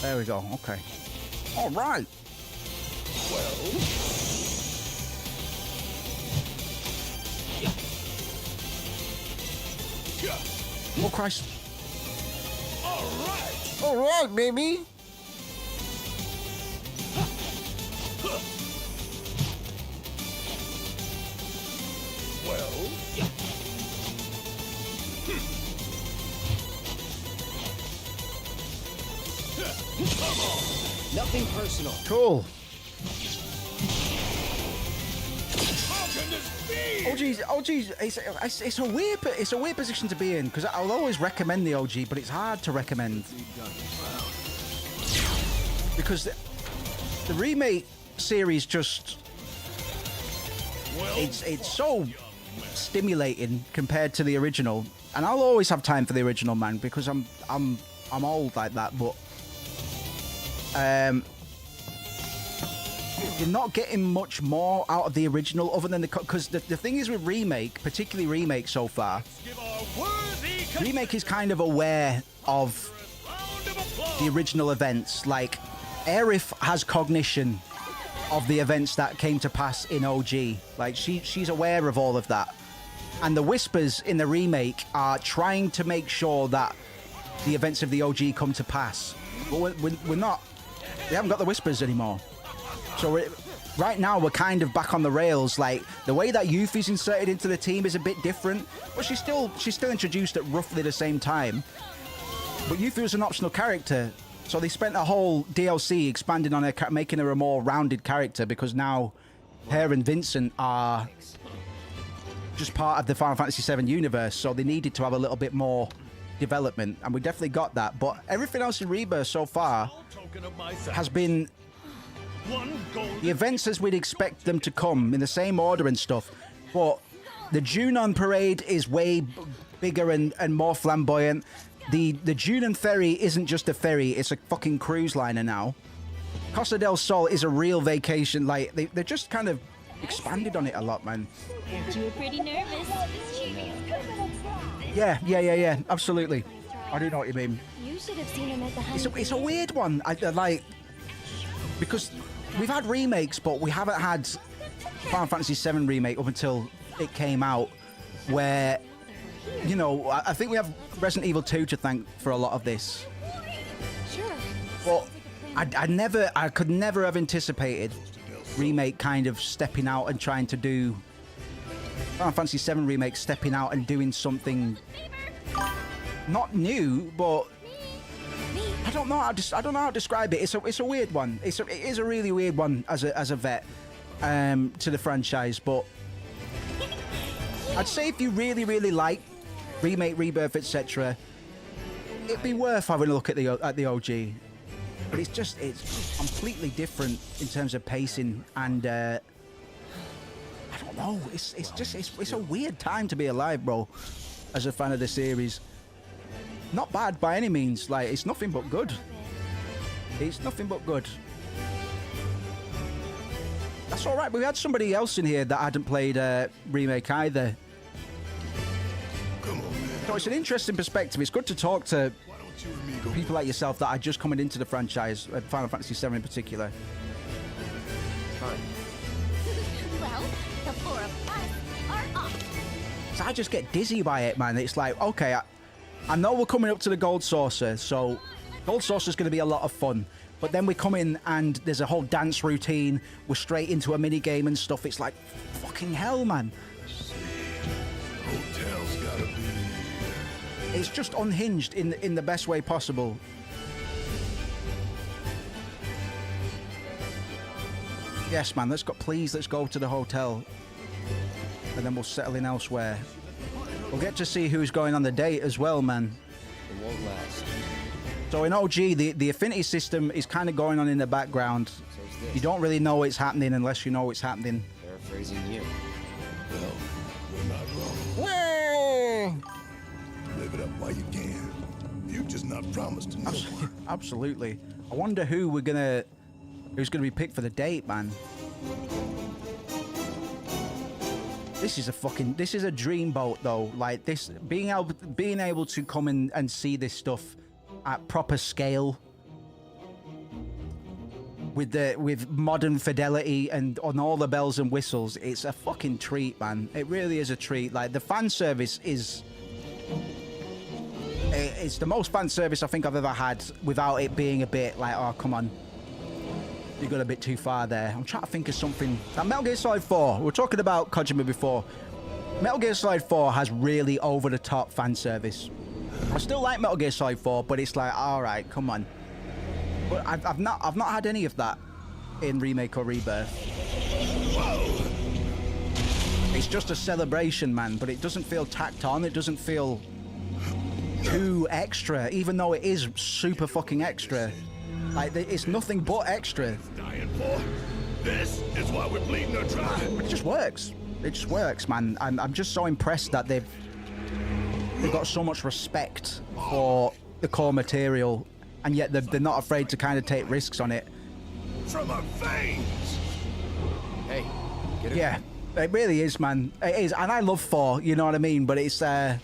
There we go. Okay. All right. Oh Christ. All right, baby. Nothing personal. Cool. How can this be? Oh geez, it's a weird position to be in, because I'll always recommend the OG, but it's hard to recommend because the remake series just it's so stimulating compared to the original, and I'll always have time for the original, man, because I'm old like that, but you're not getting much more out of the original other than because the thing is with remake, particularly remake so far, remake is kind of aware of the original events. Like, Aerith has cognition of the events that came to pass in OG. Like, she's aware of all of that, and the Whispers in the remake are trying to make sure that the events of the OG come to pass, but we're not. We haven't got the Whispers anymore. So right now we're kind of back on the rails. Like, the way that Yuffie's inserted into the team is a bit different, but she's still introduced at roughly the same time. But Yuffie was an optional character, so they spent a whole DLC expanding on her, making her a more rounded character, because now her and Vincent are just part of the Final Fantasy VII universe, so they needed to have a little bit more development, and we definitely got that. But everything else in Rebirth so far has been the events as we'd expect them to come, in the same order and stuff. But the Junon parade is way bigger and more flamboyant. The Junon ferry isn't just a ferry, it's a fucking cruise liner now. Costa del Sol is a real vacation. Like, they're just kind of expanded on it a lot, man. You were pretty nervous. Yeah, absolutely. I do know what you mean. You should have seen him at the It's a weird one. I like, because we've had remakes, but we haven't had Final Fantasy VII remake up until it came out, where, you know, I think we have Resident Evil 2 to thank for a lot of this. Sure. But I could never have anticipated remake kind of stepping out and trying to do Final Fantasy VII remake, stepping out and doing something not new, but I don't know how to describe it. It's a weird one. It is a really weird one as a vet to the franchise. But I'd say if you really like remake, rebirth, etc., it'd be worth having a look at the OG. But it's completely different in terms of pacing, and I don't know. It's a weird time to be alive, bro. As a fan of the series, not bad by any means. Like, it's nothing but good. It's nothing but good. That's all right. But we had somebody else in here that hadn't played remake either. So it's an interesting perspective. It's good to talk to people like yourself that are just coming into the franchise, Final Fantasy VII in particular. Well, the four of us are off. So I just get dizzy by it, man. It's like, okay, I know we're coming up to the Gold Saucer, so Gold Saucer's going to be a lot of fun. But then we come in and there's a whole dance routine. We're straight into a mini game and stuff. It's like, fucking hell, man. Hotel's gotta be. It's just unhinged in the best way possible. Yes, man. Let's go to the hotel, and then we'll settle in elsewhere. We'll get to see who's going on the date as well, man. It won't last. So in OG, the affinity system is kind of going on in the background. You don't really know it's happening unless you know it's happening. Paraphrasing you. Well, we're not wrong. Live it up while you can. Future's not promised to no one. Absolutely. I wonder who's gonna be picked for the date, man. This is a dreamboat though. Like this, being able to come in and see this stuff at proper scale, with modern fidelity and on all the bells and whistles. It's a fucking treat, man. It really is a treat. Like, the fan service is. It's the most fan service I think I've ever had without it being a bit like, oh, come on. You got a bit too far there. I'm trying to think of something. Now, Metal Gear Solid 4. We were talking about Kojima before. Metal Gear Solid 4 has really over-the-top fan service. I still like Metal Gear Solid 4, but it's like, all right, come on. But I've not had any of that in Remake or Rebirth. Whoa. It's just a celebration, man, but it doesn't feel tacked on. It doesn't feel too extra, even though it is super fucking extra. Like, it's nothing but extra. Dying for this is why we're bleeding our tribe. But it just works. It just works, man. I'm just so impressed that they've got so much respect for the core material, and yet they're not afraid to kind of take risks on it. From our veins. Hey, get it. Yeah, it really is, man. It is, and I love 4. You know what I mean? But it's I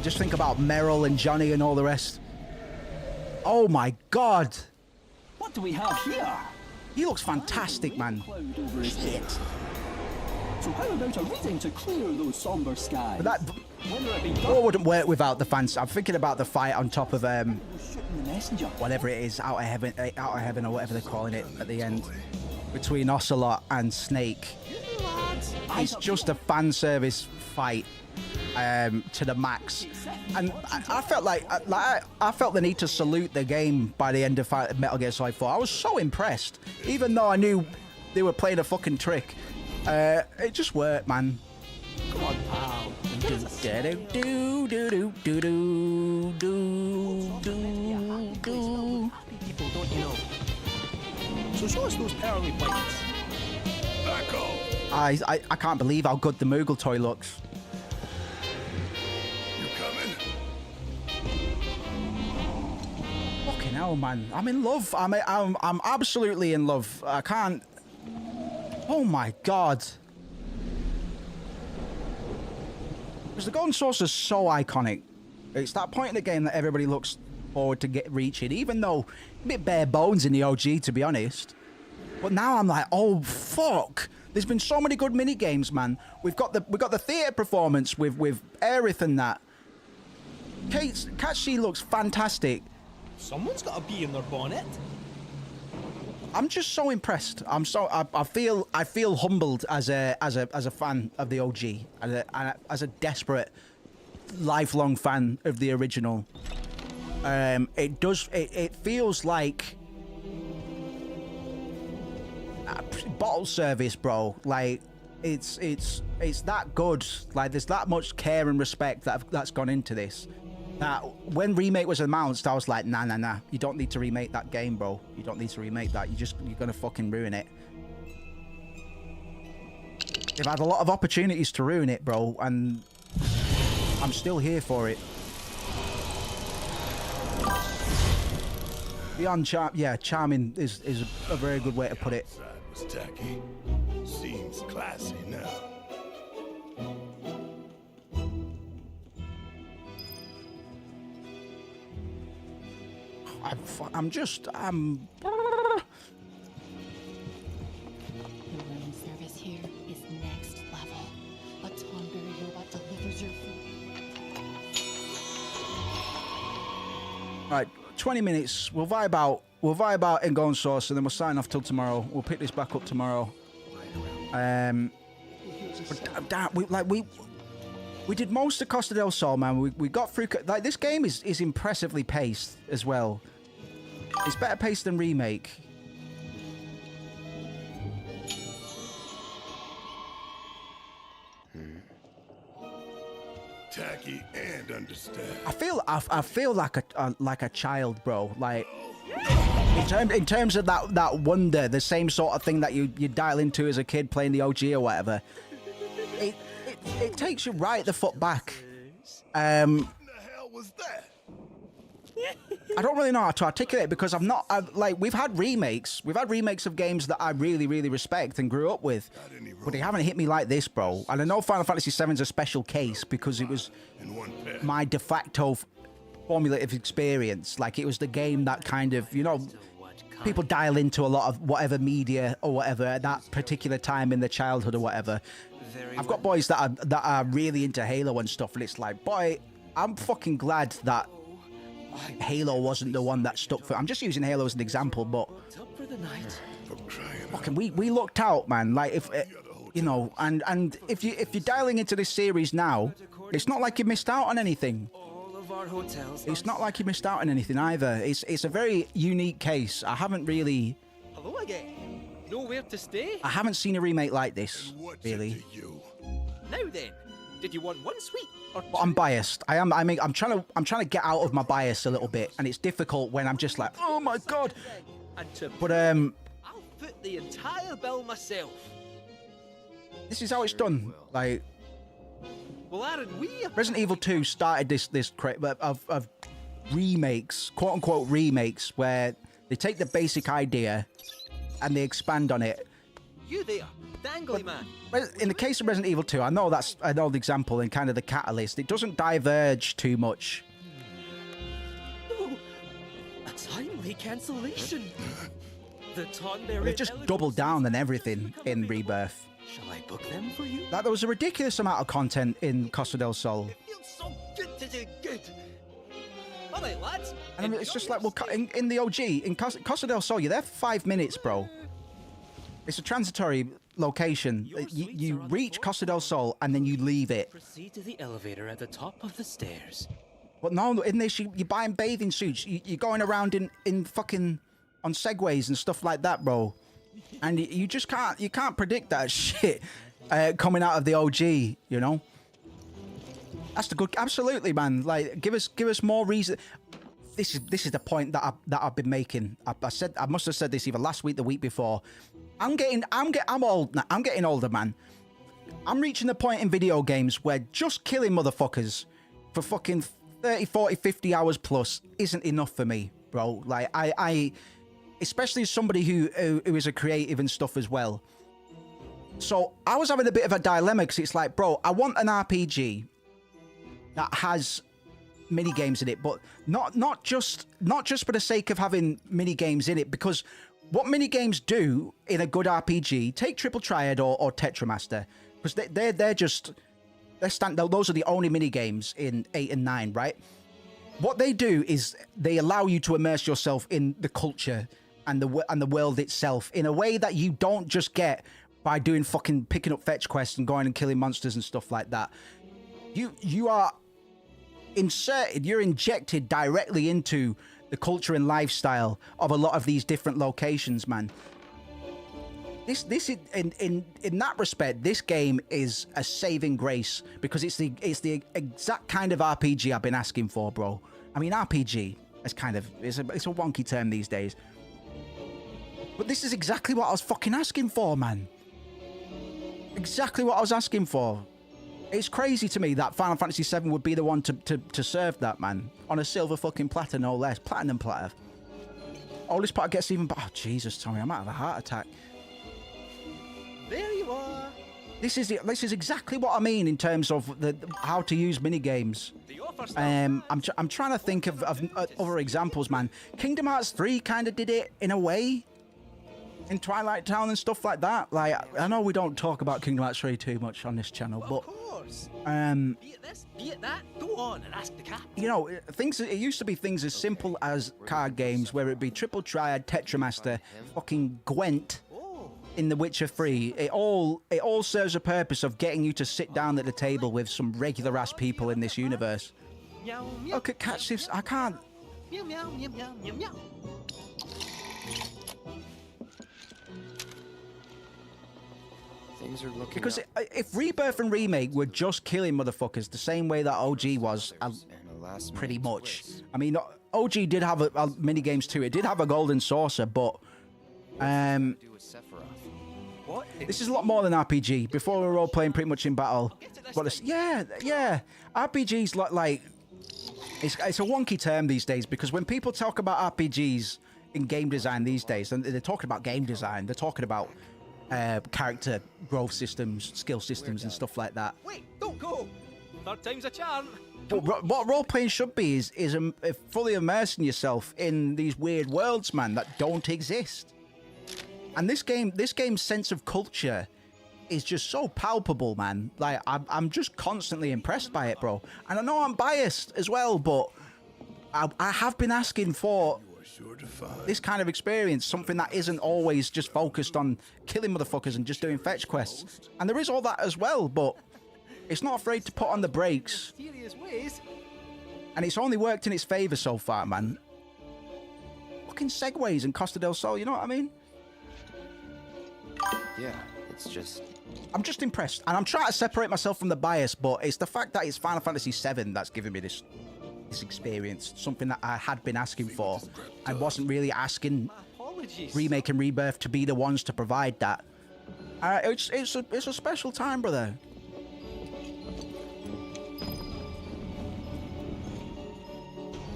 just think about Meryl and Johnny and all the rest. Oh my God! What do we have here? He looks fantastic, man. Cloud over his head. So how about a reading to clear those somber skies? But that wouldn't work without the fans. I'm thinking about the fight on top of whatever it is, out of heaven or whatever they're calling it at the end, between Ocelot and Snake. It's just a fan service fight to the max, and I felt like I felt the need to salute the game by the end of Metal Gear Solid 4. I was so impressed, even though I knew they were playing a fucking trick. It just worked, man. Come on, pal. People, don't you know? So show us those pearly whites. Mako. I can't believe how good the Moogle toy looks. You coming? Fucking hell, man. I'm in love. I'm absolutely in love. I can't Oh my god. Because the Golden Saucer is so iconic. It's that point in the game that everybody looks forward to reaching, even though a bit bare bones in the OG, to be honest. But now I'm like, oh fuck! There's been so many good mini games, man. We've got the theatre performance with Aerith and that. Catchy looks fantastic. Someone's got a bee in their bonnet. I'm just so impressed. I feel humbled as a fan of the OG, as a desperate, lifelong fan of the original. It feels like bottle service, bro. Like it's that good. Like there's that much care and respect that's gone into this. That when remake was announced, I was like, nah. You don't need to remake that game, bro. You don't need to remake that. You're gonna fucking ruin it. They've had a lot of opportunities to ruin it, bro, and I'm still here for it. Beyond charming is a very good way to put it. Was tacky. Seems classy now. I'm The room service here is next level. A Tonberry robot delivers your food. Right, 20 minutes. We'll vibe out in Golden Source, and then we'll sign off till tomorrow. We'll pick this back up tomorrow. We did most of Costa del Sol, man. We got through. Like this game is impressively paced as well. It's better paced than remake. Tacky and understand. I feel like a child, bro. Like in terms of that wonder, the same sort of thing that you dial into as a kid playing the OG or whatever. It takes you right the foot back. What the hell was that? I don't really know how to articulate it because we've had remakes of games that I really, really respect and grew up with, but they haven't hit me like this, bro. And I know Final Fantasy VII is a special case because it was my de facto formulative experience. Like it was the game that kind of, people dial into a lot of whatever media or whatever at that particular time in their childhood or whatever. I've got boys that are really into Halo and stuff, and it's like, boy, I'm fucking glad that Halo wasn't the one that stuck for. I'm just using Halo as an example, but fucking we lucked out, man. Like if and if you're dialing into this series now, it's not like you missed out on anything. It's not like you missed out on anything either. It's a very unique case. I haven't really. Hello again. Nowhere to stay? I haven't seen a remake like this, really. Now then, did you want one sweet or But I'm biased. I'm trying to get out of my bias a little bit, and it's difficult when I'm just like, oh my god. But I'll foot the entire bill myself. This is how it's done. Like, Well, Aaron, Resident Evil 2 started this crate of remakes, quote unquote remakes, where they take the basic idea and they expand on it. You there, dangly man. In the case of Resident Evil 2, I know that's an old example and kind of the catalyst. It doesn't diverge too much. Oh, a timely cancellation. The Tonberry. They've just doubled down on everything in Rebirth. Shall I book them for you? There was a ridiculous amount of content in Costa del Sol. It feels so good to do good. All right, lads. And I mean, it's just like, well, in the OG, in Costa del Sol, you're there for 5 minutes, bro. It's a transitory location. You reach Costa del Sol and then you leave it. Proceed to the elevator at the top of the stairs. But no, in this, you're buying bathing suits. You're going around in fucking on segways and stuff like that, bro. And you just can't predict that shit coming out of the OG, you know. That's the good. Absolutely, man. Like, give us more reason. This is the point that I've been making. I must have said this either last week, the week before. I'm old now. I'm getting older, man. I'm reaching the point in video games where just killing motherfuckers for fucking 30, 40, 50 hours plus isn't enough for me, bro. Like I especially as somebody who is a creative and stuff as well. So I was having a bit of a dilemma because it's like, bro, I want an RPG that has mini games in it, but not just for the sake of having mini games in it, because what mini games do in a good RPG, take Triple Triad or Tetramaster, because those are the only mini games in 8 and 9, right? What they do is they allow you to immerse yourself in the culture and the world itself in a way that you don't just get by doing fucking picking up fetch quests and going and killing monsters and stuff like that. You are inserted, you're injected directly into the culture and lifestyle of a lot of these different locations, man. This in that respect, this game is a saving grace because it's the exact kind of RPG I've been asking for, bro. I mean, RPG is kind of it's a wonky term these days, but this is exactly what I was fucking asking for, man. Exactly what I was asking for. It's crazy to me that Final Fantasy VII would be the one to serve that, man, on a silver fucking platter, no less, platinum platter. Oh, this part gets even. Oh Jesus, Tommy, I might have a heart attack. There you are. This is exactly what I mean in terms of how to use mini games. I'm trying to think of other examples, man. Kingdom Hearts 3 kind of did it in a way, in Twilight Town and stuff like that. Like, I know we don't talk about Kingdom Hearts 3 too much on this channel, but be it this, be it that, go on and ask the cat. You know, it used to be things as simple as card games, where it'd be Triple Triad, Tetramaster, fucking Gwent in The Witcher 3. It all serves a purpose of getting you to sit down at the table with some regular ass people in this universe. Look at catch this. I can't. Meow meow meow meow meow meow. Things are looking Because up. if Rebirth and Remake were just killing motherfuckers the same way that OG was, pretty much. I mean, OG did have a mini games too. It did have a golden saucer, but this is a lot more than RPG. Before we were all playing pretty much in battle. But yeah. RPGs like it's a wonky term these days, because when people talk about RPGs in game design these days, and they're talking about game design, they're talking about character growth systems, skill systems, and stuff like that. Wait, don't go. Third time's a charm. What role-playing should be is fully immersing yourself in these weird worlds, man, that don't exist. And this game's sense of culture is just so palpable, man. Like, I'm just constantly impressed by it, bro. And I know I'm biased as well, but I have been asking for this kind of experience, something that isn't always just focused on killing motherfuckers and just doing fetch quests. And there is all that as well, but it's not afraid to put on the brakes. And it's only worked in its favor so far, man. Fucking segues and Costa del Sol, you know what I mean? Yeah, it's just... I'm just impressed, and I'm trying to separate myself from the bias, but it's the fact that it's Final Fantasy VII that's giving me this experience, something that I had been asking for. I wasn't really asking Remake and Rebirth to be the ones to provide that. It's a special time, brother.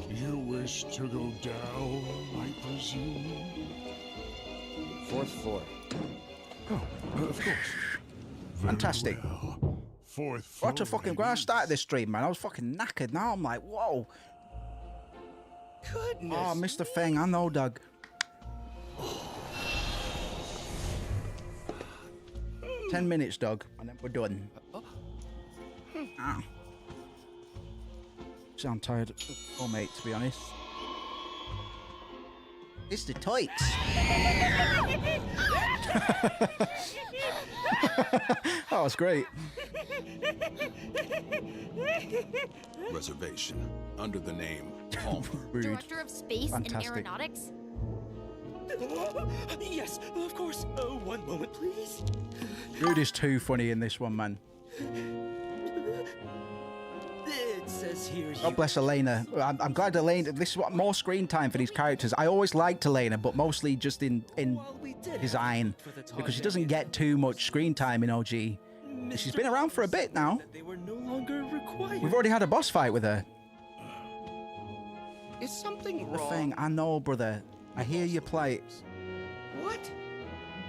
You wish to go down, I presume? 4th floor. Oh, of course. Fantastic. Well. 4th floor. What a fucking... When I started this stream, man, I was fucking knackered. Now I'm like, whoa. Goodness. Oh, Mr. Feng, I know, Doug. 10 minutes, Doug, and then we're done. Ah. Sound tired. Oh, mate, to be honest. It's the tights. Oh, it's great. Reservation under the name Palmer. Director of Space and Fantastic. Aeronautics? Yes, of course. One moment, please. Rude is too funny in this one, man. It says here God bless Elena. I'm glad Elena... This is what more screen time for these characters. I always liked Elena, but mostly just in design, because she doesn't get too much screen time in OG. She's been around for a bit now. They were no longer required. We've already had a boss fight with her. Is something The wrong? thing, I know, brother. I hear your plight. What?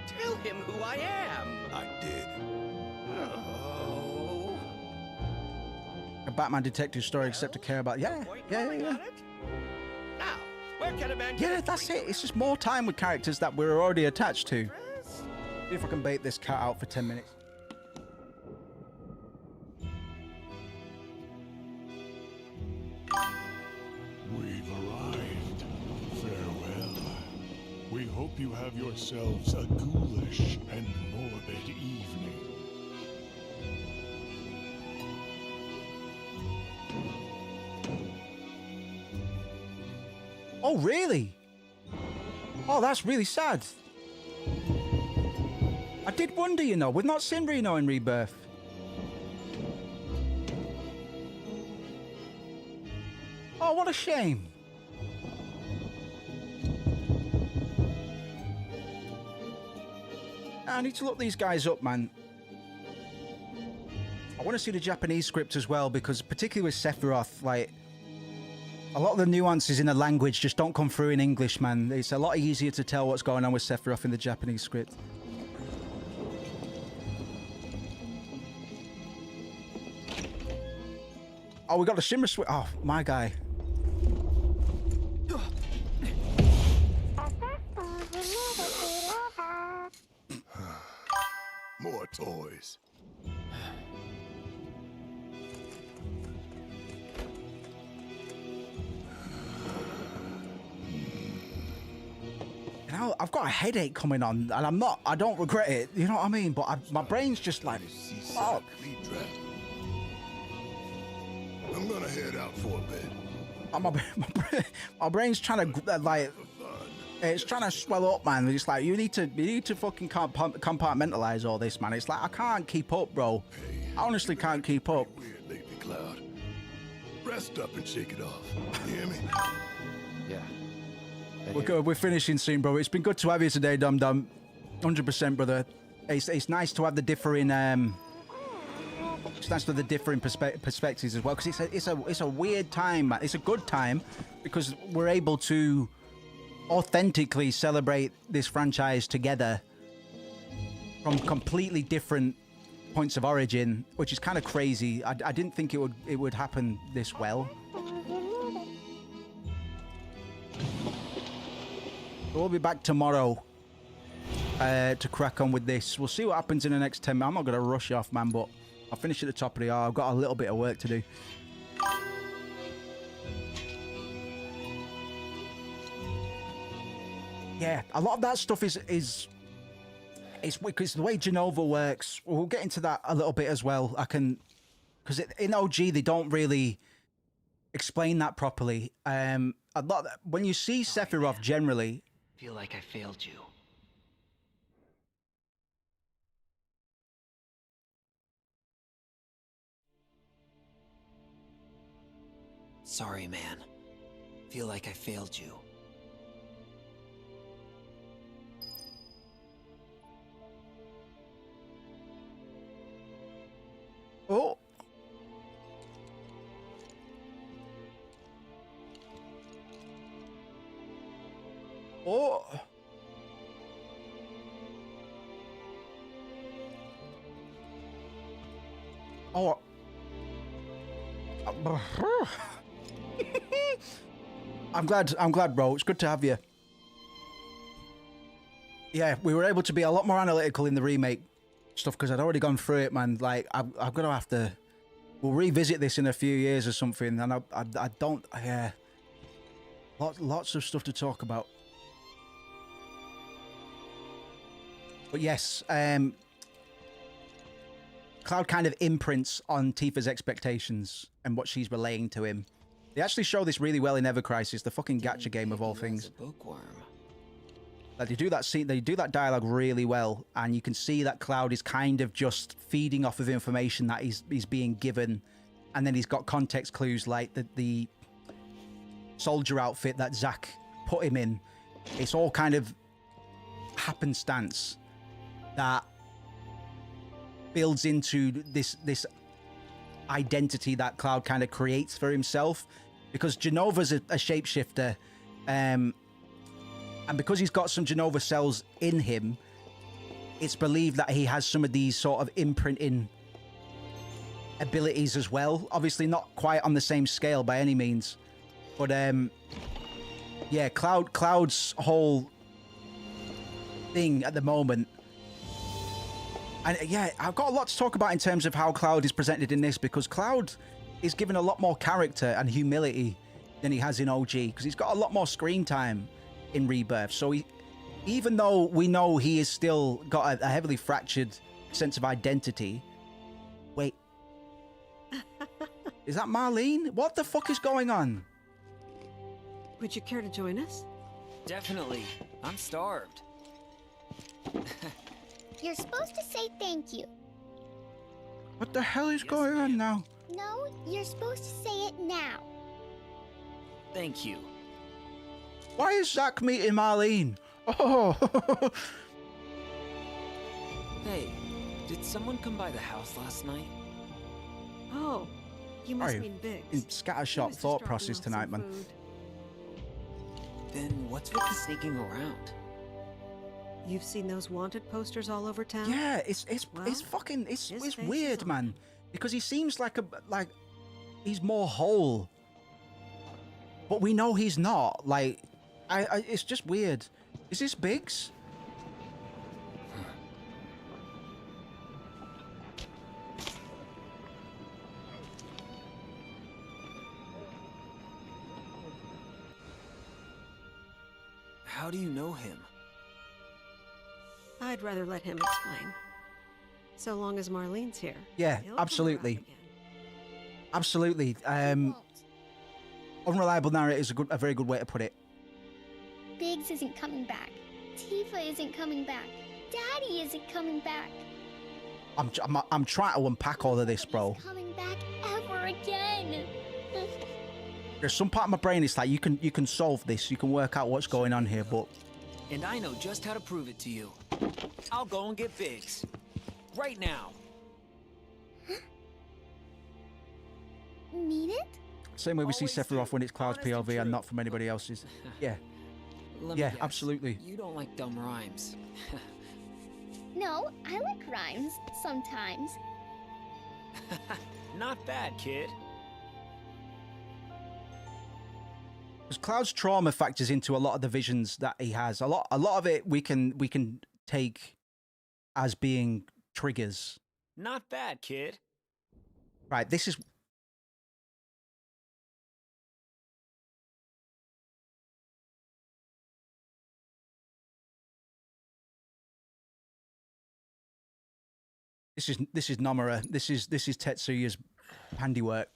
Tell him who I am. I did. A Batman detective story, except to care about. Yeah. Now, where can a man get Yeah, that's it. It's just more time with characters that we're already attached to. See if I can bait this cat out for 10 minutes. We've arrived. Farewell. We hope you have yourselves a ghoulish and morbid evening. Oh, really? Oh, that's really sad. I did wonder, you know, we've not seen Reno in Rebirth. Oh, what a shame. I need to look these guys up, man. I want to see the Japanese script as well, because particularly with Sephiroth, like, a lot of the nuances in the language just don't come through in English, man. It's a lot easier to tell what's going on with Sephiroth in the Japanese script. Oh, we got the shimmer switch. Oh, my guy. More toys. You know, I've got a headache coming on, and I don't regret it, you know what I mean? But my brain's just like, fuck. I'm gonna head out for a bit. My brain's trying to, like, it's trying to swell up, man. It's like, you need to fucking compartmentalize all this, man. It's like, I can't keep up, bro. I honestly can't keep up. Weird lately, Cloud. Rest up and shake it off. You hear me? Yeah. We're good. We're finishing soon, bro. It's been good to have you today, Dum Dum. 100%, brother. It's nice to have the differing it's nice to have the differing perspectives as well, because it's a weird time, man. It's a good time because we're able to authentically celebrate this franchise together from completely different points of origin, which is kind of crazy. I didn't think it would happen this well. We'll be back tomorrow to crack on with this. We'll see what happens in the next 10 minutes. I'm not going to rush off, man, but I'll finish at the top of the hour. I've got a little bit of work to do. Yeah, a lot of that stuff is because the way Genova works. We'll get into that a little bit as well. Because in OG they don't really explain that properly. When you see Sephiroth generally, Feel like I failed you. Sorry, man. Feel like I failed you. Oh. Oh. Oh. I'm glad, bro. It's good to have you. Yeah, we were able to be a lot more analytical in the remake stuff because I'd already gone through it, man. Like, I'm gonna have to. We'll revisit this in a few years or something, and I don't. Yeah. Lots of stuff to talk about. But yes, Cloud kind of imprints on Tifa's expectations and what she's relaying to him. They actually show this really well in Ever Crisis, the fucking gacha game of all things. Like, they do that scene, they do that dialogue really well, and you can see that Cloud is kind of just feeding off of information that he's being given, and then he's got context clues like the soldier outfit that Zack put him in. It's all kind of happenstance that builds into this identity that Cloud kind of creates for himself, because Genova's a shapeshifter, and because he's got some Genova cells in him, it's believed that he has some of these sort of imprinting abilities as well. Obviously not quite on the same scale by any means. But yeah, Cloud's whole thing at the moment. And yeah, I've got a lot to talk about in terms of how Cloud is presented in this, because Cloud is given a lot more character and humility than he has in OG, because he's got a lot more screen time in Rebirth. So even though we know he is still got a heavily fractured sense of identity. Wait. Is that Marlene? What the fuck is going on? Would you care to join us? Definitely. I'm starved. You're supposed to say thank you. What the hell is going on now? No, you're supposed to say it now. Thank you. Why is Zach meeting Marlene? Oh. Hey, did someone come by the house last night? Oh, you must Sorry, mean Biggs. in scattershot thought process tonight, man. Then what's with the sneaking around? You've seen those wanted posters all over town? Yeah, it's fucking it's weird, man. Because he seems like he's more whole, but we know he's not. Like, it's just weird. Is this Biggs? How do you know him? I'd rather let him explain. So long as Marlene's here. Yeah, he'll come absolutely. Absolutely. Unreliable narrator is a very good way to put it. Biggs isn't coming back. Tifa isn't coming back. Daddy isn't coming back. I'm trying to unpack all of this, bro. Coming back ever again. There's some part of my brain is like you can solve this. You can work out what's going on here, but And I know just how to prove it to you. I'll go and get Biggs. Right now. Mean it? same way we see Sephiroth when it's Cloud's POV and not from anybody else's. Yeah. Let me Yeah, guess. absolutely. You don't like dumb rhymes. No, I like rhymes sometimes. Not bad, kid. Because Cloud's trauma factors into a lot of the visions that he has. A lot of it we can take as being triggers. Not bad, kid. Right, this is This is Nomura. This is Tetsuya's handiwork.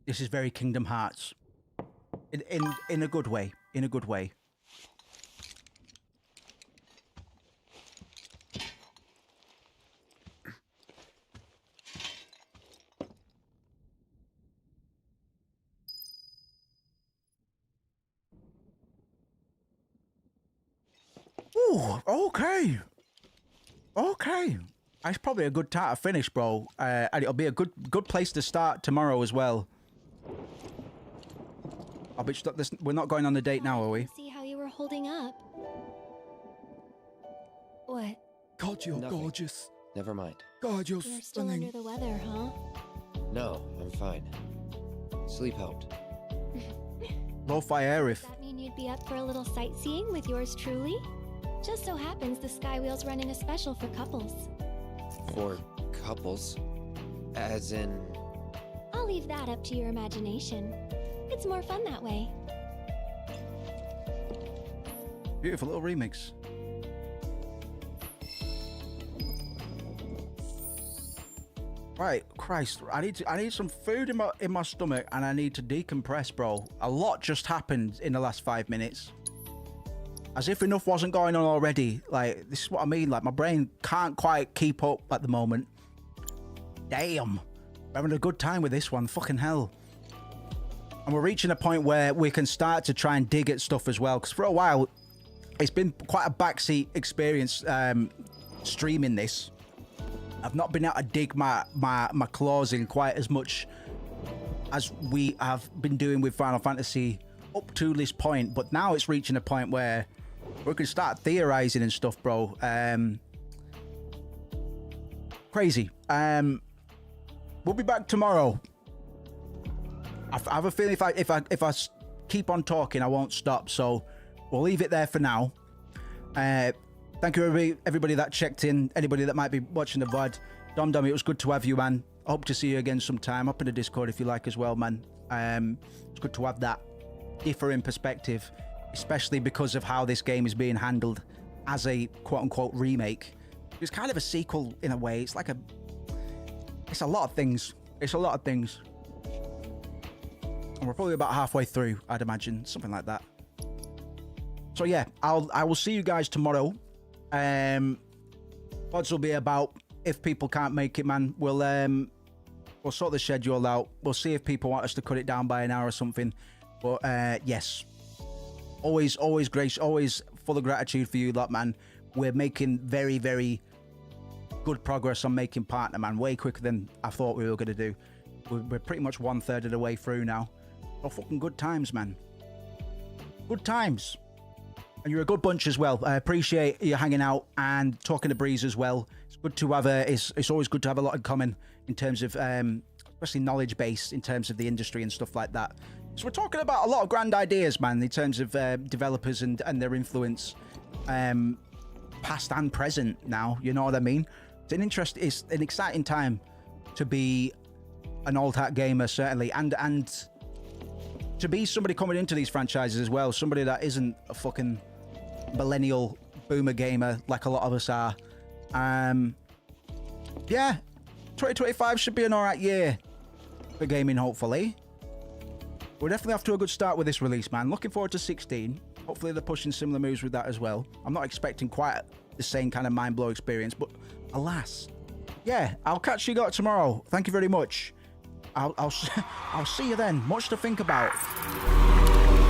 This is very Kingdom Hearts. In a good way. In a good way. Ooh, okay. Okay. That's probably a good time to finish, bro. And it'll be a good place to start tomorrow as well. Oh, but we're not going on the date now, are we? See how you were holding up. What? God, you're Nothing. gorgeous. Never mind. God, you're You're still stunning. under the weather, huh? No, I'm fine. Sleep helped. Lo-fi Arif. Does that mean you'd be up for a little sightseeing with yours truly? Just so happens the Skywheel's running a special for couples. For couples? As in... I'll leave that up to your imagination. It's more fun that way. Beautiful little remix. Right, Christ, I need some food in my stomach, and I need to decompress, bro. A lot just happened in the last 5 minutes. As if enough wasn't going on already. Like, this is what I mean. Like, my brain can't quite keep up at the moment. Damn. We're having a good time with this one. Fucking hell. And we're reaching a point where we can start to try and dig at stuff as well. Because for a while, it's been quite a backseat experience streaming this. I've not been able to dig my claws in quite as much as we have been doing with Final Fantasy up to this point. But now it's reaching a point where We can start theorizing and stuff, bro. Crazy. We'll be back tomorrow. I have a feeling if I keep on talking, I won't stop. So we'll leave it there for now. Thank you everybody that checked in. Anybody that might be watching the VOD. Dom, it was good to have you, man. I hope to see you again sometime. Up in the Discord if you like as well, man. It's good to have that differing perspective, especially because of how this game is being handled as a quote-unquote remake. It's kind of a sequel in a way. It's like it's a lot of things. It's a lot of things. And we're probably about halfway through, I'd imagine, something like that. So yeah, I will see you guys tomorrow. VODs will be about, if people can't make it, man, we'll sort the schedule out. We'll see if people want us to cut it down by an hour or something. But yes, always grace, always full of gratitude for you lot, man. We're making very, very good progress on making Partner, man. Way quicker than I thought we were going to do. We're pretty much 1/3 of the way through now. Oh, fucking good times, man. Good times. And you're a good bunch as well. I appreciate you hanging out and talking to Breeze as well. It's good to have it's always good to have a lot in common in terms of, especially knowledge base in terms of the industry and stuff like that. So we're talking about a lot of grand ideas, man, in terms of developers and their influence, past and present now, you know what I mean? It's an exciting time to be an old hat gamer, certainly, and to be somebody coming into these franchises as well, somebody that isn't a fucking millennial boomer gamer like a lot of us are. Yeah, 2025 should be an alright year for gaming, hopefully. We're definitely off to a good start with this release, man. Looking forward to 16. Hopefully they're pushing similar moves with that as well. I'm not expecting quite the same kind of mind-blow experience, but alas. Yeah, I'll catch you guys tomorrow. Thank you very much. I'll see you then. Much to think about.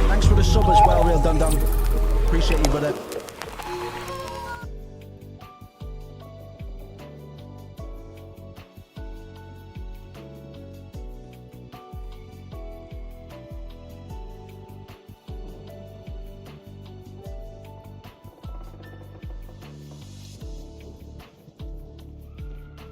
Thanks for the sub as well, Real Dum Dum. Appreciate you, brother.